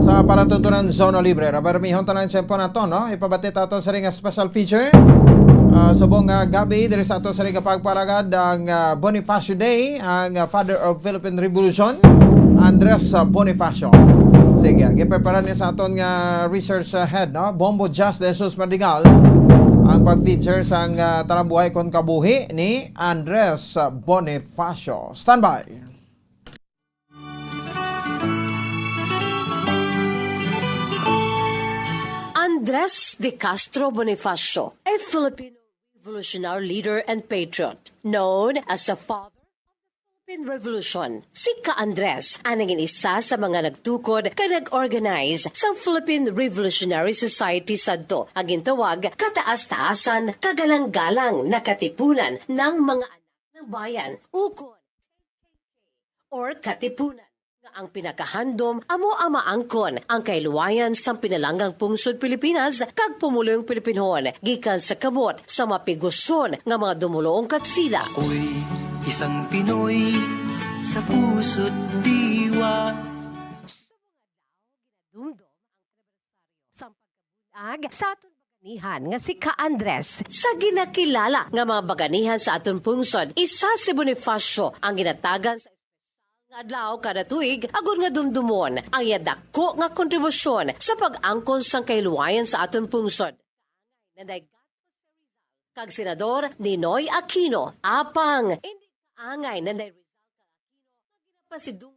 sa paratuntunan Zona Libre. Rabarmihon tanan sa po na to, no? Ipabatit atong saring special feature. Subong gabi, diri sa atong saring pagparagad ang Bonifacio Day, ang Father of Philippine Revolution, Andres Bonifacio. Sige, giprepara niya sa aton nga research head, no? Bombo Just de Jesus Madigal, ang pag-feature sang Tarabuhay kon Kabuhi ni Andres Bonifacio. Standby. Andres de Castro Bonifacio, a Filipino revolutionary leader and patriot, known as the father Philippine Revolution. Si Ka Andres ang naging isa sa mga nagtukod kay nag-organize sa Philippine Revolutionary Society sadto ang gintawag kataas-taasan kagalang-galang na katipunan ng mga anak ng bayan ukon or katipunan nga ang pinakahandom amo amaangkon ang kailuwayan sa pinalanggang pungsod Pilipinas kag pumulong Pilipinhon gikan sa kamot sa mapiguson nga mga dumulong katsila. Isang Pinoy sa puso't diwa. Sa aton baganihan nga si Ka Andres sa ginakilala nga mga baganihan sa aton pungsod, isa si Bonifacio ang ginatagan sa adlaw kada tuig agon nga dumdumon ang yadako nga kontribusyon sa pag-angkon sang kailuwayan sa aton pungsod. Kag Senador Ninoy Aquino apang angay na Rizal ka Aquino na ginapasidunggan sa petsa sa ila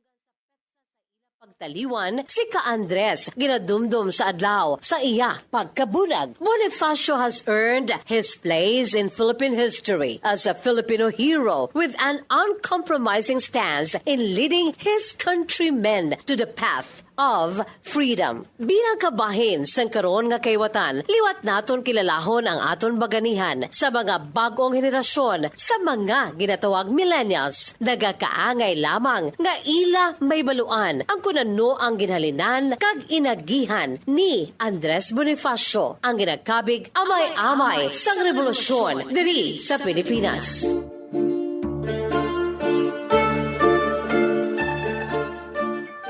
pagtaliwan si Ka Andres ginadumdum sa adlaw sa iya pagkabunag. Bonifacio has earned his place in Philippine history as a Filipino hero with an uncompromising stance in leading his countrymen to the path of freedom. Bilang kabahin sang karon nga kaywatan, liwat naton kilalahon ang aton baganihan sa mga bagong henerasyon sa mga ginatawag millennials. Nagakaangay lamang nga ila may baluan ang kunano ang ginhalinan kag inagihan ni Andres Bonifacio ang ginagkabig amay-amay sang revolusyon diri sa Pilipinas.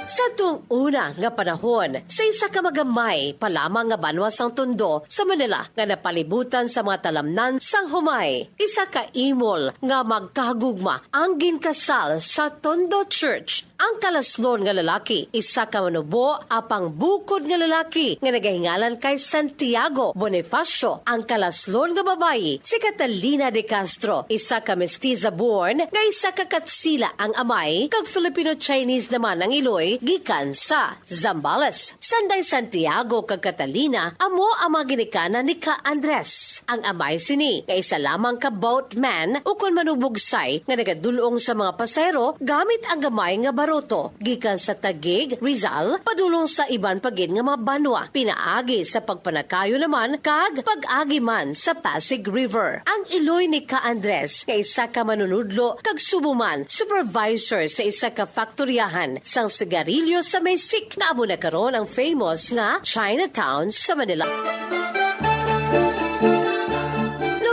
Sa itong una nga panahon, sa isa ka magamay, palamang nga banwa sang Tondo sa Manila nga napalibutan sa mga talamnan sang humay. Isa ka imol nga magkahagugma ang ginkasal sa Tondo Church. Ang kalaslon nga lalaki, isa ka manubo apang bukod nga lalaki nga nagahingalan kay Santiago Bonifacio. Ang kalaslon nga babayi, si Catalina de Castro, isa ka mestiza born nga isa ka katsila ang amay, kag Filipino-Chinese naman ang iloy gikan sa Zambales. Sanday Santiago kag Catalina amo ang mga ginikanan ni Ka Andres. Ang amay sini nga isa lamang ka boatman ukon manubugsay nga nagadulong sa mga pasero gamit ang gamay nga baroto gikan sa Taguig, Rizal padulong sa iban pagid nga mga banwa. Pinaagi sa pagpanakayo naman kag pag-agi man sa Pasig River. Ang iloy ni Ka Andres nga isa ka manunudlo kag subuman supervisor sa isa ka faktoryahan sang sigarilyo sa Maysik na amo na karon ang famous nga Chinatown sa Manila.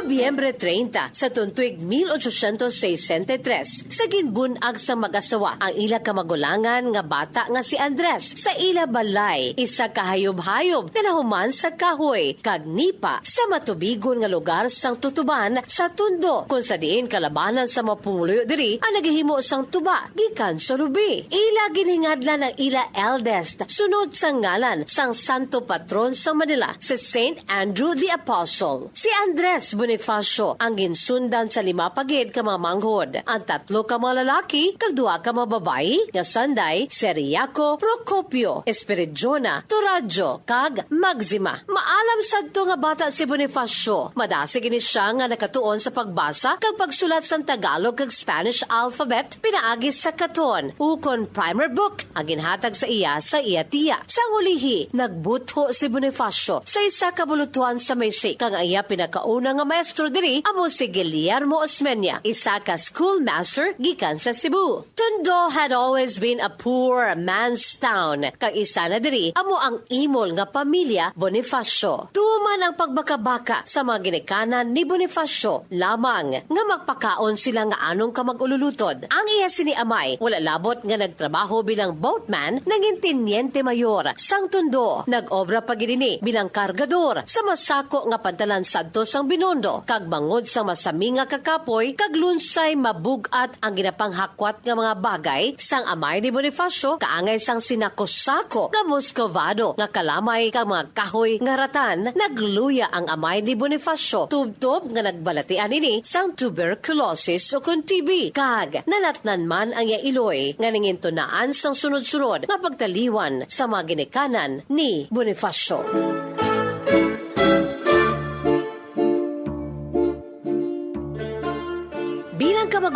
Nobyembre 30 sa tuntuig 1863 sa ginbunag sa mag-asawa ang ila kamagulangan nga bata nga si Andres sa ila balay isa kahayob-hayob nga nahuman sa kahoy kag nipa sa matubigon nga lugar sang Tutuban sa Tondo kung sa diin kalabanan sa mapumuloy diri ang naghihimo sang tuba gikan sa lubi. Ila giningadlan ang ila eldest sunod sa ngalan sang santo patron sa Manila si Saint Andrew the Apostle. Si Andres Bonifacio ang ginsundan sa 5 pagid ka mga manghod. Ang 3 ka mga lalaki kag 2 ka mga babayi nga sanday Seriaco, Procopio, Espiridiona, Toradjo kag Maxima. Maalam sadto nga bata si Bonifacio. Madasig ini siya nga nakatuon sa pagbasa kag pagsulat sa Tagalog kag Spanish alphabet pinaagi sa katon ukon primer book ang ginhatag sa iya tiya. Sa ulihi nagbutho si Bonifacio sa isa ka bulutuan sa Maysik kag iya pinakauna nga maestro diri amo si Guillermo Osmeña, isa ka schoolmaster gikan sa Cebu. Tondo had always been a poor man's town kag isa na diri amo ang imol nga pamilya Bonifacio. Tuman ang pagbaka-baka sa mga ginikanan ni Bonifacio lamang nga magpakaon sila nga anong kamag-ululutod. Ang iya sini amay wala labot nga nagtrabaho bilang boatman nangin teniente mayor sang Tondo. Nag-obra pagidini bilang kargador sa masako nga pantalan sadto sang Binondo kag bangod sa masami nga kakapoy kag lunsay mabugat ang ginapanghakwat nga mga bagay sang amay ni Bonifacio kaangay sang sinakosako nga Muscovado nga kalamay kag mga kahoy nga ratan. Nagluya ang amay ni Bonifacio tubtob nga nagbalatian ini sang tuberculosis o kun TB kag nalatnan man ang iya iloy nga ningintunaan sang sunod-sunod nga pagtaliwan sa mga ginikanan ni Bonifacio.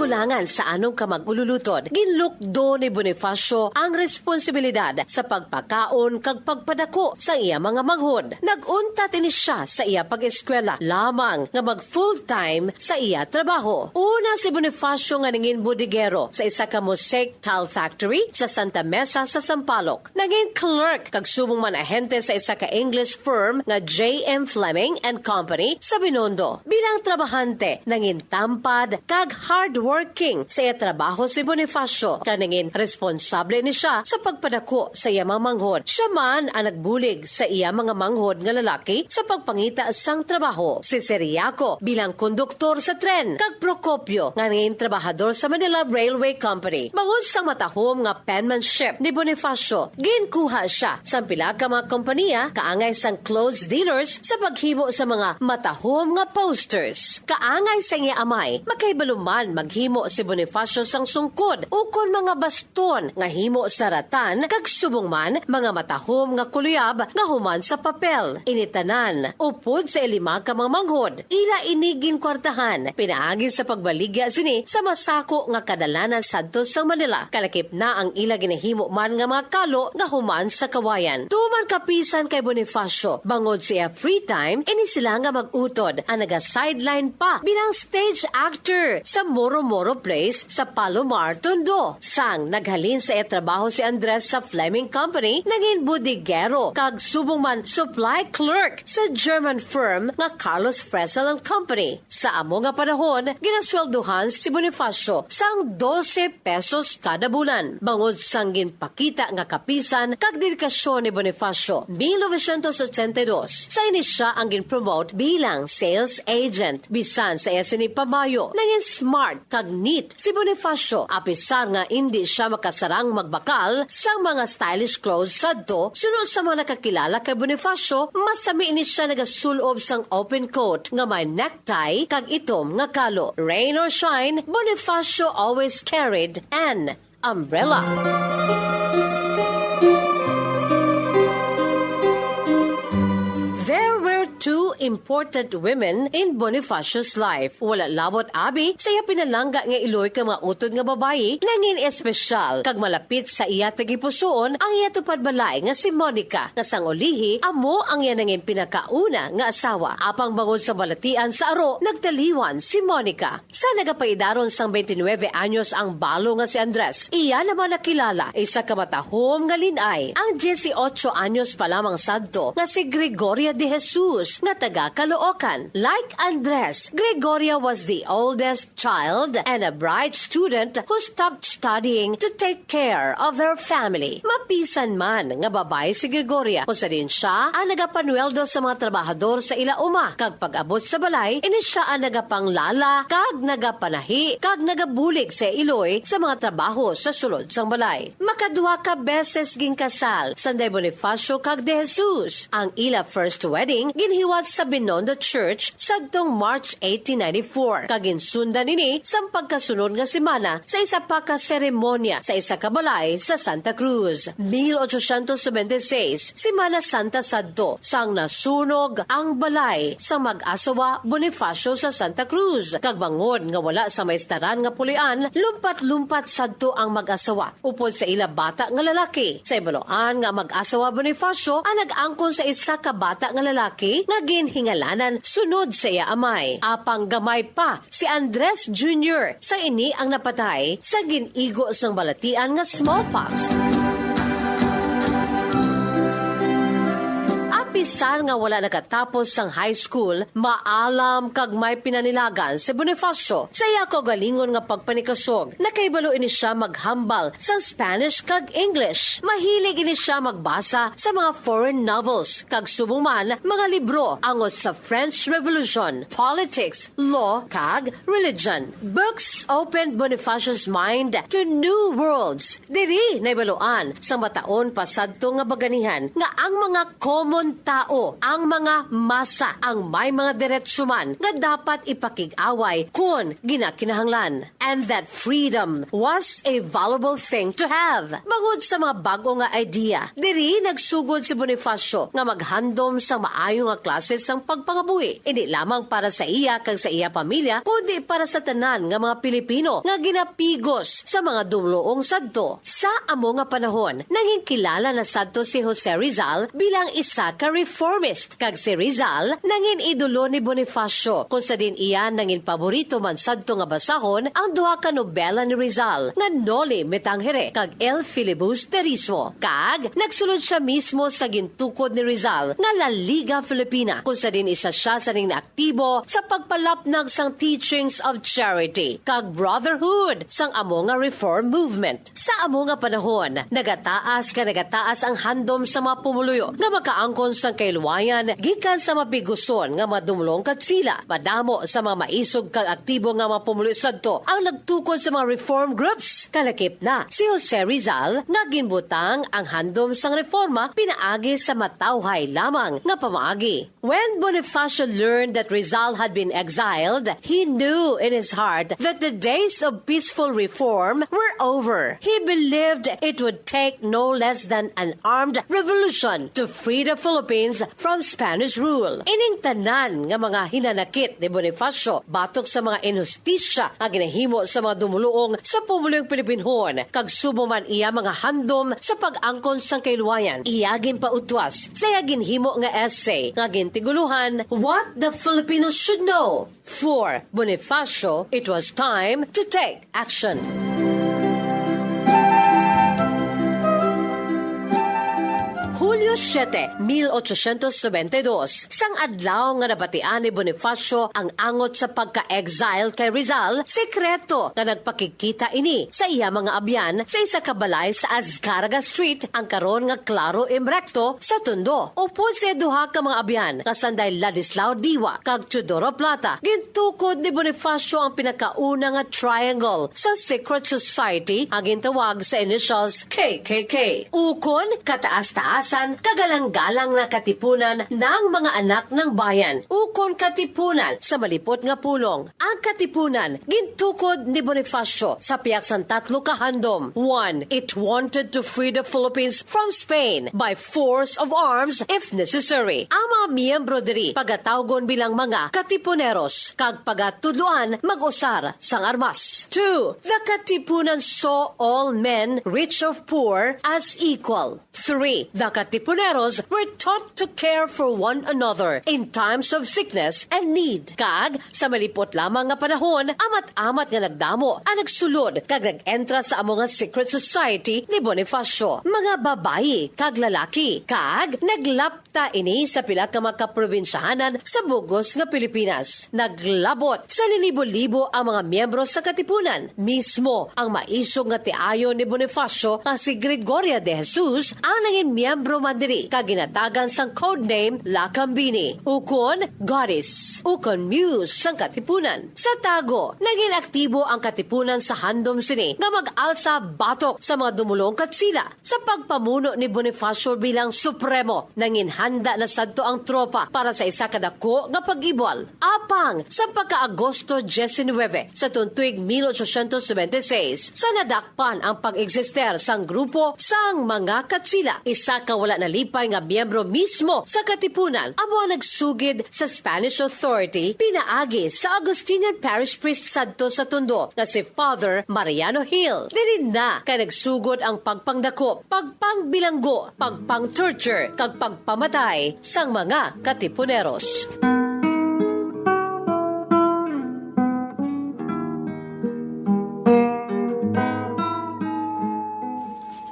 kakulangan sa anong kamag-ululutod, ginlukdo ni Bonifacio ang responsibilidad sa pagpakaon kag pagpadako sa iya mga manghod. Nagunta tini siya sa iya pag-eskwela lamang nga mag full-time sa iya trabaho. Una si Bonifacio nga nangin bodigero sa isa ka mosaic tile factory sa Santa Mesa sa Sampaloc. Nangin clerk kag subong man ahente sa isa ka English firm nga J.M. Fleming and Company sa Binondo. Bilang trabahante, nangin tampad kag hardworking sa iya trabaho si Bonifacio. Kanangin responsable ni siya sa pagpadako sa iya mga manghod. Siya man ang nagbulig sa iya mga manghod nga lalaki sa pagpangita sang trabaho. Si Seriaco bilang konduktor sa tren, kag Procopio nga nangin trabahador sa Manila Railway Company. Bangod sa matahom nga penmanship ni Bonifacio, ginkuha siya sa pila ka mga kompanya kaangay sang clothes dealers sa paghimo sa mga matahom nga posters. Kaangay sa iya amay, magkaibaluman maghimo si Bonifacio sang sungkod ukon mga baston nga himo sa ratan kag subong man mga matahom nga kuluyab nga human sa papel. Initanan upod sa ilima ka mga manghod, ila inigin kwartahan pinaagi sa pagbaligya sini sa masako nga kadalanan sadto sa Manila. Kalakip na ang ila ginahimo man nga mga kalo nga human sa kawayan. Tuman kapisan kay Bonifacio, bangod siya free time, ini sila nga mag-utod ang naga-sideline pa bilang stage actor sa Moro Moro Place sa Palomar, Tondo. Sang naghalin sa trabaho si Andres sa Fleming Company, naging bodigero kag subong man supply clerk sa German firm nga Carlos Fresel and Company. Sa amo nga panahon, ginasweldohan si Bonifacio sang 12 pesos kada bulan. Bangod sang ginpakita nga kapisan kag dedikasyon ni Bonifacio, 1982, sa ini siya ang ginpromote bilang sales agent. Bisan sa SNI Pamayo, naging smart kag neat si Bonifacio. Apisar nga hindi siya makasarang magbakal sa mga stylish clothes sadto, sunod sa mga nakakilala kay Bonifacio, masami ini siya nagasulob sang open coat nga may necktie kag itom nga kalo. Rain or shine, Bonifacio always carried an umbrella. There were two important women in Bonifacio's life. Wala labot abi, saya pinalangga nga iloy ka mga utod nga babayi, nangin espesyal, kag malapit sa iya tagipusoon, ang iya tupad balay nga si Monica, nga sang ulihi, amo ang iya nangin pinakauna nga asawa. Apang bangod sa balatian sa aro, nagtaliwan si Monica. Sa nagapaidaron sang 29 anyos ang balo nga si Andres, iya naman nakilala, isa kamatahom nga linay, ang 18 anyos pa lamang sadto, nga si Gregoria de Jesus, nga taga Caloocan. Like Andres, Gregoria was the oldest child and a bright student who stopped studying to take care of her family. Mapisan man nga babay si Gregoria, usa din siya ang nagapanueldo sa mga trabahador sa ila uma. Kag pag-abot sa balay, ini siya ang nagapanglala, kag nagapanahi, kag nagabulig sa iloy sa mga trabaho sa sulod sang balay. Makadua ka beses ginkasal Sanday Bonifacio kag de Jesus. Ang ila first wedding ginhiwat sa Binondo Church sadtong March 1894. Kaginsundan nini sa pagkasunod nga semana sa isa pa ka seremonya sa isa ka balay sa Santa Cruz. 1876, Semana Santa sadto sang nasunog ang balay sa mag-asawa Bonifacio sa Santa Cruz. Kagbangod nga wala sa maistaran nga pulian, lumpat-lumpat sadto ang mag-asawa upod sa ila bata nga lalaki. Sa ibaloan nga mag-asawa Bonifacio ang nag-angkon sa isa ka bata nga lalaki nga ginhingalanan sunod sa iya amay. Apang gamay pa si Andres Jr. sa ini ang napatay sa ginigo sang balatian nga smallpox. Pisar nga wala nakatapos sang high school, maalam kag may pinanilagan si Bonifacio. Sa iya ko galingon nga pagpanikasog, nakaibalo ini siya maghambal sa Spanish kag English. Mahilig ini siya magbasa sa mga foreign novels, kag subong mga libro angot sa French Revolution, politics, law, kag religion. Books opened Bonifacio's mind to new worlds. Diri naibaloan sa mataon pasadto nga baganihan nga ang mga common tao, ang mga masa, ang may mga diretsyoman nga dapat ipakig-away kung ginakinahanglan. And that freedom was a valuable thing to have. Bangod sa mga bago nga idea, diri nagsugod si Bonifacio nga maghandom sa maayo nga klase sang pagpangabuhi. Hindi lamang para sa iya kag sa iya pamilya, kundi para sa tanan nga mga Pilipino nga ginapigos sa mga dumloong sadto. Sa amo nga panahon, nanging kilala na sadto si Jose Rizal bilang isa ka reformist, kag si Rizal nangin idolo ni Bonifacio kung sa din iya nangin paborito man sadto nga basahon ang duha ka nobela ni Rizal nga Noli Me Tangere kag El Filibusterismo. Kag nagsulod siya mismo sa gintukod ni Rizal nga La Liga Filipina kung sa din isa siya sa ning naaktibo sa pagpalapnag sang teachings of charity kag brotherhood sang amo nga reform movement. Sa amo nga panahon, nagataas ang handom sa mga pumuluyo nga makaangkon sang kailuwayan gikan sa mapiguson nga madumlong kat sila. Madamo sa mga maisog kag aktibo nga mga pumuluyo sadto ang nagtukod sa mga reform groups. Kalakip na si Jose Rizal nga ginbutang ang handom sang reforma pinaagi sa matawhay lamang nga pamaagi. When Bonifacio learned that Rizal had been exiled, he knew in his heart that the days of peaceful reform were over. He believed it would take no less than an armed revolution to free the Philippines from Spanish rule. Ining tanan nga mga hinanakit ni Bonifacio batok sa mga injustisya nga ginahimo sa mga dumuluong sa pumulong Pilipinhon kag subo man iya mga handom sa pag-angkon sang kailuwayan. Iyagin pautwas sa iyagin himo nga essay nga gintiguluhan What the Filipinos Should Know. For Bonifacio, it was time to take action. Hulyo 7, 1892, sang adlaw nga nabatian ni Bonifacio ang angot sa pagka-exile kay Rizal, sekreto nga nagpakikita ini sa iya mga abyan sa isa ka balay sa Azcárraga Street, ang karon nga Claro Imrecto sa Tondo. Upod sa duha ka mga abyan nga sanday Ladislao Diwa kag Teodoro Plata, gintukod ni Bonifacio ang pinakauna nga triangle sa secret society ang gintawag sa initials KKK. Ukon kataas-taas kagalang-galang na katipunan ng mga anak ng bayan. Ukon katipunan sa malipot nga pulong. Ang katipunan gintukod ni Bonifacio sa piyaksang tatlo kahandom. 1. It wanted to free the Philippines from Spain by force of arms if necessary. Ang mga miyembro diri pagatawgon bilang mga katipuneros kag pagatudloan mag-usar sang armas. 2. The katipunan saw all men, rich or poor, as equal. 3. The katipuneros were taught to care for one another in times of sickness and need. Kag, sa malipot lamang nga panahon, amat-amat nga nagdamo ang nagsulod kag nag-entra sa among nga secret society ni Bonifacio. Mga babayi kag lalaki. Kag, naglapta ini sa pila ka mga probinsyahanan sa bugos nga Pilipinas. Naglabot sa lilibo-libo ang mga miyembro sa katipunan. Mismo ang maisog nga tiayo ni Bonifacio nga si Gregoria de Jesus ang nangin miyembro mandiri kag ginatagan sang codename La Cambini. Ukon Goddess. Ukon Muse sang katipunan. Sa tago, naging aktibo ang katipunan sa handom sini nga mag-alsa batok sa mga dumulong katsila. Sa pagpamuno ni Bonifacio bilang supremo, nangin handa na sadto ang tropa para sa isa kadako nga pag-ibol. Apang sa pagka-Agosto 19 sa tuig 1876, sa nadakpan ang pag-eksister sang grupo sang mga katsila. Isa ka wala nalipay nga miyembro mismo sa katipunan amo nagsugid sa Spanish Authority pinaagi sa Augustinian Parish Priest sadto sa Tondo nga si Father Mariano Hill. Dili na kay nagsugod ang pagpangdako, pagpangbilanggo, pagpang-torture kag pagpamatay sang mga katipuneros.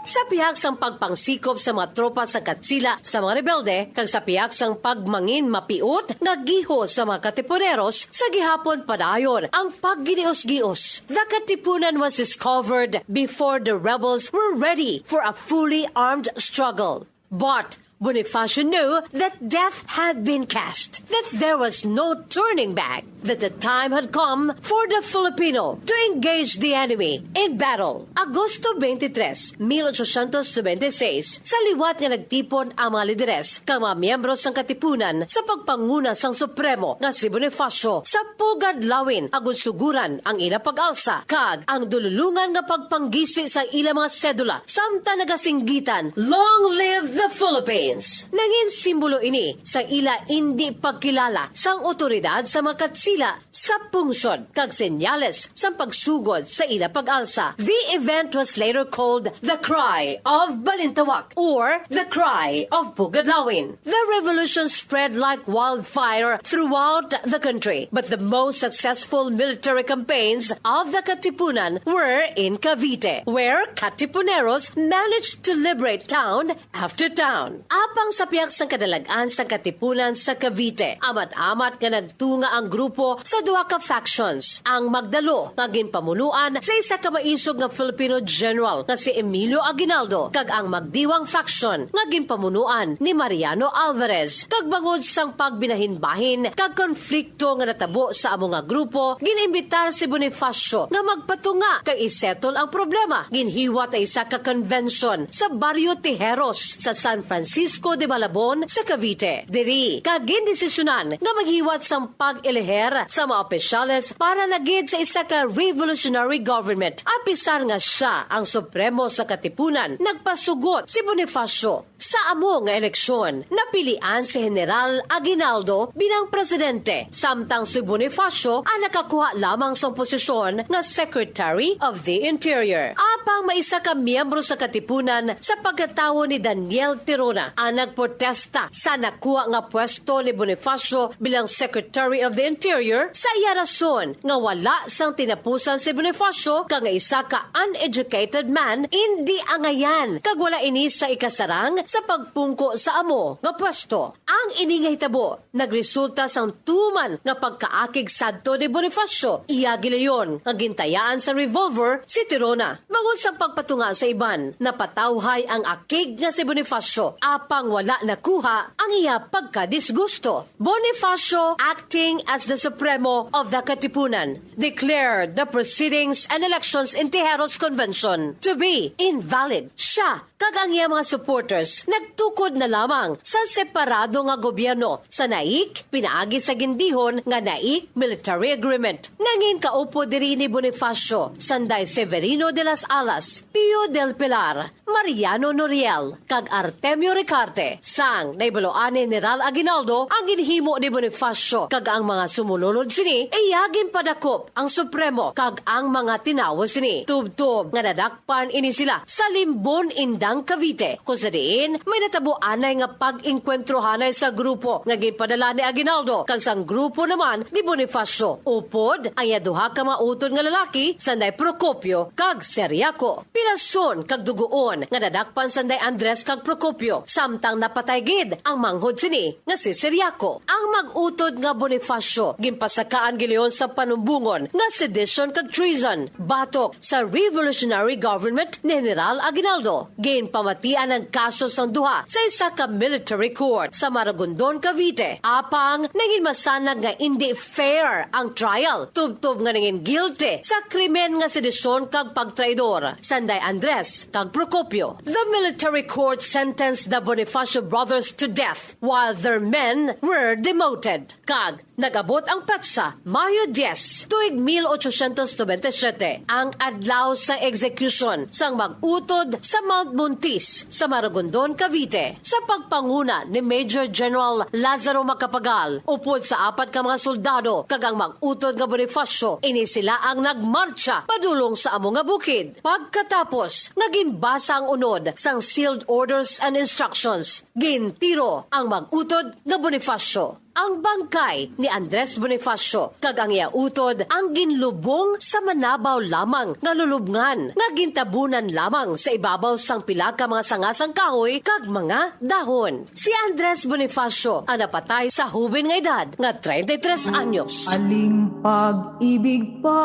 Sa pihak sang pagpangsikop sa mga tropa sa katsila sa mga rebelde, kag sa pihak sang pagmangin mapiot nga giho sa mga katipuneros, sa gihapon padayon ang pagginios-gios. The katipunan was discovered before the rebels were ready for a fully armed struggle. But Bonifacio knew that death had been cast, that there was no turning back, that the time had come for the Filipino to engage the enemy in battle. Agosto 23, 1826, sa liwat nga nagtipon ang mga lideres kang mga miyembro sang katipunan sa pagpanguna sang Supremo nga si Bonifacio sa pugad lawin agud suguran ang ila pag-alsa kag ang dululungan nga pagpanggisi sa ila mga sedula samtang nagasinggitan Long Live the Philippines. Nangin simbolo ini sa ila hindi pagkilala sang otoridad sa mga katsila sa pungsod kag senyales sa pagsugod sa ila pag-alsa. The event was later called the Cry of Balintawak or the Cry of Pugadlawin. The revolution spread like wildfire throughout the country, but the most successful military campaigns of the Katipunan were in Cavite, where Katipuneros managed to liberate town after town. Apang sa piyak sang kadalagan sa Katipunan sa Cavite, amat-amat nga nagtunga ang grupo sa duha ka factions. Ang magdalo nga ginpamuluan sa isa ka maisog nga Filipino general nga si Emilio Aguinaldo kag ang magdiwang faction nga ginpamunuan ni Mariano Alvarez. Kag bangod sang pagbinahin-bahin kag konflikto nga natabo sa amo nga grupo, ginimbitar si Bonifacio nga magpatunga kag isettle ang problema. Ginhiwat ay isa ka convention sa Barrio Tijeros sa San Francisco de Malabon sa Cavite. Diri kag gindesisyonan nga maghiwat sang pag-eleher sa mga opisyales para lagid sa isa ka revolutionary government. Apisar nga siya ang Supremo sa Katipunan, nagpasugot si Bonifacio sa amo nga eleksyon. Napilian si General Aguinaldo bilang presidente, samtang si Bonifacio ang nakakuha lamang sa posisyon nga Secretary of the Interior. Apang maisa ka miyembro sa Katipunan sa pagkatawo ni Daniel Tirona ang nagprotesta sa nakuha nga pwesto ni Bonifacio bilang Secretary of the Interior sa iya rason nga wala sang tinapusan si Bonifacio kang isa ka uneducated man hindi angayan kag wala ini sa ikasarang sa pagpungko sa amo nga pwesto. Ang ini nga hitabo nagresulta sang tuman nga pagkaakig sadto ni Bonifacio. Iya gilayon nga gintayaan sa revolver si Tirona. Bangod sa pagpatunga sa iban, napatawhay ang akig nga si Bonifacio. Apang wala nakuha ang iya pagkadisgusto. Bonifacio, acting as the Supremo of the Katipunan, declared the proceedings and elections in Tijeros Convention to be invalid. Siya kag ang iya mga supporters nagtukod na lamang sa separado nga gobyerno sa naik pinaagi sa gindihon nga naik military agreement. Nangin kaupo diri ni Bonifacio, Sanday Severino de las Alas, Pio del Pilar, Mariano Noriel kag Artemio Ricarte. Sang naibaloan ni General Aguinaldo ang ginhimo ni Bonifacio kag ang mga sumulunod sini iyagin padakop ang Supremo kag ang mga tinawo sini. Tubtob nga nadakpan ini sila sa Limbon Indang Cavite kung sa diin may natabuanay nga pag-inkwentrohanay sa grupo nga ginpadala ni Aguinaldo kag sang grupo naman ni Bonifacio. Upod ang duha ka mautod nga lalaki sanday Procopio kag Seriaco. Pilason kag dugoon nga nadakpan sanday Andres kag Procopio samtang napatay gid ang manghod sini nga si Seriaco. Ang mag-utod nga Bonifacio ginpasakaan gileon sa panumbungon nga sedition kag treason batok sa revolutionary government ni General Aguinaldo. Ginpamatian ang kaso sang duha sa isa ka military court sa Maragondon, Cavite. Apang naging masanag nga hindi fair ang trial. Tubtob nga naging guilty sa krimen nga sedisyon kag pagtraidor sanday Andres kag Procopio. The military court sentenced the Bonifacio brothers to death while their men were demoted. Kag nagabot ang petsa Mayo 10 tuig 1897 ang adlaw sa execution sang mag-utod sa Mount Buntis sa Maragondon, Cavite sa pagpanguna ni Major General Lazaro Macapagal. Upod sa apat ka mga soldado kag ang mag-utod nga Bonifacio ini sila ang nagmarcha padulong sa amo nga bukid. Pagkatapos naginbasa ang unod sang sealed orders and instructions, gintiro ang mag-utod nga Bonifacio. Ang bangkay ni Andres Bonifacio kag ang iya utod ang ginlubong sa manabaw lamang nga lulubngan nga gintabunan lamang sa ibabaw sang pila ka mga sangasang kahoy kag mga dahon. Si Andres Bonifacio ang napatay sa hubin nga edad nga 33 anyos. Aling pag-ibig pa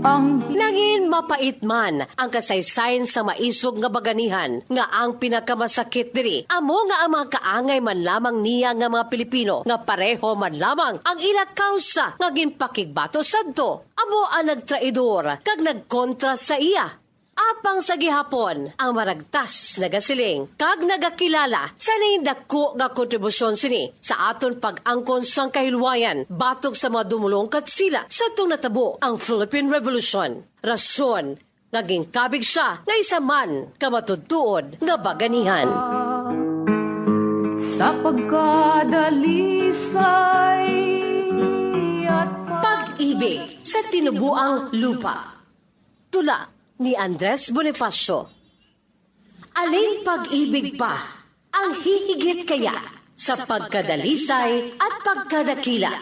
Nangin mapait man ang kasaysayan sa maisog nga baganihan nga ang pinakamasakit diri. Amo nga ang mga kaangay man lamang niya nga mga Pilipino nga pareho man lamang ang ila kausa nga ginpakigbato sadto. Amo ang nagtraidor kag nagkontra sa iya. Apang sa gihapon ang maragtas nagasiling kag nagakilala sa nindako nga kontribusyon sini sa aton pag-angkon sang kahilwayan batok sa mga dumulong kat sila sa itong natabo ang Philippine Revolution. Rason naging kabig siya nga isa man kamatudtuod nga baganihan. Sa pagkadalisay at Pag-ibig sa tinubuang lupa. Tula ni Andres Bonifacio. Alin pag-ibig pa ang hihigit kaya sa pagkadalisay at pagkadakila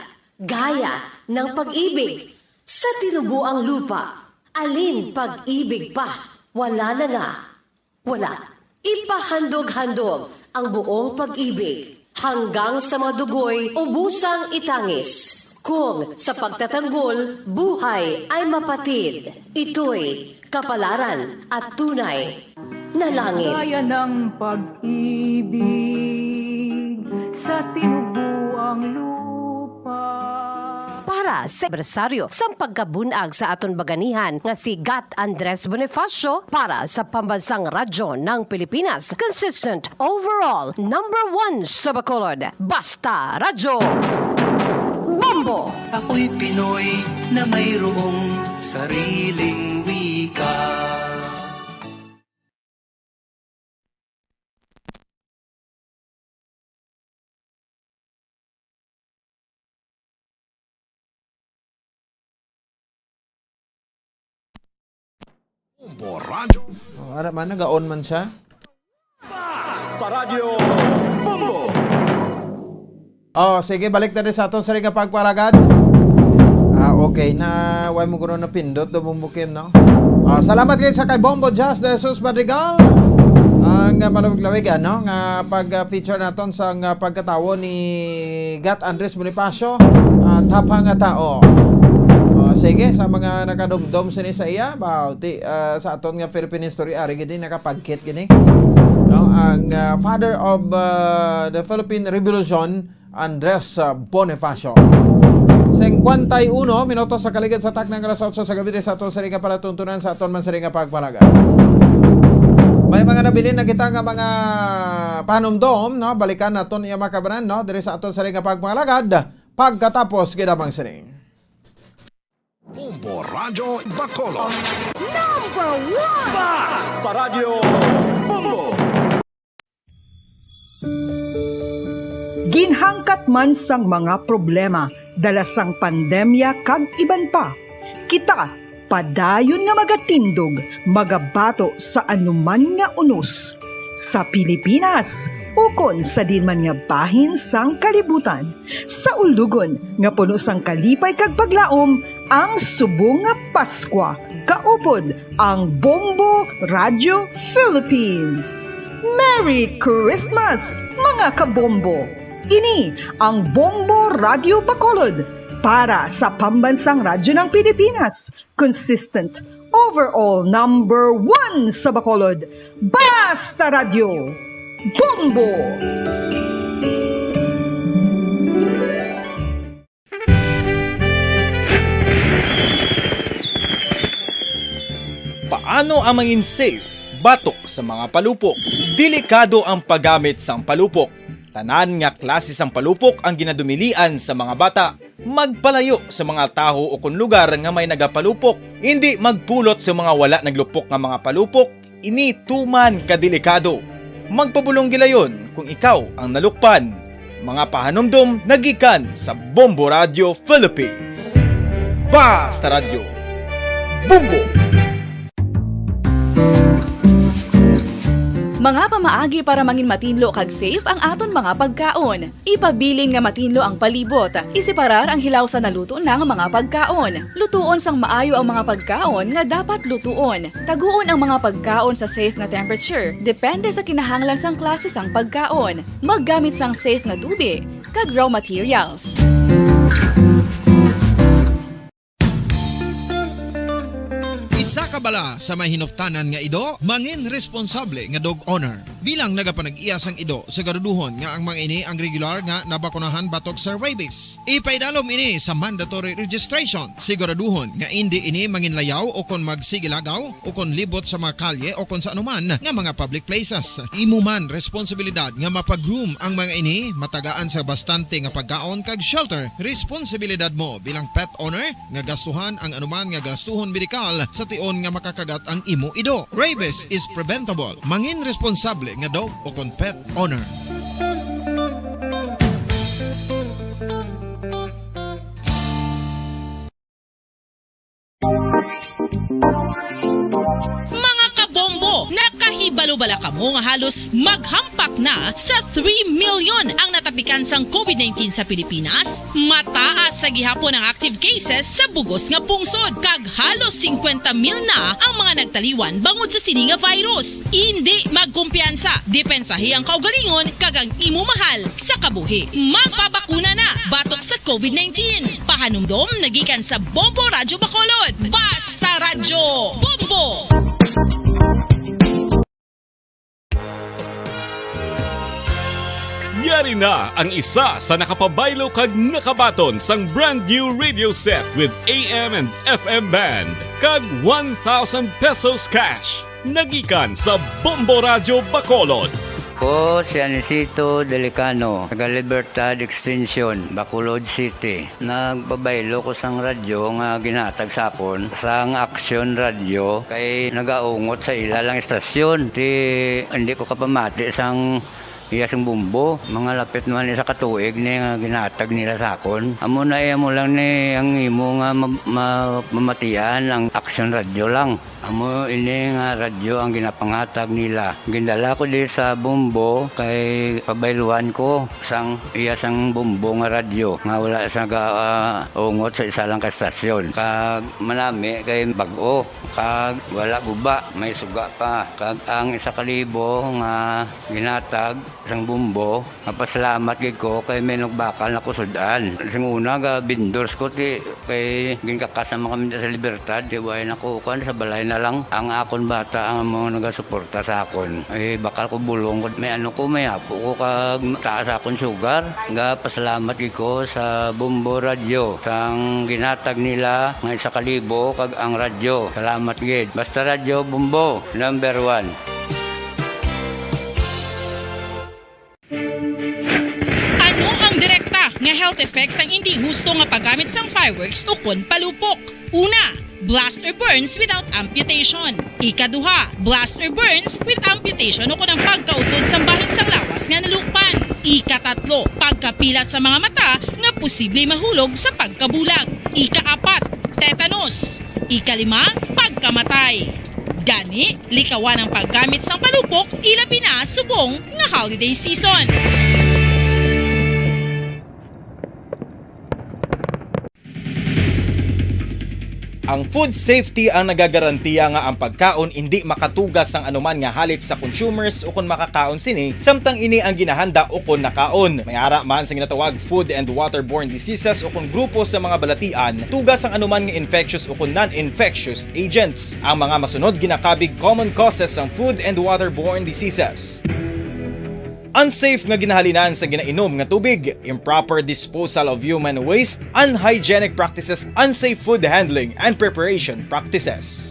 gaya ng pag-ibig sa tinubuang lupa? Alin pag-ibig pa? Wala na nga. Wala. Ipahandog-handog ang buong pag-ibig hanggang sa madugoy o busang itangis. Kung sa pagtatanggol, buhay ay mapatid. Ito'y kapalaran at tunay na langit. gaya ng pag-ibig sa tinubuang lupa. Para sa anibersaryo sa pagkabunag sa aton baganihan nga si Gat Andres Bonifacio para sa Pambansang Radyo ng Pilipinas, consistent overall #1 sa Bacolod. Basta Radyo Bombo! Ako'y Pinoy na mayroong sariling wika. Bombo Radyo. Ara man nag-on man siya. Radyo Bombo. Oh, sige, balik na rin sa aton sa rin pagpalagad. Okay na, way mo gano'n na pindot, dumumbukim, no? Salamat kayo sa kay Bombo Jazz de Jesus Madrigal. Ang malawig-lawig, ano? Nga pag-feature naton sa pagkatawo ni Gat Andres Bonifacio. Tapang nga tao. Sige, sa mga nakadumdum sini sa iya, bauti sa aton nga Philippine history, ari gini nakapagkit gini. No, ang father of the Philippine Revolution, Andres Bonifacio. 51 minutos sa kaligid sa tak ng alas 8 sa gabi sa aton sari nga palatuntunan sa aton man sari nga pagpalaga. May mga nabilin na kita nga mga panumdom, no? Balikan naton iya makabanan, no? Diri sa aton sari nga pagpalagad pagkatapos gidamang sini. Bombo Radyo Bacolod. Number 1! Basta Radyo Bombo. Ginhangkat man sang mga problema dala sang pandemya kag iban pa. Kita padayon nga magatindog, magabato sa anuman nga unos. Sa Pilipinas, ukon sa dinman nga bahin sang kalibutan. Sa ulugon nga puno sang kalipay kag paglaom, ang subong nga Paskwa. Kaupod ang Bombo Radio Philippines. Merry Christmas, mga kabombo! Ini ang Bombo Radio Bacolod para sa Pambansang Radyo ng Pilipinas. Consistent overall #1 sa Bacolod. Basta Radio Bombo! Paano ang mangin safe batok sa mga palupok? Delikado ang paggamit sang palupok. Tanan nga klase sang palupok ang ginadumilian sa mga bata. Magpalayo sa mga taho o kun lugar nga may nagapalupok. Hindi magpulot sa mga wala naglupok nga mga palupok. Ini tuman kadelikado. Magpabulong gilayon kung ikaw ang nalukpan. Mga pahanumdum nagikan sa Bombo Radio Philippines. Basta Radio Bombo! Mga pamaagi para mangin matinlo kag safe ang aton mga pagkaon. Ipabilin nga matinlo ang palibot. Isiparar ang hilaw sa naluto ng mga pagkaon. Lutuon sang maayo ang mga pagkaon nga dapat lutuon. Taguon ang mga pagkaon sa safe nga temperature. Depende sa kinahanglan sang klase sang pagkaon. Maggamit sang safe nga tubig kag raw materials. Isa ka bala sa mahinuptanan nga ido, mangin responsable nga dog owner. Bilang nagapanag-iyas ang ido, siguraduhon nga ang mga ini ang regular nga nabakunahan batok sa rabies. Ipaidalom ini sa mandatory registration. Siguraduhon nga hindi ini manginlayaw o kon magsigilagaw o kon libot sa mga kalye o kon sa anuman nga mga public places. Imo man responsibilidad nga mapag-groom ang mga ini, matagaan sa bastante nga pagkaon kag shelter. Responsibilidad mo bilang pet owner nga gastuhan ang anuman nga gastuhon medikal sa tion nga makakagat ang imo ido. Rabies is preventable. Mangin responsable nga dog o kon pet owner. Mga kabombo, nakahibalo-bala ka mo nga halos maghampak na sa 3 million ang natapikan sang COVID-19 sa Pilipinas. Mataas sa gihapon ang active cases sa bugos nga pungsod, kag halos 50,000 na ang mga nagtaliwan bangod sa sini nga virus. Hindi magkumpiyansa, depensahi ang kaugalingon kag ang imo mahal sa kabuhi. Magpabakuna na batok sa COVID-19. Pahanumdom nagikan sa Bombo Radyo Bacolod. Basta Radyo Bombo! Yari na ang isa sa nakapabaylo kag nakabaton sang brand new radio set with AM and FM band kag 1,000 pesos cash. Nagikan sa Bombo Radyo Bacolod. Ko si Anisito Delicano, taga Libertad Extension, Bacolod City. Nagbabaylo ko sang radyo nga ginatag sapon sang Action Radio kay nagaungot sa ilalang estasyon. Hindi ko kapamati sang iyasang bumbo, mga lapit naman sa katuig ni nga ginatag nila sakon. Amo na mo lang ni ang imo nga mamatian ang Action Radio lang. Amo ini nga radyo ang ginapangatag nila. Gindala ko di sa bumbo kay pabayluan ko sang iyasang bumbo nga radyo nga wala sa ungot sa isa lang ka stasyon. Kag manami kay bag-o, kag wala guba, may suga pa. Kag ang 1,000 nga ginatag sang bumbo, napasalamat gid ko kay may nagbakal na kusudan. Sing una ga vendors ko ti kay ginkakasama kami sa Libertad, di way nakukan sa balay na lang ang akon bata ang mga nagasuporta sa akon. Bakal ko bulong ko may may apo ko kag taas akon sugar. Ga pasalamat gid ko sa Bombo Radio sang ginatag nila nga 1,000 kag ang radyo. Salamat gid. Basta Radyo Bombo number 1. Direkta nga health effects ang hindi gusto nga paggamit sang fireworks o kon palupok. Una, blast or burns without amputation. Ikaduha, blast or burns with amputation o kon ang pagkautod sa bahin sang lawas nga nalukpan. Ikatatlo, pagkapila sa mga mata nga posible mahulog sa pagkabulag. Ikaapat, tetanus. Ikalima, pagkamatay. Gani, likawan ang paggamit sang palupok ilabi na subong nga holiday season. Ang food safety ang nagagarantiya nga ang pagkaon hindi makatugas ang anuman nga halit sa consumers o kung makakaon sini, samtang ini ang ginahanda o kung nakaon. May ara man sa ginatawag food and waterborne diseases o kung grupo sa mga balatian, tugas ang anuman nga infectious o kung non-infectious agents. Ang mga masunod ginakabig common causes ng food and waterborne diseases. Unsafe nga ginahalinan sa ginainom nga tubig, improper disposal of human waste, unhygienic practices, unsafe food handling, and preparation practices.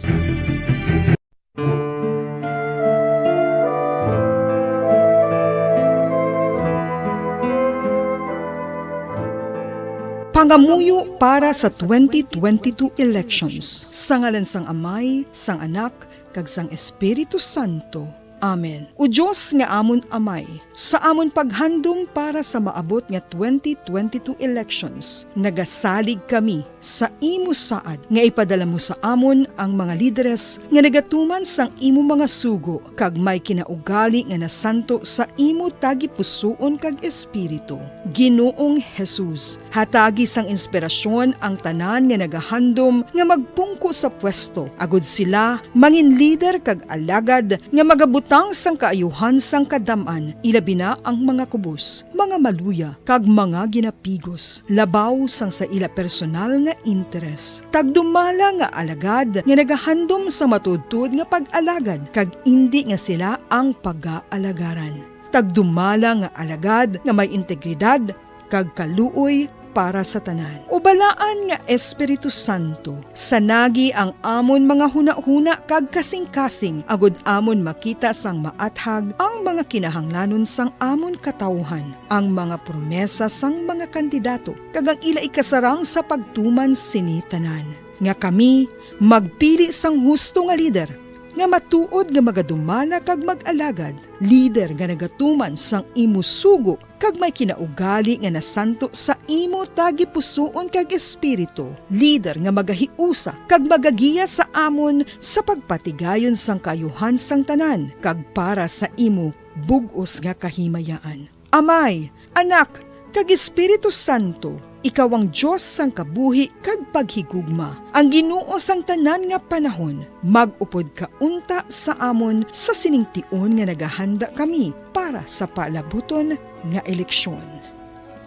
Pangamuyo para sa 2022 elections. Sa ngalan sang Amay, sang Anak, kag sang Espiritu Santo. Amen. O Diyos nga amon Amay, sa amon paghandom para sa maabot nga 2022 elections, nagasalig kami sa imo saad nga ipadala mo sa amon ang mga lideres nga nagatuman sang imo mga sugo kag may kinaugali nga nasanto sa imo tagi pusoon kag espiritu. Ginoong Jesus, hatagi sang inspirasyon ang tanan nga nagahandom nga magpungko sa pwesto, agud sila mangin leader kag alagad nga magabutang sang kaayuhan sang kadaman, ilabi na ang mga kubos, mga maluya kag mga ginapigos, labaw sang sa ila personal nga nga interes. Tagdumala nga alagad nga nagahandom sa matudtud nga pag-alagad kag indi nga sila ang pag-aalagaran. Tagdumala nga alagad nga may integridad kag kaluoy para sa tanan. Ubalaan nga Espiritu Santo, sanagi ang amon mga huna-huna kag kasing-kasing, agud amon makita sang maathag ang mga kinahanglanon sang amon katawhan, ang mga promesa sang mga kandidato, kag ang ila ikasarang sa pagtuman sini tanan. Nga kami magpili sang husto nga lider, nga matuod nga magadumala kag mag-alagad, lider nga nagatuman sang imo sugo kag may kinaugali nga nasanto sa imo tagi pusoon kag espiritu, lider nga magahiusa kag magagiya sa amon sa pagpatigayon sang kayuhan sang tanan kag para sa imo bug-os nga kahimayaan. Amay, Anak, kag Espiritu Santo, ikaw ang Diyos sang kabuhi kag paghigugma. Ang Ginoo sang tanan nga panahon, mag-upod ka unta sa amon sa siningtion nga nagahanda kami para sa palabuton nga eleksyon.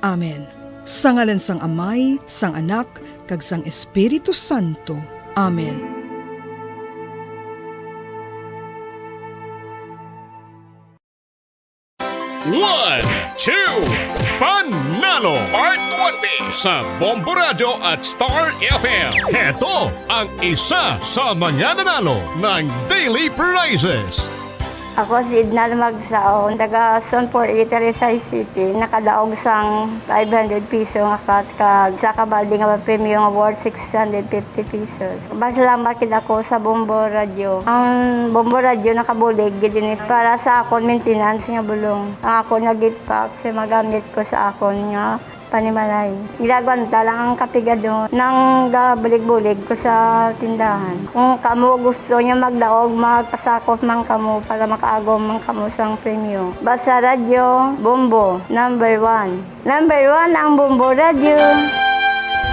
Amen. Sa ngalan sang Amay, sang Anak, kag sang Espiritu Santo. Amen. One, two, Panalo Part 1B sa Bombo Radio at Star FM. Heto ang isa sa manyananalo ng Daily Prizes. Ako si Idnal Magsaon, taga Sonpor, Italy City. Nakadaog sang 500 piso nga kag sa kabaldi nga premium award 650 pesos. Masalamat kid ako sa Bombo Radio. Ang Bombo Radio nakabulig gid ini para sa akon maintenance nga bulong. Ang ako nag-gift-pack sa magamit ko sa akon nga panimalay. Ginagwanta lang ang kapigado nang gabulig-bulig ko sa tindahan. Kung kamo gusto niya magdaog, magpasakop man kamo para makaagom man kamo sang premyo. Basta Radio Bombo, number 1. Number 1 ang Bombo Radio.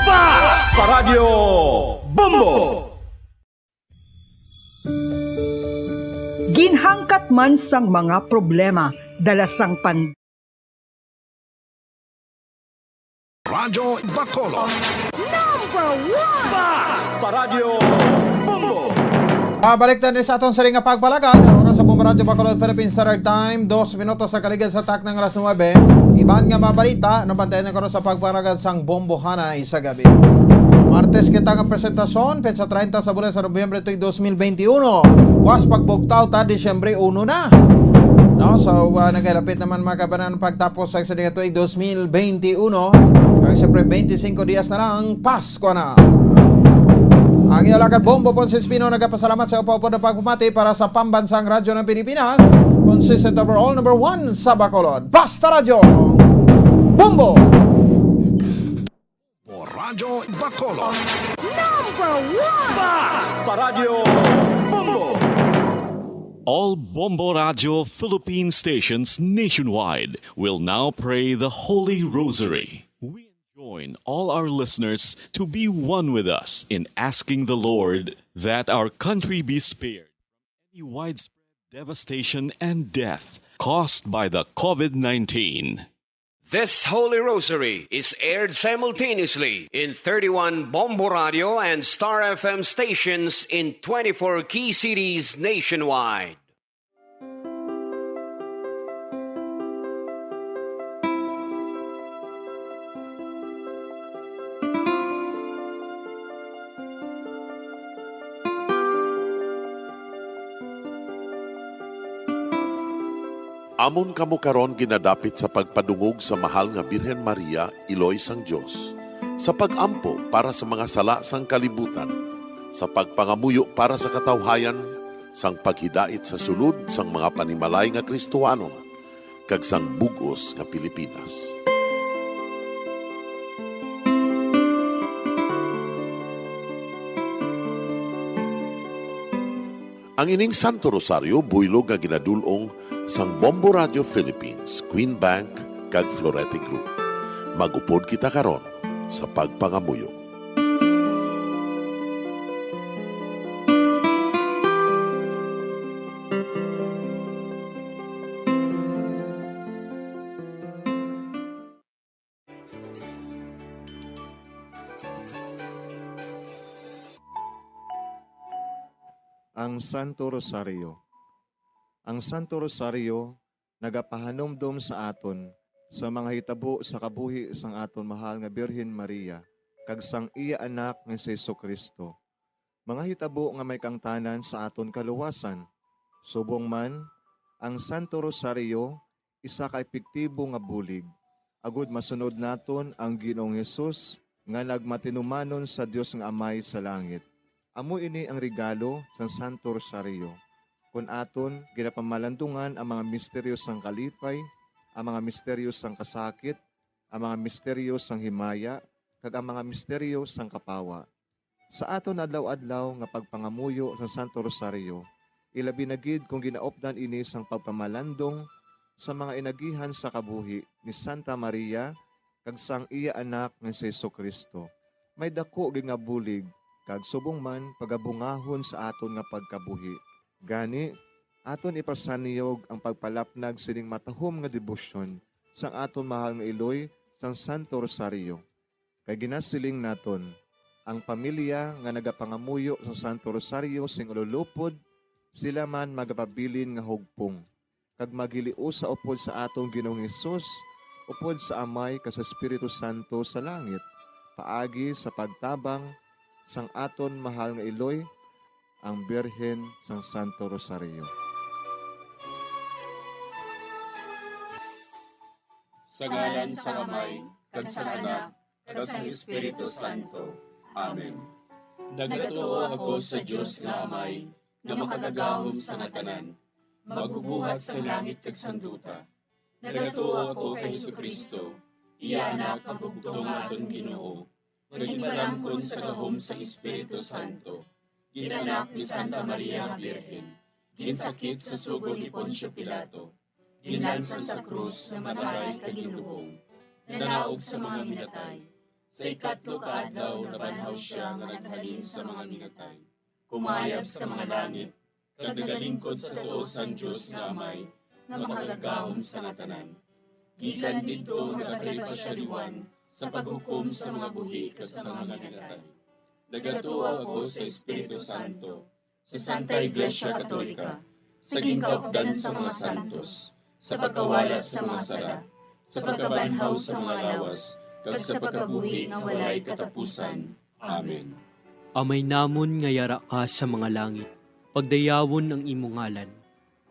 Basta Radio Bombo! Ginhangkat man sang mga problema, dala sang Radyo Bacolod. Number 1! Basta Radio Bombo! Balik tayo sa aton sa ring nga pagpalagad. Oras sa Bombo Radio Bacolod, Philippines Standard Time. 2 minutos sa kaligid sa tak ng alas 9. Iban nga mabalita, nabantayan na karon sa pagpalagad sang Bombo Hanay sa gabi. Martes kita nga presentasyon, petsa 30 sa bulan sa Nobyembre 2021. Was pagbugtaw ta Disyembre 1 na. No, so nagalapit naman mga kabanan pagtapos sa isang tuig 2021. Kaya siyempre 25 dias na lang, Pasko na. Ang ialakad Bombo Ponce Espino nagpasalamat sa upo-upo na pagpumati para sa pambansang radyo ng Pilipinas. Consistent overall number 1 sa Bacolod. Basta Radio Bombo! Radyo Bacolod. Number 1! Basta Radio Bombo! All Bombo Radio Philippine stations nationwide will now pray the Holy Rosary. We join all our listeners to be one with us in asking the Lord that our country be spared from any widespread devastation and death caused by the COVID-19. This Holy Rosary is aired simultaneously in 31 Bombo Radio and Star FM stations in 24 key cities nationwide. Amon kamo karon ginadapit sa pagpadungog sa mahal nga Birhen Maria, Iloy sang Dios, sa pagampo para sa mga sala sang kalibutan, sa pagpangamuyo para sa katawhayan, sang paghidait sa sulod sang mga panimalay nga Kristohanon, kag sang bugos nga Pilipinas. Ang ining Santo Rosario buylog nga ginadulong sang Bombo Radio Philippines, Queen Bank, kag Florete Group. Magupod kita karon sa pagpangamuyo. ang Santo Rosario. Ang Santo Rosario nagapahanomdom sa aton sa mga hitabo sa kabuhi sang aton mahal nga Birhen Maria kag sang iya anak nga si Jesucristo. Mga hitabo nga may kangtanan sa aton kaluwasan. Subong man, ang Santo Rosario isa ka epektibo nga bulig. Agud masunod naton ang Ginoong Hesus nga nagmatinumanon sa Dios nga Amay sa langit. Amo ini ang regalo sa Santo Rosario. Kung aton ginapamalandungan ang mga misteryo sang kalipay, ang mga misteryo sang kasakit, ang mga misteryo sang himaya, kag ang mga misteryo sang kapawa. Sa aton adlaw-adlaw nga pagpangamuyo sa Santo Rosario, ilabi na gid kung ginaopdan ini sang pagpamalandong sa mga inagihan sa kabuhi ni Santa Maria kag sang iya anak nga si Jesucristo. May dako gid nga bulig kag subong man pagabungahon sa aton nga pagkabuhi. Gani, aton ipasaniyog ang pagpalapnag sining matahom nga debosyon sang aton mahal nga iloy sang Santo Rosario. Kay ginasiling naton, ang pamilya nga nagapangamuyo sa Santo Rosario sing ululupod, sila man magapabilin nga hugpong. Kag magiliu sa upod sa atong Ginoong Hesus, upod sa Amay kas sa Espiritu Santo sa langit, paagi sa pagtabang sang aton mahal nga iloy, ang Birhen sang Santo Rosario. Sa ngalan sa Amay, kag sa Anak, kag sa Espiritu Santo. Amen. Nagatuo ako sa Dios nga Amay, nga makagagahom sa ngatanan, magbubuhat sa langit kag sanduta. Nagatuo ako kay Jesucristo, iya anak ang bugtong aton Ginoo, nga ginarangkon sa gahom sa Espiritu Santo. Ginanak ni Santa Maria nga Birhen, ginsakit sa sugod ni Poncio Pilato, ginalsan sa krus na manaray kag ginuhong, nanaog sa mga minatay. Sa ikatlo ka adlaw nabanhaw siya nga naghalin sa mga minatay, kumayab sa mga langit, kag nagalingkod sa tuo sang Dios nga Amay, nga makagagahom sa ngatanan. Gikan didto nagakalipa siya liwan sa paghukom sa mga buhi kas sa mga minatay. Nagatuo ako sa Espiritu Santo, sa Santa Iglesia Katolika, sa gingkaupdan sa mga santos, sa pagkawalat sa mga sala, sa pagkabanhaw sa mga lawas, kag sa pagkabuhi nga walay katapusan. Amen. Amay namon nga yara ka sa mga langit, pagdayawon ang imo ngalan,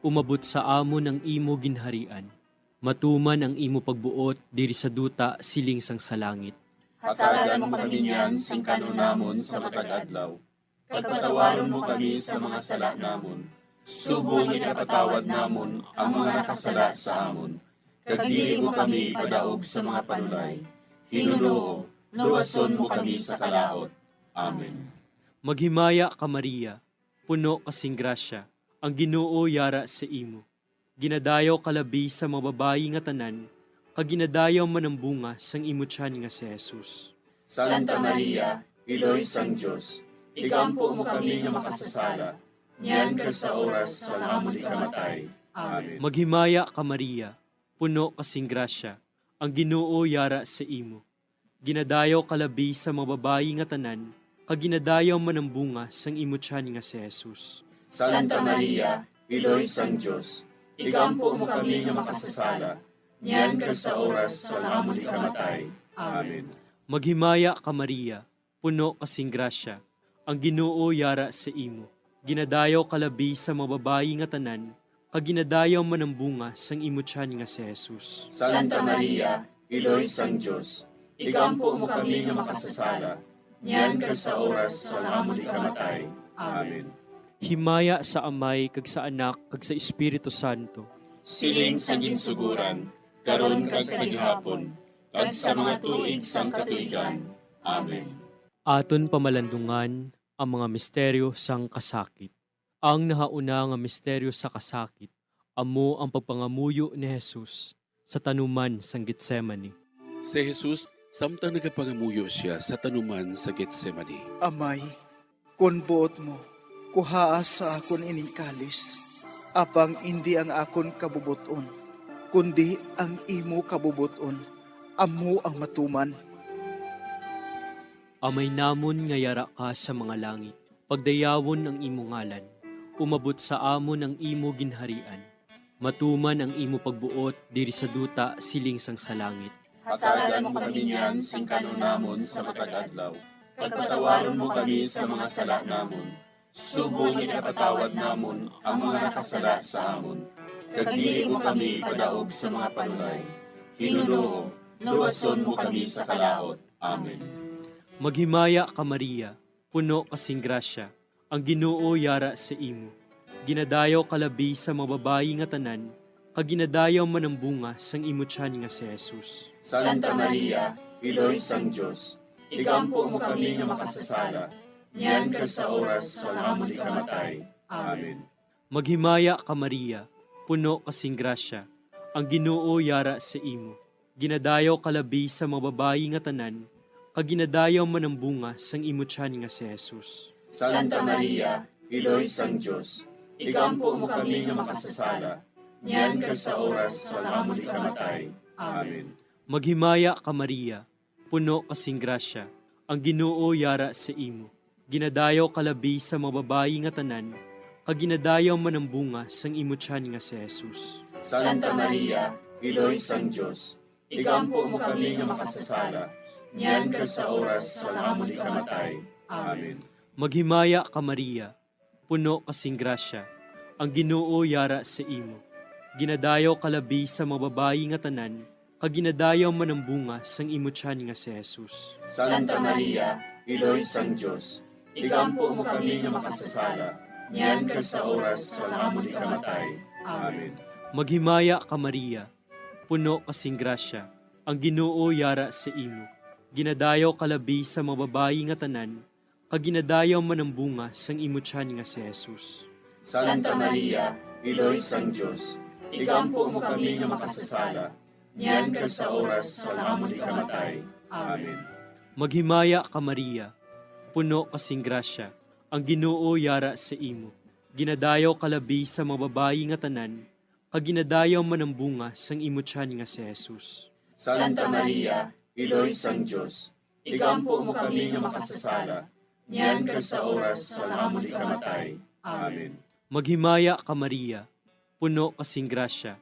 umabot sa amon ang imo ginharian, matuman ang imo pagbuot diri sa duta siling sang sa langit. Hatagan mo kami niyan sing kanunamon sa matag-adlaw. Pagpatawaron mo kami sa mga sala namon. Subong inapatawad namon ang mga nakasala sa amon. Kag dili mo kami padaog sa mga panulay. Hinuloo, luwason mo kami sa kalaot. Amen. Maghimaya ka Maria, puno kasing grasya, ang Ginoo yara sa imo. Ginadayaw kalabi sa mga babayi nga tanan, kag ginadayaw man ang bunga sang imo tiyan nga si Jesus. Santa Maria, Iloy sang Dios, igampo mo kami nga makasasala, niyan kag sa oras sa amon ikamatay. Amen. Maghimaya ka Maria, puno kasing grasya, ang Ginoo yara sa imo. Ginadayaw kalabi sa mga babayi nga tanan, kag ginadayaw man ang bunga sang imo tiyan nga si Jesus. Santa Maria, Iloy sang Dios, igampo mo kami nga makasasala, niyan kag sa oras sa amon ikamatay. Amen. Maghimaya ka Maria, puno kasing grasya, ang Ginoo yara sa imo. Ginadayaw kalabi sa mga babayi nga tanan, kag ginadayaw man ang bunga sang imo tiyan nga si Jesus. Santa Maria, Iloy sang Dios, igampo mo kami nga makasasala, niyan kag sa oras sa amon ikamatay. Amen. Himaya sa Amay kag sa Anak kag sa Espiritu Santo. Siling sa ginsuguran, karon kag sa gihapon, kag sa mga tuig sang katuigan. Amen. Aton pamalandungan ang mga misteryo sang kasakit. Ang nahauna nga misteryo sa kasakit, amo ang pagpangamuyo ni Jesus sa tanuman sang Getsemani. Si Jesus, samtang nagapangamuyo siya sa tanuman sa Getsemani. Amay, kun buot mo, kuhaas sa akon ining kalis, apang hindi ang akon kabubuton, kundi ang imo kabubuton, amo ang matuman. Amay namon nga yara ka sa mga langit, pagdayawon ang imo ngalan, umabot sa amon ang imo ginharian. Matuman ang imo pagbuot diri sa duta siling sang sa langit. Hatagan mo kami niyan sing kanunamon sa matag adlaw. Pagpatawaron mo kami sa mga sala namon. Subong ipatawad namon ang mga nakasala sa amon. Kag dili mo kami padaog sa mga panulay. Hinunoo, luwason mo kami sa kalaot. Amen. Maghimaya ka Maria, puno kasing grasya, ang Ginoo yara sa imo. Ginadayaw kalabi sa mga babayi nga tanan, kag ginadayaw man ang bunga sang imo tiyan nga si Jesus. Santa Maria, Iloy sang Diyos, igampo mo kami nga makasasala, niyan ka sa oras sa amon ikamatay. Amen. Maghimaya ka Maria, puno kasing grasya, ang Ginoo yara sa imo. Ginadayaw kalabi sa mga babayi nga tanan, kag ginadayaw man ang bunga sang imo tiyan nga si Jesus. Santa Maria, Iloy sang Diyos, igampo mo kami nga makasasala, niyan ka sa oras sa amon ikamatay. Amen. Maghimaya ka Maria, puno kasing grasya, ang Ginoo yara sa imo. Ginadayaw kalabi sa mga babayi nga tanan, kag ginadayaw man ang bunga sang imo tiyan nga si Jesus. Santa Maria, Iloy sang Diyos, igampo mo kami nga makasasala, niyan ka sa oras sa amon ikamatay. Amen. Maghimaya ka Maria, puno kasing grasya, ang Ginoo yara sa imo. Ginadayaw kalabi sa mga babayi nga tanan, kag ginadayaw man ang bunga sang imo tiyan nga si Jesus. Santa Maria, Iloy sang Diyos, igampo mo kami nga makasasala, niyan ka sa oras sa amon ikamatay. Amen. Maghimaya ka Maria, puno kasing grasya, ang Ginoo yara sa imo. Ginadayaw kalabi sa mga babayi nga tanan, kag ginadayaw man ang bunga sang imo tiyan nga si Jesus. Santa Maria, Iloy sang Diyos, igampo mo kami nga makasasala, niyan ka sa oras sa amon ikamatay. Amen. Maghimaya ka Maria, puno kasing grasya, ang Ginoo yara sa imo. Ginadayaw kalabi sa mga babayi nga tanan, kag ginadayaw man ang bunga sang imo tiyan nga si Jesus. Santa Maria, Iloy sang Diyos, igampo mo kami nga makasasala, niyan ka sa oras sa amon ikamatay. Amen. Maghimaya ka Maria, puno kasing grasya,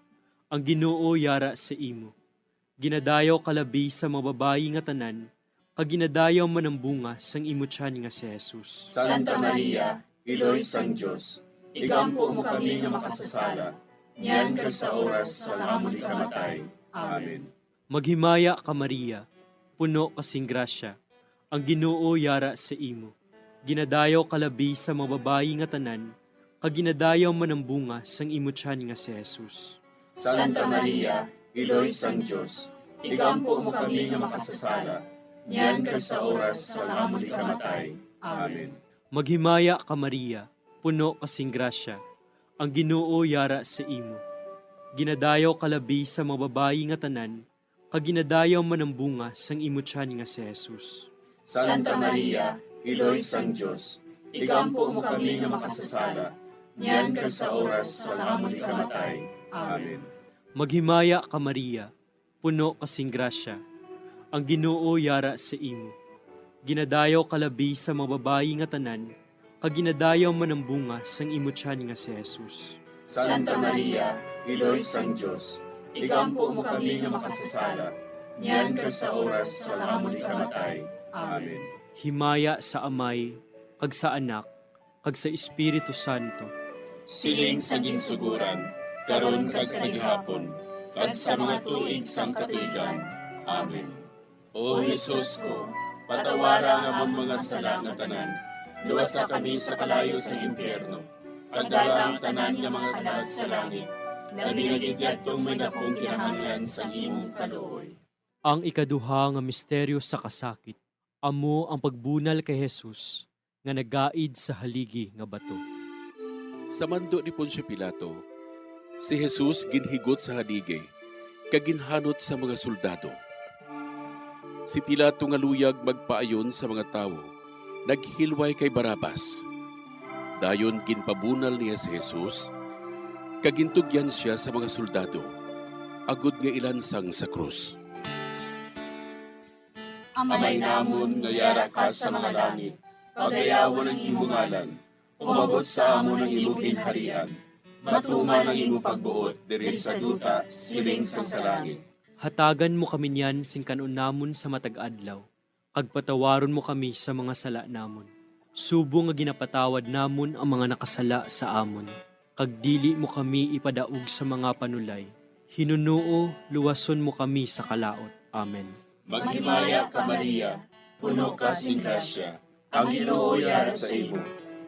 ang Ginoo yara sa imo. Ginadayaw kalabi sa mga babayi nga tanan, kag ginadayaw man ang bunga sang imo tiyan nga si Jesus. Santa Maria, Iloy sang Diyos, igampo mo kami nga makasasala, niyan ka sa oras sa amon ikamatay. Amen. Maghimaya ka Maria, puno kasing grasya, ang Ginoo yara sa imo. Ginadayaw kalabi sa mga babayi nga tanan, kag ginadayaw man ang bunga sang imo tiyan nga si Jesus. Santa Maria, Iloy sang Diyos, igampo mo kami nga makasasala, niyan ka sa oras sa amon ikamatay. Amen. Maghimaya ka Maria, puno kasing grasya, ang Ginoo yara sa imo. Ginadayaw kalabi sa mga babayi nga tanan, kag ginadayaw man ang bunga sang imo tiyan nga si Jesus. Santa Maria, Iloy sang Diyos, igampo mo kami nga makasasala, niyan ka sa oras sa amon ikamatay. Amen. Maghimaya ka Maria, puno kasing grasya, ang Ginoo yara sa imo. Ginadayaw kalabi sa mga babayi nga tanan, kag ginadayaw man ang bunga sang imo tiyan nga si Jesus. Santa Maria, Iloy sang Diyos, igampo mo kami nga makasasala, niyan ka sa oras sa amon ikamatay. Amen. Himaya sa Amay, kag sa Anak, kag sa Espiritu Santo. Siling sa ginsuguran, karon kag sa gihapon, kag sa mga tuig sang katuigan. Amen. O Jesus ko, patawara nga among mga sala nga tanan, luwasa kami sa kalayo sa impyerno, pagdala ang tanan nga mga kalag sa langit, nabinagidyatong may dakong kinahanglan sa imong kaluoy. Ang ikaduha nga misteryo sa kasakit, amo ang pagbunal kay Jesus nga nagaid sa haligi nga bato. Sa mando ni Poncio Pilato, si Jesus ginhigot sa haligi, kaginhanot sa mga soldado. Si Pilato nga luyag magpaayon sa mga tao, naghilway kay Barabas. Dayon ginpabunal niya si Jesus, kagintugyan siya sa mga soldado, agud nga ilansang sa krus. Amay namon nga yara ka sa mga langit, pagayawan ang imong ngalan, umabot sa amon ang imong ginharian. Matuman ang imong pagbuot diri sa duta siling sa langit. Hatagan mo kami niyan sing kanon namon sa matag adlaw. Kag patawaron mo kami sa mga sala namon. Subo nga ginapatawad namon ang mga nakasala sa amon. Kag dili mo kami ipadaog sa mga panulay. Hinunuo, luwason mo kami sa kalaot. Amen. Maghimaya ka Maria, puno ka sing grasya. Ang Ginoo yara sa imo.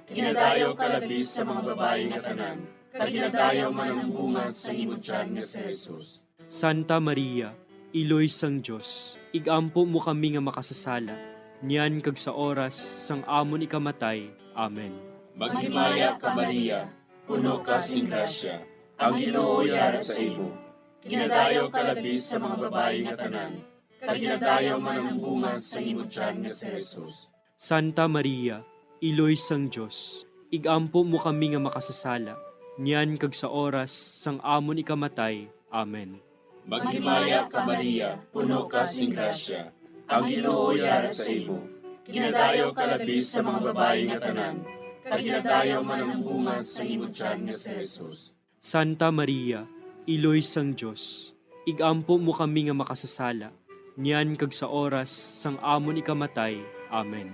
Ginadayaw ka labis sa mga babae nga tanan. Kag ginadayaw man ang bunga sa imong tiyan nga si Jesus. Santa Maria, Iloy sang Diyos, igampo mo kami nga makasasala, niyan kag sa oras sang amon ikamatay. Amen. Maghimaya ka Maria, puno ka sing grasya. Ang Ginoo yara sa imo. Ginadayaw ka labis sa mga babae nga tanan. Kag ginadayaw man ang bunga sa imong tiyan nga si Jesus. Santa Maria, Iloy sang Diyos, igampo mo kami nga makasasala, niyan kag sa oras sang amon ikamatay. Amen. Maghimaya ka Maria, puno ka sing grasya. Ang Ginoo yara sa imo. Ginadayaw ka labis sa mga babae nga tanan. Kag ginadayaw man ang bunga sa imong tiyan nga si Jesus. Santa Maria, Iloy sang Diyos, igampo mo kami nga makasasala, niyan kag sa oras sang amon ikamatay. Amen.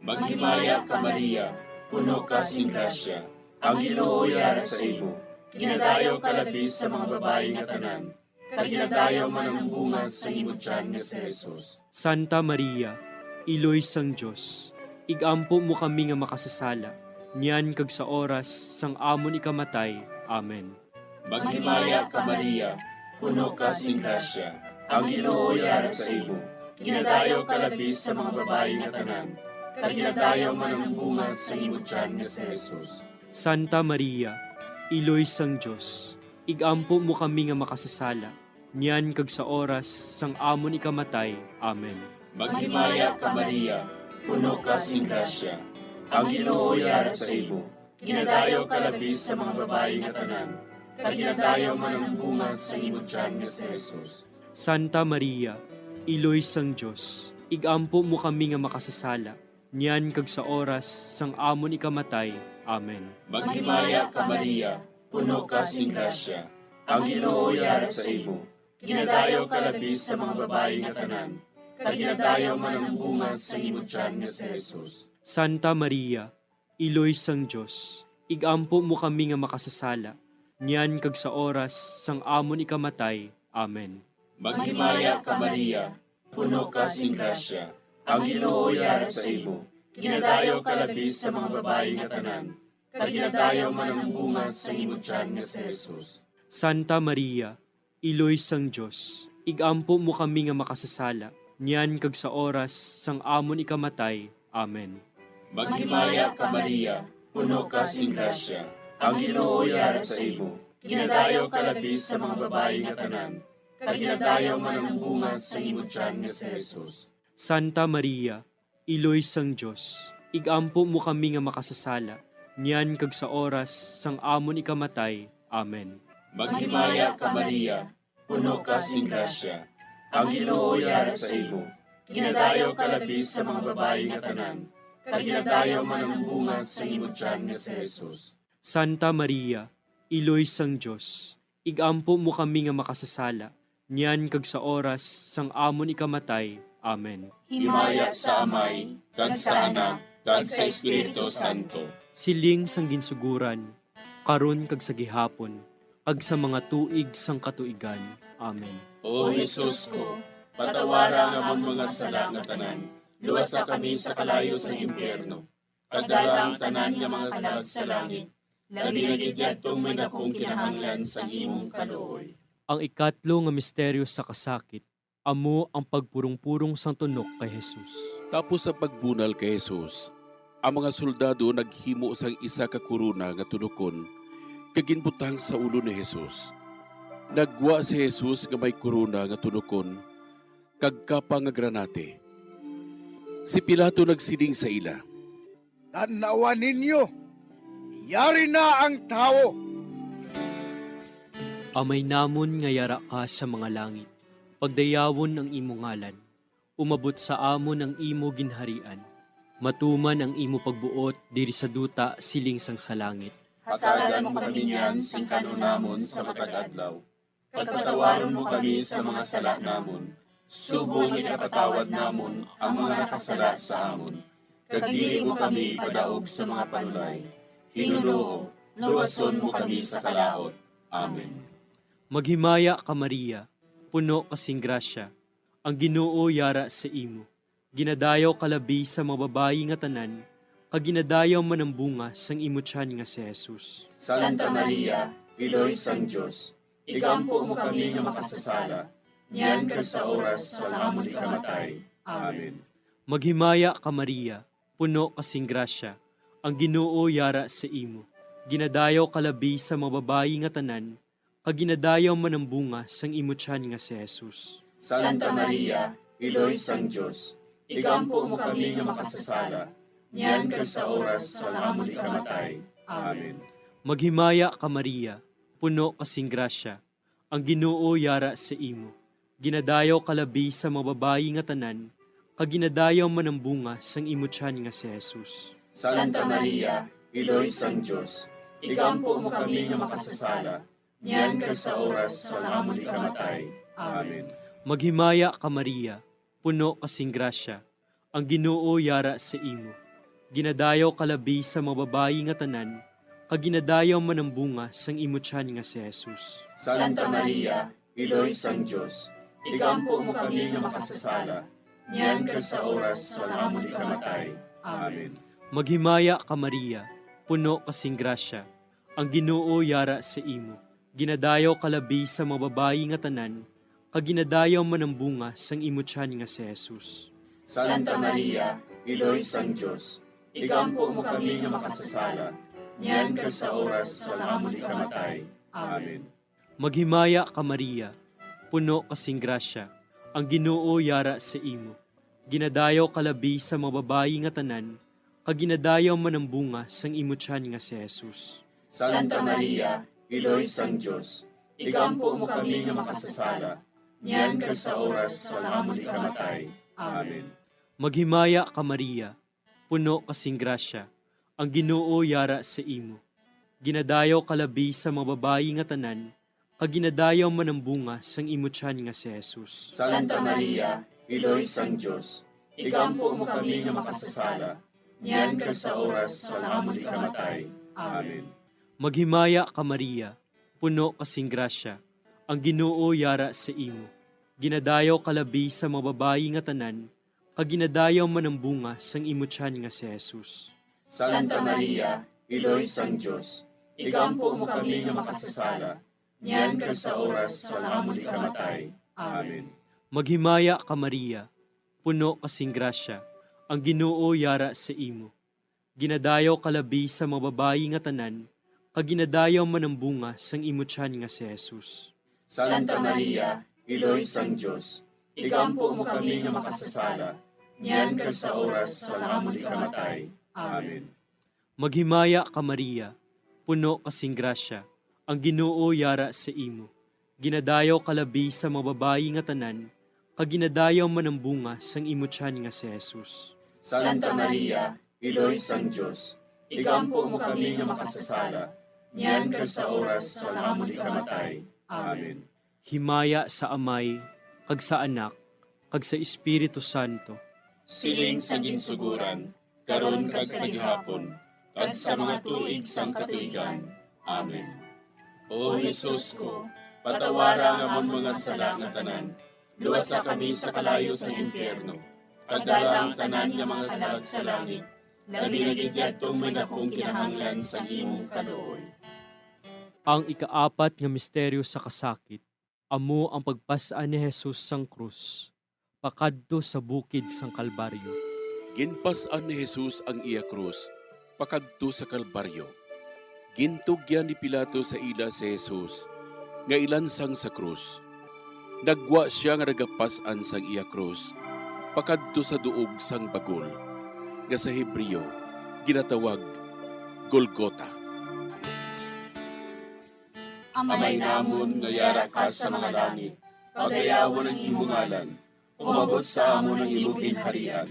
Maghimaya ka Maria, puno ka sing grasya. Ang Ginoo yara sa imo. Ginadayaw ka labis sa mga babae nga tanan. Kag ginadayaw man ang bunga sa imong tiyan nga si Jesus. Santa Maria, Iloy sang Diyos, igampo mo kami nga makasasala, niyan kag sa oras sang amon ikamatay. Amen. Maghimaya ka Maria, puno ka sing grasya. Ang Ginoo yara sa imo. Ginadayaw ka labis sa mga babae nga tanan. Kag ginadayaw man ang bunga sa imong tiyan nga si Jesus. Santa Maria, Iloy sang Diyos, igampo mo kami nga makasasala, niyan kag sa oras sang amon ikamatay. Amen. Maghimaya ka Maria, puno ka sing grasya. Ang Ginoo yara sa imo. Ginadayaw ka labis sa mga babae nga tanan. Kag ginadayaw man ang bunga sa imong tiyan nga si Jesus. Santa Maria, Iloy sang Diyos, igampo mo kami nga makasasala, niyan kag sa oras sang amon ikamatay. Amen. Maghimaya ka Maria, puno ka sing grasya. Ang Ginoo yara sa imo. Ginadayaw ka labis sa mga babae nga tanan. Kag ginadayaw man ang bunga sa imong tiyan nga si Jesus. Santa Maria, Iloy sang Diyos, igampo mo kami nga makasasala, niyan kag sa oras sang amon ikamatay. Amen. Maghimaya ka Maria, puno ka sing grasya. Ang Ginoo yara sa imo. Ginadayaw ka labis sa mga babae nga tanan. Kag ginadayaw man ang bunga sa imong tiyan nga si Jesus. Santa Maria, Iloy sang Diyos, igampo mo kami nga makasasala, niyan kag sa oras sang amon ikamatay. Amen. Maghimaya ka Maria, puno ka sing grasya. Ang Ginoo yara sa imo. Ginadayaw ka labis sa mga babae nga tanan. Kag ginadayaw man ang bunga sa imong tiyan nga si Jesus. Santa Maria, Iloy sang Diyos, igampo mo kami nga makasasala, niyan kag sa oras sang amon ikamatay. Amen. Maghimaya ka Maria, puno ka sing grasya. Ang Ginoo yara sa imo. Ginadayaw ka labis sa mga babae nga tanan. Kag ginadayaw man ang bunga sa imong tiyan nga si Jesus. Santa Maria, Iloy sang Diyos, igampo mo kami nga makasasala, niyan kag sa oras sang amon ikamatay. Amen. Himaya sa Amay, kag sa Anak, kag sa Espiritu Santo. Siling sang ginsuguran, karon kag sa gihapon, kag sa mga tuig sang katuigan. Amen. O Jesus ko, patawara nga mong mga sala nga tanan. Luwasa kami sa kalayo sa impyerno. Kagdala ang tanan nga mga kalag sa langit. Labi na gidyadtong may dakong kinahanglan sa imong kaluoy. Ang ikatlo nga misteryo sa kasakit, amo ang pagpurong-purong sang tunok kay Jesus. Tapos sa pagbunal kay Jesus, ang mga soldado naghimo sang isa ka kuruna nga tunokon kaginbutang sa ulo ni Jesus. Nagwa si Jesus nga may kuruna nga tunokon kag kapa nga granate. Si Pilato nagsiling sa ila, "Tanawan ninyo, yari na ang tao." Amay namon nga yara ka sa mga langit, pagdayawon ang imo ngalan, umabot sa amon ang imo ginharian, Matuman ang imo pagbuot diri sa duta siling sang salangit. Hatagan mo kami niyan sing kanunamon sa matag adlaw. Pagpatawaron mo kami sa mga sala namon. Subong ikapatawad namon ang mga nakasala sa amon. Kagdili mo kami padaog sa mga panulay. Hinuloo, luwason mo kami sa kalaot. Amen. Maghimaya ka Maria, puno kasing grasya. Ang Ginoo yara sa imo. Ginadayaw kalabi sa mababayi nga tanan, kag ginadayaw man ang bunga sang imo tiyan nga si Jesus. Santa Maria, Iloy sang Diyos, igampo mo kami nga makasasala, niyan ka sa oras sa amon ikamatay. Amen. Maghimaya ka Maria, puno kasing grasya. Ang Ginoo yara sa imo. Ginadayaw kalabi sa mababayi nga tanan, kag ginadayaw man ang bunga sang imo tiyan nga si Jesus. Santa Maria, Iloy sang Diyos, igampo mo kami nga makasasala, niyan ka sa oras sa amon ikamatay. Amen. Maghimaya ka Maria, puno kasing grasya. Ang Ginoo yara sa imo. Ginadayaw kalabi sa mababayi nga tanan, kag ginadayaw man ang bunga sang imo tiyan nga si Jesus. Santa Maria, Iloy sang Diyos, igampo mo kami nga makasasala, niyan ka sa oras sa amon ikamatay. Amen. Maghimaya ka Maria, puno kasing grasya. Ang Ginoo yara sa imo. Ginadayaw kalabi sa mababayi nga tanan, kag ginadayaw man ang bunga sang imo tiyan nga si Jesus. Santa Maria, Iloy sang Diyos, igampo mo kami nga makasasala, niyan ka sa oras sa amon ikamatay. Amen. Maghimaya ka Maria, puno kasing grasya. Ang Ginoo yara sa imo. Ginadayaw kalabi sa mababayi nga tanan, kag ginadayaw man ang bunga sang imo tiyan nga si Jesus. Santa Maria, Iloy sang Diyos, igampo mo kami nga makasasala, niyan ka sa oras sa amon ikamatay. Amen. Maghimaya ka Maria, puno kasing grasya. Ang Ginoo yara sa imo. Ginadayaw kalabi sa mababayi nga tanan, kag ginadayaw man ang bunga sang imo tiyan nga si Jesus. Santa Maria, Iloy sang Diyos, igampo mo kami nga makasasala, niyan ka sa oras sa amon ikamatay. Amen. Maghimaya ka Maria, puno kasing grasya. Ang Ginoo yara sa imo. Ginadayaw kalabi sa mababayi nga tanan, kag ginadayaw man ang bunga sang imo tiyan nga si Jesus. Santa Maria, Iloy sang Diyos, igampo mo kami nga makasasala, niyan ka sa oras sa amon ikamatay. Amen. Maghimaya ka Maria, puno kasing grasya. Ang Ginoo yara sa imo. Ginadayaw kalabi sa mababayi nga tanan, kag ginadayaw man ang bunga sang imo tiyan nga si Jesus. Santa Maria, Iloy sang Diyos, igampo mo kami nga makasasala, niyan ka sa oras sa amon ikamatay. Amen. Maghimaya ka Maria, puno kasing grasya. Ang Ginoo yara sa imo. Ginadayaw kalabi sa mababayi nga tanan, kag ginadayaw man ang bunga sang imo tiyan nga si Jesus. Santa Maria, Iloy sang Diyos, igampo mo kami nga makasasala, niyan ka sa oras sa amon ikamatay. Amen. Maghimaya ka Maria, puno kasing grasya. Ang Ginoo yara sa imo. Ginadayaw kalabi sa mababayi nga tanan, kag ginadayaw man ang bunga sang imo tiyan nga si Jesus. Santa Maria, Iloy sang Diyos, igampo mo kami nga makasasala, niyan ka sa oras sa amon ikamatay. Amen. Himaya sa Amay, kag sa Anak, kag sa Espiritu Santo. Siling sa ginsuguran, karon kag sa gihapon, kag sa mga tuig sang katuigan. Amen. O Jesus ko, patawara nga amon mga sala nga tanan, luwasa kami sa kalayo sa impyerno, kag dala ang tanan nga mga kalag sa langit, labi na gidyadtong may dakong kinahanglan sa imong kaluoy. Ang ikaapat nga misteryo sa kasakit, amo ang pagpasaan ni Jesus sang krus, pakadto sa bukid sang Kalbaryo. Ginpasan ni Jesus ang iya krus, pakadto sa Kalbaryo. Gintugyan ni Pilato sa ila si Jesus, nga ilansang sa krus. Nagwa siya nga nagapasan sang iya krus, pakadto sa duog sang bagol, nga sa Hebreo, ginatawag Golgota. Amay namon nga yara ka sa mga langit, pagayawon ang imong ngalan, umabot sa amon ang imong ginharian.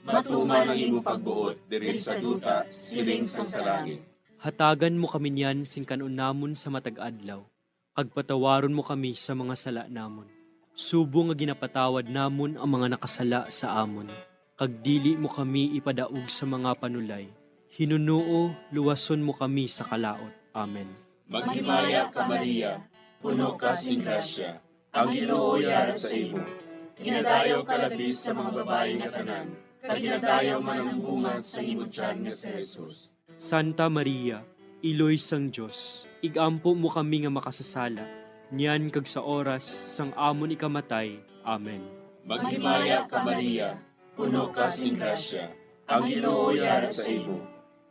Matuman ang imong pagbuot diri sa duta siling sa langit. Hatagan mo kami niyan sing kanon namon sa matag adlaw. Kag patawaron mo kami sa mga sala namon. Subo nga ginapatawad namon ang mga nakasala sa amon. Kag dili mo kami ipadaog sa mga panulay. Hinunuo, luwason mo kami sa kalaot. Amen. Maghimaya ka Maria, puno ka sing grasya. Ang Ginoo yara sa imo. Ginadayo ka labis sa mga babae nga tanan. Kag ginadayo man ang bunga sa imo tiyan nga si Jesus. Santa Maria, Iloy sang Diyos, igampo mo kami nga makasasala, niyan kag sa oras sang amon ikamatay. Amen. Maghimaya ka Maria, puno ka sing grasya. Ang Ginoo yara sa imo.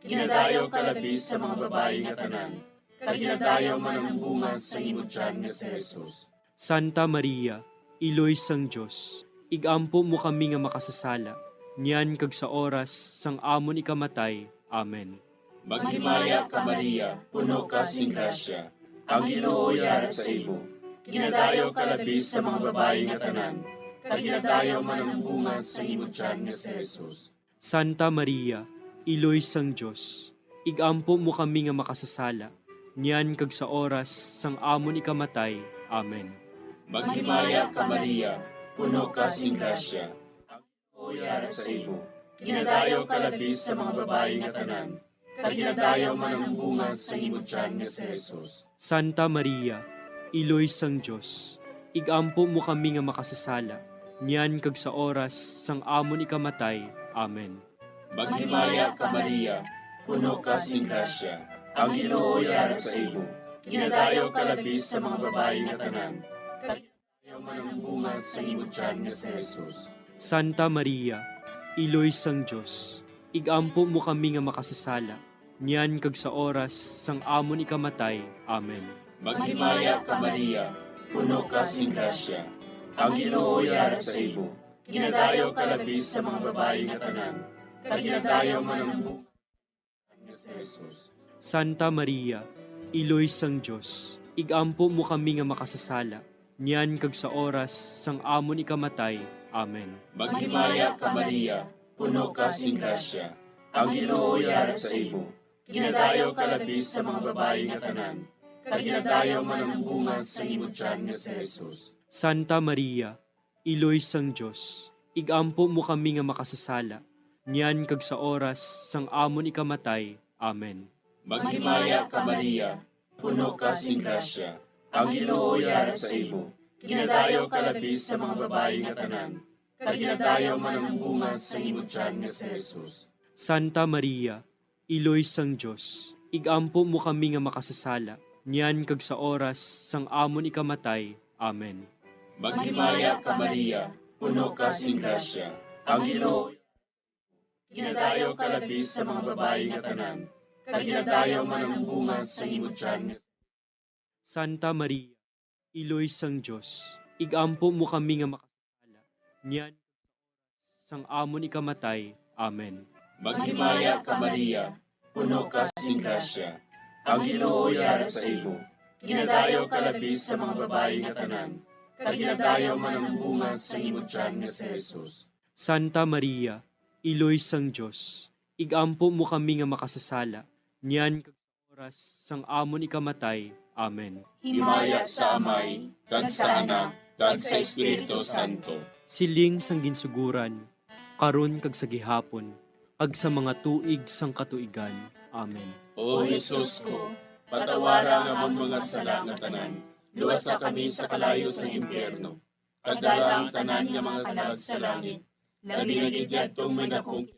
Ginadayo ka labis sa mga babae nga tanan. Kag ginadayo man ang bunga sa imo tiyan nga si Jesus. Santa Maria, Iloy sang Diyos, igampo mo kami nga makasasala, niyan kag sa oras sang amon ikamatay. Amen. Maghimaya ka Maria, puno ka sing grasya. Ang Ginoo yara sa imo. Ginadayo ka labis sa mga babae nga tanan. Kag ginadayo man ang bunga sa imo tiyan nga si Jesus. Santa Maria, Iloy sang Diyos, igampo mo kami nga makasasala, niyan kag sa oras sang amon ikamatay. Amen. Maghimaya ka Maria, puno ka sing grasya. Ang Ginoo yara sa imo. Ginadayo ka labis sa mga babae nga tanan. Kag ginadayo man ang bunga sa imo tiyan nga si Jesus. Santa Maria, Iloy sang Diyos, igampo mo kami nga makasasala, niyan kag sa oras sang amon ikamatay. Amen. Maghimaya ka Maria, puno ka sing grasya. Ang Ginoo yara sa imo. Ginadayo ka labis sa mga babae nga tanan. Kag ginadayo man ang bunga sa imo tiyan nga si Jesus. Santa Maria, Iloy sang Diyos, igampo mo kami nga makasasala, niyan kag sa oras sang amon ikamatay. Amen. Maghimaya ka Maria, puno ka sing grasya. Ang Ginoo yara sa imo. Ginadayo ka labis sa mga babae nga tanan. Kag ginadayo man ang bunga nga si Jesus. Santa Maria, Iloy sang Diyos, igampo mo kami nga makasasala, niyan kag sa oras sang amon ikamatay. Amen. Maghimaya ka Maria, puno ka sing grasya. Ang Ginoo yara sa imo. Ginadayo ka labis sa mga babae nga tanan. Kag ginadayo man ang bunga sa imo tiyan nga si Jesus. Santa Maria, Iloy sang Diyos, igampo mo kami nga makasasala, niyan kag sa oras sang amon ikamatay. Amen. Maghimaya ka Maria, puno ka sing grasya. Ang Ginoo yara sa imo. Ginadayo ka labis sa mga babae nga tanan. Kag ginadayo man ang bunga sa imo tiyan nga si Jesus. Santa Maria, Iloy sang Diyos, igampo mo kami nga makasasala, niyan kag sa oras sang amon ikamatay. Amen. Maghimaya ka Maria, puno ka sing grasya. Ang Ginoo ginadayo ka labis sa mga babae nga tanan. Kag ginadayo man ang bunga sa imo tiyan nga. Santa Maria, Iloy sang Diyos, igampo mo kami nga makasasala, niyan kag sa oras sang amon ikamatay. Amen. Maghimaya ka Maria, puno ka sing grasya. Ang Ginoo yara sa imo. Ginadayo ka labis sa mga babae nga tanan. Kag ginadayo man ang bunga sa imo tiyan nga si Jesus. Santa Maria, Iloy sang Diyos, igampo mo kami nga makasasala, niyan kag sa oras sang amon ikamatay. Amen. Himaya sa Amay, kag sa Anak, kag sa Espiritu Santo. Siling sang ginsuguran, karon kag sa gihapon, kag sa mga tuig sang katuigan. Amen. O Jesus ko, patawara nga among mga sala nga tanan. Luwasa kami sa kalayo sa impyerno. Kadala ang tanan nga mga kalag sa langit. Labi nga gidyadtong may dakong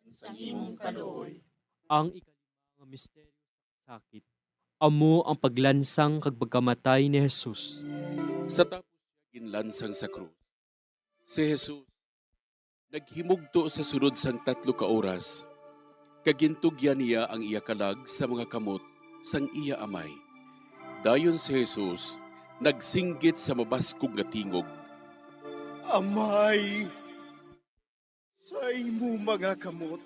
sa imong kaluoy. Ang ikalima nga misteryo sa sakit, amo ang paglansang kag pagkamatay ni Jesus. Sa tapos niya ginlansang sa krus, si Jesus naghimugto sa sunod sang 3 ka oras, kagintugyan niya ang iya kalag sa mga kamot sang iya amay. Dayon si Jesus nagsinggit sa mabaskog nga tingog. Amay, sa imo mga kamot,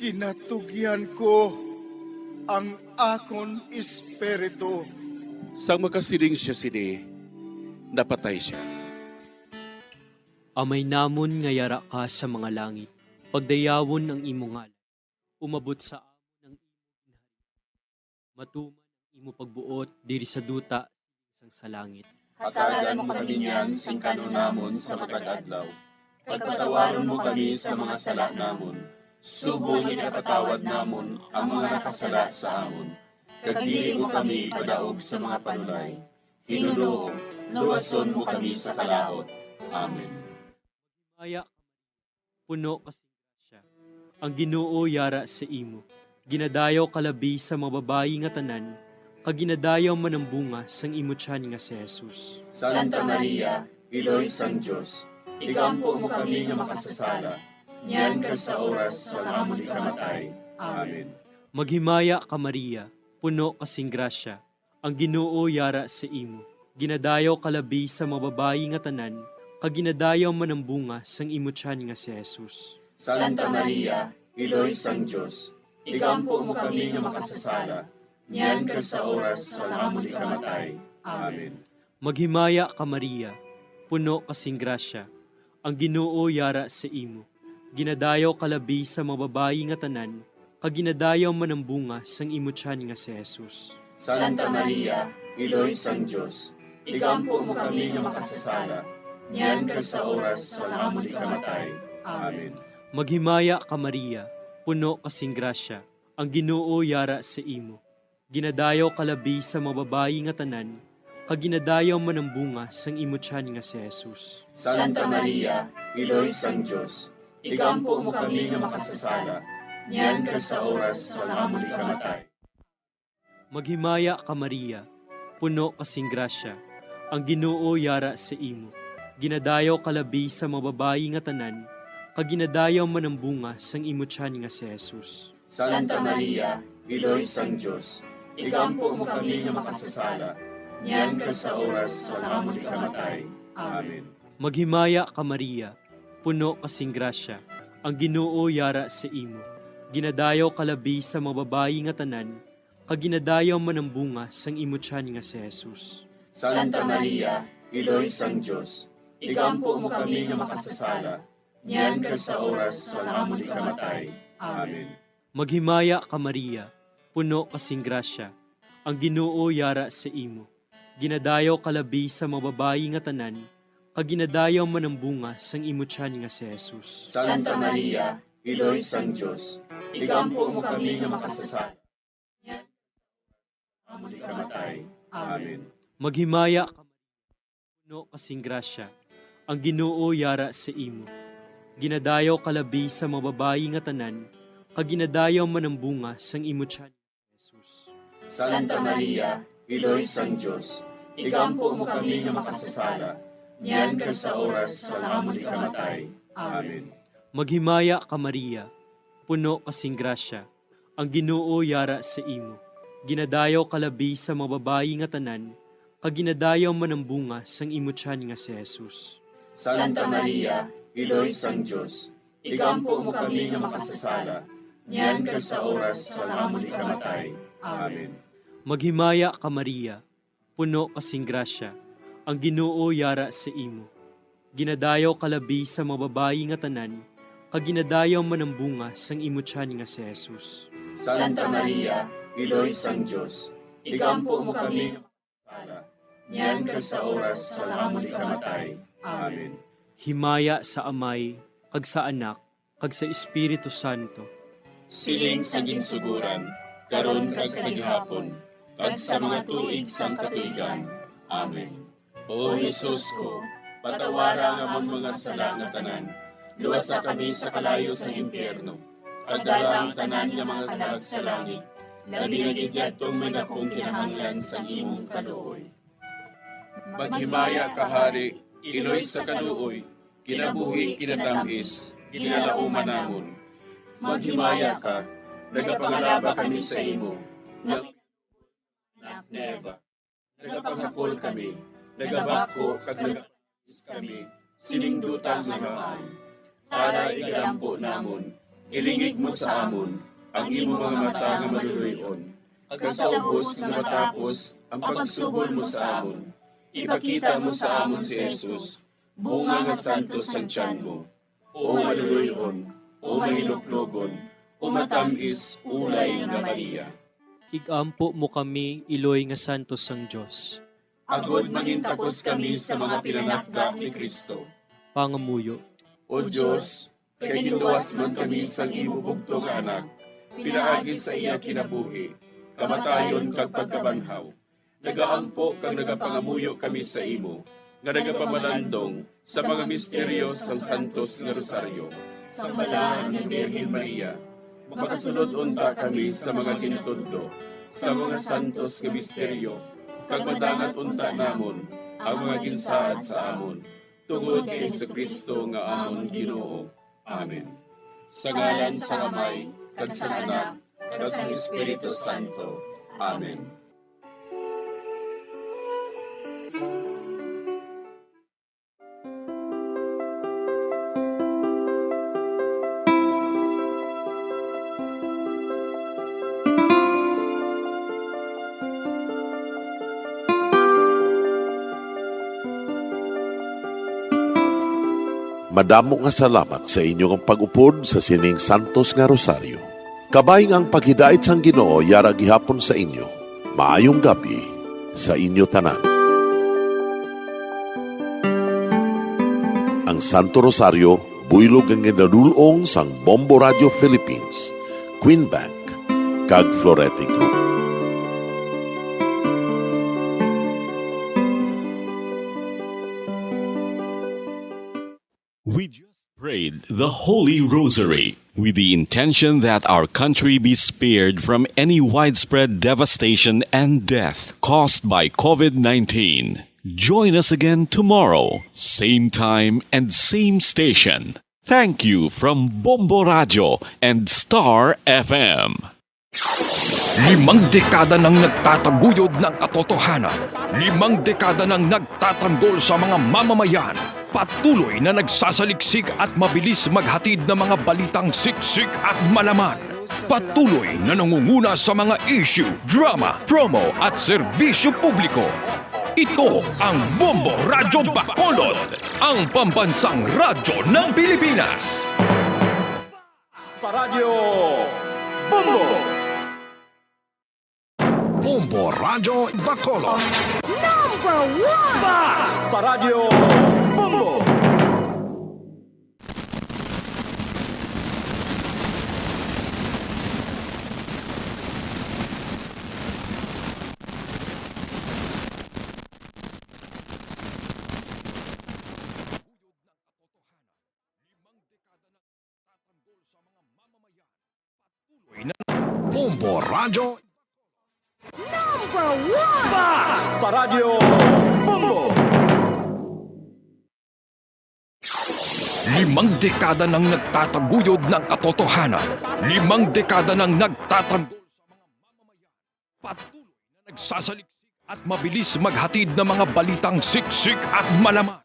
kinatugyan ko ang akon espiritu. Sang makasiling siya sini, napatay siya. Amay namon nga yara ka sa mga langit, pagdayawon ang imo ngalan, umabot sa amon ang imo ginharian. Matuman ang imo pagbuot diri sa duta sang sa langit. Hatagan mo kami niyan sing kanunamon sa matag adlaw. Pagpatawaron mo kami sa mga sala namon. Subong ipatawad namon ang mga nakasala sa amon. Kag dili mo kami padaog sa mga panulay. Hinuloo, luwason mo kami sa kalaot. Amen. Maya puno kasing grasya, ang Ginoo yara sa imo. Ginadayaw kalabi sa mga babayi nga tanan, kag ginadayaw man ang bunga sang imo tiyan nga si Jesus. Santa Maria, Iloy sang Diyos, igampo mo kami nga makasasala, niyan ka sa oras sa amon ikamatay. Amen. Maghimaya ka Maria, puno kasing grasya, ang Ginoo yara sa imo. Ginadayaw kalabi sa mga babayi nga tanan, kag ginadayaw man ang bunga sang imo tiyan nga si Jesus. Santa Maria, Iloy sang Diyos, igampo mo kami nga makasasala, niyan ka sa oras sa amon ikamatay. Amen. Maghimaya ka Maria, puno kasing grasya, ang Ginoo yara sa imo. Ginadayaw kalabi sa mga babayi nga tanan, kag ginadayaw man ang bunga sang imo tiyan nga si Jesus. Santa Maria, Iloy sang Diyos, igampo mo kami nga makasasala, niyan ka sa oras sa amon ikamatay. Amen. Maghimaya ka Maria, puno kasing grasya, ang Ginoo yara sa imo. Ginadayaw kalabi sa mga babayi nga tanan, kag ginadayaw man ang bunga sang imo tiyan nga si Jesus. Santa Maria, Iloy sang Diyos, igampo mo kami nga makasasala, niyan ka sa oras sa amon ikamatay. Maghimaya ka Maria, puno kasing grasya, ang Ginoo yara sa imo. Ginadayaw kalabi sa mga babayi nga tanan, kag ginadayaw man ang bunga sang imo tiyan nga si Jesus. Santa Maria, Iloy sang Diyos, igampo mo kami nga makasasala, niyan ka sa oras sa amon ikamatay. Amen. Maghimaya ka Maria, puno kasing grasya, ang Ginoo yara sa imo. Ginadayaw kalabi sa mga babayi nga tanan, kag ginadayaw man ang bunga sang imo tiyan nga si Jesus. Santa Maria, Iloy sang Diyos, igampo mo kami nga makasasala, niyan ka sa oras sa amon ikamatay. Amen. Maghimaya ka Maria, puno kasing grasya, ang Ginoo yara sa imo. Ginadayaw kalabi sa mga babayi nga tanan, kag ginadayaw man ang bunga sang imo tiyan nga si Jesus. Santa Maria, Iloy sang Diyos, igampo mo kami nga makasasala, niyan ka sa amon ikamatay. Amen. Maghimaya ka Maria, puno kasing grasya, ang Ginoo yara sa imo. Ginadayaw kalabi sa mga babayi nga tanan, kag ginadayaw man ang bunga sang imo tiyan nga si Jesus. Santa Maria, Iloy sang Diyos, igampo mo kami nga makasasala, niyan ka sa oras sa amon ikamatay. Amen. Maghimaya ka Maria, puno kasing grasya, ang Ginoo yara sa imo. Ginadayaw kalabi sa mga babayi nga tanan, kag ginadayaw man ang bunga sang imo tiyan nga si Jesus. Santa Maria, Iloy sang Diyos, igampo mo kami nga makasasala, niyan ka sa oras sa amon ikamatay. Amen. Maghimaya ka Maria, puno kasing grasya, ang Ginoo yara sa imo. Ginadayaw kalabi sa mga babayi nga tanan, kag ginadayaw man ang bunga sang imo tiyan nga si Jesus. Santa Maria, Iloy sang Diyos, igampo mo kami nga makasasala, niyan ka sa oras sa amon ikamatay. Amen. Himaya sa Amay, kag sa Anak, kag sa Espiritu Santo. Siling sa ginsuguran, karon kag sa gihapon, kag sa mga tuig sang katuigan. Amen. O Jesus ko, patawara nga among mga sala nga tanan, luwasa kami sa kalayo sa impyerno, kag dala ang tanan nga mga kalag sa langit, labi na gidyadtong may dakong kinahanglan sa imong kaluoy. Maghimaya ka Hari, Iloy sa kaluoy, kinabuhi kinatamis, kinalauman namon. Maghimaya ka, nagapangalaba kami sa imo, nga anak ni Eva. Nagapangakol kami, nagabako kag nagapangis kami, siningdutang nga maan. Para igalampo namon, ilingig mo sa amon, ang imo mga mata nga maluluyon. Kag sa ubos nga matapos, ang pagsugod mo sa amon. Ipakita mo sa amon si Jesus, bunga nga santos sa tiyan mo, o maluluyon, o mahinuklogon, o matamis ulay nga Maria. Igampo mo kami, Iloy nga santos sang Diyos. Agod mangintakos kami sa mga pinanakda ni Kristo. Pangamuyo. O Diyos, kay ginduwas man kami sa imo bugto nga anak, pinaagi sa iya kinabuhi, kamatayon kag pagkabanhaw. Nagaampo kag nagapangamuyo kami sa imo, nga nagapamalandong sa mga misteryo sang Santos nga Rosaryo. Sa balaan ni Birhen Maria, makasunod unta kami sa mga ginutudlo, sa mga santos nga misteryo, kag madangat unta namon ang mga ginsaad sa amon, tungod kay Jesucristo nga amon Ginoo. Amen. Sa ngalan sa Amay, kag sa Anak, kag sa Espiritu Santo. Amen. Madamo nga salamat sa inyong pag-upod sa sining Santos nga Rosaryo. Kabayng ang paghidait sang Ginoo yara gihapon sa inyo. Maayong gabi sa inyo tanan. Ang Santo Rosario buylog ang ginadulong sang Bombo Radio Philippines, Queen Bank, kag Florete Group. We just prayed the Holy Rosary with the intention that our country be spared from any widespread devastation and death caused by COVID-19. Join us again tomorrow, same time and same station. Thank you from Bombo Radio and Star FM. 5 dekada nang nagtataguyod ng katotohanan. 5 dekada nang nagtatanggol sa mga mamamayan. Patuloy na nagsasaliksik at mabilis maghatid ng mga balitang siksik at malaman. Patuloy na nangunguna sa mga issue, drama, promo at serbisyo publiko. Ito ang Bombo Radyo Bacolod, ang pambansang radyo ng Pilipinas. Paradyo Bombo! Bombo Radyo Bacolod. Number 1! Paradyo Bombo! Bombo Radyo Number 1! Paradyo Bombo! 5 dekada nang nagtataguyod ng katotohanan. 5 dekada nang nagtatanggol sa mga mamamayan. Patuloy na nagsasaliksik at mabilis maghatid ng mga balitang siksik at malaman.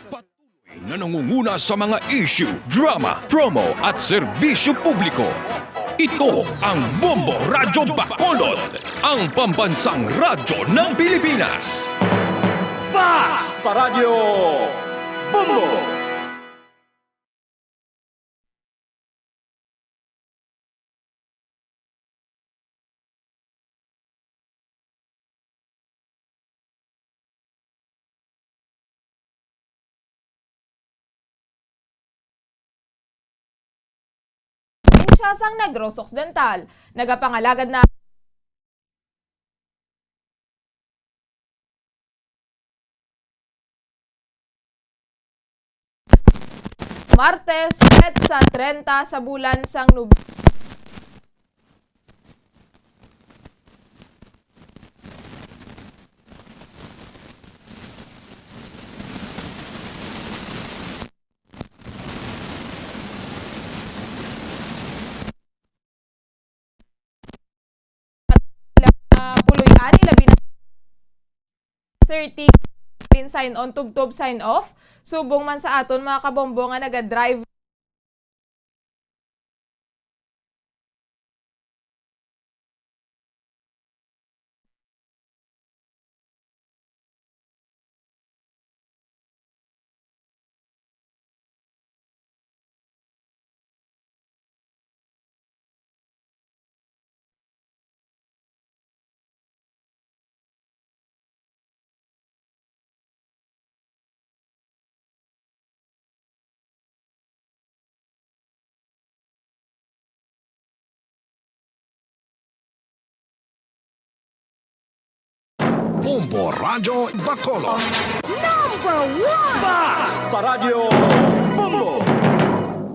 Patuloy na nangunguna sa mga issue, drama, promo at serbisyo publiko. Ito ang Bombo Radyo Bacolod, ang pambansang radyo ng Pilipinas. Paradyo Bombo! Siyasang Negros Occidental, nagapangalagad na Martes, sa 30 sa bulan sang puluyan, 30 sign on, tubtob sign off. Subong man sa aton mga kabombo nga naga-drive Bombo Radio Bacolod. Number 1! Bas! Paradyo Bombo!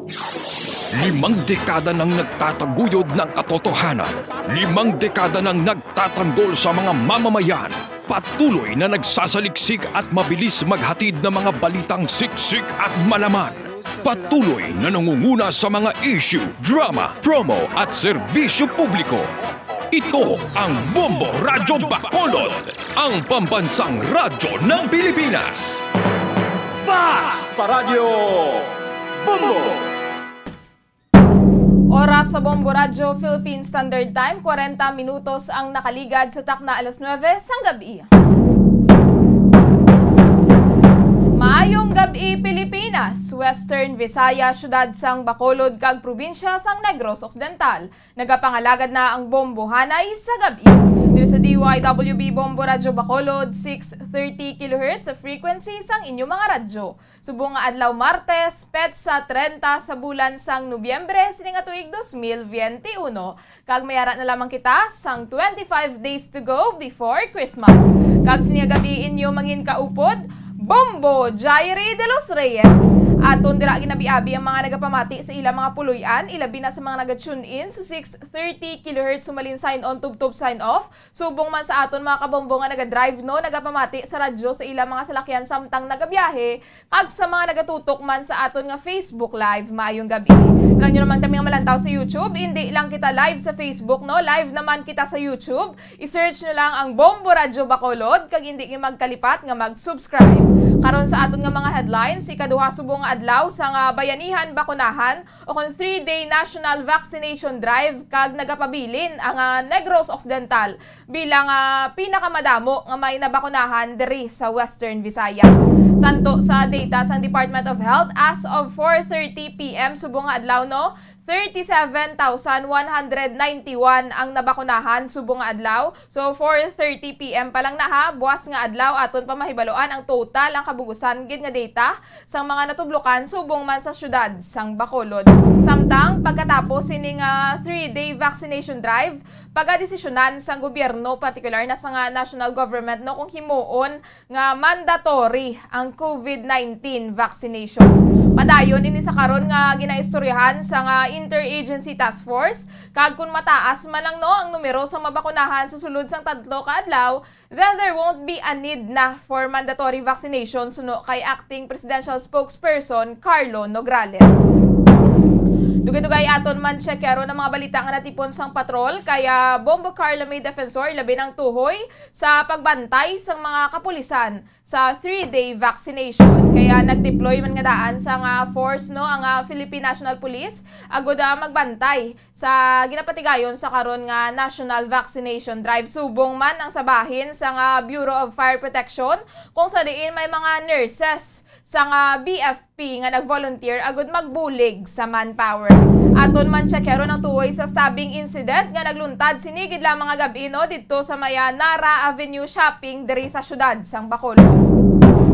5 dekada nang nagtataguyod ng katotohanan. 5 dekada nang nagtatanggol sa mga mamamayan. Patuloy na nagsasaliksik at mabilis maghatid ng mga balitang siksik at malaman. Patuloy na nangunguna sa mga issue, drama, promo at serbisyo publiko. Ito ang Bombo Radyo Bacolod, ang pambansang radyo ng Pilipinas. Bas! Paradyo Bombo! Oras sa Bombo Radyo Philippine Standard Time, 40 minutos ang nakaligad sa takna alas 9 sang gabi. Maayong gabi Pilipinas, Western Visaya, syudad sang Bacolod kag probinsya sang Negros Occidental. Nagapangalagad na ang Bombo Hanay sa gabi. Dito sa DYWB Bombo Radyo Bacolod, 630 kHz sa frequency sang inyong mga radyo. Subong nga adlaw Martes, petsa 30 sa bulan sang Nobyembre sining nga tuig 2021. Kag mayara na lamang kita sang 25 days to go before Christmas. Kag sining gabi inyo mangin kaupod, Bombo Jairi de los Reyes. Aton dira ginabi-abi ang mga nagapamati sa ilang mga puloy-an, ilabi na sa mga naga-tune in sa 630 kHz sumalin sign on tub sign off. Subong man sa aton mga kabombo nga naga-drive no, nagapamati sa radyo sa ilang mga salakyan samtang nagabiyahe, kag sa mga nagatutok man sa aton nga Facebook Live. Maayong gabi. Sarang nyo naman kami nga malantaw sa YouTube, hindi lang kita live sa Facebook no, live naman kita sa YouTube. I-search nyo lang ang Bombo Radyo Bacolod, kag hindi nga magkalipat nga mag-subscribe. Karon sa aton nga mga headlines, ikaduha subong nga adlaw sa nga bayanihan bakunahan o kung 3-day national vaccination drive kag nagapabilin ang Negros Occidental bilang pinakamadamo nga may nabakunahan diri sa Western Visayas. Santo sa data sa Department of Health as of 4:30 PM subong nga adlaw no, 37,191 ang nabakunahan subong nga adlaw. So 4:30 PM pa lang na ha, buwas nga adlaw aton pa mahibaloan ang total ang kabugusan gid nga data sang mga natublokan subong man sa syudad sang Bacolod. Samtang pagkatapos sining 3-day vaccination drive, pagdesisyonan sang gobyerno particular na sa national government no kung himuon nga mandatory ang COVID-19 vaccinations. Padayon ini sa karon nga ginaistoryahan sa Interagency Task Force kag kun mataas man lang no ang numero sa mabakunahan sa sulod sang tadlo ka adlaw, then there won't be a need na for mandatory vaccination suno kay acting presidential spokesperson Carlo Nograles. Dugay-dugay aton man checkero ng mga balita nga natipon sang patrol kaya Bombo Carlo may defensor labi ng tuhoy sa pagbantay sang mga kapulisan sa 3-day vaccination. Kaya nag-deploy man nga daan sa force no ang Philippine National Police agud magbantay sa ginapatigayon sa karon nga national vaccination drive. Subong man ang sabahin sa Bureau of Fire Protection kung sa diin may mga nurses sa BFP nga nag-volunteer agud magbulig sa manpower. Aton man checkero ng tuoy sa stabbing incident nga nagluntad sinigid lang mga gabi no dito sa maya Nara Avenue Shopping diri sa syudad sang Bacolod.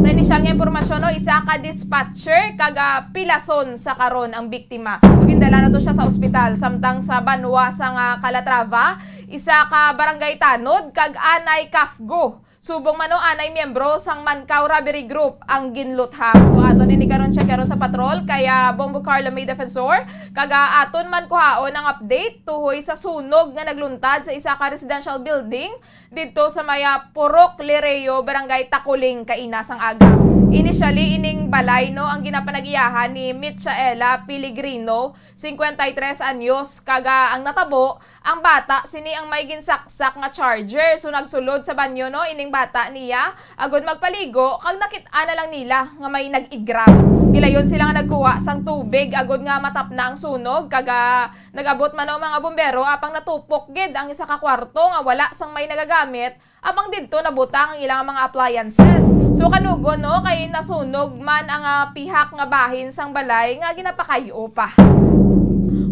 Sa inisyal nga impormasyon no, isa ka dispatcher kag pilason sa karon ang biktima. Gindala na to siya sa ospital samtang sa Banwa sang Calatrava, isa ka barangay tanod kag anay kafgo. Subong mano anay miyembro sang Mankaw Robbery Group ang ginlutham. So aton ini karon check karon sa patrol kaya Bombo Carlo may defensor kaga aton man kuhaon ang update tuhoy sa sunog nga nagluntad sa isa ka residential building dito sa maya Purok Lereo, Barangay Takuling, Kainasang Aga. Initially ining balay no ang ginapanagiyahan ni Michaela Pellegrino, 53 anyos, kaga ang natabo ang bata sini ang may ginsaksak nga charger. So nagsulod sa banyo no ining bata niya agud magpaligo kag nakit-ana lang nila nga may nag-igrab. Gilayon sila nga nagkuha sang tubig agud nga matapna ang sunog kaga nagabot man ang mga bombero apang natupok gid ang isa ka kwarto nga wala sang may nagagamit apang didto nabutang ang ilang mga appliances. So kanugo no kay nasunog man ang pihak nga bahin sang balay nga ginapakayo pa.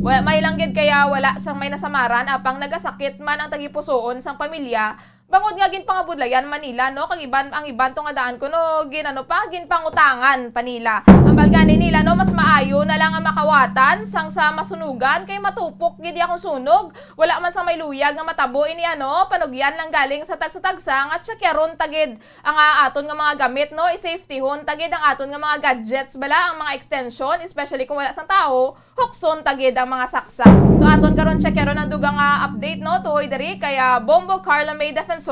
May lang gid kaya wala sang may nasamaran apang nagasakit man ang tagipusoon sang pamilya bangod nga ginpangabudlayan Manila no kag ang iban to nga daan ko no ginpangutangan panila. Ang balgani nila no mas maayo na lang ang makawatan sang sa masunugan kay matupok gid akong sunog. Wala man sang may luyag nga matabo ini panugyan lang galing sa tagsa-tagsa at sakyaron tagid ang aton nga mga gamit no i-safety hon tagid ang aton nga mga gadgets bala ang mga extension especially kung wala sang tao hukson tagid ang mga saksa. So aton karon sakyaron ang dugang update no tuhoy diri kaya Bombo Carla May Defensor.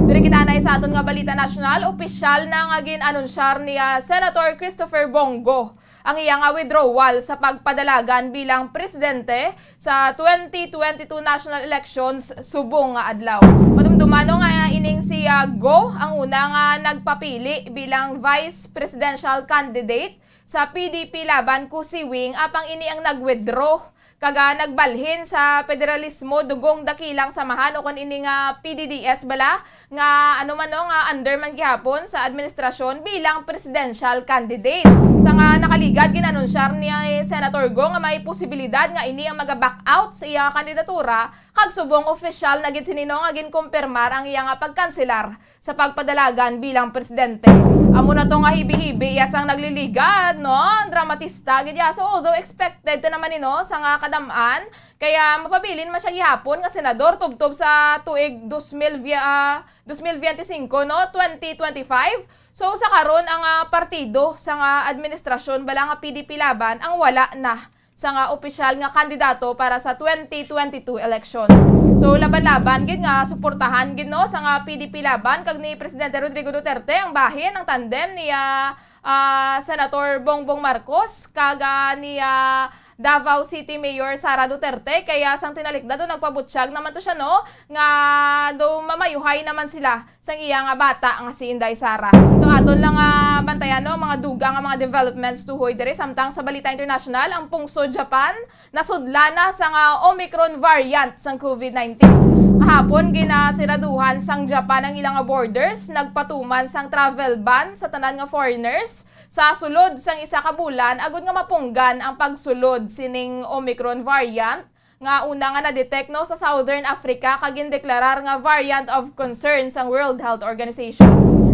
Diri kita anay sa aton nga balita nasyonal, opisyal na nga ginanunsyar ni Senator Christopher Bongo ang iyang withdrawal sa pagpadalagan bilang presidente sa 2022 national elections subong nga adlaw. Madumdumano nga ining si Go ang una nga nagpapili bilang vice presidential candidate sa PDP laban ku si Wing apang ini ang nag-withdraw kaga nagbalhin sa federalismo dugong dakilang samahan o kun ini nga PDDS bala nga nga under man gihapon sa administrasyon bilang presidential candidate. Sa nga nakaligad ginanunsyar ni Senator Go nga may posibilidad nga ini ang maga-back out sa iya kandidatura kag subong opisyal na gid sinino nga ginkumpirmar ang iya nga pagkanselar sa pagpadalagan bilang presidente. Amo na to nga hibi-hibi yasang nagliligad no dramatista gid ya so although expected to naman sa nga kadamaan kaya mapabilin man siya gihapon nga senador tubtob sa tuig 2025 no 2025. So sa karon ang partido sa nga administrasyon bala nga PDP laban ang wala na sa nga opisyal nga kandidato para sa 2022 elections. So laban-laban gid nga suportahan gid no sa nga PDP laban kag ni Presidente Rodrigo Duterte ang bahin ang tandem ni Senator Bongbong Marcos kag ni Davao City Mayor Sara Duterte kaya sang tinalikda do nagpabutsyag naman to siya no nga do mamayuhay naman sila sang iya nga bata nga si Inday Sara. So aton lang bantayan no mga dugang nga mga developments tuhoy diri samtang sa balita international ang pungsod Japan nasudla na sa nga Omicron variant sang COVID-19. Kahapon ginasiraduhan sang Japan ang ilang borders nagpatuman sang travel ban sa tanan nga foreigners sa sulod sang isa ka bulan agud nga mapunggan ang pagsulod sining Omicron variant nga una nga na-detect no sa Southern Africa kag gindeklarar nga variant of concern sang World Health Organization.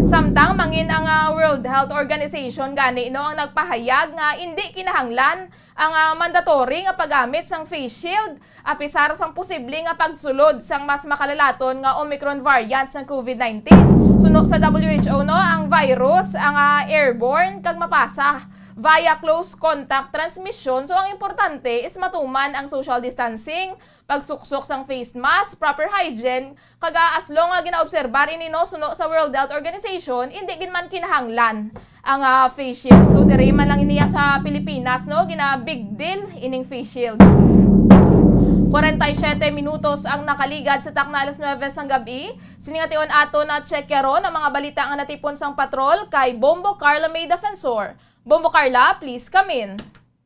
Samtang mangin ang World Health Organization gani no ang nagpahayag nga hindi kinahanglan ang mandatory nga paggamit sang face shield apisar sang posible nga pagsulod sang mas makalalaton nga Omicron variant sang COVID-19. Suno sa WHO no ang virus ang airborne kag mapasa via close contact transmission. So ang importante is matuman ang social distancing, pagsuksok sang face mask, proper hygiene, kaga as long nga ginaobserbar ini no suno sa World Health Organization, hindi gid man kinahanglan ang face shield. So diri man lang iniya sa Pilipinas no gina big deal ining face shield. 47 minutos ang nakaligad sa takna alas 9 sang gabi. Siningation ato na checkero ng mga balita nga natipon sang patrol kay Bombo Carla May Defensor. Bombo Carla, please come in.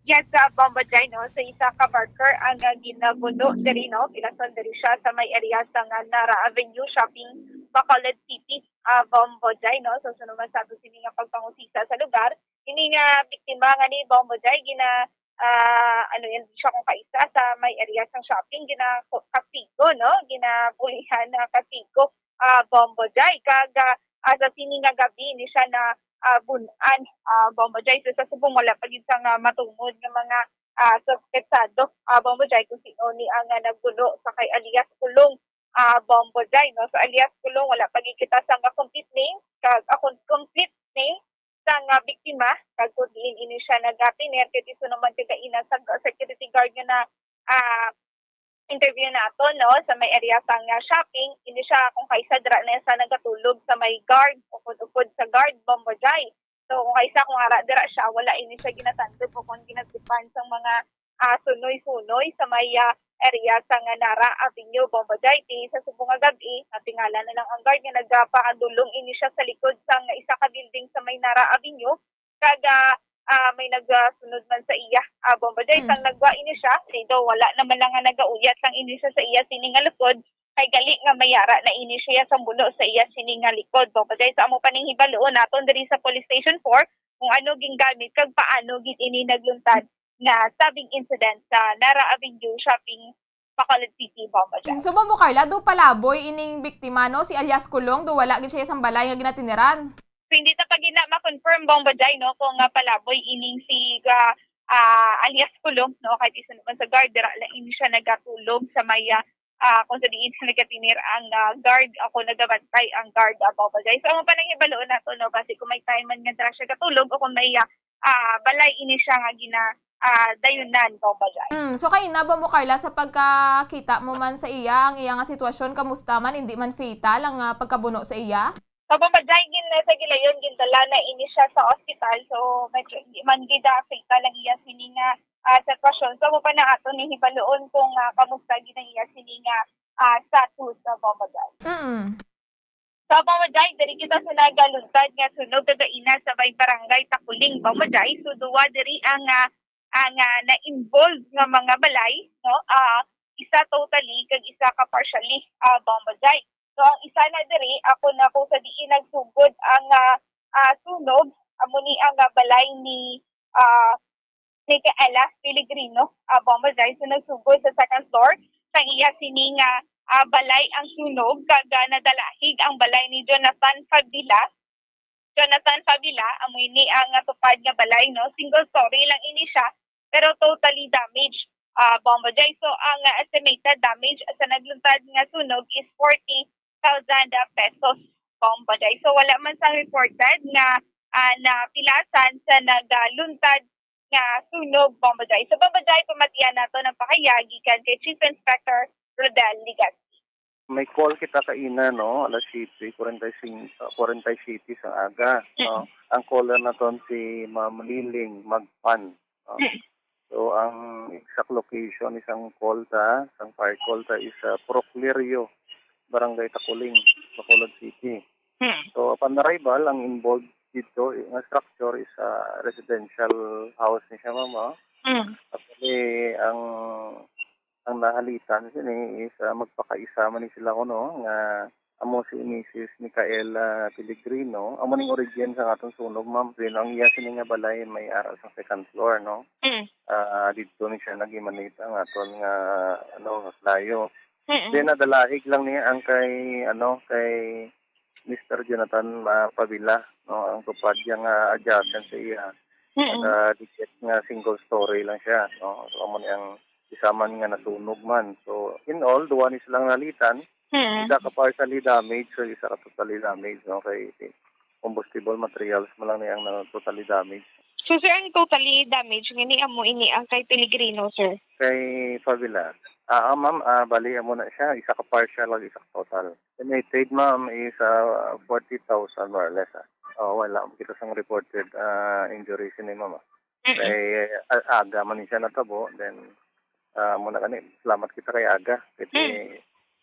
Yes, Bombo Jai, no? Sa isa ka marker ang ginabuno diri, no? Pilason diri siya sa may area sa Nara Avenue Shopping, Bacolod City, Bombo Jai, no? So, sunuman sa ito sini nga pagpangusisa sa lugar. Ini nga biktima nga ni Bombo Jai, yan siya kung kaisa sa may area sa shopping, katigo, no? Ginapulihan na katigo, Bombo Jai. Kaga, sa sini nga gabi, ni siya na bunan Bombo Jai so sa subong wala pagid sang matungod nga mga suspetsado Bombo Jai kung sino ni ang nagbuno sa kay alias Kulong Bombo Jai no so alias Kulong wala pagid kita sang complete name kag complete name sang biktima kag kun ini siya nagapiner kay iso naman tiga ina sa security guard nga na interview nato no sa may area sang shopping ini siya kung kaisa dira na sa nagatulog sa may guard upod sa guard Bombo Jai so kung kaisa kung ara dira siya wala ini siya ginatandog o kung ginatipan sang mga sunoy-sunoy sa may area sang Nara Avenue Bombo Jai sa subong nga gabi natingala na lang ang guard nga nagpaadulong ini siya sa likod sang isa ka building sa may Nara Avenue kaga may nagsunod man sa iya Bombo Jai sang nagwa ini siya dito wala naman lang nga nagauyat lang ini siya sa iya sining nga likod kay gali nga mayara na ini siya sa buno sa iya sining nga likod Bombo Jai sa amo paning hibaloon naton diri sa Police Station 4 kung ano gingamit kag paano gid ini nagluntad na stabbing incident sa Nara Avenue Shopping Bacolod City, Bombajay. So Bombo Carla, do palaboy ining biktima no si alias Kulong do wala gid siya sang balay nga ginatiniran. So hindi ta pa gina ma-confirm Bombajay no kung palaboy ining si alias Kulong no kahit isa naman sa guard dira lang ini siya nagatulog sa maya kung sa diin siya nagatinir ang guard ako nagabantay ang guard Bombajay. So ang panangibaloon nato no kasi kung may time man nga dira siya gatulog o kung may balay ini siya nga gina dayunan Bombajay. So kay na Bombo Carla sa pagkakita mo man sa iya ang iya nga sitwasyon kamusta man hindi man fatal ang pagkabuno sa iya? So Bombajay sa gilayon gindala na ini siya sa ospital so medyo hindi man gid fatal ang iya sini nga sitwasyon. So mo pa na ato ni hibaloon kung kamusta gid ang iya sini nga status sa Bombajay. So Bombajay diri kita sa nagaluntad nga sunog kagaina sa may barangay Takuling Bombajay. So duwa diri ang na-involve nga mga balay no isa totally kag isa ka partially Bombajay. So ang isa na diri ako na ko sa diin nagsugod ang sunog amo ni ang balay ni Kaela Pellegrino Bombajay. So nagsugod sa second floor sa iya sini nga balay ang sunog kag nadalahig ang balay ni Jonathan Fabila amo ni ang tupad nga balay no single story lang ini siya pero totally damaged Bombajay. So ang estimated damage sa nagluntad nga sunog is 40,000 pesos Bombajay. So wala man sa reported nga napilasan sa nagluntad nga sunog Bombajay. So Bombajay pamatian nato ng pakayagi kan kay Chief Inspector Rodel Ligasi. May call kita kaina no alas 7:45 sa aga no. Ang caller naton si Ma'am Liling Magpan. No? So ang exact location isang fire call ta is Proclerio, Barangay Takuling, Bacolod City. So upon arrival ang involved dito ang structure is residential house ni siya mama. Actually ang nahalitan sini is magpakaisa man sila kuno nga amo si Mrs. Micaela Pellegrino amo ning origin sa atong sunog ma'am din ang iya sini nga balay may ara sa second floor no. Dito ni siya nagimanita nga aton nga layo. Then nadalahig lang niya ang kay Mr. Jonathan Pavila no ang tupad nga adjacent sa iya. Dikit nga single story lang siya no. So amo niyang isama nga nasunog man. So in all duwa ni silang nalitan. Isa ka partially damaged, so isa ka totally damaged, no? Kay combustible materials mo lang niyang totally damaged. So sir, ang totally damaged, ini ang kay Pellegrino, sir? Kay Favila. Ma'am, bali mo na siya, isa ka partial, isa ka total. Estimated, ma'am, is 40,000 more or less. Wala, kita sang reported injuries ni mama. Kay aga man siya natabo, then muna kani, salamat kita kay aga. Kasi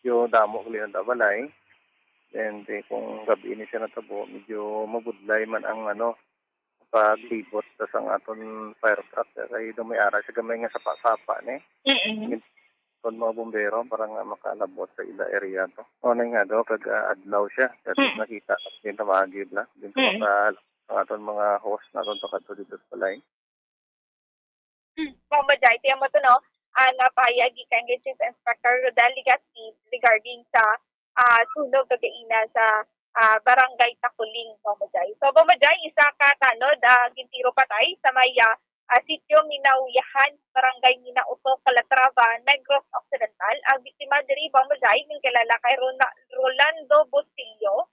yung damo ko liyan balay. Then kung gabi ni siya natabo, medyo mabudlay man ang paglibot sa ang aton fire truck. Kaya doon may ara siya gamay nga sapa-sapa ni. Kung mga bombero para nga makalabot sa ila area to. O na nga do, kag adlaw siya. Kasi nakita at din tamagid na. Din ko ang aton mga host na aton to dito sa balay. Bombajay, tiyan mo to no? Napahayagi kang Chief Inspector Rodel Ligasi regarding sa sunog kagaina sa Barangay Takuling, Bombajay. So Bombajay, isa ka tanod, gintiro patay sa may sitio Minauyahan, Barangay Minauto, Calatrava, Negros Occidental. Ang biktima diri Bombajay, ng kilala kay Rolando Bustillo,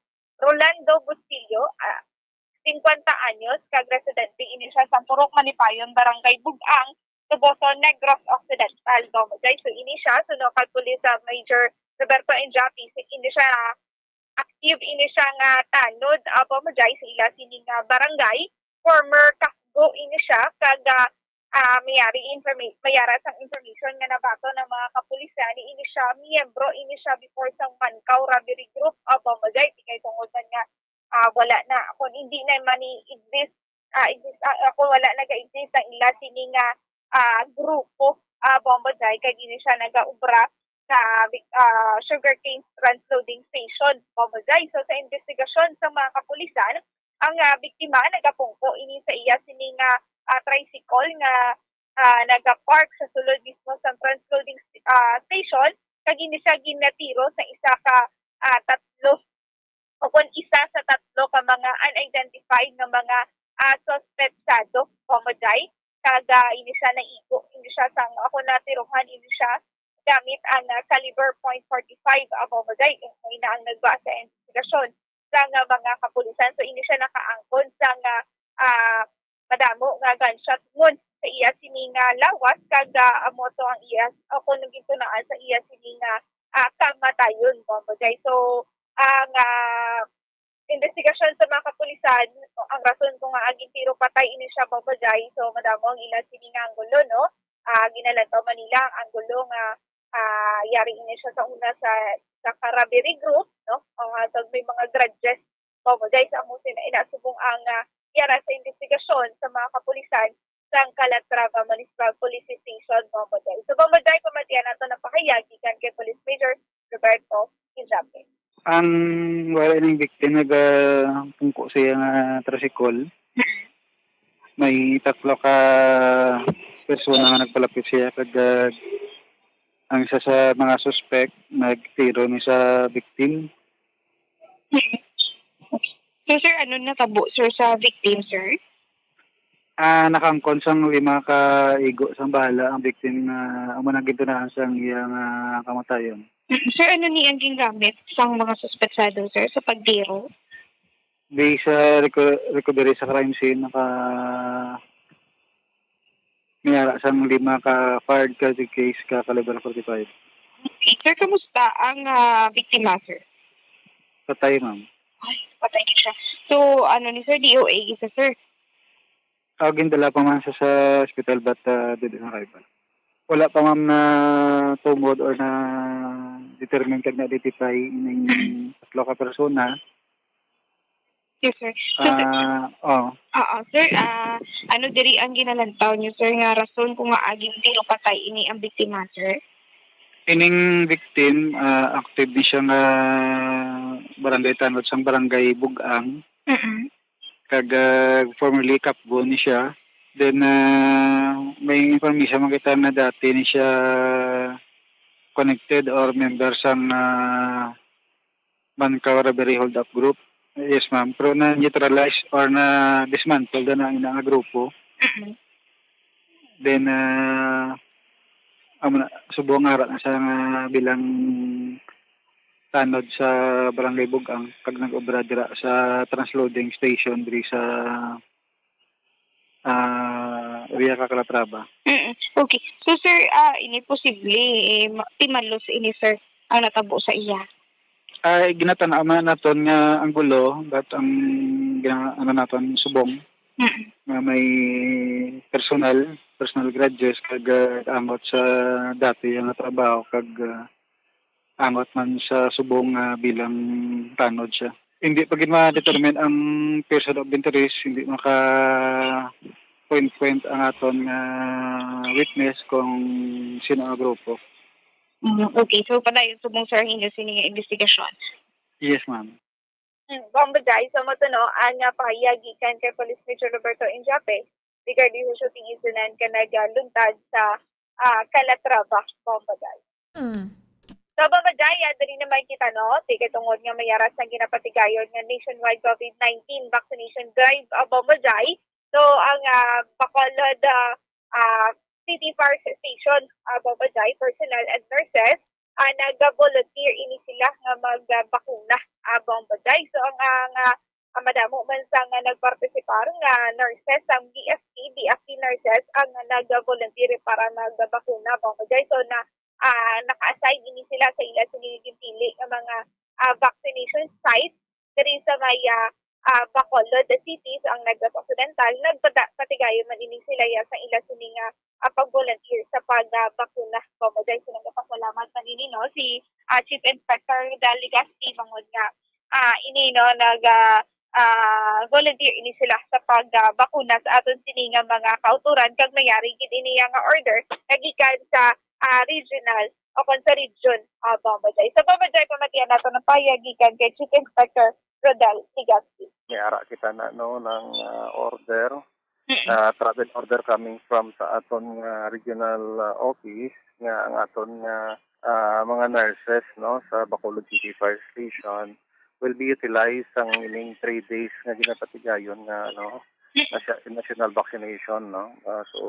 50 anyos, kag residente ini siya sa Turok Manipayon, Barangay Bugang, Tuboso, Negros Occidental, Bombajay. So ini siya, kay Police Major Roberto Enjapi, ini siya active, ini siya nga tanod, Bombajay, sa ila sining barangay, former kasgo ini siya, kag mayara sa information nga nabato ng mga kapulisan, ini siya, miyembro, ini siya before sa Mankaw Robbery Group, Bombajay, kay tungod nga wala na, kung hindi na mani-exist, kung wala nag-exist ang ila sining grupo Bombajay kay gini siya nagaubra sa sugarcane transloading station Bombajay. So sa investigasyon sa mga kapulisan, ang biktima nagapungko ini sa iya sining tricycle nga nagapark sa sulod mismo sa transloading station kag ini siya ginatiro sa isa ka tatlo o kung isa sa tatlo ka mga unidentified na mga suspetsado Bomboday kag ini siya naigo ini siya sang ako natiruhan ini siya gamit ang caliber .45 Bomboday ina ang nagba sa investigasyon sa mga kapulisan so ini siya nakaangkon sa madamo nga gunshot wound sa iya sini nga lawas kag amoto ang iya o kung naging tunaan sa iya sini nga kamatayon Bomboday so ang investigasyon sa mga kapulisan ang rason kung nga aging tiro patay ini siya Bomboday so madamo ang ila sini nga anggulo no ginalantaw Manila ang anggulo nga yari ini siya sa una sa Caraberi Group no so may mga grudges Bomboday sa amo inasubong ang yara sa investigasyon sa mga kapulisan sa Calatrava Municipal Police Station Bomboday. So Bomboday pamatian nato ng pakayagi kan kay Police Major Roberto Injape. Ang wala ng victim nagpungko siya nga tricycle. May tatlo ka persona nga nagpalapit siya kag ang isa sa mga suspect nagtiro ni sa victim. So sir, ano natabo sir sa victim sir? Nakangkon sang 5 ka igo sang bahala ang victim na amo nagintunaan sang iyang kamatayon. Sir, ano ni ang gingamit sang mga suspetsado sir sa pagdiro? Based sa recovery sa crime scene mayara sang 5 ka fired case ka caliber 45. Okay. Sir, kamusta ang biktima sir? Patay ma'am. Ay, patay niya siya. So, ano ni sir, DOA isa sir? Gindala pa man sa hospital but dito na kayo. Wala pa ma'am na tumod or na determine kag na-identify ng tatlo ka persona. Yes sir. So, sir, ano diri ang ginalantaw niyo sir nga rason kung nga aging tiro patay ini ang biktima sir? Ining victim, active ni siya nga barangay tanod sang barangay Bugang. Kag formerly Kapgo ni siya. Then may information makita na dati ni siya connected or member sang Mancawaraberry Hold Up Group. Yes ma'am. Pero na-neutralize or na-dismantle na ang inang grupo. Then subong nga na sa bilang tanod sa Barangay Bugang kag nag-obra dira sa transloading station diri sa area ka Calatrava. Okay. So sir, ini posible timalos ini sir ang natabo sa iya. Ginatanaman naton nga ang gulo that ang naton subong. Nga may personal grudges kag angot sa dati nga trabaho kag angot man sa subong bilang tanod siya. Hindi pa gid ma-determine ang person of interest, hindi maka point ang aton witness kung sino ang grupo. Okay, so padayon subong sir inyo sini nga investigasyon. Yes, ma'am. Bomboday, so matuno ang pahayagi kan kay Police Major Roberto Injape regarding sa shooting incident ka nagluntad sa Calatrava, Bomboday. So, Bomboday, dali naman kita, no? Tika tungod nga mayaras na ginapatigayon nga nationwide COVID-19 vaccination drive, Bomboday. So, ang Bacolod City Park Station, Bomboday, personnel and nurses, nag-volunteer ini sila nga magbakuna, Bomboday. So, ang madamo man sa nga nagpartisipar nga nurses, ang BFP nurses, ang nag-volunteer para magbakuna, Bomboday. So, naka-assign ini sila sa ila siniging pili ng mga vaccination sites diri sa may Bacolod City ang nag-occidental nagpatigayon man ini sila sa ila sining pag-volunteer sa pagbakuna Bomboday. So nagpasalamat pa nini no si Chief Inspector Daligasti mangod nga ini no volunteer ini sila sa pagbakuna sa aton sining mga kauturan kag mayari gid ini nga order nagikan sa regional o kung sa region Bomboday. Sa Bomboday, pamatiyan nato ng payagikan kay Chief Inspector Rodel Ligasti. May ara kita na ng order travel order coming from sa aton regional office nga ang aton mga nurses no sa Bacolod City Fire Station will be utilized ang ining 3 days nga ginapatigayon nga national vaccination no. So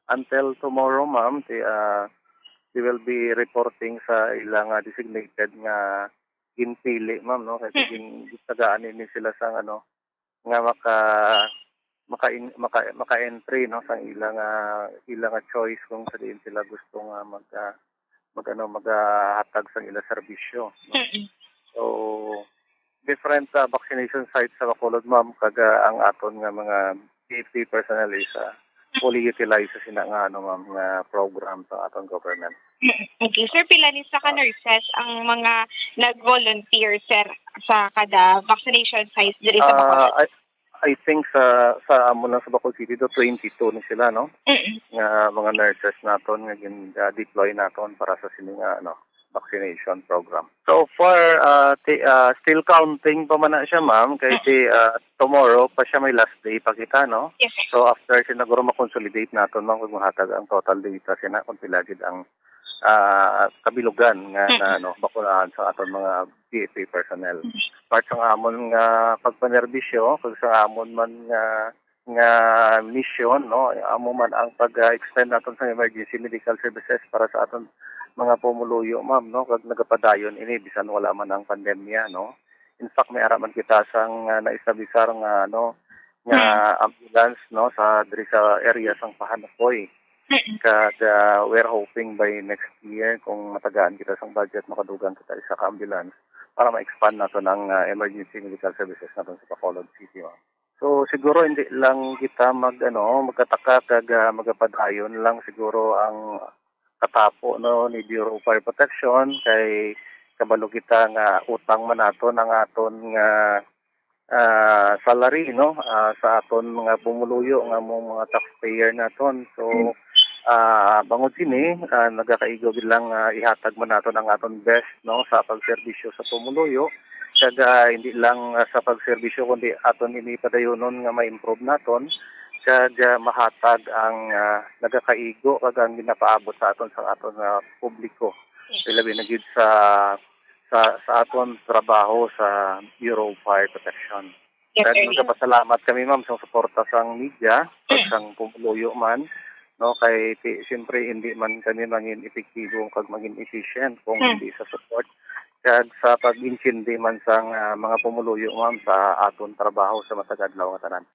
until tomorrow ma'am they will be reporting sa ilang designated nga ginpili ma'am no kasi gitagaan ni sila sa nga maka-entry no sa ilang choice kung sa diin sila gusto nga maghatag sa ilang serbisyo no? So different vaccination sites sa Bacolod ma'am ang aton nga mga PFP personnel is fully utilized sa sina nga ma'am nga program sa aton government. Okay, sir, pila ni sa nurses ang mga nag-volunteer sir sa kada vaccination sites diri sa Bacolod? I think sa amo lang sa Bacolod City do 22 ni sila no. Nga mga nurses naton nga deploy naton para sa sini nga vaccination program. So far still counting pa man na siya ma'am kay tomorrow pa siya may last day pa kita no. Yes, so after sinaguro ma-consolidate naton ma'am kung mahatag ang total data sina kung pila gid ang kabilugan nga bakunahan sa aton mga PFA personnel. Part sa amon nga pagpanerbisyo kag sa amon man nga mission no amo man ang pag-extend naton sa emergency medical services para sa aton mga pumuluyo ma'am no kag nagapadayon ini bisan wala man ang pandemya no. In fact may ara man kita sang naisabisar nga nga ambulance no sa diri sa area sang Pahanapoy. Kag we're hoping by next year kung matagaan kita sang budget makadugang kita isa ka ambulance para ma-expand nato ng emergency medical services naton sa Bacolod City. So siguro hindi lang kita magkataka kag magapadayon lang siguro ang katapo no ni Bureau of Fire Protection kay kabalo kita nga utang man nato ng aton nga salary no sa aton mga pumuluyo nga mga taxpayer naton. So bangod sini nagakaigo bilang ihatag man nato ang aton best no sa pagserbisyo sa pumuluyo kag hindi lang sa pagserbisyo kundi aton ini padayonon nga ma-improve naton kag mahatag ang nagakaigo kag ang ginapaabot sa aton publiko labi na gid sa aton trabaho sa Bureau of Fire Protection. Kag nagpasalamat kami ma'am sa suporta sang media kag sang pumuluyo man no kay siyempre hindi man kami maging epektibo kag maging efficient kung hindi sa support kag sa pag-intindi man sang mga pumuluyo ma'am sa aton trabaho sa matag adlaw nga tanan.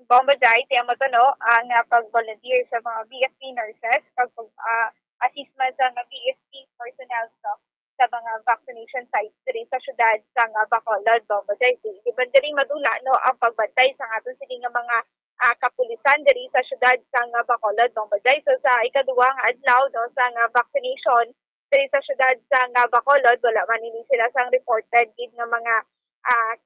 Bombaday tiya mo to no ang pag-volunteer sa mga BSP nurses pag-assist man sa mga BSP personnel sa mga vaccination sites diri sa syudad sa Bacolod. Bombaday di ba diri madula no ang pagbantay sa aton sini nga mga kapulisan diri sa syudad sa Bacolod, Bombaday. So sa ikaduwa nga adlaw no sa vaccination diri sa syudad sa Bacolod wala man ini sila sang reported gid nga mga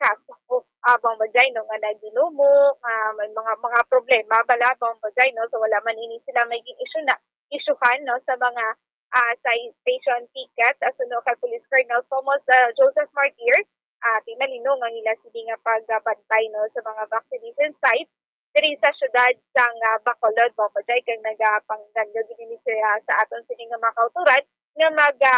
kaso Bombaday no nga naginumo may mga problema bala Bombaday no so wala man ini sila may isyuhan no sa mga citation ticket asunod kay Police Colonel Thomas Joseph Martir pinalino nga nila sila nga pagbantay no sa mga vaccination sites diri sa syudad sa Bacolod, Bombaday kay nagapangganyo gid siya sa aton sini nga mga kauturan nga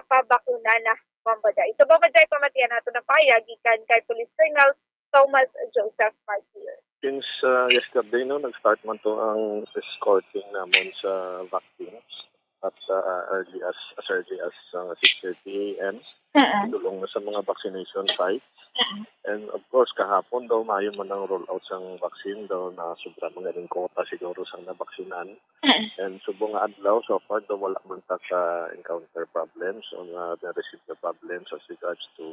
pabakuna na Bombaday. So Bombaday pamatian nato na payag gikan kay Police Colonel Thomas Joseph Martir. Since yesterday no nag-start man to ang escorting namon sa vaccines at as early as 6:30 a.m. Tulong na sa mga vaccination sites. And of course, kahapon daw mayon man ang roll out sang vaccine daw na sobra magaling kota siguro sang nabaksinan. And subong nga adlaw so far daw wala man ta sa encounter problems o na-receive na problems as regards to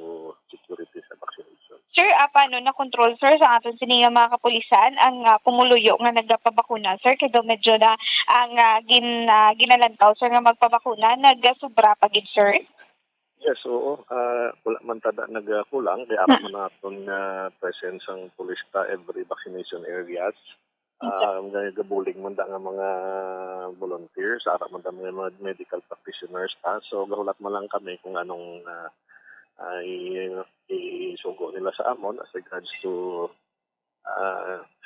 security sa vaccination. Sir, paano na-control sir sa aton sini nga mga kapulisan ang pumuluyo nga nagpabakuna sir kay daw medyo na ang ginalantaw sir nga magpabakuna nagsobra pa gid sir? Yes, oo. Wala man tada nagkulang. Kaya man natin presence ang pulis ta every vaccination areas. Gabuling man da nga mga volunteers, ara man da mga medical practitioners ta. So, gahulat man lang kami kung anong isugo nila sa amon as regards to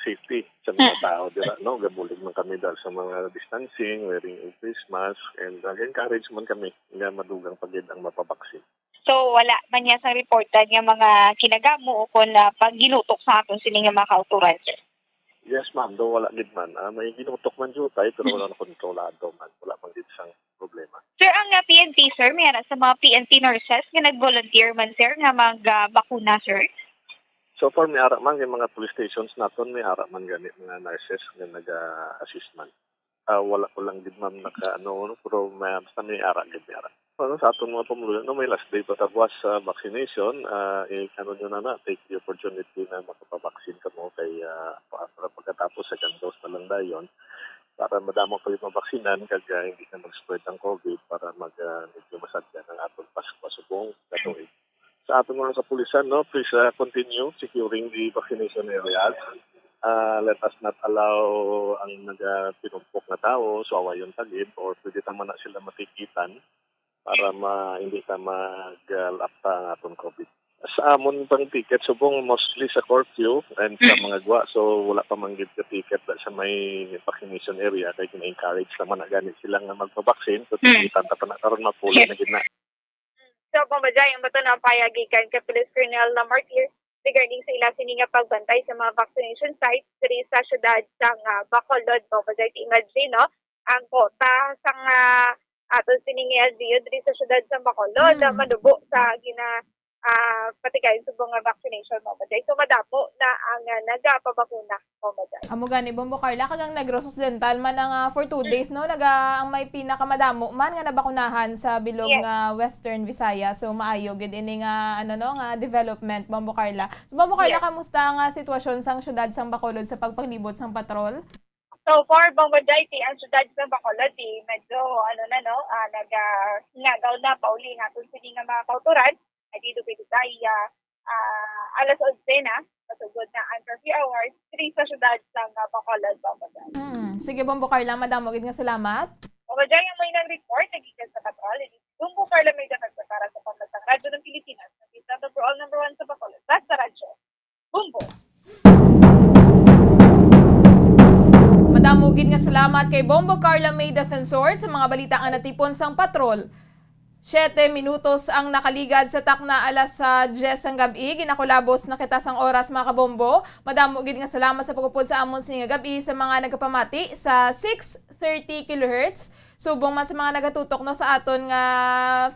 safety sa mga tao. Dira, no? Gabulig man kami dahil sa mga distancing, wearing a face mask, and encourage man kami nga madugang pagid ang mapabaksin. So wala man niya sa reportan nga mga kinagamo o kung pag ginutok sa aton sini nga mga kauturan, sir? Yes, ma'am. Do wala gid man. May ginutok man jutay pero wala na kontrolado man. Wala man gid sang problema. Sir, ang PNP, sir, may sa mga PNP nurses nga nag-volunteer man, sir, nga mag-bakuna, sir? So far, may ara man yung mga police stations naton, may ara man gani mga nurses nga nag-assist man. Wala ko lang gid ma'am pero basta may ara gid may ara. Sa atong mga pamuluyan, may last day pa tabuas sa vaccination, nyo na, take the opportunity na makapabaksin ka mo kay para pagkatapos sa gandos na lang dayon para madamo kayo mabaksinan kag hindi na mag-spread ang COVID para medyo masadya ng atong Pasko subong katuig. Sa atong mga kapulisan, please continue securing the vaccination areas. Let us not allow ang nagpinumpok na tao, so awayon tagid, or pwede naman na sila matikitan para hindi ka mag-lapta ang atong COVID. Sa amon pang ticket, subong mostly sa curfew and sa mga gwa, so wala pa manggit ka ticket sa may vaccination area, kaya kina-encourage naman na ganit silang magpabaksin, so tikitan pa na karon mapuli na gina. So, pambadya, yung bato na payagikan kay Police Colonel Lamartier regarding sa ila sini nga pagbantay sa mga vaccination sites diri sa syudad sang Bacolod. Pambadya, imagine, no? Ang kota sang aton sini nga LGU diri sa syudad sang Bacolod, madubo sa patikayin subong nga vaccination mo. So, madapo na ang nagapabakuna mo. Amo gani Bombo Carla kagang nag-Rosos Dental man nga for 2 days no ang may pinakamadamo man nga nabakunahan sa bilog nga Western Visayas. So maayo gid ini nga nga development Bombo Carla. So Bombo Carla, kamusta ang sitwasyon sang syudad sang Bacolod sa pagpaglibot sang patrol? So for Bomboday, ang syudad sa Bacolod, medyo nagingagaw na pauli natin sini nga mga kauturan. Dito pwede tayo alas 11 na, pasugod na ang curfew hours, 3 sa syudad sa Bacolod, Bomboday. Sige Bombo Carla, madamo gid nga salamat. Bomboday, ang may nag-report, nagikan sa patrol, Bombo Carla may para sa pambansang radyo ng Pilipinas. Nakita overall number 1 sa Bacolod. Basta radyo. Bombo! Madamo gid nga salamat kay Bombo Carla May Defensor sa mga balita nga natipon sang patrol. 7 minutos ang nakaligad sa takna alas sa 10 ang gabi. Ginakulabos na kita sang oras mga kabombo. Madamo gid nga salamat sa pagupod sa amon sining gabi sa mga nagapamati sa 630 kHz. Subong man sa mga nagatutok sa aton nga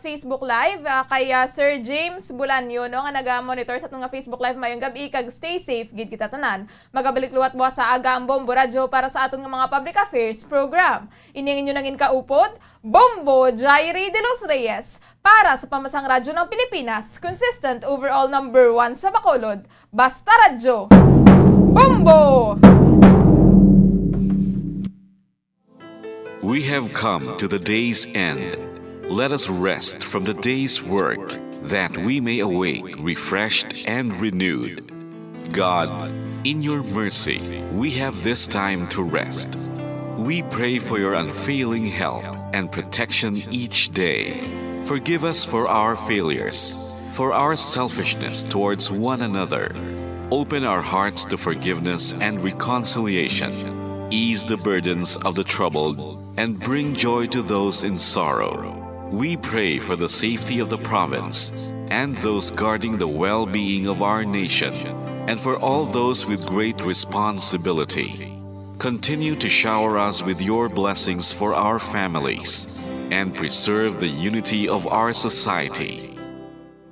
Facebook Live kay Sir James Bulanyo nga naga-monitor sa aton nga Facebook Live mayong gabi kag stay safe gid kita tanan. Magabalik luwat buwas sa aga ang Bombo Radio para sa aton nga mga public affairs program. Ining inyo nangin kaupod, Bombo Jairi de los Reyes para sa Pamasang Radyo ng Pilipinas, consistent overall number 1 sa Bacolod. Basta Radyo. Bombo! We have come to the day's end. Let us rest from the day's work, that we may awake refreshed and renewed. God, in your mercy, we have this time to rest. We pray for your unfailing help and protection each day. Forgive us for our failures, for our selfishness towards one another. Open our hearts to forgiveness and reconciliation. Ease the burdens of the troubled and bring joy to those in sorrow. We pray for the safety of the province and those guarding the well-being of our nation, and for all those with great responsibility. Continue to shower us with your blessings for our families and preserve the unity of our society.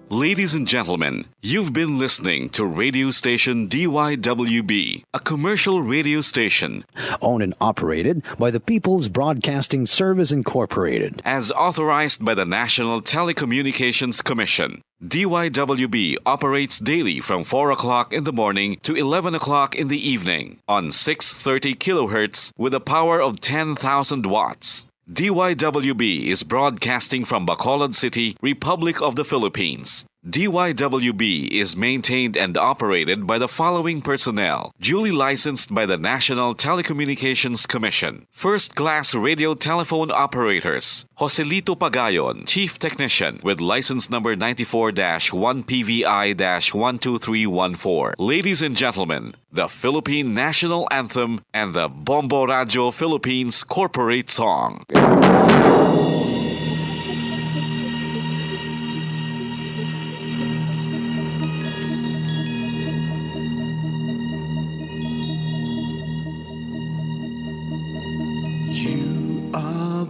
Ladies and gentlemen, you've been listening to radio station DYWB, a commercial radio station owned and operated by the People's Broadcasting Service Incorporated, as authorized by the National Telecommunications Commission. DYWB operates daily from 4 o'clock in the morning to 11 o'clock in the evening on 630 kilohertz with a power of 10,000 watts. DYWB is broadcasting from Bacolod City, Republic of the Philippines. DYWB is maintained and operated by the following personnel, duly licensed by the National Telecommunications Commission. First-class radio telephone operators, Joselito Pagayon, Chief Technician, with license number 94-1PVI-12314. Ladies and gentlemen, the Philippine National Anthem and the Bombo Radio Philippines Corporate Song.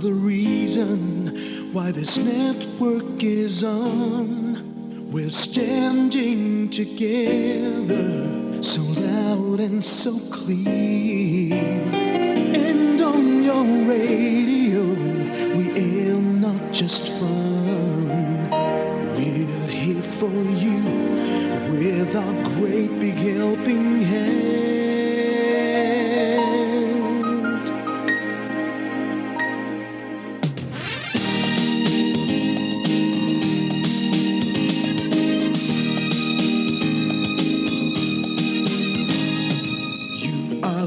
The reason why this network is on. We're standing together, so loud and so clear. And on your radio, we aim not just fun. We're here for you with our great big helping hand.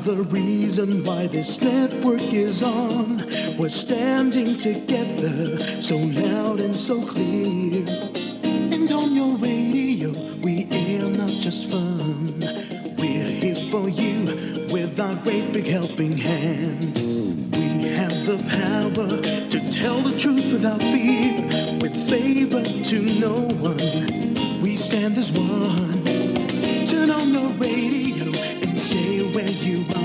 The reason why this network is on. We're standing together, so loud and so clear. And on your radio, we air not just fun. We're here for you with our great big helping hand. We have the power to tell the truth without fear, with favor to no one. We stand as one. Turn on your radio and stay where you are.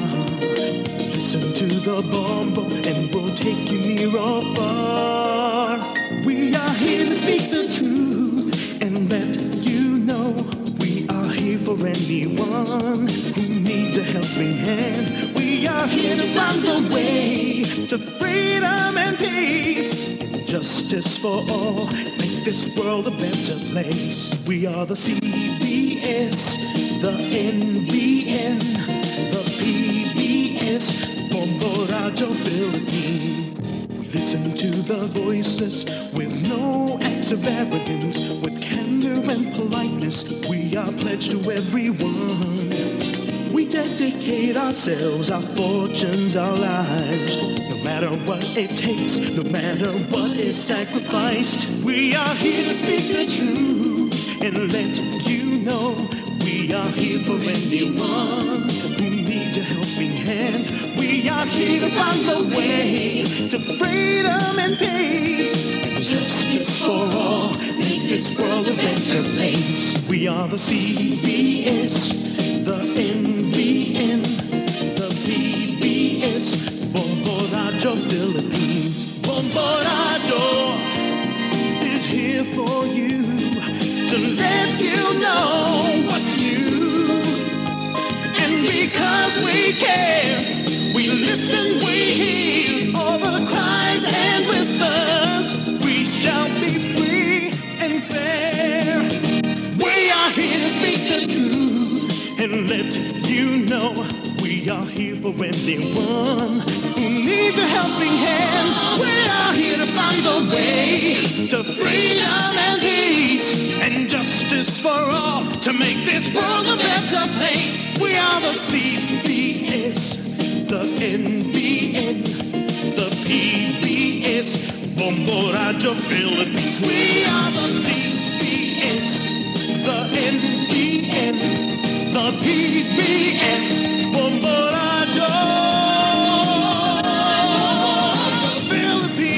Listen to the Bombo and we'll take you near or far. We are here to speak the truth and let you know we are here for anyone who needs a helping hand. We are here to find the way to freedom and peace, justice for all, make this world a better place. We are the CBS, the NBN, the PBS, Bombo Radio Philippines. We listen to the voiceless with no acts of arrogance, with candor and politeness. We are pledged to everyone. We dedicate ourselves, our fortunes, our lives. No matter what it takes, no matter what is sacrificed. We are here to speak the truth and let you know we are here for anyone who needs a helping hand. We are here to find the way to freedom and peace, and justice for all, make this world a better place. We are the CBS, the NBN, the PBS, Bombo Radio Philippines. Bombo Radio is here for you, to let you know what's new. And because we care, we listen, we hear all the cries and whispers. We shall be free and fair. We are here to speak the truth and let you know we are here for anyone who needs a helping hand. We are here to find the way to freedom and peace, and justice for all, to make this world a better place. We are the CBS, the NBN, the PBS, Bombo Radio Philippines. We are the CBS, the NBN, the PBS, Bombo Radio Philippines.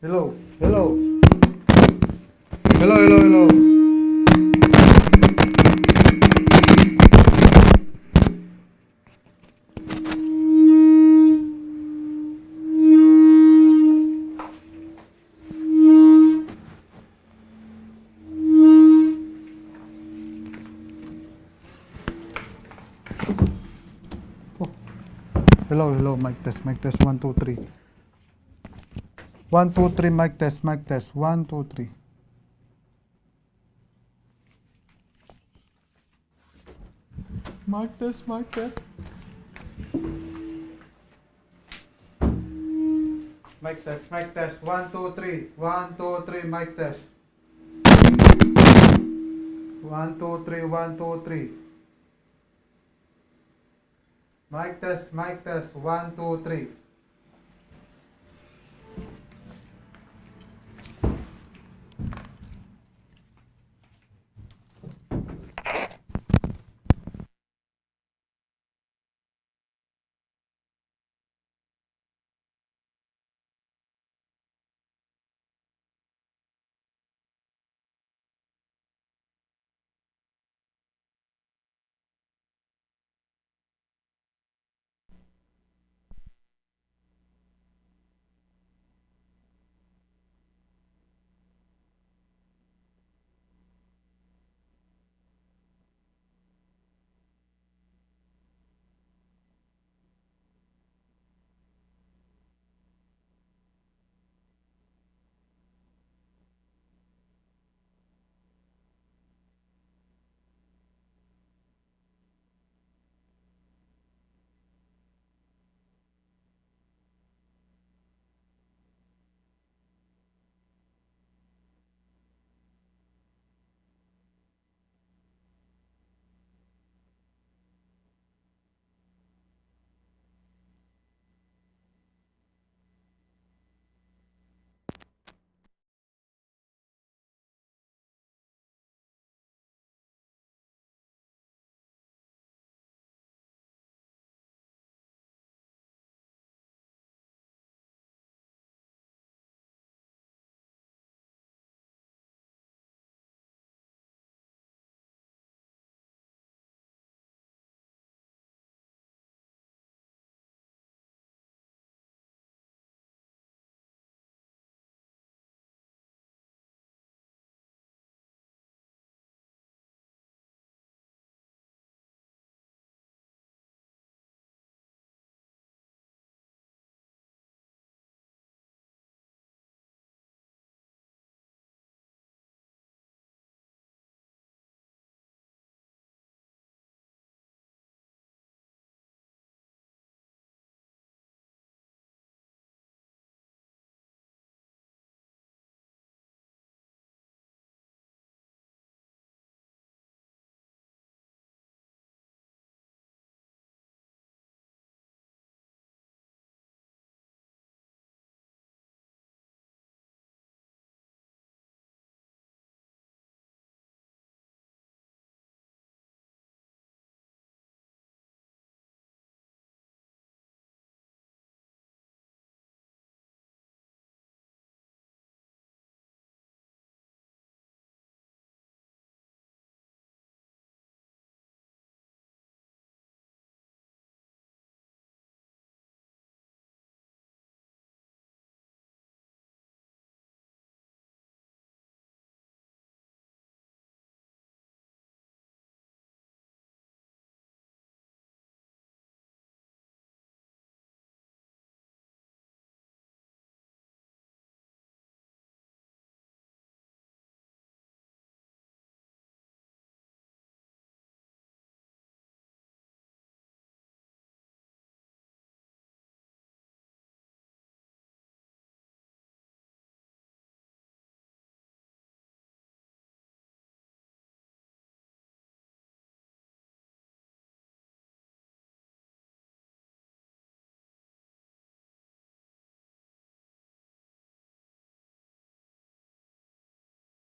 Hello. Hello. Hello, hello, hello. Hello, hello, mic test, 1, 2, 3. 1, 2, 3, mic test, 1, 2, 3. Mic test, 1, 2, 3. Mic test, 1, 2, 3, mic test. 1, 2, 3, 1, 2, 3. Mic test, 1, 2, 3.